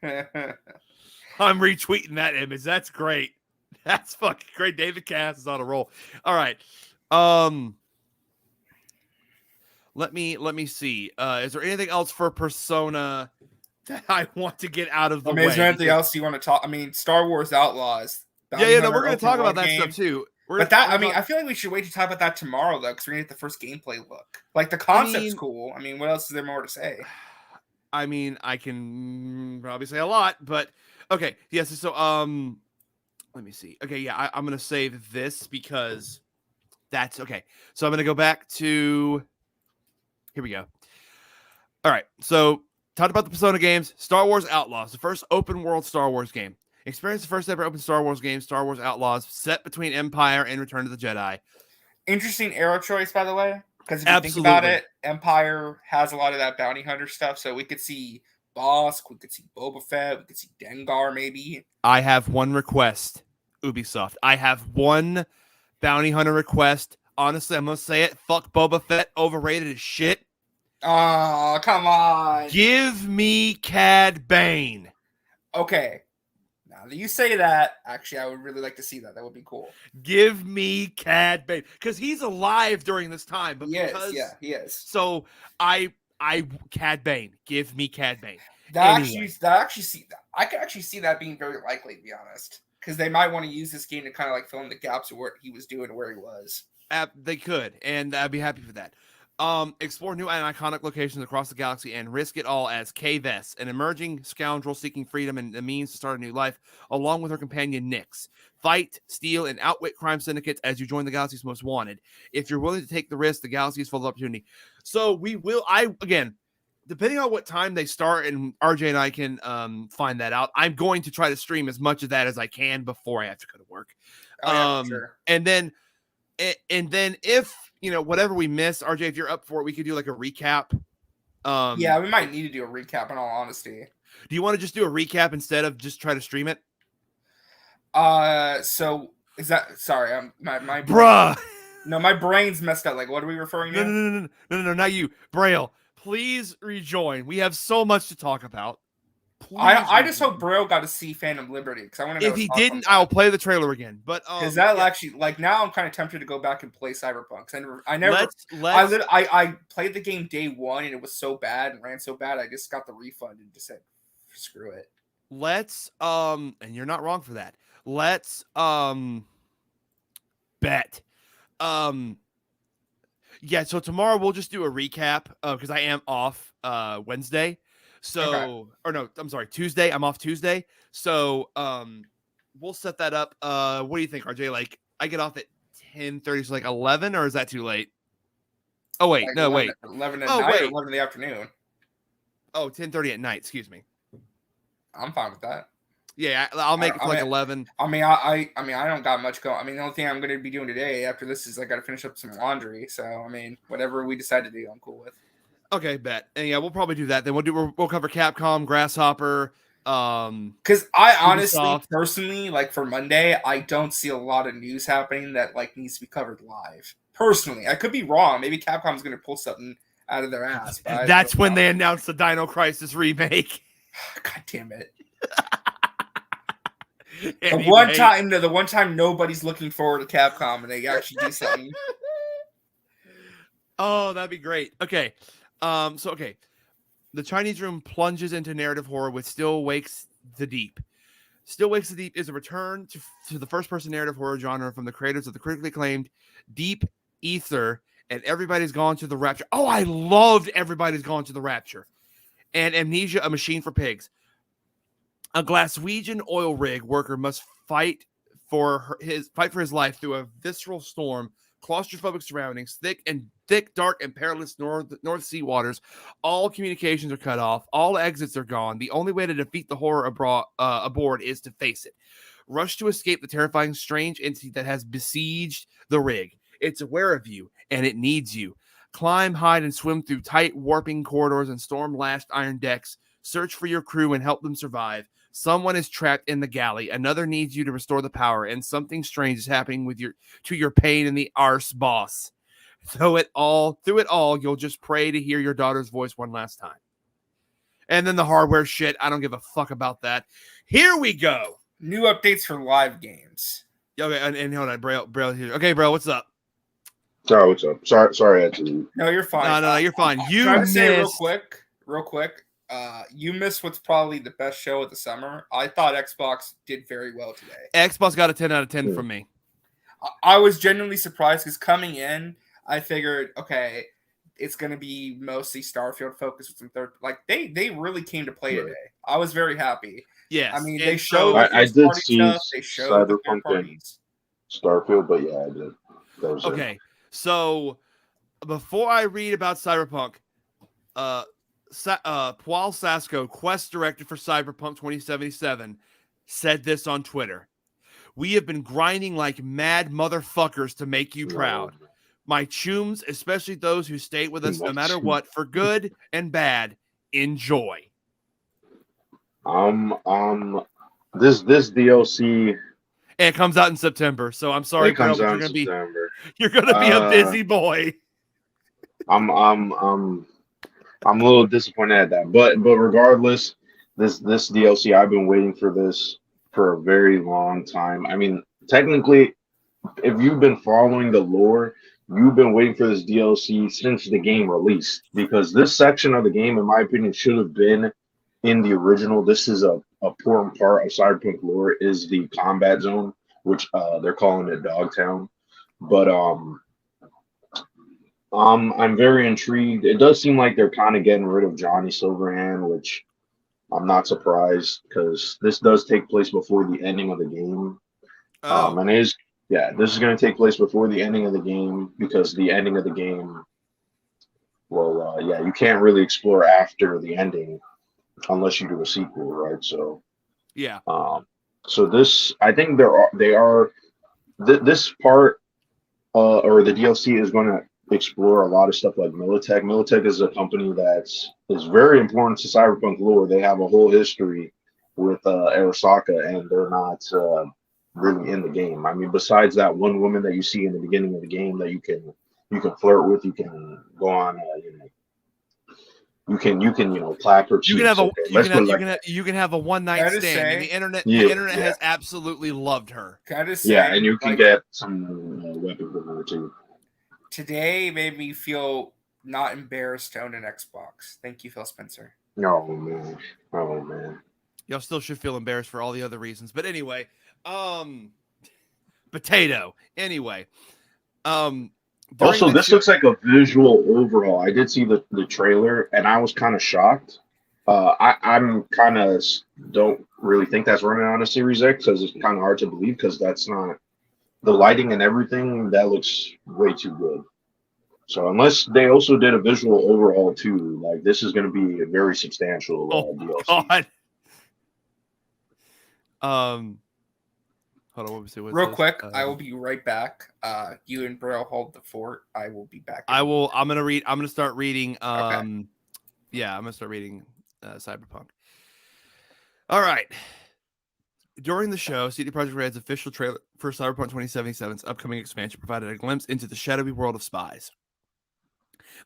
S2: I'm retweeting that image. That's great. That's fucking great. David Cass is on a roll. All right. Let me see. Is there anything else for Persona that I want to get out of the way?
S3: Is there anything else you want to talk? I mean, Star Wars Outlaws.
S2: No, we're going to talk about that stuff too.
S3: I feel like we should wait to talk about that tomorrow, though, because we're going to get the first gameplay look. Like, the concept's cool. I mean, what else is there more to say?
S2: I mean, I can probably say a lot, but okay. Yes. So, let me see. Okay. Yeah. I'm going to save this because that's okay. So I'm going to go back to, here we go. All right. So talked about the Persona games, Star Wars Outlaws, the first open world Star Wars game. Experience the first ever open Star Wars game, Star Wars Outlaws, set between Empire and Return of the Jedi.
S3: Interesting arrow choice, by the way, because if you think about it, Empire has a lot of that bounty hunter stuff, so we could see Bosk, we could see Boba Fett, we could see Dengar, maybe.
S2: I have one request, Ubisoft. I have one bounty hunter request. Honestly, I'm going to say it. Fuck Boba Fett, overrated as shit.
S3: Oh, come on.
S2: Give me Cad Bane.
S3: Okay. Now that you say that, actually, I would really like to see that. That would be cool.
S2: Give me Cad Bane. Because he's alive during this time. But
S3: he is.
S2: So I Cad Bane. Give me Cad Bane.
S3: I could actually see that being very likely, to be honest. Because they might want to use this game to kind of like fill in the gaps of what he was doing and where he was.
S2: They could, and I'd be happy for that. Explore new and iconic locations across the galaxy and risk it all as Kay Vess, an emerging scoundrel seeking freedom and the means to start a new life, along with her companion Nyx. Fight, steal, and outwit crime syndicates as you join the galaxy's most wanted. If you're willing to take the risk, the galaxy is full of opportunity. So again, depending on what time they start, and RJ and I can find that out, I'm going to try to stream as much of that as I can before I have to go to work.
S3: Sure.
S2: And then if whatever we miss, RJ, if you're up for it, we could do like a recap.
S3: Yeah, we might need to do a recap, in all honesty.
S2: Do you want to just do a recap instead of just try to stream it?
S3: So is that sorry? My
S2: bruh.
S3: No, my brain's messed up. Like, what are we referring to?
S2: No, not you, Braille. Please rejoin. We have so much to talk about.
S3: I just hope Braille got to see Phantom Liberty because I want to know.
S2: If he didn't, I'll play the trailer again. But
S3: because that'll actually now I'm kind of tempted to go back and play Cyberpunk. I played the game day one and it was so bad and ran so bad. I just got the refund and just said screw it.
S2: Let's and you're not wrong for that. Let's bet. Yeah, so tomorrow we'll just do a recap because I am off Wednesday. So okay. Or no, I'm sorry, Tuesday. I'm off Tuesday. So we'll set that up. What do you think, RJ? Like I get off at 10:30, so like 11, or is that too late? Oh wait,
S3: like
S2: no,
S3: 11,
S2: wait.
S3: 11 at night or 11 in the afternoon.
S2: Oh, 10:30 at night, excuse me.
S3: I'm fine with that.
S2: Yeah, I'll make it for like 11.
S3: I mean, I don't got much going. I mean, the only thing I'm going to be doing today after this is I got to finish up some laundry. So, I mean, whatever we decide to do, I'm cool with.
S2: Okay, bet. And yeah, we'll probably do that. Then we'll cover Capcom, Grasshopper.
S3: Because I honestly, personally, like for Monday, I don't see a lot of news happening that like needs to be covered live. Personally, I could be wrong. Maybe Capcom's going to pull something out of their ass.
S2: That's when they announced the Dino Crisis remake.
S3: God damn it. The one time nobody's looking forward to Capcom and they actually do something.
S2: Oh, that'd be great. Okay. The Chinese Room plunges into narrative horror with Still Wakes the Deep. Still Wakes the Deep is a return to the first-person narrative horror genre from the creators of the critically acclaimed Deep Ether and Everybody's Gone to the Rapture. Oh, I loved Everybody's Gone to the Rapture. And Amnesia, A Machine for Pigs. A Glaswegian oil rig worker must fight for his life through a visceral storm, claustrophobic surroundings, thick, dark, and perilous North Sea waters. All communications are cut off. All exits are gone. The only way to defeat the horror aboard is to face it. Rush to escape the terrifying, strange entity that has besieged the rig. It's aware of you, and it needs you. Climb, hide, and swim through tight, warping corridors and storm-lashed iron decks. Search for your crew and help them survive. Someone is trapped in the galley. Another needs you to restore the power, and something strange is happening to your pain in the arse boss. Through it all, you'll just pray to hear your daughter's voice one last time. And then the hardware shit, I don't give a fuck about that. Here we go.
S3: New updates for live games.
S2: Okay, and hold on, Braille here. Okay, Braille, what's up?
S18: Sorry, what's up? Sorry, I had to leave.
S3: No, you're fine.
S2: No, you're fine. You
S3: Can I
S2: missed.
S3: say real quick. You missed what's probably the best show of the summer. I thought Xbox did very well today.
S2: Xbox got a 10 out of 10 from me.
S3: I was genuinely surprised because coming in, I figured, okay, it's going to be mostly Starfield focused with some third. Like they really came to play today. I was very happy.
S2: Yes,
S3: I mean
S2: and
S3: they showed.
S18: I did see
S3: stuff. They showed the third
S18: Cyberpunk and
S3: parties.
S18: Starfield, but yeah, I did. That was
S2: Okay, so before I read about Cyberpunk, Paul Sasko, quest director for Cyberpunk 2077, said this on Twitter. We have been grinding like mad motherfuckers to make you proud. My chooms, especially those who stay with us no matter what, for good and bad, enjoy.
S18: This DLC.
S2: And it comes out in September, so I'm sorry,
S18: It comes
S2: bro,
S18: out
S2: but
S18: in September.
S2: you're gonna be a busy boy.
S18: I'm a little disappointed at that, but regardless, this DLC, I've been waiting for this for a very long time. I mean, technically, if you've been following the lore, you've been waiting for this DLC since the game released, because this section of the game, in my opinion, should have been in the original. This is a important part of Cyberpunk lore, is the combat zone, which they're calling it Dogtown. But I'm very intrigued. It does seem like they're kind of getting rid of Johnny Silverhand, which I'm not surprised, because this does take place before the ending of the game. And this is going to take place before the ending of the game, because the ending of the game, you can't really explore after the ending unless you do a sequel, right? So
S2: yeah.
S18: So this, I think this part or the DLC is going to explore a lot of stuff like Militech. Militech is a company that is very important to Cyberpunk lore. They have a whole history with Arasaka, and they're not really in the game. I mean, besides that one woman that you see in the beginning of the game that you can flirt with, you can go on, you can clap her cheeks.
S2: You can have
S18: okay?
S2: you can have a one night
S3: Can I
S2: stand.
S3: just
S2: And
S3: say-
S2: the internet has absolutely loved her.
S3: Can I just say,
S18: Yeah, and you can
S3: like,
S18: get some weapons with her too.
S3: today made me feel not embarrassed to own an Xbox. Thank you, Phil Spencer.
S18: Oh man.
S2: Y'all still should feel embarrassed for all the other reasons. But anyway, potato. Anyway,
S18: Also, this looks like a visual overhaul. I did see the trailer, and I was kind of shocked. I'm kind of don't really think that's running on a Series X, because it's kind of hard to believe, because that's not the lighting and everything. That looks way too good. So unless they also did a visual overhaul too, like this is going to be a very substantial DLC.
S2: God. Hold on, what was it?
S3: Real quick, I will be right back. You and Braille hold the fort. I will be back.
S2: I'm gonna start reading. Yeah, I'm gonna start reading Cyberpunk. All right. During the show, CD Projekt Red's official trailer for Cyberpunk 2077's upcoming expansion provided a glimpse into the shadowy world of spies.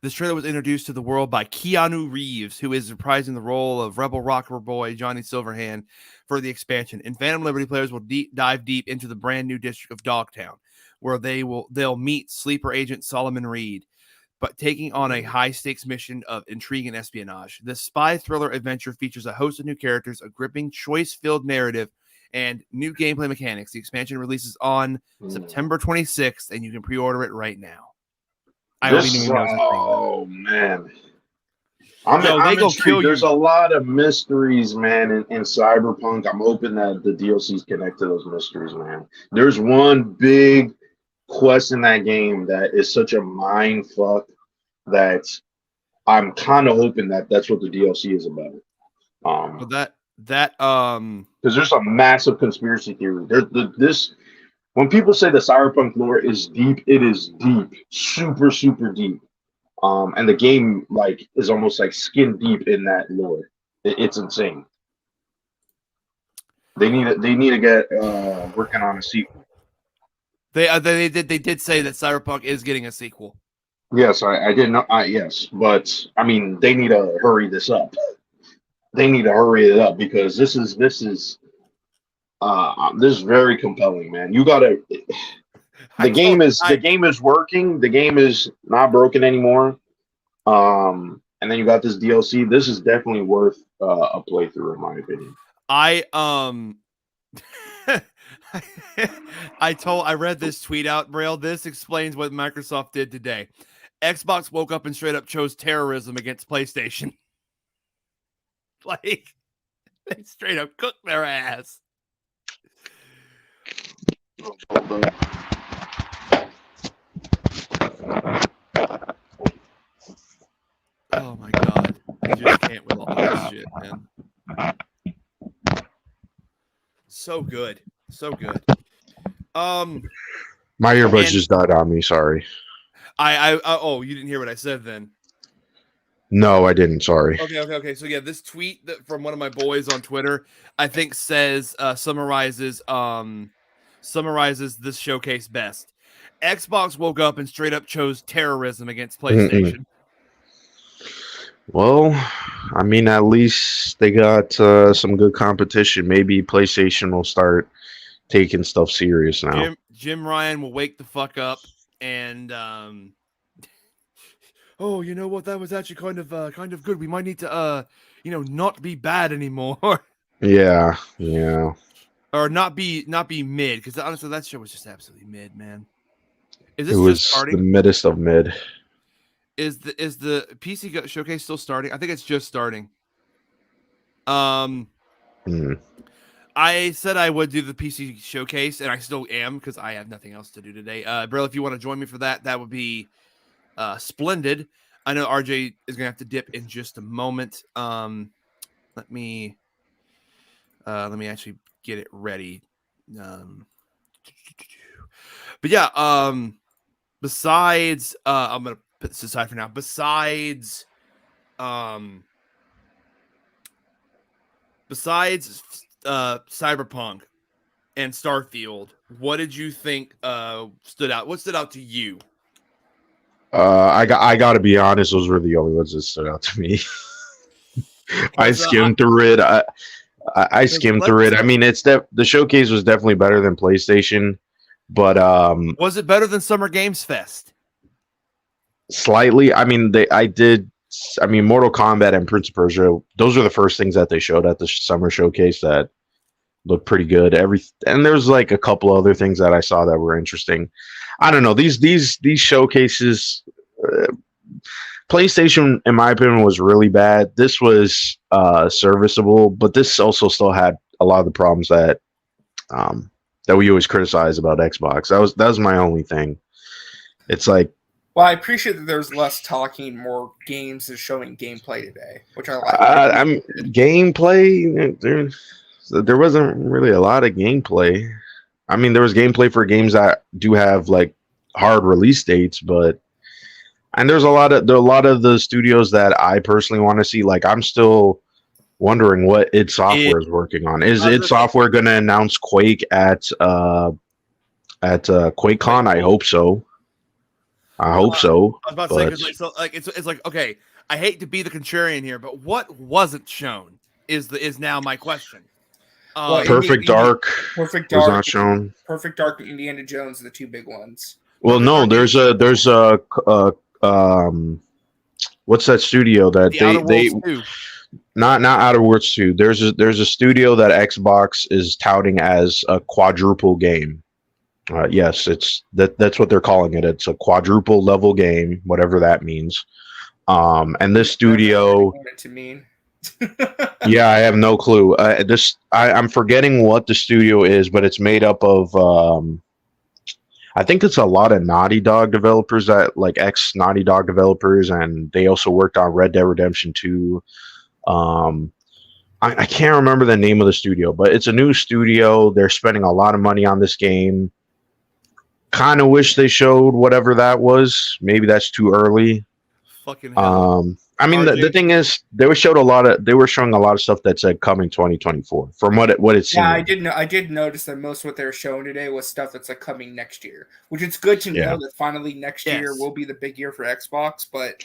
S2: This trailer was introduced to the world by Keanu Reeves, who is reprising the role of Rebel Rocker Boy Johnny Silverhand for the expansion. And Phantom Liberty players will dive deep into the brand new district of Dogtown, where they'll meet sleeper agent Solomon Reed, but taking on a high-stakes mission of intrigue and espionage. This spy thriller adventure features a host of new characters, a gripping, choice-filled narrative, and new gameplay mechanics. The expansion releases on September 26th, and you can pre-order it right now.
S18: Oh man, I'm intrigued. There's a lot of mysteries, man, in Cyberpunk. I'm hoping that the DLCs connect to those mysteries, man. There's one big quest in that game that is such a mind fuck that I'm kind of hoping that that's what the DLC is about.
S2: Because
S18: there's a massive conspiracy theory. When people say the Cyberpunk lore is deep, it is deep, super, super deep. And the game is almost like skin deep in that lore. It's insane. They need to get working on a sequel.
S2: They did say that Cyberpunk is getting a sequel.
S18: Yes, I did not. Yes, but I mean they need to hurry this up. They need to hurry it up, because this is very compelling, man. You gotta. The game is working. The game is not broken anymore. And then you got this DLC. This is definitely worth a playthrough, in my opinion.
S2: I read this tweet out, Braille. This explains what Microsoft did today. Xbox woke up and straight up chose terrorism against PlayStation. Like, they straight up cooked their ass. Oh my god. I just can't with all this shit, man. So good. So good.
S18: My earbuds just died on me, sorry.
S2: Oh, you didn't hear what I said then.
S18: No, I didn't, sorry.
S2: Okay. So yeah, this tweet from one of my boys on Twitter, I think says summarizes this showcase best. Xbox woke up and straight up chose terrorism against PlayStation.
S18: Well, I mean, at least they got some good competition. Maybe PlayStation will start taking stuff serious now.
S2: Jim Ryan will wake the fuck up and oh, you know what? That was actually kind of good. We might need to not be bad anymore.
S18: Yeah.
S2: Or not be mid, because honestly that shit was just absolutely mid, man. Is this
S18: It was
S2: just starting?
S18: the middest of mid.
S2: Is the PC showcase still starting? I think it's just starting. I said I would do the PC showcase, and I still am because I have nothing else to do today. Brill, if you want to join me for that, that would be splendid. I know RJ is gonna have to dip in just a moment. Let me actually get it ready. But yeah, besides, I'm gonna put this aside for now. Besides Cyberpunk and Starfield, what did you think stood out? What stood out to you?
S18: I got to be honest; those were the only ones that stood out to me. I skimmed through it. I skimmed through it. I mean, the showcase was definitely better than PlayStation, but
S2: was it better than Summer Games Fest?
S18: Slightly. I mean, Mortal Kombat and Prince of Persia, those are the first things that they showed at the summer showcase that looked pretty good. And there's like a couple other things that I saw that were interesting. I don't know. These showcases, PlayStation, in my opinion, was really bad. This was serviceable, but this also still had a lot of the problems that we always criticize about Xbox. That was my only thing. It's like,
S3: well, I appreciate that there's less talking, more games is showing gameplay today, which I like.
S18: Gameplay. There wasn't really a lot of gameplay. I mean, there was gameplay for games that do have like hard release dates, and there's a lot of the studios that I personally want to see. Like, I'm still wondering what id Software is working on. Is id Software going to announce Quake at QuakeCon? I hope so. I hope so.
S2: I was about to say, it's like, okay, I hate to be the contrarian here, but what wasn't shown is now my question.
S18: Perfect Dark was not shown.
S3: Perfect Dark and Indiana Jones are the two big ones.
S18: Well, no, there's a what's that studio that they not Outer Worlds 2. There's a studio that Xbox is touting as a quadruple game. Yes, that's what they're calling it. It's a quadruple level game, whatever that means. And this studio,
S3: to mean.
S18: Yeah, I have no clue. I'm forgetting what the studio is, but it's made up of I think it's a lot of Naughty Dog developers, that like ex Naughty Dog developers, and they also worked on Red Dead Redemption 2. I can't remember the name of the studio, but it's a new studio. They're spending a lot of money on this game. Kind of wish they showed whatever that was. Maybe that's too early.
S2: Fucking hell.
S18: I mean, the thing is, they were showing a lot of stuff that said coming 2024. From what it seemed.
S3: Yeah, I did notice that most of what they were showing today was stuff that's like coming next year, which it's good to know that finally next year will be the big year for Xbox. But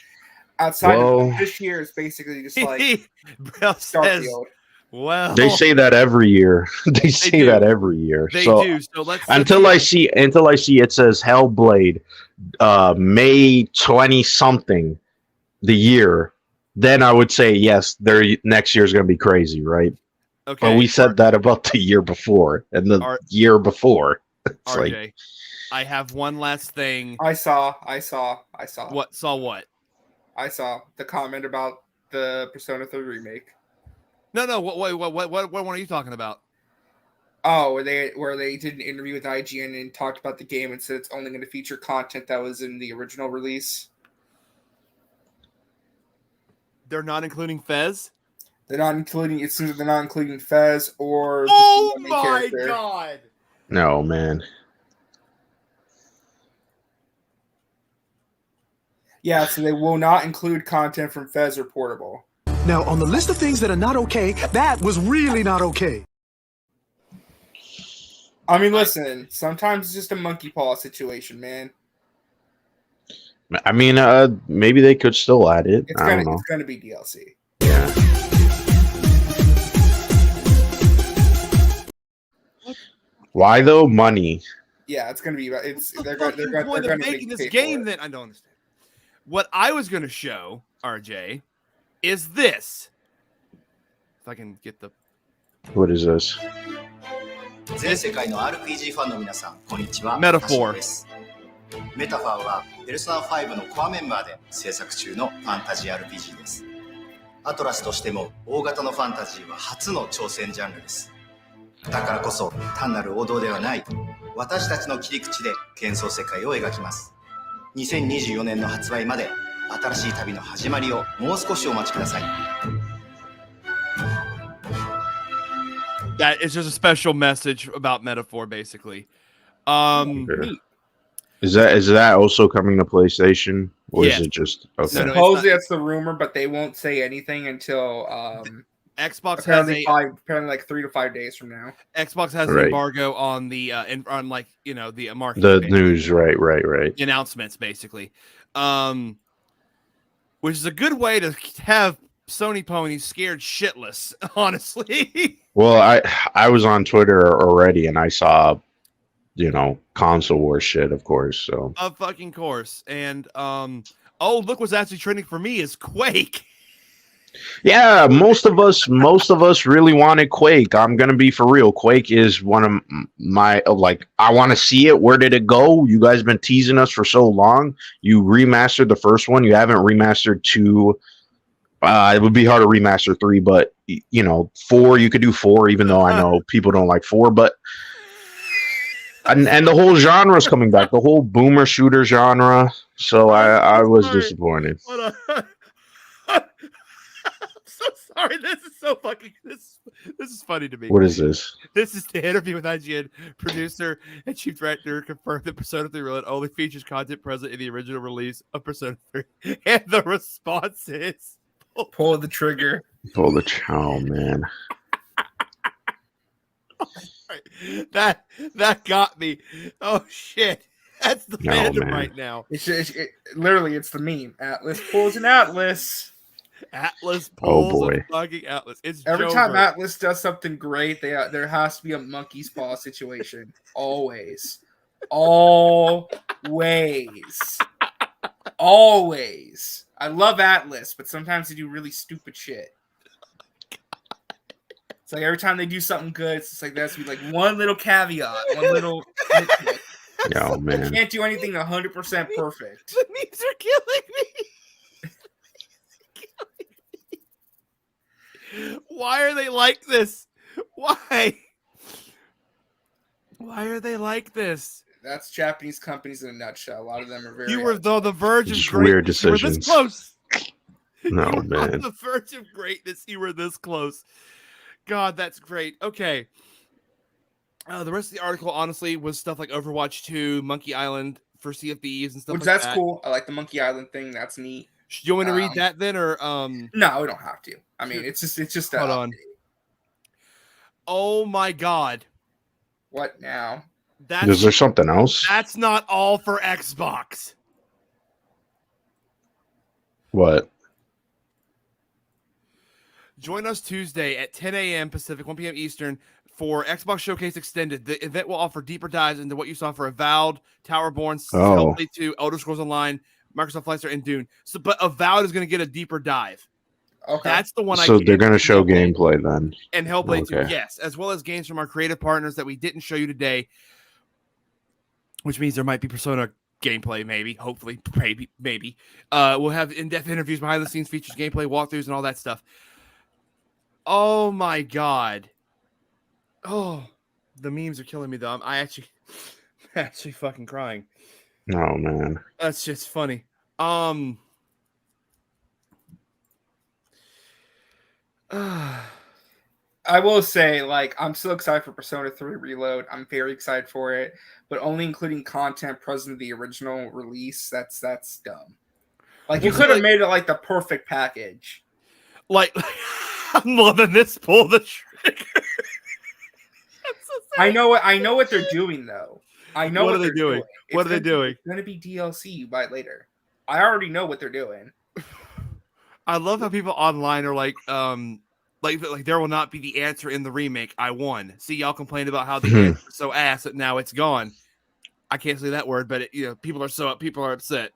S3: outside of this year, it's basically just like Starfield.
S2: Well,
S18: They say that every year. They say that every year.
S2: They
S18: so
S2: do. So let's
S18: until I see it says Hellblade, May 20 something, the year, then I would say yes. Their next year is going to be crazy, right?
S2: Okay.
S18: But we said that about the year before and the year before. It's
S2: RJ,
S18: like,
S2: I have one last thing.
S3: I saw.
S2: What? Saw what?
S3: I saw the comment about the Persona 3 remake.
S2: No. What one are you talking about?
S3: Oh, where they did an interview with IGN and talked about the game and said it's only going to feature content that was in the original release.
S2: They're not including Fez?
S3: They're not including. It seems they're not including Fez or.
S2: Oh
S3: the main
S2: my
S3: character.
S2: god!
S18: no, man.
S3: Yeah, so they will not include content from Fez or Portable.
S9: Now, on the list of things that are not okay, that was really not okay.
S3: I mean, listen. Sometimes it's just a monkey paw situation, man.
S18: I mean, maybe they could still add it. I don't know.
S3: It's gonna be DLC.
S18: Yeah. Why though? Money.
S3: Yeah, it's gonna be. They're
S2: Point
S3: gonna
S2: of making this game. Then I don't understand. What I was going to show, RJ, is this. If I can get the.
S18: What is this?
S17: 全世界の RPG ファンの皆さん、こんにちは。
S2: Metaphor
S17: です。メタファーはペルソナ5のコアメンバーで制作中のファンタジー RPG です。アトラスとしても大型のファンタジーは初の挑戦ジャンルです。だからこそ単なる王道ではない、私たちの切り口で幻想世界を描きます。2024年の発売まで新しい旅の始まりをもう少しお待ちください。
S2: That is just a special message about Metaphor, basically.
S18: Is that also coming to PlayStation, or
S2: Yeah.
S18: is it just okay?
S3: Supposedly that's the rumor, but they won't say anything until
S2: Xbox has
S3: apparently like 3 to 5 days from now.
S2: Xbox has an
S18: Right.
S2: embargo on the on like the marketing,
S18: The
S2: basically.
S18: news, right?
S2: The announcements, basically, which is a good way to have Sony ponies scared shitless, honestly.
S18: Well, I was on Twitter already, and I saw, console war shit, of course. So
S2: Of fucking course. And oh, look what's actually trending for me is Quake.
S18: yeah, most of us really wanted Quake. I'm gonna be for real. Quake is one of my I want to see it. Where did it go? You guys been teasing us for so long. You remastered the first one. You haven't remastered 2. It would be hard to remaster 3, but 4 you could do 4, even though I know people don't like 4. But and the whole genre is coming back, the whole boomer shooter genre. So I was disappointed.
S2: I'm so sorry. This is so fucking. This is funny to me.
S18: What is this?
S2: This is the interview with IGN producer and chief director confirmed that Persona 3 Royal only features content present in the original release of Persona 3, and the response is
S3: pull the trigger.
S18: Pull the chow, man.
S2: That got me. Oh shit, that's the fandom
S18: man.
S2: right now.
S3: Literally, it's the meme. Atlas pulls an Atlas.
S2: Atlas
S18: Oh,
S2: pulls
S18: boy.
S2: a fucking Atlas. It's
S3: Every time
S2: Jover.
S3: Atlas does something great, there has to be a monkey's paw situation. Always. Always. I love Atlas, but sometimes they do really stupid shit. It's like every time they do something good, it's just like there has to be like one little caveat, one little.
S18: Oh
S3: They
S18: man.
S3: can't do anything 100% perfect.
S2: The memes are killing me. Why are they like this? Why? Why are they like this?
S3: That's Japanese companies in a nutshell. A lot of them are very.
S2: You were on the verge of
S18: Just
S2: greatness.
S18: weird
S2: You were this
S18: decisions.
S2: close.
S18: No,
S2: You were on
S18: man.
S2: the verge of greatness. You were this close. God, that's great. Okay. The rest of the article, honestly, was stuff like Overwatch 2, Monkey Island for Sea of Thieves and stuff
S3: Which
S2: like
S3: that's
S2: that.
S3: cool. I like the Monkey Island thing. That's neat.
S2: You want me to read that then, or
S3: No, we don't have to. I mean, it's just.
S2: Hold on. Oh my God.
S3: What now?
S18: Is there something else?
S2: That's not all for Xbox.
S18: What?
S2: Join us Tuesday at 10 a.m. Pacific, 1 p.m. Eastern for Xbox Showcase Extended. The event will offer deeper dives into what you saw for Avowed, Towerborn, Hellblade 2, Elder Scrolls Online, Microsoft Flight Simulator, and Dune. So, but Avowed is going to get a deeper dive.
S3: Okay.
S2: That's the one.
S18: So they're going to show gameplay then.
S2: And Hellblade 2,
S18: Okay.
S2: yes, as well as games from our creative partners that we didn't show you today, which means there might be Persona gameplay, maybe, hopefully, maybe. We'll have in-depth interviews, behind-the-scenes features, gameplay walkthroughs, and all that stuff. Oh my god! Oh, the memes are killing me though. I'm actually fucking crying.
S18: Oh man,
S2: That's just funny.
S3: I will say, like, I'm so excited for Persona 3 Reload. I'm very excited for it, but only including content present in the original release. That's dumb. Like, you could have made it like the perfect package.
S2: Like, I'm loving this. Pull the trigger.
S3: I know what they're doing though. I know
S2: What
S3: what
S2: are they
S3: they're
S2: doing? What are they doing?
S3: It's gonna be DLC you buy it later. I already know what they're doing.
S2: I love how people online are like there will not be the answer in the remake. I won. See, y'all complained about how the answer is so ass that now it's gone. I can't say that word, but people are upset.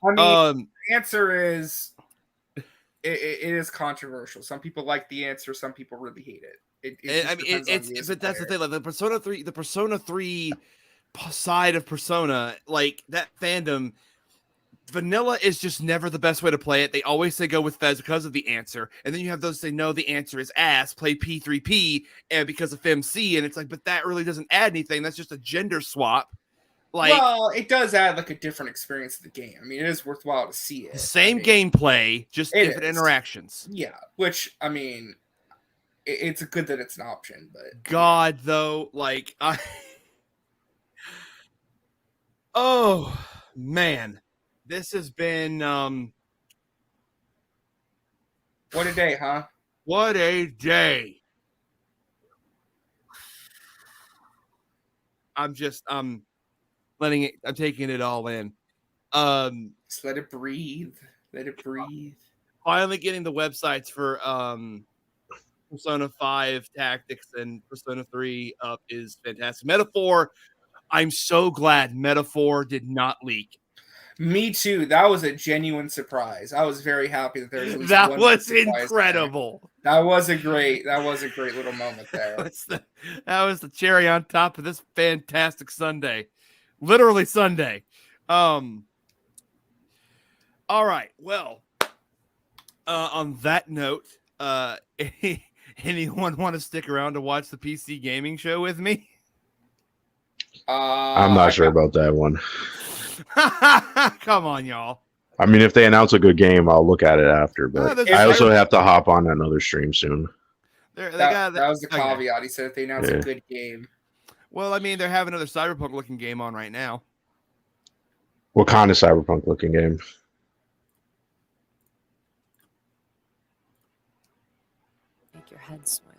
S3: I mean, the answer is it is controversial. Some people like the answer, some people really hate it.
S2: But that's the thing. Like the Persona 3 side of Persona, like that fandom, vanilla is just never the best way to play it. They always say go with Fez because of the answer, and then you have those say no, the answer is ass. Play P3P and because of FemC, and it's like, but that really doesn't add anything. That's just a gender swap. Like,
S3: well, it does add like a different experience to the game. I mean, it is worthwhile to see it.
S2: Same gameplay, just different interactions.
S3: Yeah, which I mean, it's good that it's an option, but
S2: God, though, like oh man, this has been
S3: what a day, huh?
S2: What a day. I'm taking it all in.
S3: Just let it breathe. Let it breathe.
S2: Finally getting the websites for Persona 5 Tactics and Persona 3 up is fantastic. Metaphor, I'm so glad Metaphor did not leak.
S3: Me too. That was a genuine surprise. I was very happy that there was at least
S2: that
S3: one
S2: was
S3: surprise
S2: incredible.
S3: There. That was a great little moment there.
S2: that was the cherry on top of this fantastic Sunday. Literally Sunday. All right. Well, on that note, anyone want to stick around to watch the PC gaming show with me?
S18: I'm not sure about that one.
S2: Come on, y'all.
S18: I mean, if they announce a good game, I'll look at it after. But I also have to hop on another stream soon.
S3: That was the caveat. He said if they announce a good game.
S2: Well, I mean, they have another Cyberpunk-looking game on right now.
S18: What kind of Cyberpunk-looking game?
S7: Make your head swim.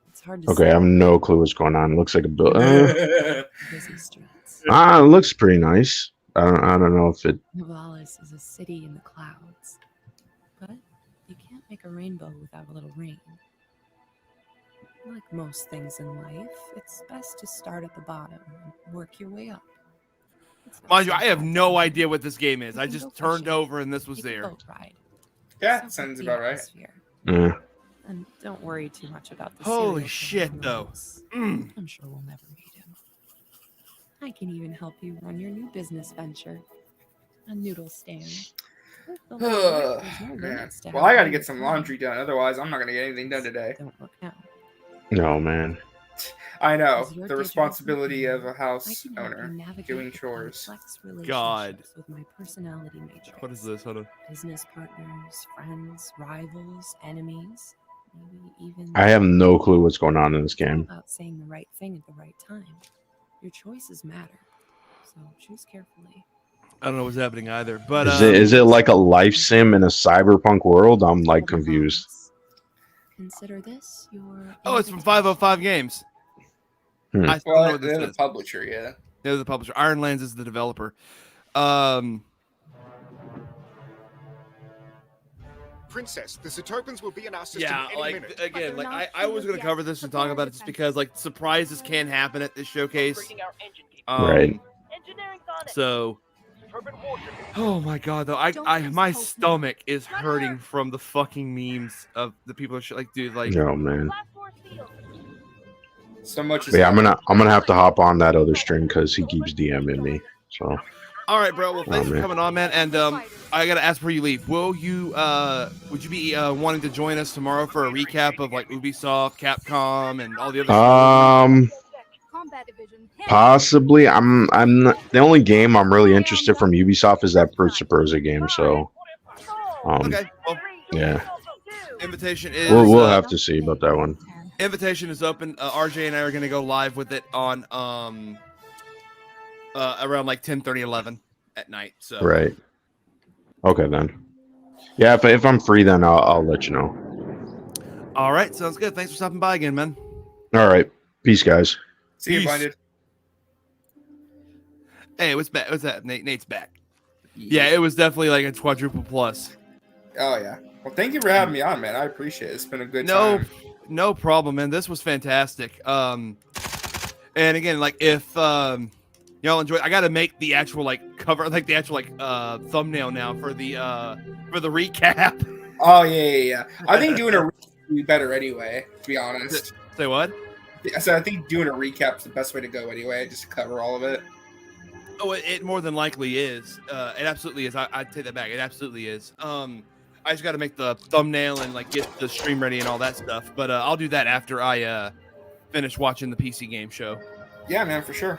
S7: It's hard to
S18: Okay, I have no clue what's going on. It looks like a build.
S7: Busy streets.
S18: It looks pretty nice. I don't know if it.
S7: Novalis is a city in the clouds, but you can't make a rainbow without a little rain. Like most things in life, it's best to start at the bottom and work your way up.
S2: Mind you, I have no idea what this game is. I just turned over and this was there.
S3: Yeah, that sounds about right.
S18: Yeah.
S7: And don't worry too much about the
S2: Holy shit, though.
S7: I'm sure we'll never meet him. I can even help you run your new business venture, a noodle stand.
S3: Man. Well, I got to get some laundry done. Otherwise, I'm not going to get anything done today.
S7: Don't look now.
S18: No, man.
S3: I know the responsibility of a house owner doing chores.
S2: God.
S7: With my personality matrix.
S2: What is this? Hold on.
S7: Business partners, friends, rivals, enemies, maybe even.
S18: I have no clue what's going on in this game.
S7: About saying the right thing at the right time. Your choices matter, so choose carefully.
S2: I don't know what's happening either. But
S18: is it like a life sim in a cyberpunk world? I'm like confused.
S7: Consider this your.
S2: Oh, it's from 505 Games.
S18: I
S2: still know what
S3: they're
S2: this
S3: the
S2: is.
S3: publisher, yeah.
S2: They're the publisher. Ironlands is the developer.
S14: Princess, the Zootopans will be in our system
S2: Yeah,
S14: any
S2: like
S14: minute.
S2: again, like I was gonna cover this and talk about it just because like surprises can happen at this showcase.
S18: Right.
S2: So, oh my god, though, I my stomach is hurting from the fucking memes of the people like, dude, like,
S18: Oh man.
S3: So much.
S18: But yeah, I'm gonna have to hop on that other stream because he keeps DMing me. So.
S2: All right, bro. Well, thanks for
S18: man.
S2: coming on, man. And I gotta ask before you leave. Would you be wanting to join us tomorrow for a recap of like Ubisoft, Capcom, and all the other?
S18: Possibly. I'm not, the only game I'm really interested from Ubisoft is that Prince of Persia game. So.
S2: Okay. Well,
S18: yeah.
S2: invitation is.
S18: We'll have to see about that one.
S2: Invitation is open. RJ and I are gonna go live with it on around like 10:30, 11 at night. So.
S18: Right. Okay then. Yeah, if I'm free, then I'll let you know.
S2: All right, sounds good. Thanks for stopping by again, man.
S18: All right. Peace, guys.
S3: See you, Blinded.
S2: Hey, what's back? What's that? Nate's back. Yeah, it was definitely like a quadruple plus.
S3: Oh yeah. Well, thank you for having me on, man. I appreciate it. It's been a good time.
S2: No problem, man. This was fantastic. And again, like if y'all enjoy, I gotta make the actual like cover, like the actual like thumbnail now for the recap.
S3: Oh yeah. I think doing a recap would be better anyway. To be honest.
S2: Say what?
S3: So I think doing a recap is the best way to go anyway, just to cover all of it.
S2: Oh, it more than likely is. It absolutely is. I take that back. It absolutely is. I just got to make the thumbnail and like get the stream ready and all that stuff. But I'll do that after I finish watching the PC game show.
S3: Yeah, man, for sure.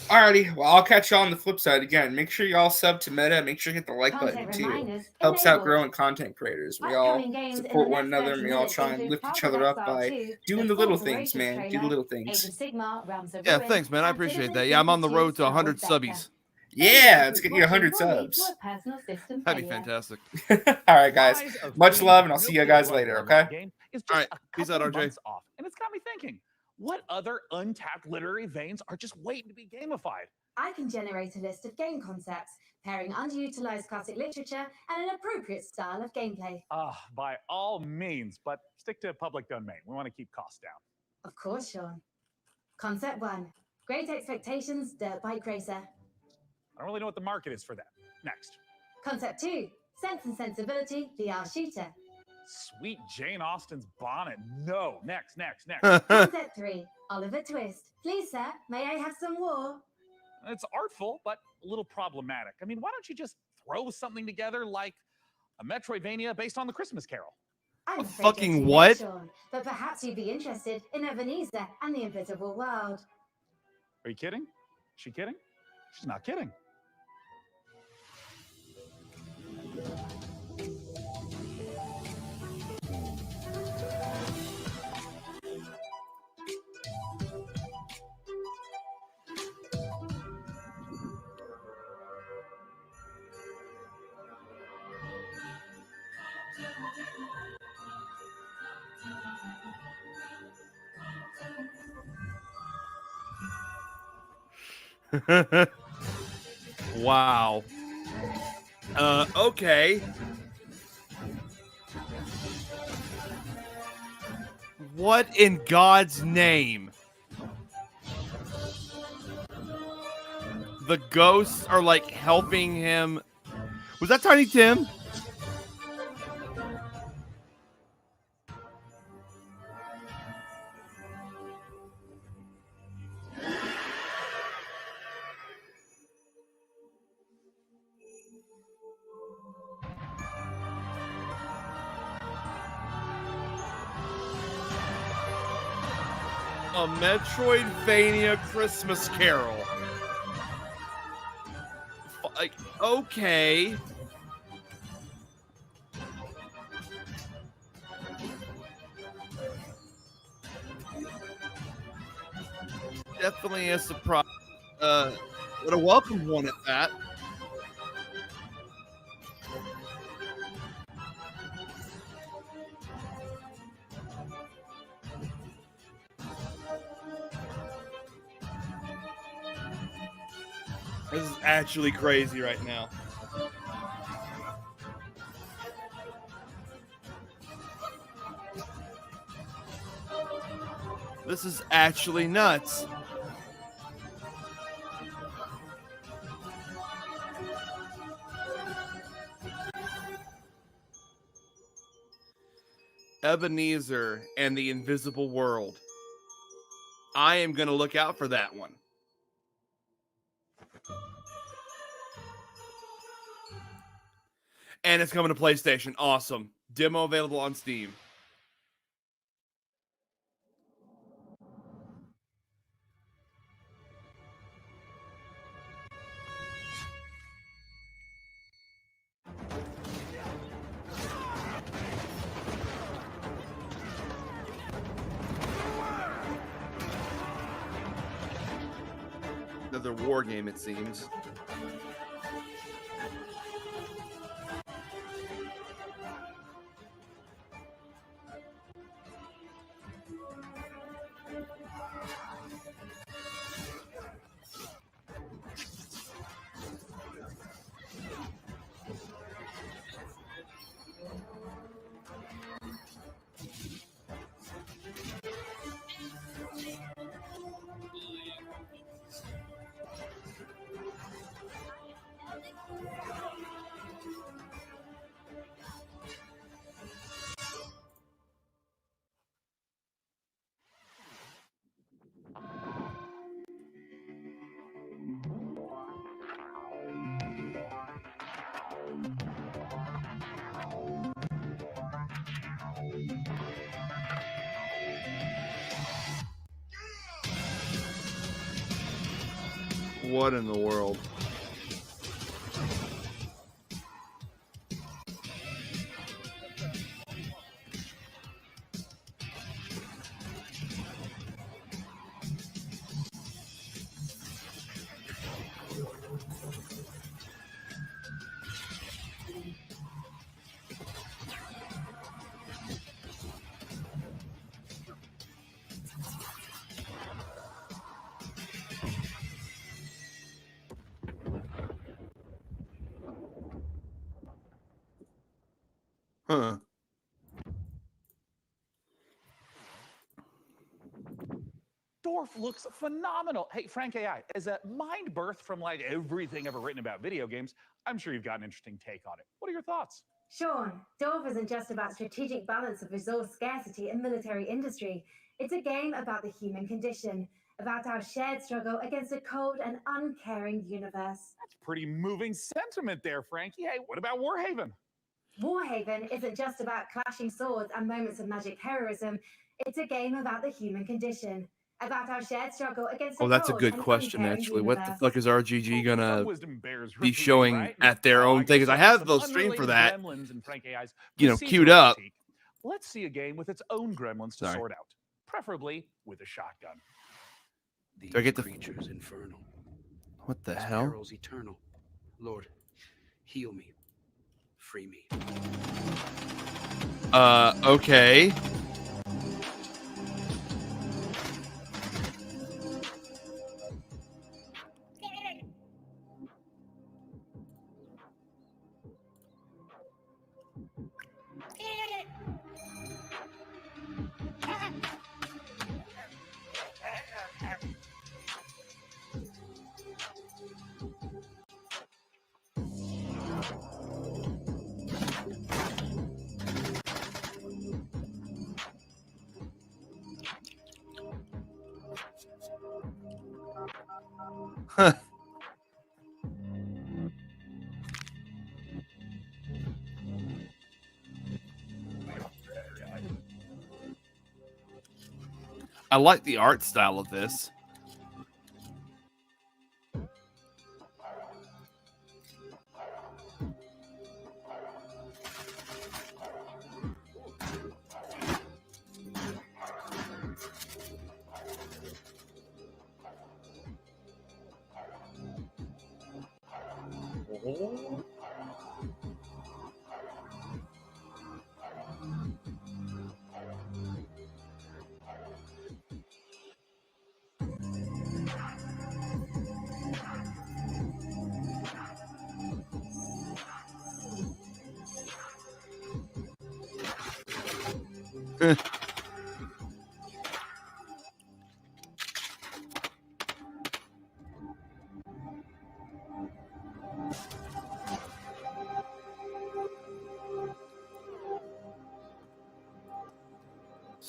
S3: Alrighty, well, I'll catch y'all on the flip side again. Make sure y'all sub to Meta. Make sure you hit the like button too. Helps out growing content creators. We all support one another and we all try and lift each other up by doing the little things, man. Do the little things.
S2: Yeah, thanks, man. I appreciate that. Yeah, I'm on the road to 100 subbies.
S3: Yeah, let's get you 100 subs.
S2: That'd be fantastic.
S3: All right, guys. Much love, and I'll see you guys later, okay?
S2: All right. Peace out, RJ.
S20: Off, and it's got me thinking, what other untapped literary veins are just waiting to be gamified?
S22: I can generate a list of game concepts, pairing underutilized classic literature and an appropriate style of gameplay.
S20: By all means, but stick to public domain. We want to keep costs down.
S22: Of course, Sean. Concept 1. Great Expectations Dirt Bike Racer.
S20: I don't really know what the market is for that. Next.
S22: Concept 2. Sense and Sensibility VR Shooter.
S20: Sweet Jane Austen's bonnet. No. Next.
S22: Concept 3. Oliver Twist. Please, sir, may I have some war?
S20: It's artful, but a little problematic. I mean, why don't you just throw something together like a Metroidvania based on the Christmas Carol?
S22: I'm
S2: fucking what?
S22: Sean, but perhaps you'd be interested in Ebenezer and the Invisible World.
S20: Are you kidding? Is she kidding? She's not kidding.
S2: Wow. Okay. What in God's name? The ghosts are like helping him. Was that Tiny Tim? A Metroidvania Christmas Carol. Like, okay. Definitely a surprise. What a welcome one at that. This is actually crazy right now. This is actually nuts. Ebenezer and the Invisible World. I am going to look out for that one. And it's coming to PlayStation. Awesome. Demo available on Steam. Another war game, it seems. What in the world? Huh.
S20: Dorf looks phenomenal. Hey, Frank AI, as a mind birth from like everything ever written about video games, I'm sure you've got an interesting take on it. What are your thoughts?
S22: Sean, Dorf isn't just about strategic balance of resource scarcity in military industry. It's a game about the human condition, about our shared struggle against a cold and uncaring universe.
S20: That's pretty moving sentiment there, Frankie. Hey, what about Warhaven?
S22: Warhaven isn't just about clashing swords and moments of magic heroism. It's a game about the human condition, about our shared struggle against
S2: Oh, that's a good question, actually. What the fuck is RGG gonna be showing at their own thing? Because I have the stream for that, queued up.
S20: Let's see a game with its own gremlins to sort out, preferably with a shotgun.
S2: Do I get the
S6: creatures infernal?
S2: What the
S6: These
S2: hell?
S6: perils eternal. Lord, heal me. Free me.
S2: Okay. Huh. I like the art style of this.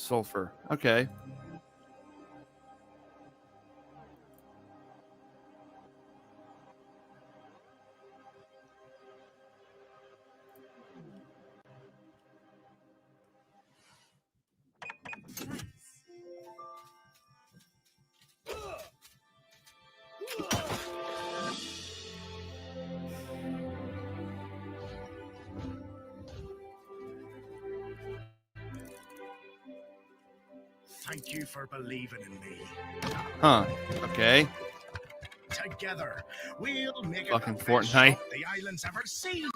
S2: Sulfur. Okay.
S6: Thank you for believing in me.
S2: Huh. Okay.
S6: Together, we'll make
S2: Fucking
S6: it the best
S2: Fortnite.
S6: shop the island's ever seen.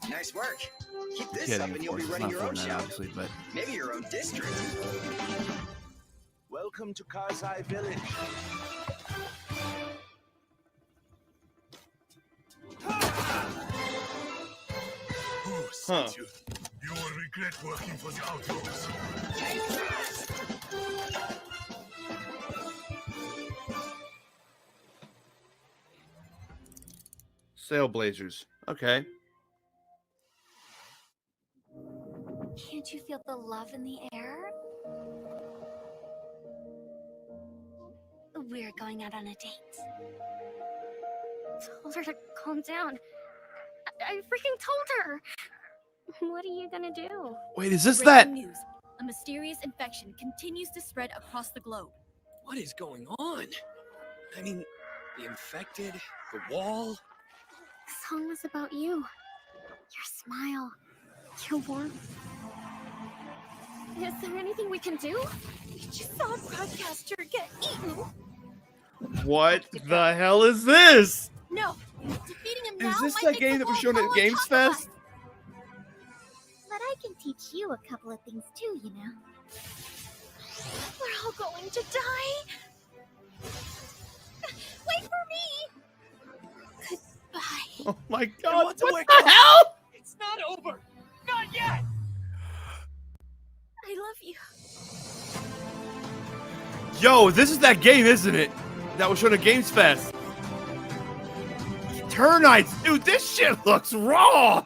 S11: Nice work. Keep this
S2: Kidding,
S11: up
S2: of
S11: and you'll be
S2: course. It's
S11: running
S2: not
S11: your own
S2: Fortnite,
S11: shop.
S2: obviously, but
S11: Maybe your own district.
S6: Welcome to Kazai Village. Oh, sweet youth. You will regret working for the outlaws.
S2: Sailblazers. Okay.
S15: Can't you feel the love in the air? We're going out on a date. Told her to calm down. I freaking told her. What are you gonna do?
S2: Wait, is this that?
S16: Breaking news. A mysterious infection continues to spread across the globe.
S12: What is going on? I mean, the infected, the wall.
S15: The song was about you. Your smile. Your warmth. Is there anything we can do?
S16: We just saw a broadcaster get eaten.
S2: What the hell is this?
S16: No, defeating him
S2: Is
S16: now
S2: this
S16: might
S2: that
S16: make
S2: game
S16: the
S2: that was
S16: whole
S2: shown at
S16: world
S2: Games
S16: talk about
S2: Fest?
S15: But I can teach you a couple of things too, you know.
S16: We're all going to die. Wait for me. Goodbye.
S2: Oh my god, what
S12: to wake
S2: the
S12: up.
S2: hell?
S12: It's not over. Not yet.
S16: I love you.
S2: Yo, this is that game, isn't it? That was shown at Games Fest. Eternites, dude, this shit looks raw.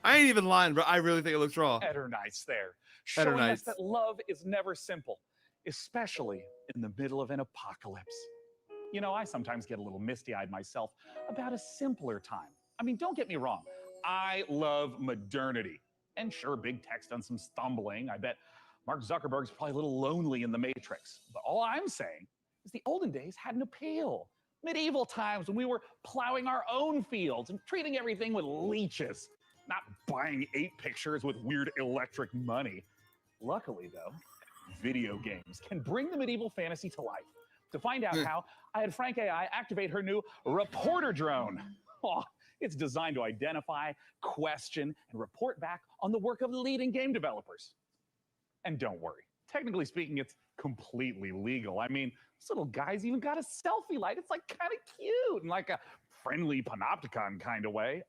S2: I ain't even lying, bro. I really think it looks raw.
S20: Eternites there, showing us
S2: Eternites.
S20: that love is never simple, especially in the middle of an apocalypse. You know, I sometimes get a little misty-eyed myself about a simpler time. I mean, don't get me wrong. I love modernity. And sure, big tech's done some stumbling. I bet Mark Zuckerberg's probably a little lonely in the Matrix. But all I'm saying is the olden days had an appeal. Medieval times when we were plowing our own fields and treating everything with leeches, not buying 8 pictures with weird electric money. Luckily, though, video games can bring the medieval fantasy to life. To find out how, I had Frank AI activate her new reporter drone. Oh, it's designed to identify, question, and report back on the work of leading game developers. And don't worry, technically speaking, it's completely legal. I mean, this little guy's even got a selfie light. It's like kind of cute in like a friendly Panopticon kind of way.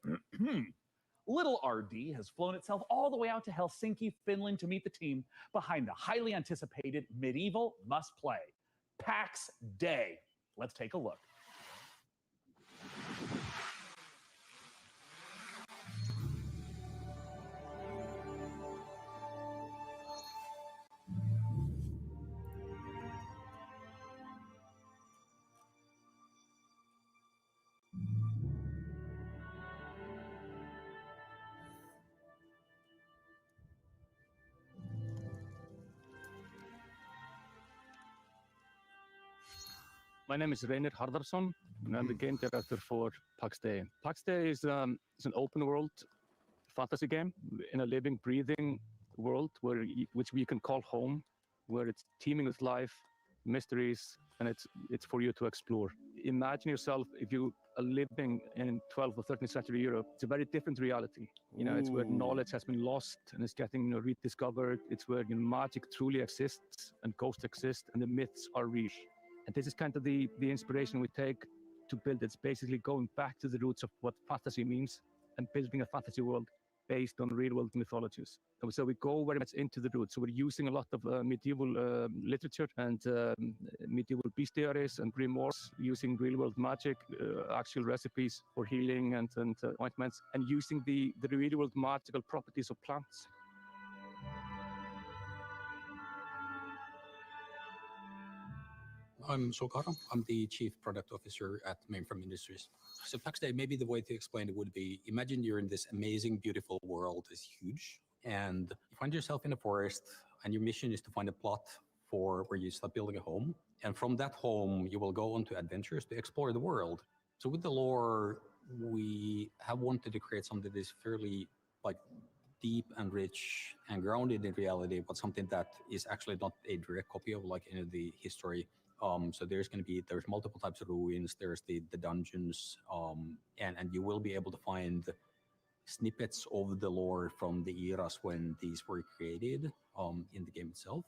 S20: Little RD has flown itself all the way out to Helsinki, Finland to meet the team behind the highly anticipated medieval must-play, PAX Day. Let's take a look.
S23: My name is Reynir Harðarson, and I'm the game director for PAX Day. PAX Day is an open world fantasy game in a living, breathing world which we can call home, where it's teeming with life, mysteries, and it's for you to explore. Imagine yourself if you are living in 12th or 13th century Europe. It's a very different reality. You know, it's where knowledge has been lost and it's getting rediscovered. It's where magic truly exists and ghosts exist and the myths are real. And this is kind of the inspiration we take to build. It's basically going back to the roots of what fantasy means and building a fantasy world based on real-world mythologies. So we go very much into the roots. So we're using a lot of medieval literature and medieval bestiaries and grimoires, using real-world magic, actual recipes for healing and ointments, and using the real-world magical properties of plants.
S1: I'm Sokara. I'm the Chief Product Officer at Mainframe Industries. So Pax Day, maybe the way to explain it would be, imagine you're in this amazing, beautiful world. It's huge. And you find yourself in a forest, and your mission is to find a plot for where you start building a home. And from that home, you will go on to adventures to explore the world. So with the lore, we have wanted to create something that is fairly like deep and rich and grounded in reality, but something that is actually not a direct copy of like any of the history. So there's multiple types of ruins, there's the dungeons, and you will be able to find snippets of the lore from the eras when these were created in the game itself.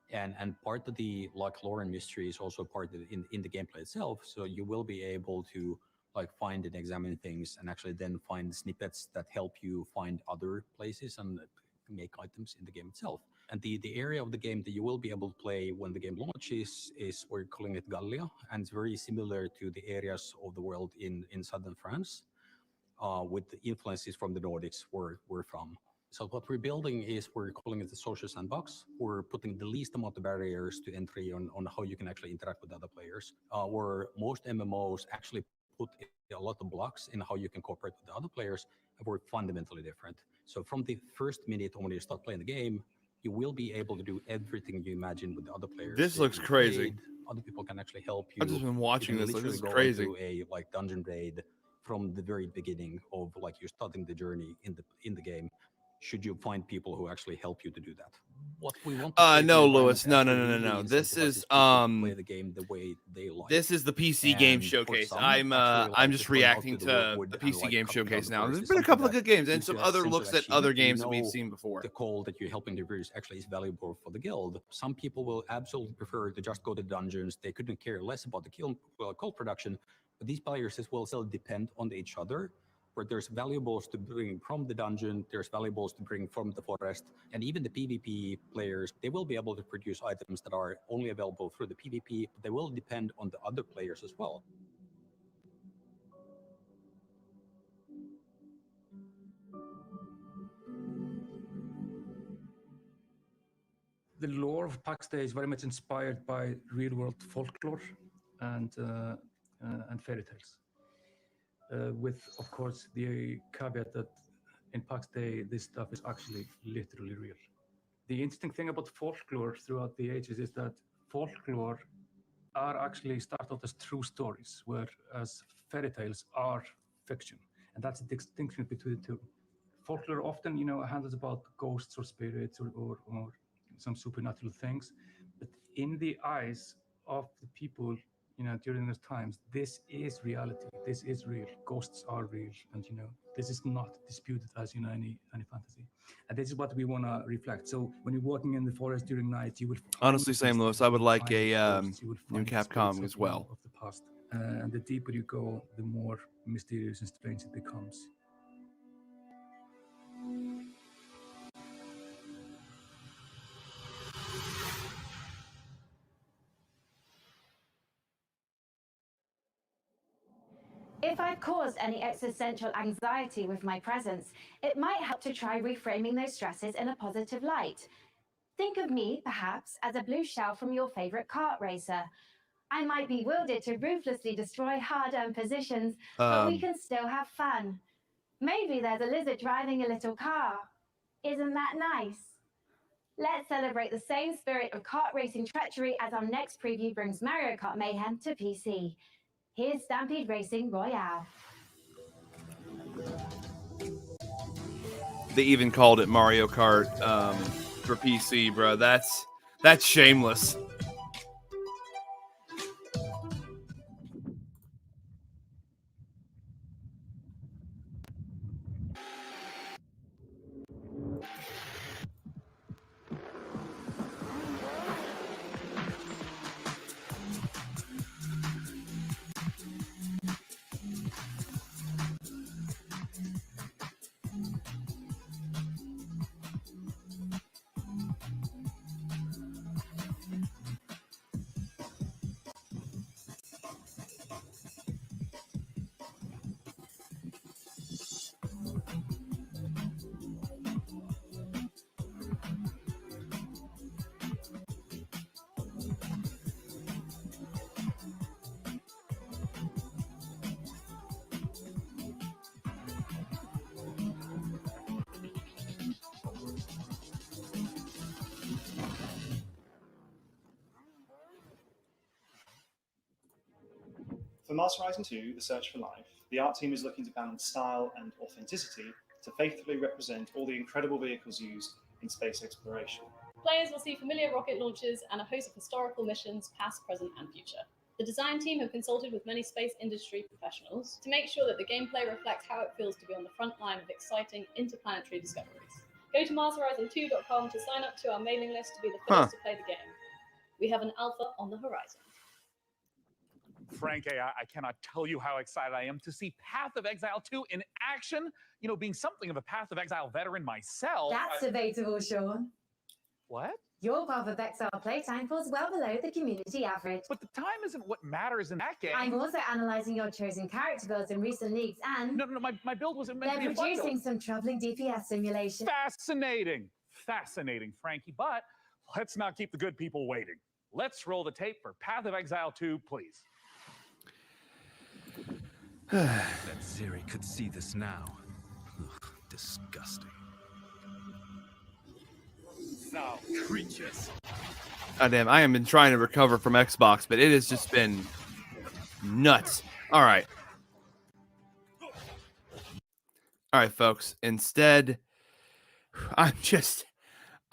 S1: And part of the like lore and mystery is also part of in the gameplay itself. So you will be able to like find and examine things and actually then find snippets that help you find other places and make items in the game itself. And the area of the game that you will be able to play when the game launches is, we're calling it Gallia, and it's very similar to the areas of the world in southern France, with the influences from the Nordics where we're from. So what we're building is, we're calling it the social sandbox. We're putting the least amount of barriers to entry on how you can actually interact with other players, where most MMOs actually put a lot of blocks in how you can cooperate with the other players, and we're fundamentally different. So from the first minute when you start playing the game, you will be able to do everything you imagine with the other players.
S2: This looks crazy.
S1: Other people can actually help you.
S2: I've just been watching this. Like, this is
S1: go
S2: crazy.
S1: into a like dungeon raid from the very beginning of like you're starting the journey in the game. Should you find people who actually help you to do that? What we want to
S2: no, Lewis. No. This is
S1: play the game the way they like.
S2: This is the PC game showcase. I'm just reacting to the PC game showcase now. There's been a couple of good games and some other looks at other games that we've seen before.
S1: The call that you're helping the viewers actually is valuable for the guild. Some people will absolutely prefer to just go to dungeons. They couldn't care less about the call production, but these players as well still depend on each other. Where there's valuables to bring from the dungeon, there's valuables to bring from the forest, and even the PvP players, they will be able to produce items that are only available through the PvP, but they will depend on the other players as well.
S23: The lore of Pax Day is very much inspired by real-world folklore and fairy tales. With, of course, the caveat that in Pax Day, this stuff is actually literally real. The interesting thing about folklore throughout the ages is that folklore are actually start out as true stories, whereas fairy tales are fiction. And that's the distinction between the two. Folklore often, handles about ghosts or spirits or some supernatural things. But in the eyes of the people, during those times, this is reality. This is real. Ghosts are real, and this is not disputed as any fantasy. And this is what we want to reflect. So when you're walking in the forest during night, you will
S2: honestly, Sam Lewis, I would like a new Capcom as well.
S23: Of the past, and the deeper you go, the more mysterious and strange it becomes.
S22: If I've caused any existential anxiety with my presence, it might help to try reframing those stresses in a positive light. Think of me, perhaps, as a blue shell from your favorite kart racer. I might be wielded to ruthlessly destroy hard-earned positions, but we can still have fun. Maybe there's a lizard driving a little car. Isn't that nice? Let's celebrate the same spirit of kart racing treachery as our next preview brings Mario Kart Mayhem to PC. Here's Stampede Racing Royale.
S2: They even called it Mario Kart for PC, bro. That's shameless.
S5: For Master Rising 2, The Search for Life, the art team is looking to balance style and authenticity to faithfully represent all the incredible vehicles used in space exploration.
S19: Players will see familiar rocket launches and a host of historical missions, past, present, and future. The design team have consulted with many space industry professionals to make sure that the gameplay reflects how it feels to be on the front line of exciting interplanetary discoveries. Go to MarsHorizon2.com to sign up to our mailing list to be the first to play the game. We have an alpha on the horizon.
S20: Frank, I cannot tell you how excited I am to see Path of Exile 2 in action. You know, being something of a Path of Exile veteran myself.
S22: That's debatable, Sean.
S20: What?
S22: Your Path of Exile playtime falls well below the community average.
S20: But the time isn't what matters in that game.
S22: I'm also analysing your chosen character builds in recent leagues, and
S20: No, my build wasn't meant to
S22: they're
S20: be a fun
S22: producing
S20: build.
S22: some troubling DPS simulations.
S20: Fascinating, Frankie. But let's not keep the good people waiting. Let's roll the tape for Path of Exile 2, please.
S21: That Zeri could see this now. Ugh, disgusting.
S20: Now,
S21: creatures.
S2: God damn, I have been trying to recover from Xbox, but it has just been nuts. All right. All right, folks. Instead, I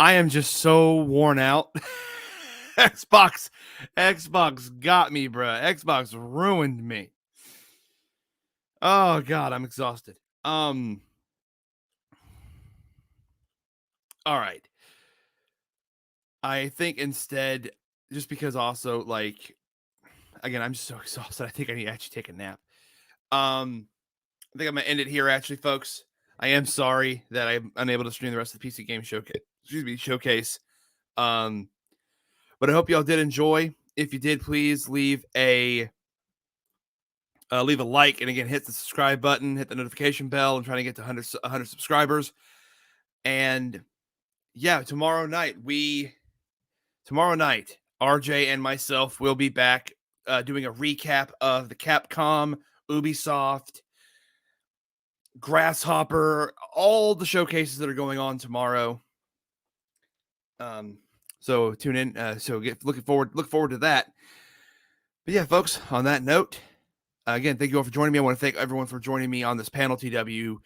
S2: am just so worn out. Xbox got me, bruh. Xbox ruined me. Oh God, I'm exhausted. All right. I think instead, just because also, like, again, I'm just so exhausted. I think I need to actually take a nap. I think I'm gonna end it here, actually, folks. I am sorry that I'm unable to stream the rest of the PC Game Showcase. But I hope y'all did enjoy. If you did, please leave a like, and again, hit the subscribe button, hit the notification bell. I'm trying to get to 100 subscribers. And yeah, tomorrow night, RJ and myself will be back doing a recap of the Capcom, Ubisoft, Grasshopper, all the showcases that are going on tomorrow. So tune in. Look forward to that. But yeah, folks, on that note, again, thank you all for joining me. I want to thank everyone for joining me on this panel. TW,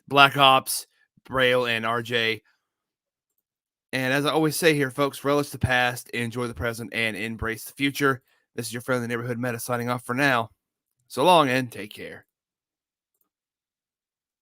S2: Black Ops, Braille, and RJ. And as I always say here, folks, relish the past, enjoy the present, and embrace the future. This is your friendly neighborhood meta signing off for now. So long and take care.